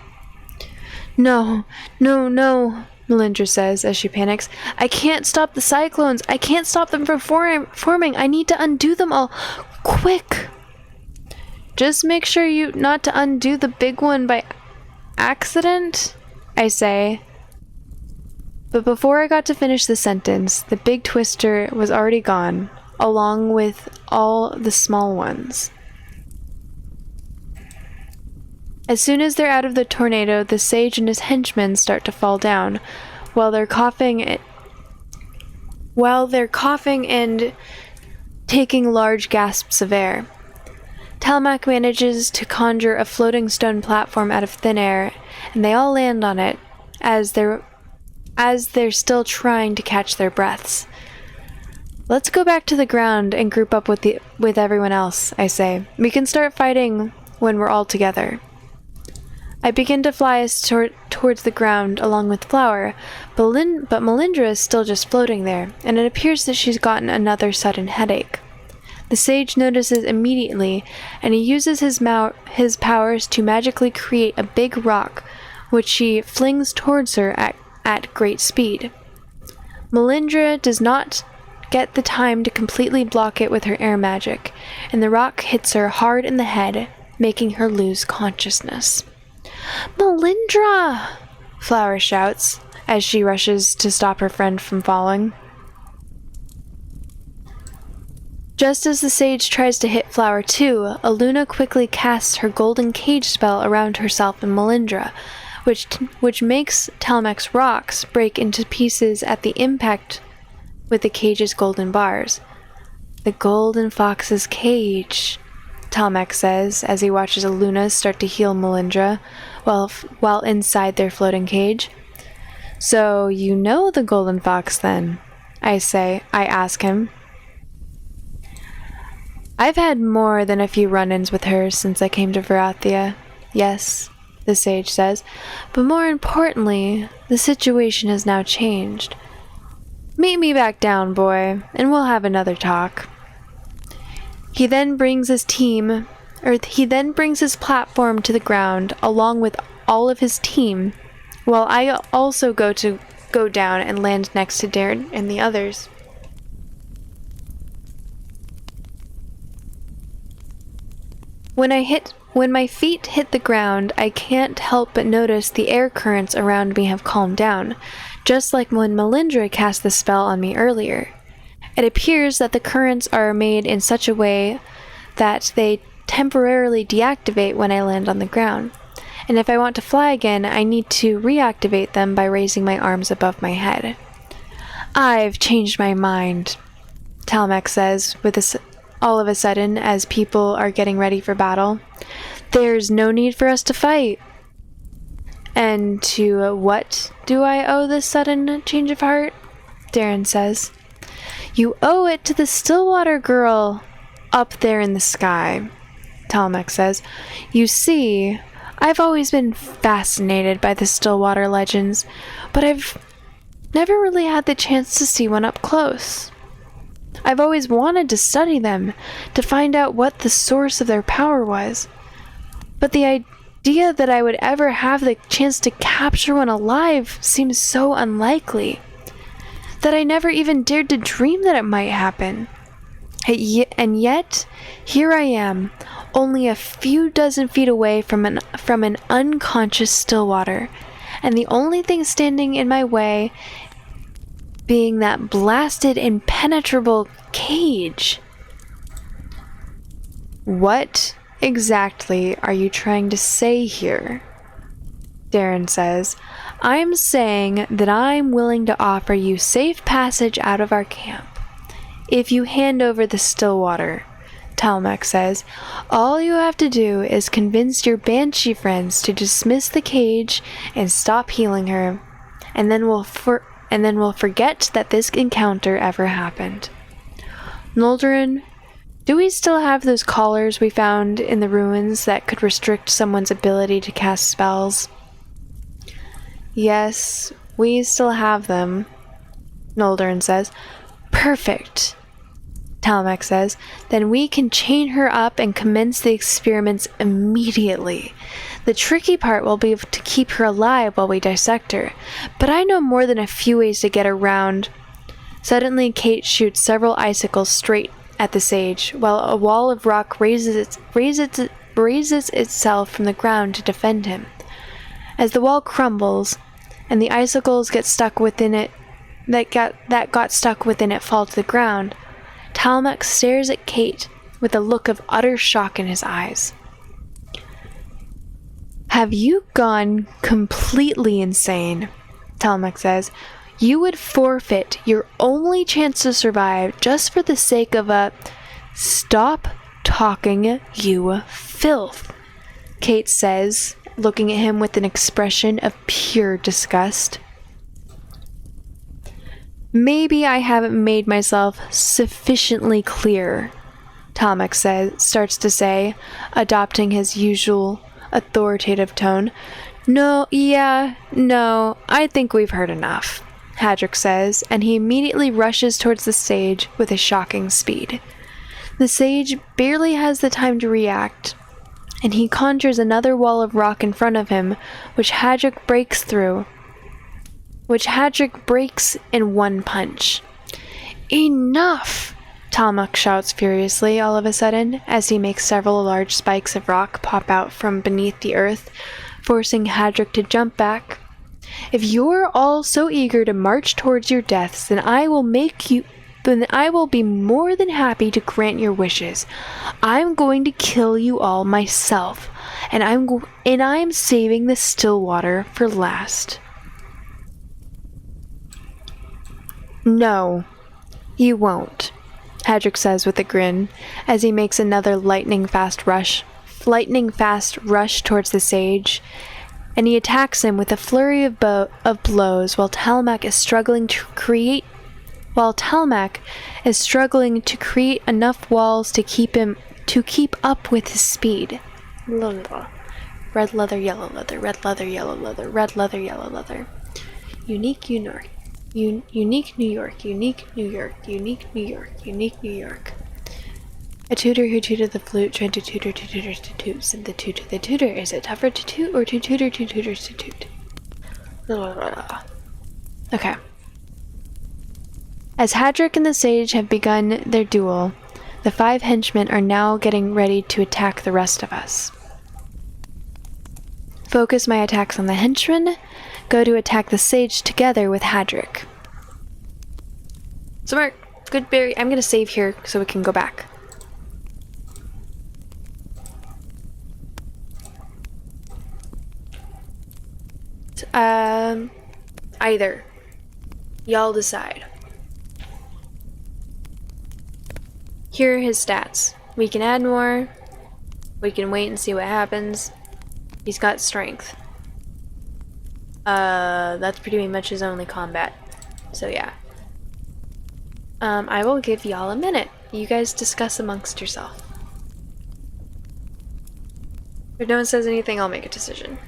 No, Melindra says as she panics. I can't stop the cyclones. I can't stop them from forming. I need to undo them all. Quick! Just make sure not to undo the big one by accident, I say. But before I got to finish the sentence, the big twister was already gone, along with all the small ones. As soon as they're out of the tornado, the sage and his henchmen start to fall down, while they're coughing and taking large gasps of air. Telemac manages to conjure a floating stone platform out of thin air, and they all land on it as they're still trying to catch their breaths. Let's go back to the ground and group up with everyone else, I say. We can start fighting when we're all together. I begin to fly us towards the ground along with Flower, but Melindra is still just floating there, and it appears that she's gotten another sudden headache. The sage notices immediately, and he uses his powers to magically create a big rock, which she flings towards her at great speed. Melindra does not get the time to completely block it with her air magic, and the rock hits her hard in the head, making her lose consciousness. Melindra! Flower shouts, as she rushes to stop her friend from falling. Just as the sage tries to hit Flower too, Aluna quickly casts her golden cage spell around herself and Melindra, which makes Telmac's rocks break into pieces at the impact with the cage's golden bars. The golden fox's cage, Telmac says as he watches Aluna start to heal Melindra while inside their floating cage. So you know the golden fox then, I ask him. I've had more than a few run-ins with her since I came to Varathia. Yes, the sage says, but more importantly, the situation has now changed. Meet me back down, boy, and we'll have another talk. He then brings his platform to the ground along with all of his team, while I also go down and land next to Darren and the others. When my feet hit the ground, I can't help but notice the air currents around me have calmed down, just like when Melindra cast the spell on me earlier. It appears that the currents are made in such a way that they temporarily deactivate when I land on the ground, and if I want to fly again, I need to reactivate them by raising my arms above my head. I've changed my mind, Telmac says all of a sudden as people are getting ready for battle. There's no need for us to fight. And to what do I owe this sudden change of heart? Darren says. You owe it to the Stillwater girl up there in the sky, Talmec says. You see, I've always been fascinated by the Stillwater legends, but I've never really had the chance to see one up close. I've always wanted to study them, to find out what the source of their power was. But the idea that I would ever have the chance to capture one alive seems so unlikely, that I never even dared to dream that it might happen. And yet, here I am, only a few dozen feet away from an unconscious Stillwater, and the only thing standing in my way being that blasted, impenetrable cage. What exactly are you trying to say here? Darren says. I'm saying that I'm willing to offer you safe passage out of our camp. If you hand over the Stillwater, Talmec says, all you have to do is convince your Banshee friends to dismiss the cage and stop healing her, and then we'll forget that this encounter ever happened. Noldorin, do we still have those collars we found in the ruins that could restrict someone's ability to cast spells? Yes, we still have them, Noldorin says. Perfect, Talmec says. Then we can chain her up and commence the experiments immediately. The tricky part will be to keep her alive while we dissect her, but I know more than a few ways to get around. Suddenly, Kate shoots several icicles straight at the sage, while a wall of rock raises itself from the ground to defend him. As the wall crumbles, and the icicles get stuck within it, that got stuck within it fall to the ground, Talmec stares at Kate with a look of utter shock in his eyes. Have you gone completely insane? Talmec says. You would forfeit your only chance to survive just for the sake of a... Stop talking, you filth, Kate says, looking at him with an expression of pure disgust. Maybe I haven't made myself sufficiently clear, Talmec starts to say, adopting his usual authoritative tone. No, I think we've heard enough, Hadrick says, and he immediately rushes towards the sage with a shocking speed. The sage barely has the time to react, and he conjures another wall of rock in front of him, which Hadrick breaks in one punch. Enough! Talmec shouts furiously all of a sudden, as he makes several large spikes of rock pop out from beneath the earth, forcing Hadrick to jump back. If you're all so eager to march towards your deaths, then I will be more than happy to grant your wishes. I'm going to kill you all myself, and I'm saving the Stillwater for last. No, you won't, Hadrick says with a grin, as he makes another lightning fast rush towards the sage, and he attacks him with a flurry of blows while Talmec is struggling to create enough walls to keep up with his speed. Red leather, yellow leather, red leather, yellow leather, red leather, yellow leather. Unique New York. Unique New York, unique New York, unique New York, unique New York. A tutor who tooted the flute tried to tutor two tutors to toot, said the tutor. The tutor, is it tougher to toot or to tutor two tutors to toot? Okay. As Hadrick and the sage have begun their duel, the 5 henchmen are now getting ready to attack the rest of us. Focus my attacks on the henchmen. Go to attack the sage together with Hadrick. Smart. Good berry. I'm gonna save here so we can go back. Either. Y'all decide. Here are his stats. We can add more. We can wait and see what happens. He's got strength. That's pretty much his only combat. So yeah. I will give y'all a minute. You guys discuss amongst yourself. If no one says anything, I'll make a decision.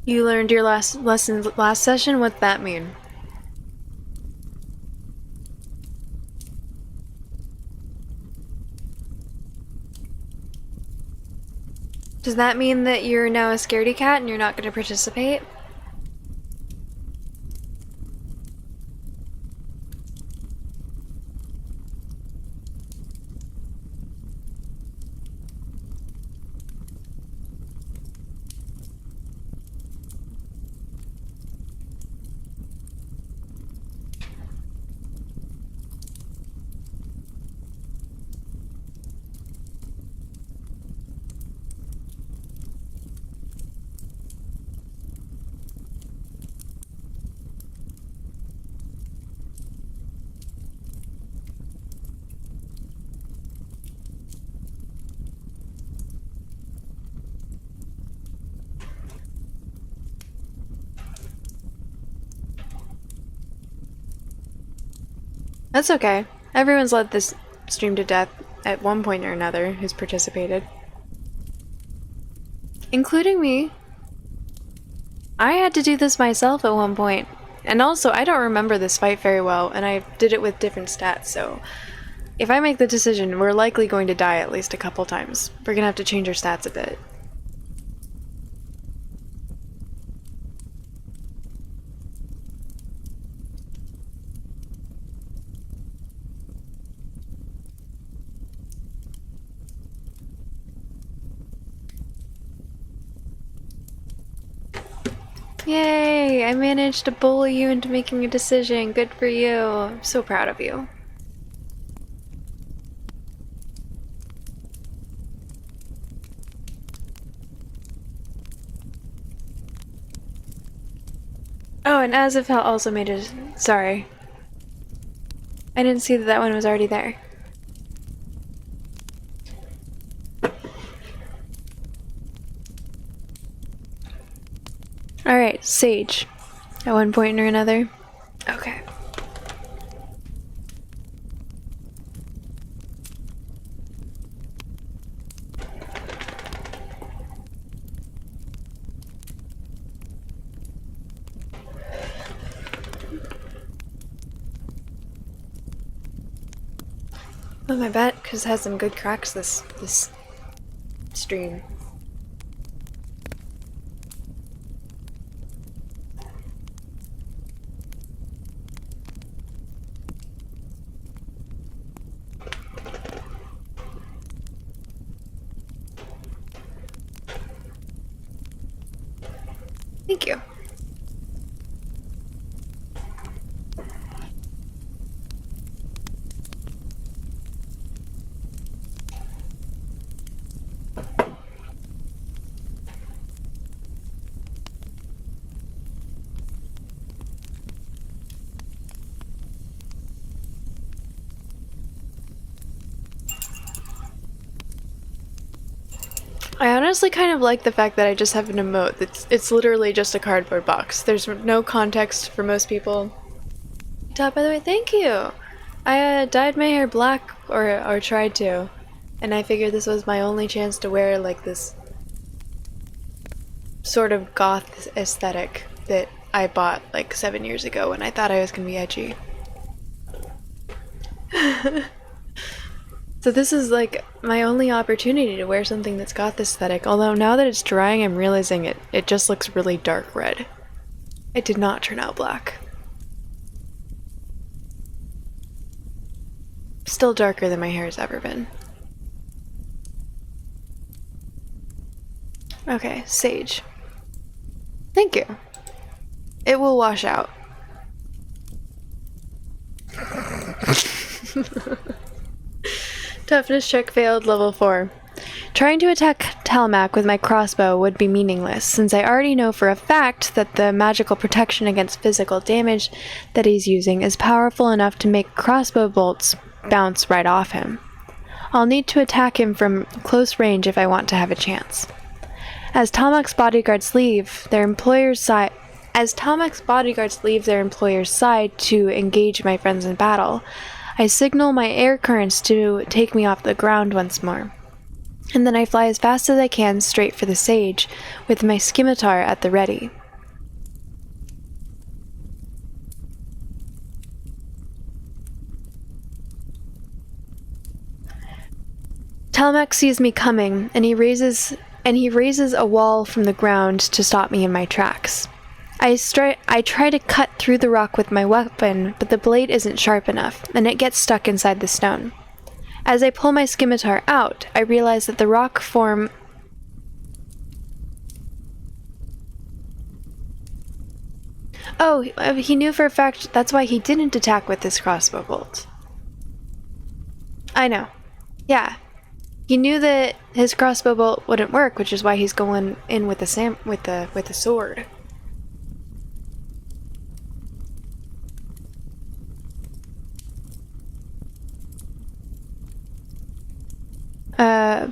You learned your last lesson last session? What's that mean? Does that mean that you're now a scaredy cat and you're not going to participate? That's okay. Everyone's let this stream to death at one point or another who's participated. Including me. I had to do this myself at one point. And also, I don't remember this fight very well, and I did it with different stats, so if I make the decision, we're likely going to die at least a couple times. We're gonna have to change our stats a bit. Yay! I managed to bully you into making a decision. Good for you. I'm so proud of you. Oh, and Azafel also made a... Sorry. I didn't see that that one was already there. Alright, Sage. At one point or another. Okay. Oh, my bet, because it has some good cracks this stream. Thank you. I honestly kind of like the fact that I just have an emote. It's literally just a cardboard box. There's no context for most people. Top, by the way, thank you! I dyed my hair black, or tried to, and I figured this was my only chance to wear like this sort of goth aesthetic that I bought like 7 years ago when I thought I was gonna be edgy. So this is like my only opportunity to wear something that's goth aesthetic, although now that it's drying I'm realizing it just looks really dark red. It did not turn out black. still darker than my hair has ever been. Okay, sage. Thank you. It will wash out. Toughness check failed, level 4. Trying to attack Talmac with my crossbow would be meaningless, since I already know for a fact that the magical protection against physical damage that he's using is powerful enough to make crossbow bolts bounce right off him. I'll need to attack him from close range if I want to have a chance. As Talmac's bodyguards leave their employer's side to engage my friends in battle, I signal my air currents to take me off the ground once more. And then I fly as fast as I can straight for the sage, with my scimitar at the ready. Talmac sees me coming, and he raises a wall from the ground to stop me in my tracks. I try to cut through the rock with my weapon, but the blade isn't sharp enough, and it gets stuck inside the stone. As I pull my scimitar out, I realize that the rock form... Oh, he knew for a fact that's why he didn't attack with this crossbow bolt. I know. Yeah. He knew that his crossbow bolt wouldn't work, which is why he's going in with the sword.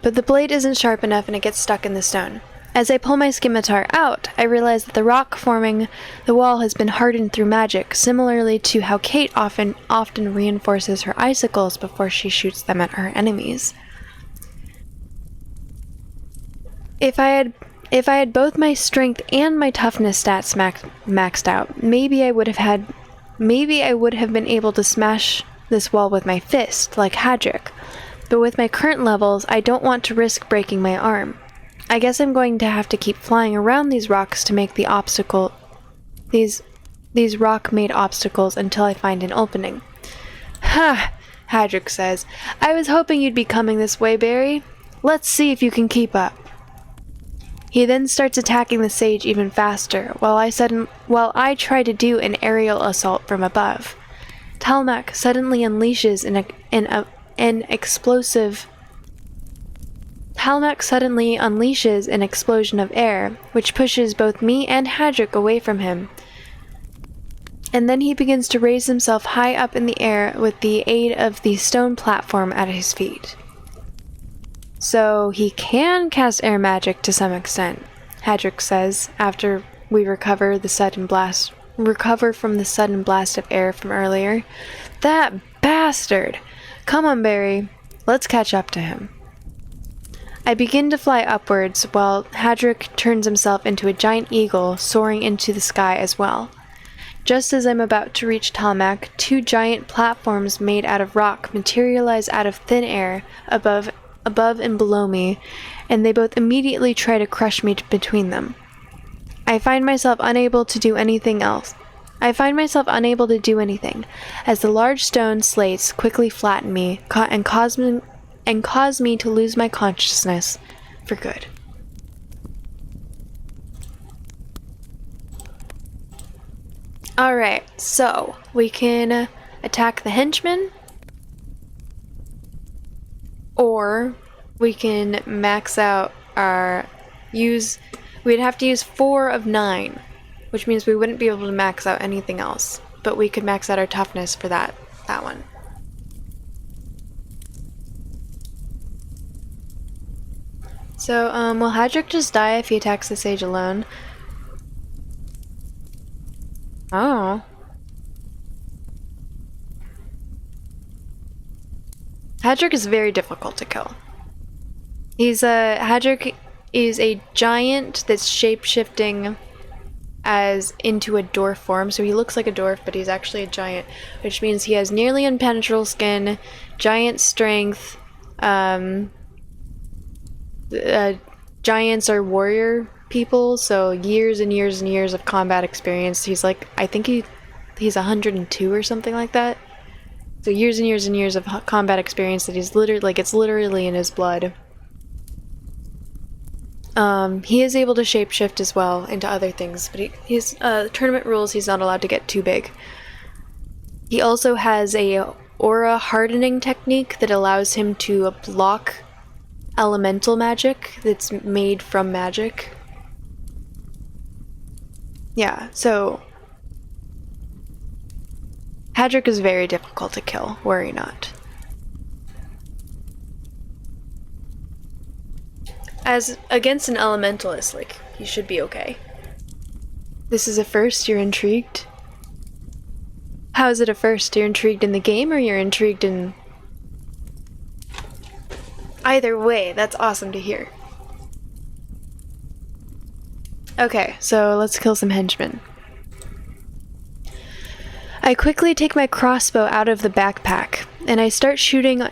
But the blade isn't sharp enough and it gets stuck in the stone. As I pull my scimitar out, I realize that the rock forming the wall has been hardened through magic, similarly to how Kate often reinforces her icicles before she shoots them at her enemies. If I had both my strength and my toughness stats maxed out, maybe I would have been able to smash this wall with my fist, like Hadric. But with my current levels, I don't want to risk breaking my arm. I guess I'm going to have to keep flying around these rocks to make these rock-made obstacles until I find an opening. Ha! Hadric says. I was hoping you'd be coming this way, Barry. Let's see if you can keep up. He then starts attacking the sage even faster, while I try to do an aerial assault from above. Talmac suddenly unleashes an explosion of air, which pushes both me and Hadric away from him. And then he begins to raise himself high up in the air with the aid of the stone platform at his feet. So he can cast air magic to some extent, Hadric says, after we recover from the sudden blast of air from earlier. That bastard! Come on, Barry. Let's catch up to him. I begin to fly upwards, while Hadric turns himself into a giant eagle, soaring into the sky as well. Just as I'm about to reach Talmac, two giant platforms made out of rock materialize out of thin air above and below me, and they both immediately try to crush me between them. I find myself unable to do anything, as the large stone slates quickly flatten me and cause me to lose my consciousness for good. Alright, so we can attack the henchmen, or we can max out we'd have to use 4 of 9, which means we wouldn't be able to max out anything else, but we could max out our toughness for that one. So, will Hadric just die if he attacks the sage alone? Oh. Hadric is very difficult to kill. Hadric is a giant that's shape-shifting as into a dwarf form, so he looks like a dwarf, but he's actually a giant, which means he has nearly impenetrable skin, giant strength. Giants are warrior people, so years and years and years of combat experience. He's like, I think he's 102 or something like that. So years and years and years of combat experience that he's literally, like, it's literally in his blood. He is able to shapeshift as well into other things, but he's tournament rules, he's not allowed to get too big. He also has a aura hardening technique that allows him to block elemental magic that's made from magic. Yeah, so Hadric is very difficult to kill, worry not. As against an elementalist, like, he should be okay. This is a first, you're intrigued? How is it a first? You're intrigued in the game or you're intrigued in... Either way, that's awesome to hear. Okay, so let's kill some henchmen. I quickly take my crossbow out of the backpack, and I start shooting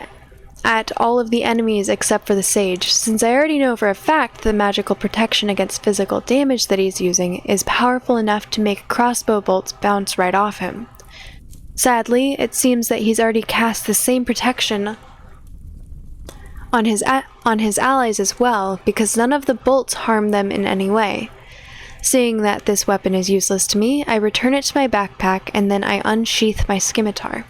at all of the enemies except for the sage, since I already know for a fact the magical protection against physical damage that he's using is powerful enough to make crossbow bolts bounce right off him. Sadly, it seems that he's already cast the same protection on his allies as well, because none of the bolts harm them in any way. Seeing that this weapon is useless to me, I return it to my backpack and then I unsheath my scimitar.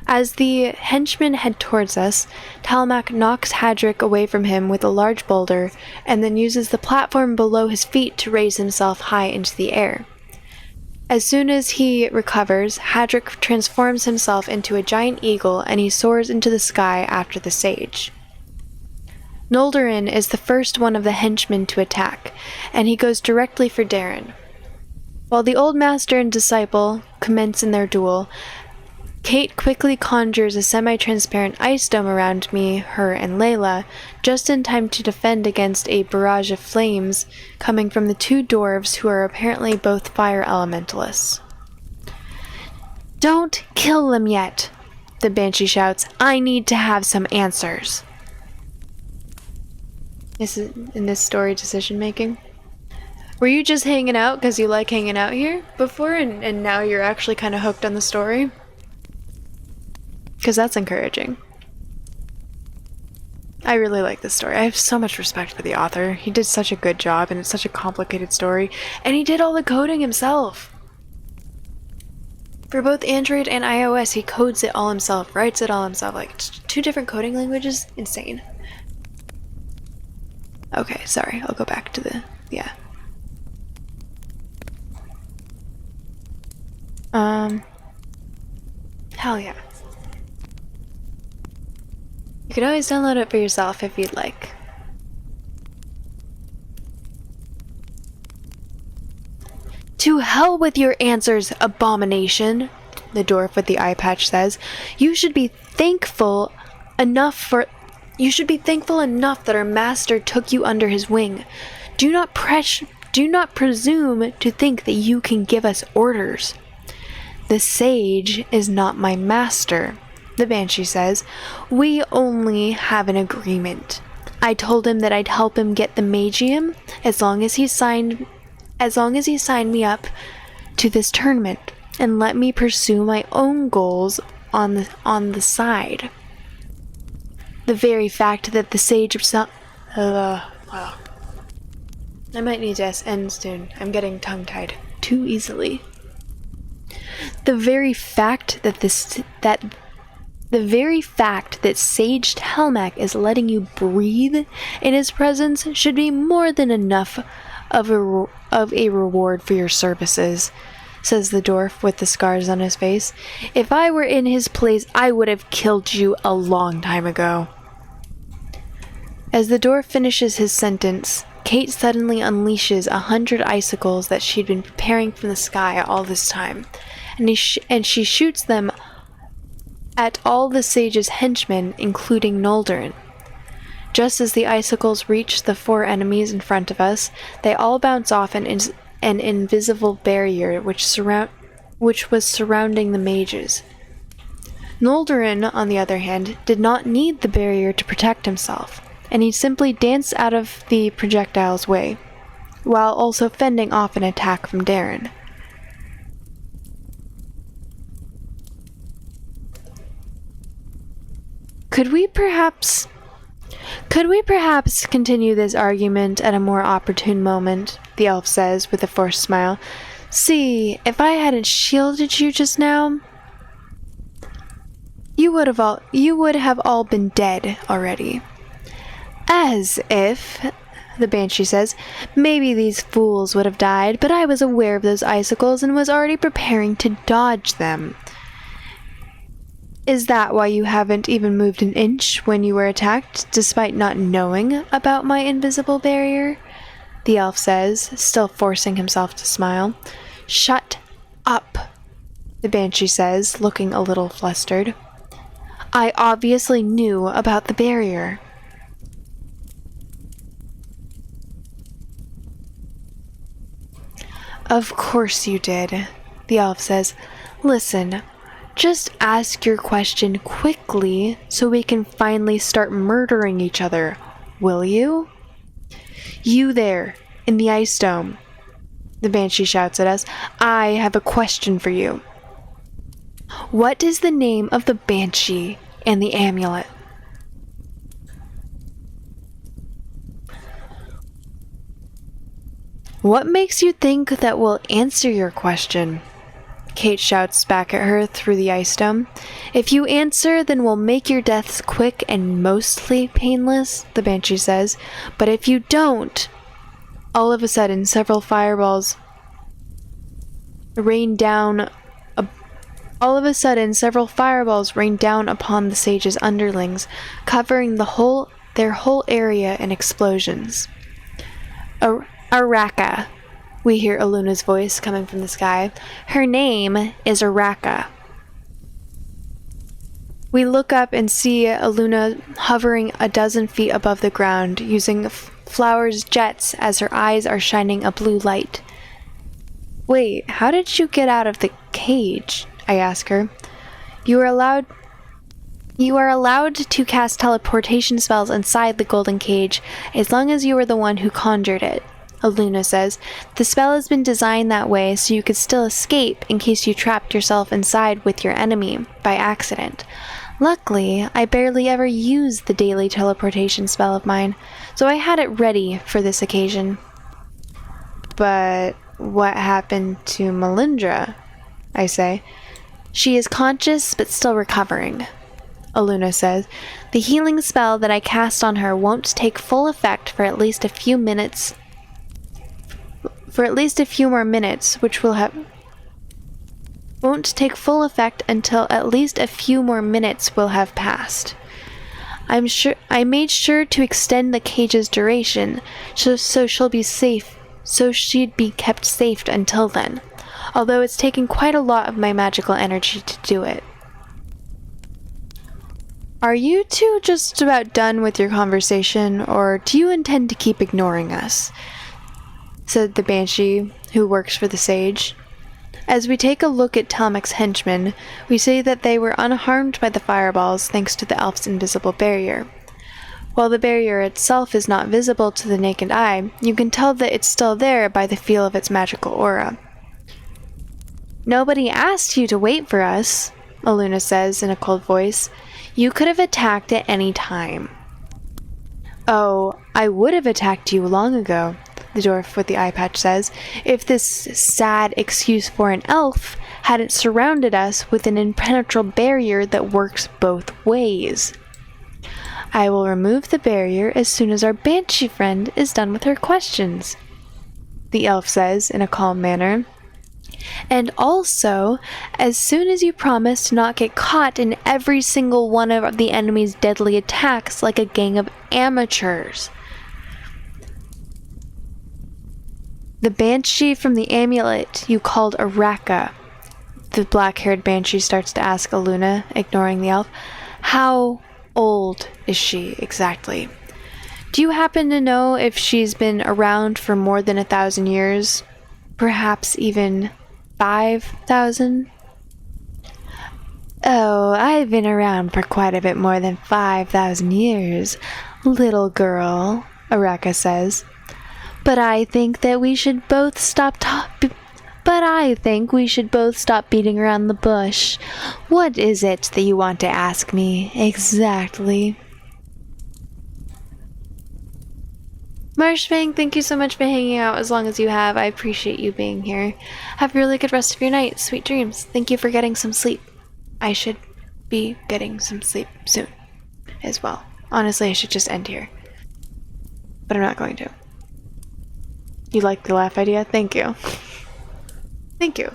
As the henchmen head towards us, Talmac knocks Hadric away from him with a large boulder and then uses the platform below his feet to raise himself high into the air. As soon as he recovers, Hadric transforms himself into a giant eagle and he soars into the sky after the sage. Noldorin is the first one of the henchmen to attack, and he goes directly for Darren. While the old master and disciple commence in their duel, Kate quickly conjures a semi-transparent ice dome around me, her, and Layla, just in time to defend against a barrage of flames coming from the two dwarves who are apparently both fire elementalists. "Don't kill them yet," the Banshee shouts. "I need to have some answers." This is in this story decision making. Were you just hanging out because you like hanging out here before and now you're actually kind of hooked on the story? Because that's encouraging. I really like this story. I have so much respect for the author. He did such a good job and it's such a complicated story. And he did all the coding himself. For both Android and iOS, he codes it all himself, writes it all himself. Like, 2 different coding languages? Insane. Okay, sorry, I'll go back to the... yeah. Hell yeah. You can always download it for yourself if you'd like. "To hell with your answers, abomination," the dwarf with the eye patch says. You should be thankful enough that our master took you under his wing. Do not presume to think that you can give us orders. "The sage is not my master," the Banshee says. "We only have an agreement. I told him that I'd help him get the Magium as long as he signed me up to this tournament and let me pursue my own goals on the side. The very fact that the sage himself..." Wow. I might need to end soon. I'm getting tongue-tied too easily. The very fact that Sage Talmac is letting you breathe in his presence should be more than enough of a reward for your services, says the dwarf with the scars on his face. "If I were in his place, I would have killed you a long time ago." As the dwarf finishes his sentence, Kate suddenly unleashes 100 icicles that she'd been preparing from the sky all this time, and she shoots them at all the sage's henchmen, including Noldorin. Just as the icicles reach the 4 enemies in front of us, they all bounce off an invisible barrier which was surrounding the mages. Noldorin, on the other hand, did not need the barrier to protect himself, and he simply danced out of the projectile's way, while also fending off an attack from Darren. Could we perhaps continue this argument at a more opportune moment? The elf says with a forced smile. See, if I hadn't shielded you just now, you would have all been dead already. As if, the Banshee says, maybe these fools would have died, but I was aware of those icicles and was already preparing to dodge them. Is that why you haven't even moved an inch when you were attacked, despite not knowing about my invisible barrier? The elf says, still forcing himself to smile. Shut up, the Banshee says, looking a little flustered. I obviously knew about the barrier. Of course you did, the elf says. Listen, just ask your question quickly so we can finally start murdering each other, will you? You there, in the ice dome, the Banshee shouts at us. I have a question for you. What is the name of the Banshee and the amulet? What makes you think that we'll answer your question? Kate shouts back at her through the ice dome. If you answer, then we'll make your deaths quick and mostly painless, the Banshee says. But if you don't... All of a sudden, several fireballs rain down upon the sage's underlings, covering their whole area in explosions. Araka, we hear Aluna's voice coming from the sky. Her name is Araka. We look up and see Aluna hovering a dozen feet above the ground, using Flower's jets as her eyes are shining a blue light. Wait, how did you get out of the cage? I ask her. You are allowed to cast teleportation spells inside the golden cage as long as you are the one who conjured it, Aluna says. The spell has been designed that way so you could still escape in case you trapped yourself inside with your enemy by accident. Luckily, I barely ever use the daily teleportation spell of mine, so I had it ready for this occasion. But what happened to Melindra? I say. She is conscious but still recovering, Aluna says. The healing spell that I cast on her won't take full effect for at least a few minutes. Won't take full effect until at least a few more minutes will have passed. I made sure to extend the cage's duration, so she'll be safe. So she'd be kept safe until then, although it's taken quite a lot of my magical energy to do it. Are you two just about done with your conversation, or do you intend to keep ignoring us? Said the Banshee, who works for the sage. As we take a look at Talmac's henchmen, we see that they were unharmed by the fireballs thanks to the elf's invisible barrier. While the barrier itself is not visible to the naked eye, you can tell that it's still there by the feel of its magical aura. Nobody asked you to wait for us, Aluna says in a cold voice. You could have attacked at any time. Oh, I would have attacked you long ago, the dwarf with the eye patch says, if this sad excuse for an elf hadn't surrounded us with an impenetrable barrier that works both ways. I will remove the barrier as soon as our Banshee friend is done with her questions, the elf says in a calm manner. And also, as soon as you promise to not get caught in every single one of the enemy's deadly attacks like a gang of amateurs. The Banshee from the amulet you called Araka, the black-haired Banshee starts to ask Aluna, ignoring the elf. How old is she exactly? Do you happen to know if she's been around for more than 1,000 years? Perhaps even 5,000? Oh, I've been around for quite a bit more than 5,000 years, little girl, Araka says. But I think that we should both stop talking but I think we should both stop beating around the bush. What is it that you want to ask me exactly? Marshfang, thank you so much for hanging out as long as you have. I appreciate you being here. Have a really good rest of your night. Sweet dreams. Thank you for getting some sleep. I should be getting some sleep soon as well. Honestly, I should just end here. But I'm not going to. You like the laugh idea? Thank you. Thank you.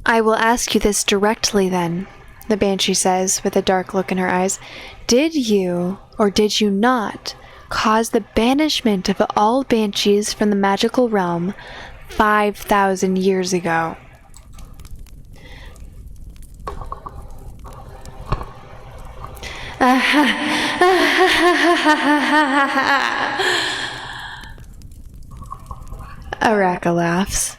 I will ask you this directly then, the Banshee says with a dark look in her eyes. Did you, or did you not, cause the banishment of all Banshees from the magical realm 5,000 years ago? Araka laughs.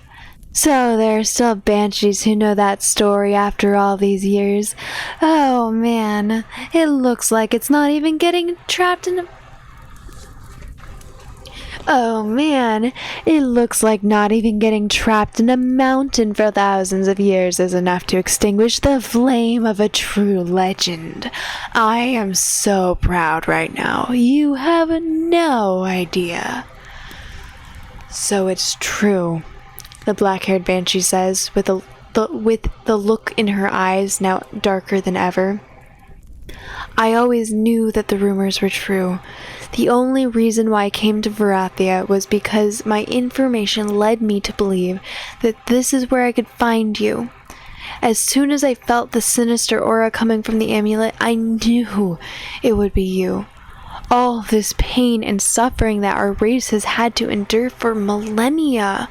So there are still Banshees who know that story after all these years. Oh man, it looks like it's not even getting trapped in a... Oh man, it looks like not even getting trapped in a mountain for thousands of years is enough to extinguish the flame of a true legend. I am so proud right now. You have no idea. So it's true, the black-haired Banshee says, with the look in her eyes now darker than ever. I always knew that the rumors were true. The only reason why I came to Varathia was because my information led me to believe that this is where I could find you. As soon as I felt the sinister aura coming from the amulet, I knew it would be you. All this pain and suffering that our race has had to endure for millennia,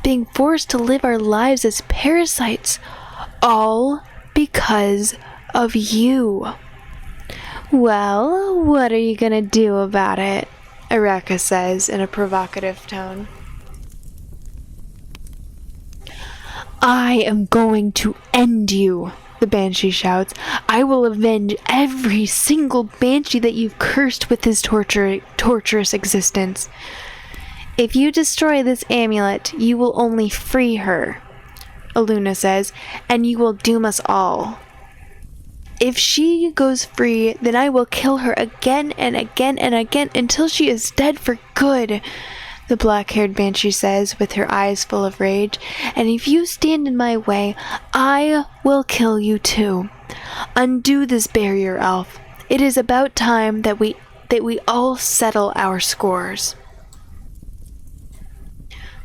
being forced to live our lives as parasites, all because of you. Well, what are you gonna do about it? Araka says in a provocative tone. I am going to end you, the Banshee shouts. I will avenge every single Banshee that you've cursed with his torturous existence. If you destroy this amulet, you will only free her, Aluna says, and you will doom us all. If she goes free, then I will kill her again and again and again until she is dead for good, the black-haired Banshee says with her eyes full of rage. And if you stand in my way, I will kill you too. Undo this barrier, elf. It is about time that we all settle our scores.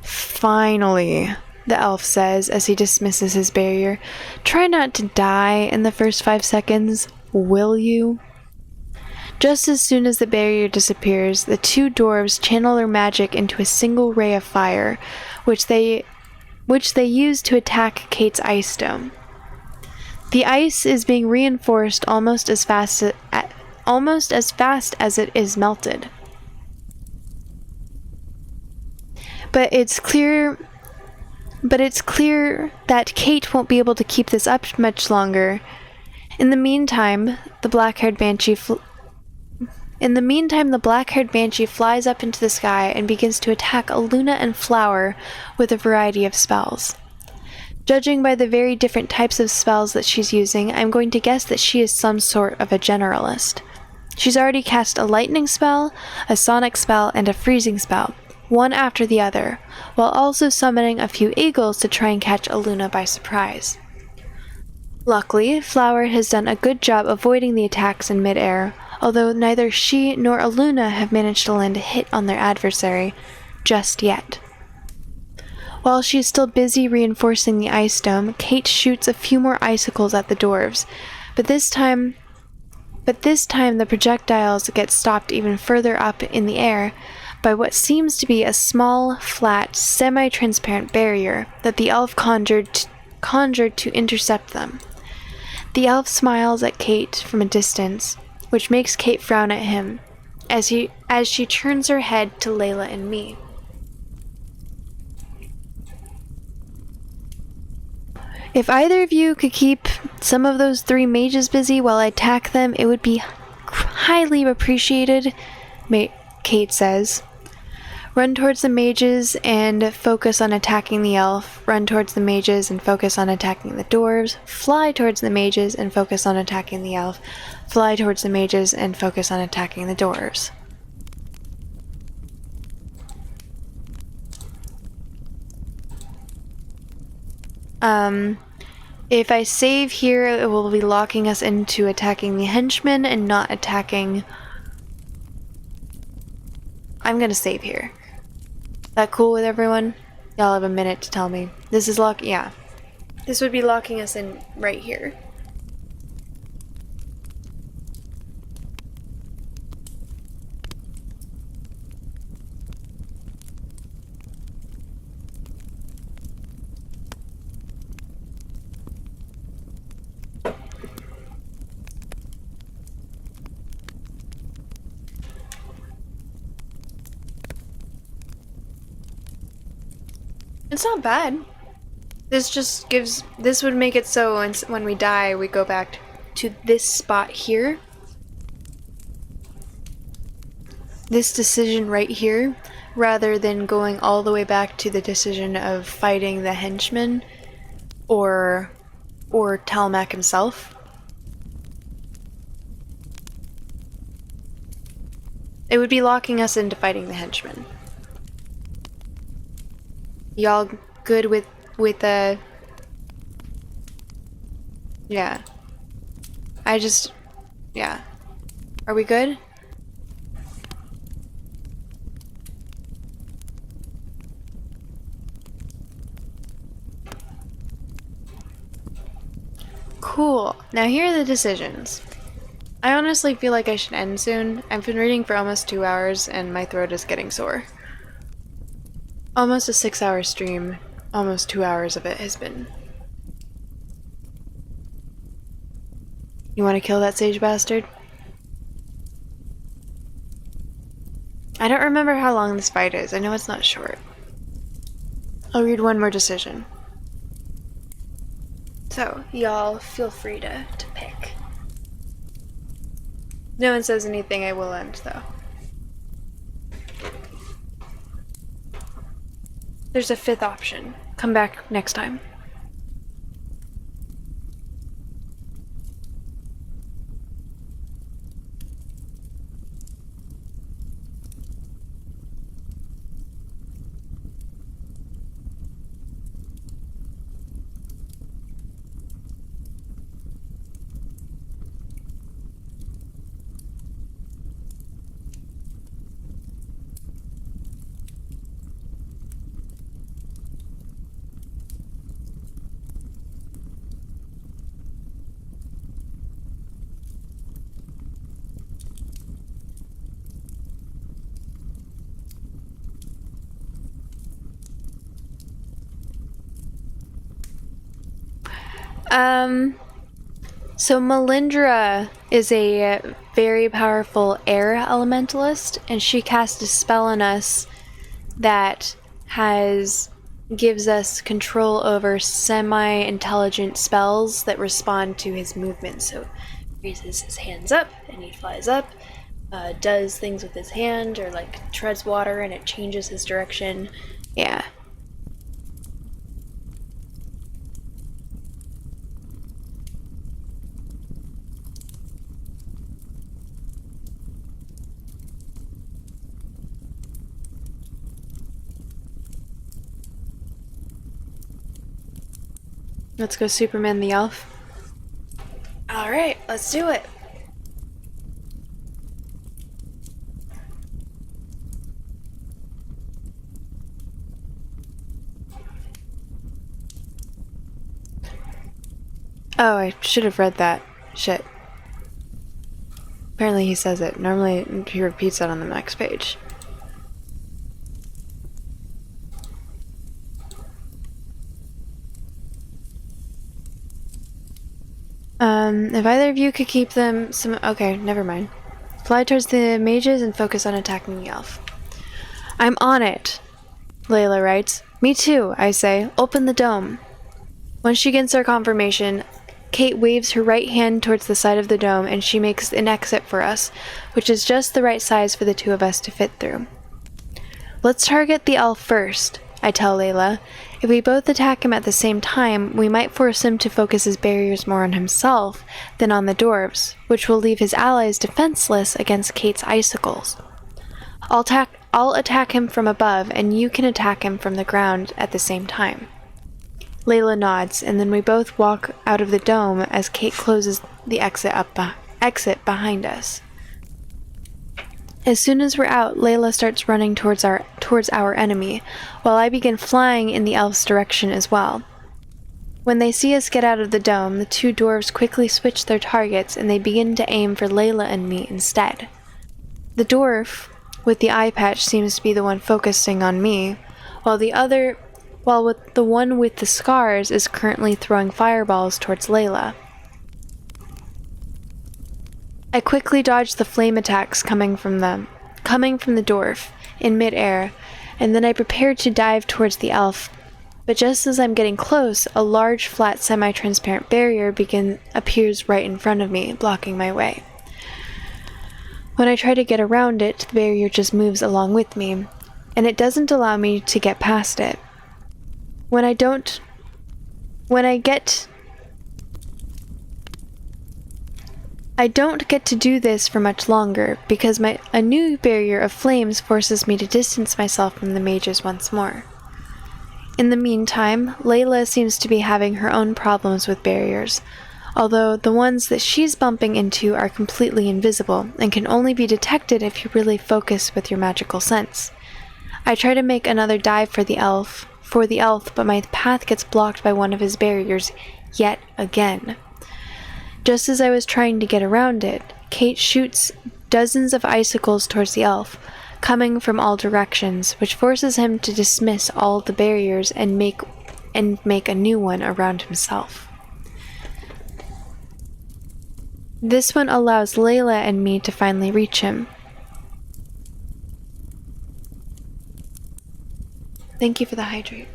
Finally, the elf says as he dismisses his barrier. Try not to die in the first 5 seconds, will you? Just as soon as the barrier disappears, the two dwarves channel their magic into a single ray of fire, which they use to attack Kate's ice dome. The ice is being reinforced almost as fast as it is melted. But it's clear that Kate won't be able to keep this up much longer. In the meantime, the black-haired Banshee flies up into the sky and begins to attack Aluna and Flower with a variety of spells. Judging by the very different types of spells that she's using, I'm going to guess that she is some sort of a generalist. She's already cast a lightning spell, a sonic spell, and a freezing spell, one after the other, while also summoning a few eagles to try and catch Aluna by surprise. Luckily, Flower has done a good job avoiding the attacks in midair, although neither she nor Aluna have managed to land a hit on their adversary just yet. While she is still busy reinforcing the ice dome, Kate shoots a few more icicles at the dwarves, but this time the projectiles get stopped even further up in the air by what seems to be a small, flat, semi-transparent barrier that the elf conjured to intercept them. The elf smiles at Kate from a distance, which makes Kate frown at him, as she turns her head to Layla and me. If either of you could keep some of those 3 mages busy while I attack them, it would be highly appreciated, Kate says. Run towards the mages and focus on attacking the elf. Run towards the mages and focus on attacking the dwarves. Fly towards the mages and focus on attacking the elf. Fly towards the mages and focus on attacking the dwarves. If I save here, it will be locking us into attacking the henchmen and not attacking... I'm gonna save here. That cool with everyone? Y'all have a minute to tell me. This is yeah. This would be locking us in right here. It's not bad. This just gives... This would make it so when we die, we go back to this spot here. This decision right here, rather than going all the way back to the decision of fighting the henchman or Talmac himself. It would be locking us into fighting the henchman. Y'all good with yeah. Yeah. Are we good? Cool. Now here are the decisions. I honestly feel like I should end soon. I've been reading for almost 2 hours and my throat is getting sore. Almost a 6-hour stream. Almost 2 hours of it has been. You want to kill that sage bastard? I don't remember how long this fight is. I know it's not short. I'll read one more decision. So, y'all feel free to pick. No one says anything, I will end though. There's a 5th option. Come back next time. So Melindra is a very powerful air elementalist, and she cast a spell on us that gives us control over semi-intelligent spells that respond to his movement. So he raises his hands up and he flies up, does things with his hand, or like treads water and it changes his direction. Yeah. Let's go Superman the Elf. Alright, let's do it. Oh, I should have read that. Shit. Apparently he says it. Normally he repeats that on the next page. If either of you could keep them okay, never mind. Fly towards the mages and focus on attacking the elf. I'm on it, Layla writes. Me too, I say. Open the dome. Once she gets our confirmation, Kate waves her right hand towards the side of the dome and she makes an exit for us, which is just the right size for the two of us to fit through. Let's target the elf first, I tell Layla. If we both attack him at the same time, we might force him to focus his barriers more on himself than on the dwarves, which will leave his allies defenseless against Kate's icicles. I'll attack him from above, and you can attack him from the ground at the same time. Layla nods, and then we both walk out of the dome as Kate closes the exit behind us. As soon as we're out, Layla starts running towards our enemy, while I begin flying in the elf's direction as well. When they see us get out of the dome, the two dwarves quickly switch their targets and they begin to aim for Layla and me instead. The dwarf with the eye patch seems to be the one focusing on me, while the one with the scars is currently throwing fireballs towards Layla. I quickly dodge the flame attacks coming from the dwarf in midair, and then I prepare to dive towards the elf. But just as I'm getting close, a large, flat, semi-transparent barrier appears right in front of me, blocking my way. When I try to get around it, the barrier just moves along with me, and it doesn't allow me to get past it. I don't get to do this for much longer, because a new barrier of flames forces me to distance myself from the mages once more. In the meantime, Layla seems to be having her own problems with barriers, although the ones that she's bumping into are completely invisible and can only be detected if you really focus with your magical sense. I try to make another dive for the elf, but my path gets blocked by one of his barriers yet again. Just as I was trying to get around it, Kate shoots dozens of icicles towards the elf, coming from all directions, which forces him to dismiss all the barriers and make a new one around himself. This one allows Layla and me to finally reach him. Thank you for the hydrate.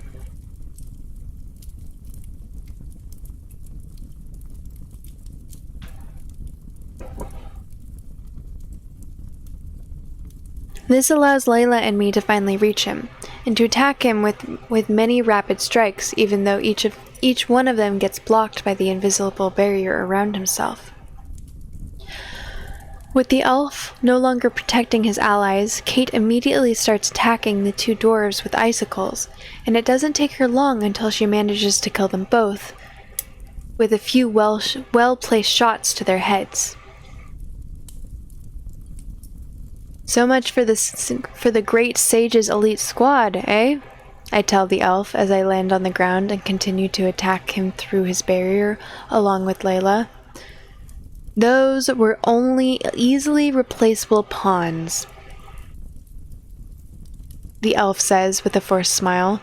This allows Layla and me to finally reach him, and to attack him with many rapid strikes, even though each one of them gets blocked by the invisible barrier around himself. With the elf no longer protecting his allies, Kate immediately starts attacking the two dwarves with icicles, and it doesn't take her long until she manages to kill them both, with a few well-placed shots to their heads. So much for the great sage's elite squad, eh? I tell the elf as I land on the ground and continue to attack him through his barrier along with Layla. Those were only easily replaceable pawns, the elf says with a forced smile.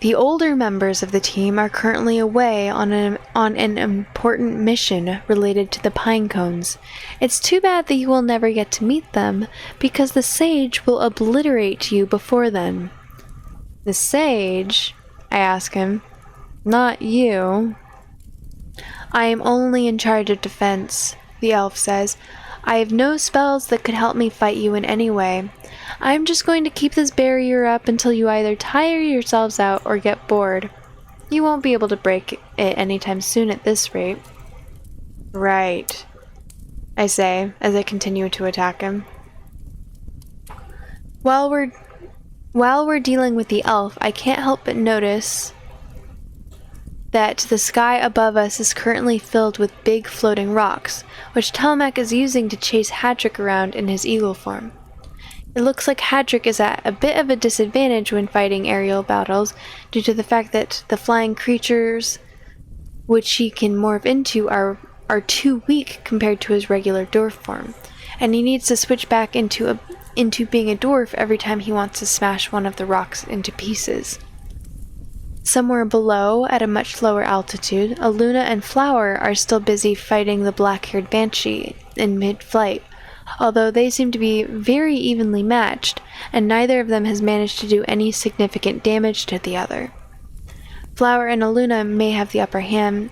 The older members of the team are currently away on an important mission related to the pine cones. It's too bad that you will never get to meet them, because the sage will obliterate you before then. The sage? I ask him. Not you. I am only in charge of defense, the elf says. I have no spells that could help me fight you in any way. I'm just going to keep this barrier up until you either tire yourselves out or get bored. You won't be able to break it anytime soon at this rate. Right, I say as I continue to attack him. While we're dealing with the elf, I can't help but notice that the sky above us is currently filled with big floating rocks, which Telmac is using to chase Hadrick around in his eagle form. It looks like Hadrick is at a bit of a disadvantage when fighting aerial battles due to the fact that the flying creatures which he can morph into are too weak compared to his regular dwarf form, and he needs to switch back into being a dwarf every time he wants to smash one of the rocks into pieces. Somewhere below, at a much lower altitude, Aluna and Flower are still busy fighting the black-haired banshee in mid-flight, although they seem to be very evenly matched, and neither of them has managed to do any significant damage to the other. Flower and Aluna may have the upper hand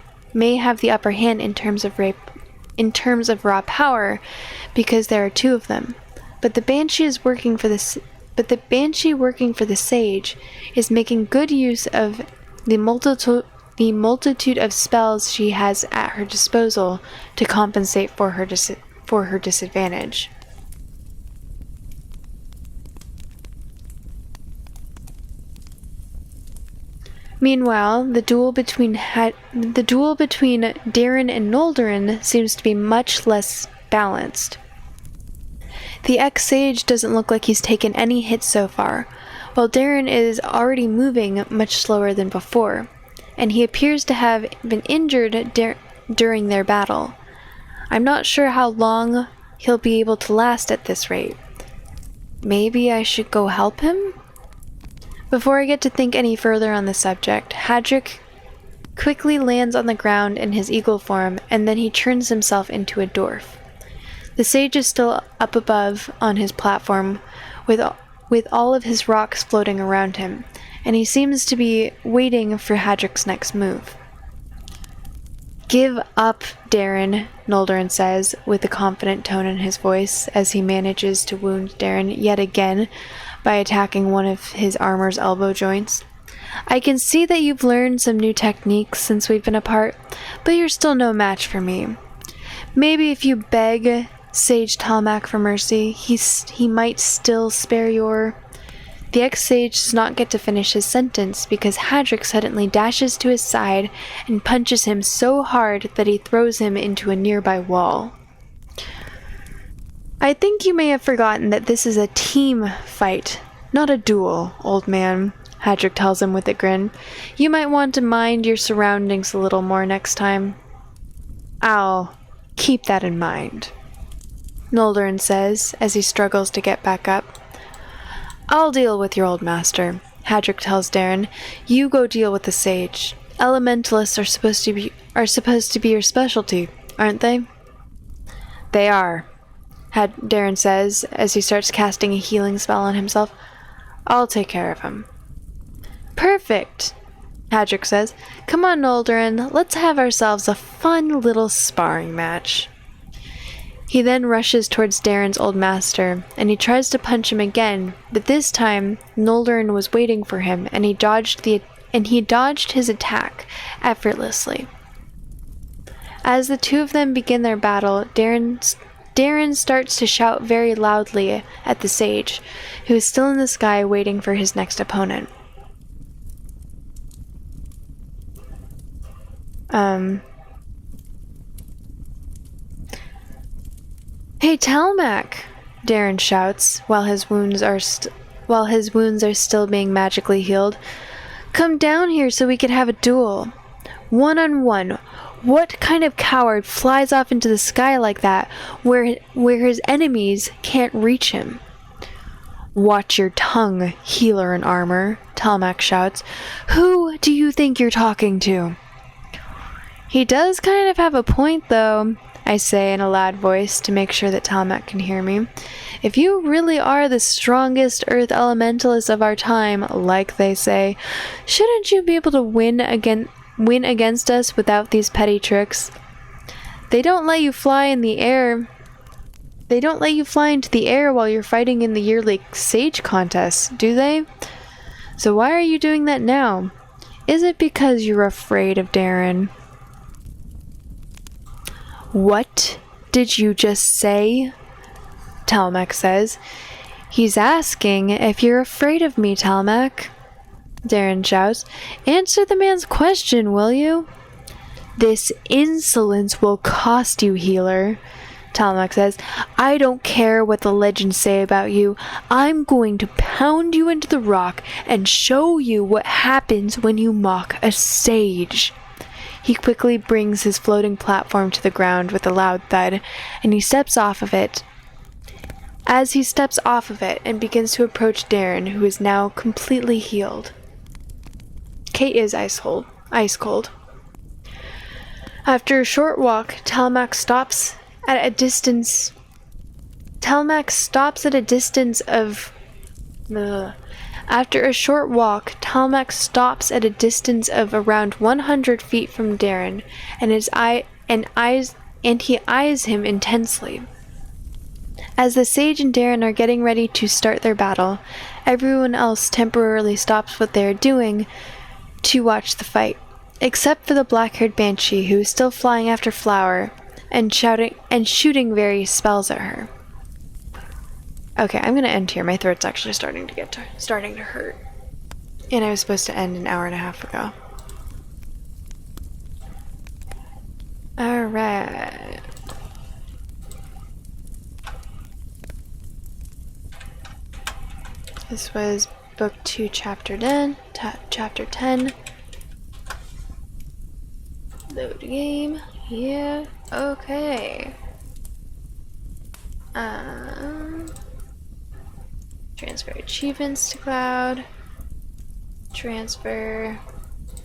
in terms of raw power, because there are two of them. But the Banshee working for the Sage is making good use of the multitude of spells she has at her disposal to compensate for her disadvantage. Meanwhile, the duel between Darren and Noldorin seems to be much less balanced. The ex-Sage doesn't look like he's taken any hits so far, while Darren is already moving much slower than before, and he appears to have been injured during their battle. I'm not sure how long he'll be able to last at this rate. Maybe I should go help him? Before I get to think any further on the subject, Hadric quickly lands on the ground in his eagle form, and then he turns himself into a dwarf. The Sage is still up above on his platform, with all of his rocks floating around him, and he seems to be waiting for Hadric's next move. "Give up, Darren," Noldorin says, with a confident tone in his voice, as he manages to wound Darren yet again by attacking one of his armor's elbow joints. "I can see that you've learned some new techniques since we've been apart, but you're still no match for me. Maybe if you beg Sage Talmak for mercy, he might still spare your..." The ex-Sage does not get to finish his sentence because Hadric suddenly dashes to his side and punches him so hard that he throws him into a nearby wall. "I think you may have forgotten that this is a team fight, not a duel, old man," Hadric tells him with a grin. "You might want to mind your surroundings a little more next time." "I'll keep that in mind," Noldorin says as he struggles to get back up. "I'll deal with your old master," Hadric tells Darren. "You go deal with the Sage. Elementalists are supposed to be your specialty, aren't they?" "They are," Darren says as he starts casting a healing spell on himself. "I'll take care of him." "Perfect," Hadric says. "Come on, Noldorin, let's have ourselves a fun little sparring match." He then rushes towards Darren's old master, and he tries to punch him again, but this time Noldorin was waiting for him, and he dodged his attack effortlessly. As the two of them begin their battle, Darren starts to shout very loudly at the Sage, who is still in the sky waiting for his next opponent. "Hey, Talmak!" Darren shouts while his wounds are still being magically healed. "Come down here so we can have a duel. 1-on-1. What kind of coward flies off into the sky like that, where his enemies can't reach him?" "Watch your tongue, healer in armor," Talmak shouts. "Who do you think you're talking to?" "He does kind of have a point, though," I say in a loud voice to make sure that Talmak can hear me. "If you really are the strongest Earth Elementalist of our time, like they say, shouldn't you be able to win against us without these petty tricks? They don't let you fly in the air. They don't let you fly into the air while you're fighting in the yearly Sage contest, do they? So why are you doing that now? Is it because you're afraid of Darren?" "What did you just say?" Talmak says. "He's asking if you're afraid of me, Talmak," Darren shouts. "Answer the man's question, will you?" "This insolence will cost you, healer," Talmak says. "I don't care what the legends say about you. I'm going to pound you into the rock and show you what happens when you mock a Sage." He quickly brings his floating platform to the ground with a loud thud, and he steps off of it. As he steps off of it and begins to approach Darren, who is now completely healed. Kate is ice cold. After a short walk, Talmak stops at a distance of After a short walk, Talmac stops at a distance of around 100 feet from Darren, and he eyes him intensely. As the sage and Darren are getting ready to start their battle, everyone else temporarily stops what they are doing to watch the fight, except for the black-haired banshee, who is still flying after Flower and shouting and shooting various spells at her. Okay, I'm gonna end here. My throat's actually starting to hurt, and I was supposed to end an hour and a half ago. All right. This was book 2, chapter 10. Chapter 10. Load game. Yeah. Okay. Transfer achievements to cloud. Transfer.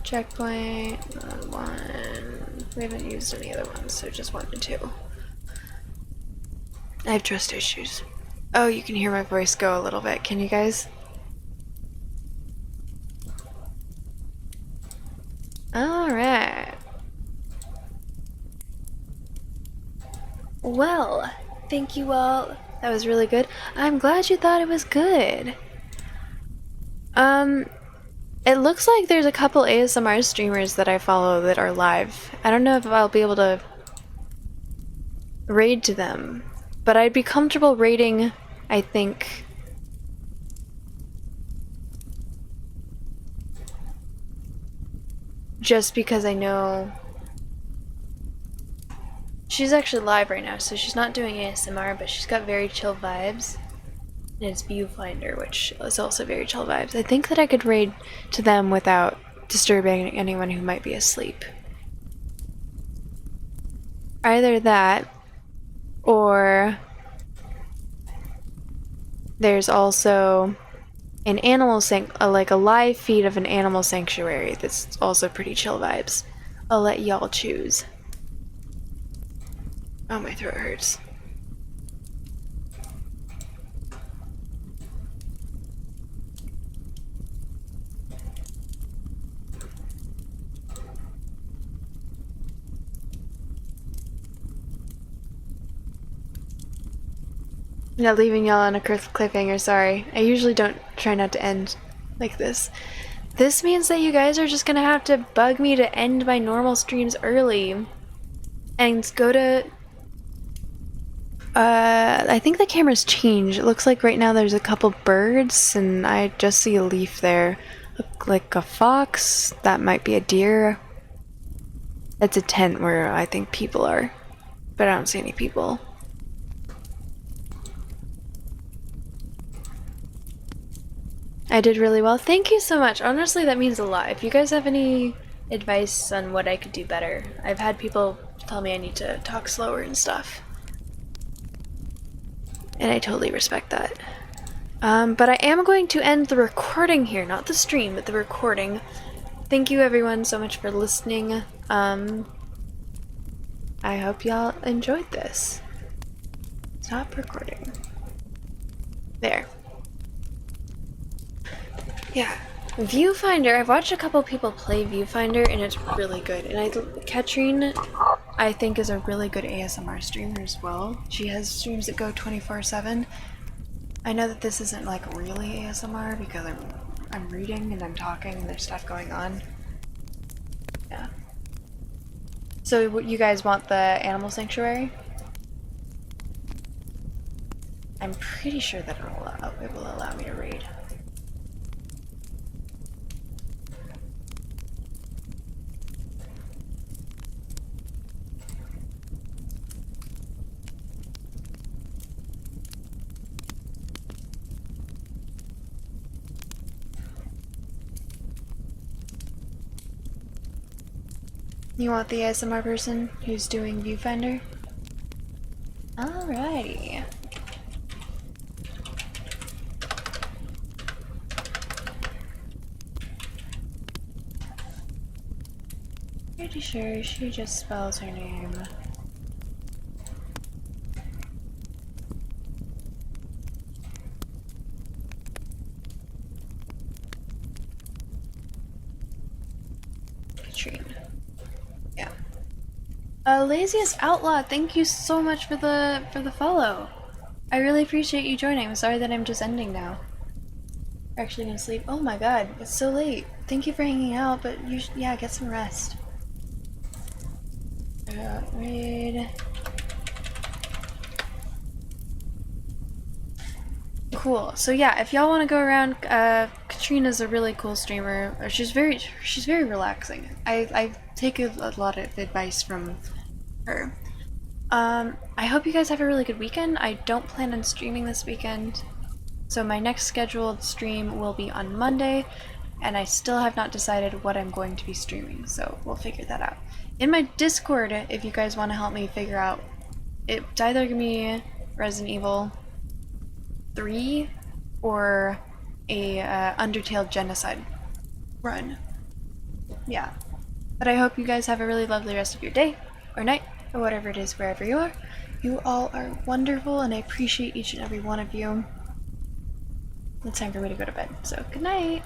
Checkpoint. 1. We haven't used any other ones, so just 1 and 2. I have trust issues. Oh, you can hear my voice go a little bit. Can you guys? Alright. Well, thank you all. That was really good. I'm glad you thought it was good. It looks like there's a couple ASMR streamers that I follow that are live. I don't know if I'll be able to raid to them, but I'd be comfortable raiding, I think, just because I know she's actually live right now, so she's not doing ASMR, but she's got very chill vibes. And it's Viewfinder, which is also very chill vibes. I think that I could raid to them without disturbing anyone who might be asleep. Either that, or there's also an animal like a live feed of an animal sanctuary that's also pretty chill vibes. I'll let y'all choose. Oh, my throat hurts. Not leaving y'all on a cliffhanger, sorry. I usually don't try not to end like this. This means that you guys are just gonna have to bug me to end my normal streams early. And go to... I think the camera's changed. It looks like right now there's a couple birds, and I just see a leaf there. Look like a fox. That might be a deer. It's a tent where I think people are. But I don't see any people. I did really well. Thank you so much. Honestly, that means a lot. If you guys have any advice on what I could do better, I've had people tell me I need to talk slower and stuff. And I totally respect that. But I am going to end the recording here. Not the stream, but the recording. Thank you everyone so much for listening. I hope y'all enjoyed this. Stop recording. There. Yeah, Viewfinder. I've watched a couple people play Viewfinder, and it's really good. And Katrine, I think, is a really good ASMR streamer as well. She has streams that go 24/7. I know that this isn't like really ASMR because I'm reading and I'm talking and there's stuff going on. Yeah. So you guys want the animal sanctuary? I'm pretty sure that it will allow me to read. You want the ASMR person who's doing Viewfinder? Alrighty. Pretty sure she just spells her name. Laziest Outlaw, thank you so much for the follow. I really appreciate you joining. I'm sorry that I'm just ending now. We're actually gonna sleep. Oh my god, it's so late. Thank you for hanging out, but you yeah, get some rest. Raid. Cool. So yeah, if y'all want to go around, Katrina's a really cool streamer. She's very relaxing. I take a lot of advice from her. I hope you guys have a really good weekend. I don't plan on streaming this weekend, so my next scheduled stream will be on Monday, and I still have not decided what I'm going to be streaming, so we'll figure that out. In my Discord, if you guys want to help me figure out, it's either gonna be Resident Evil 3 or a Undertale Genocide run. Yeah. But I hope you guys have a really lovely rest of your day, or night, or whatever it is wherever you are. You all are wonderful, and I appreciate each and every one of you. It's time for me to go to bed, so good night!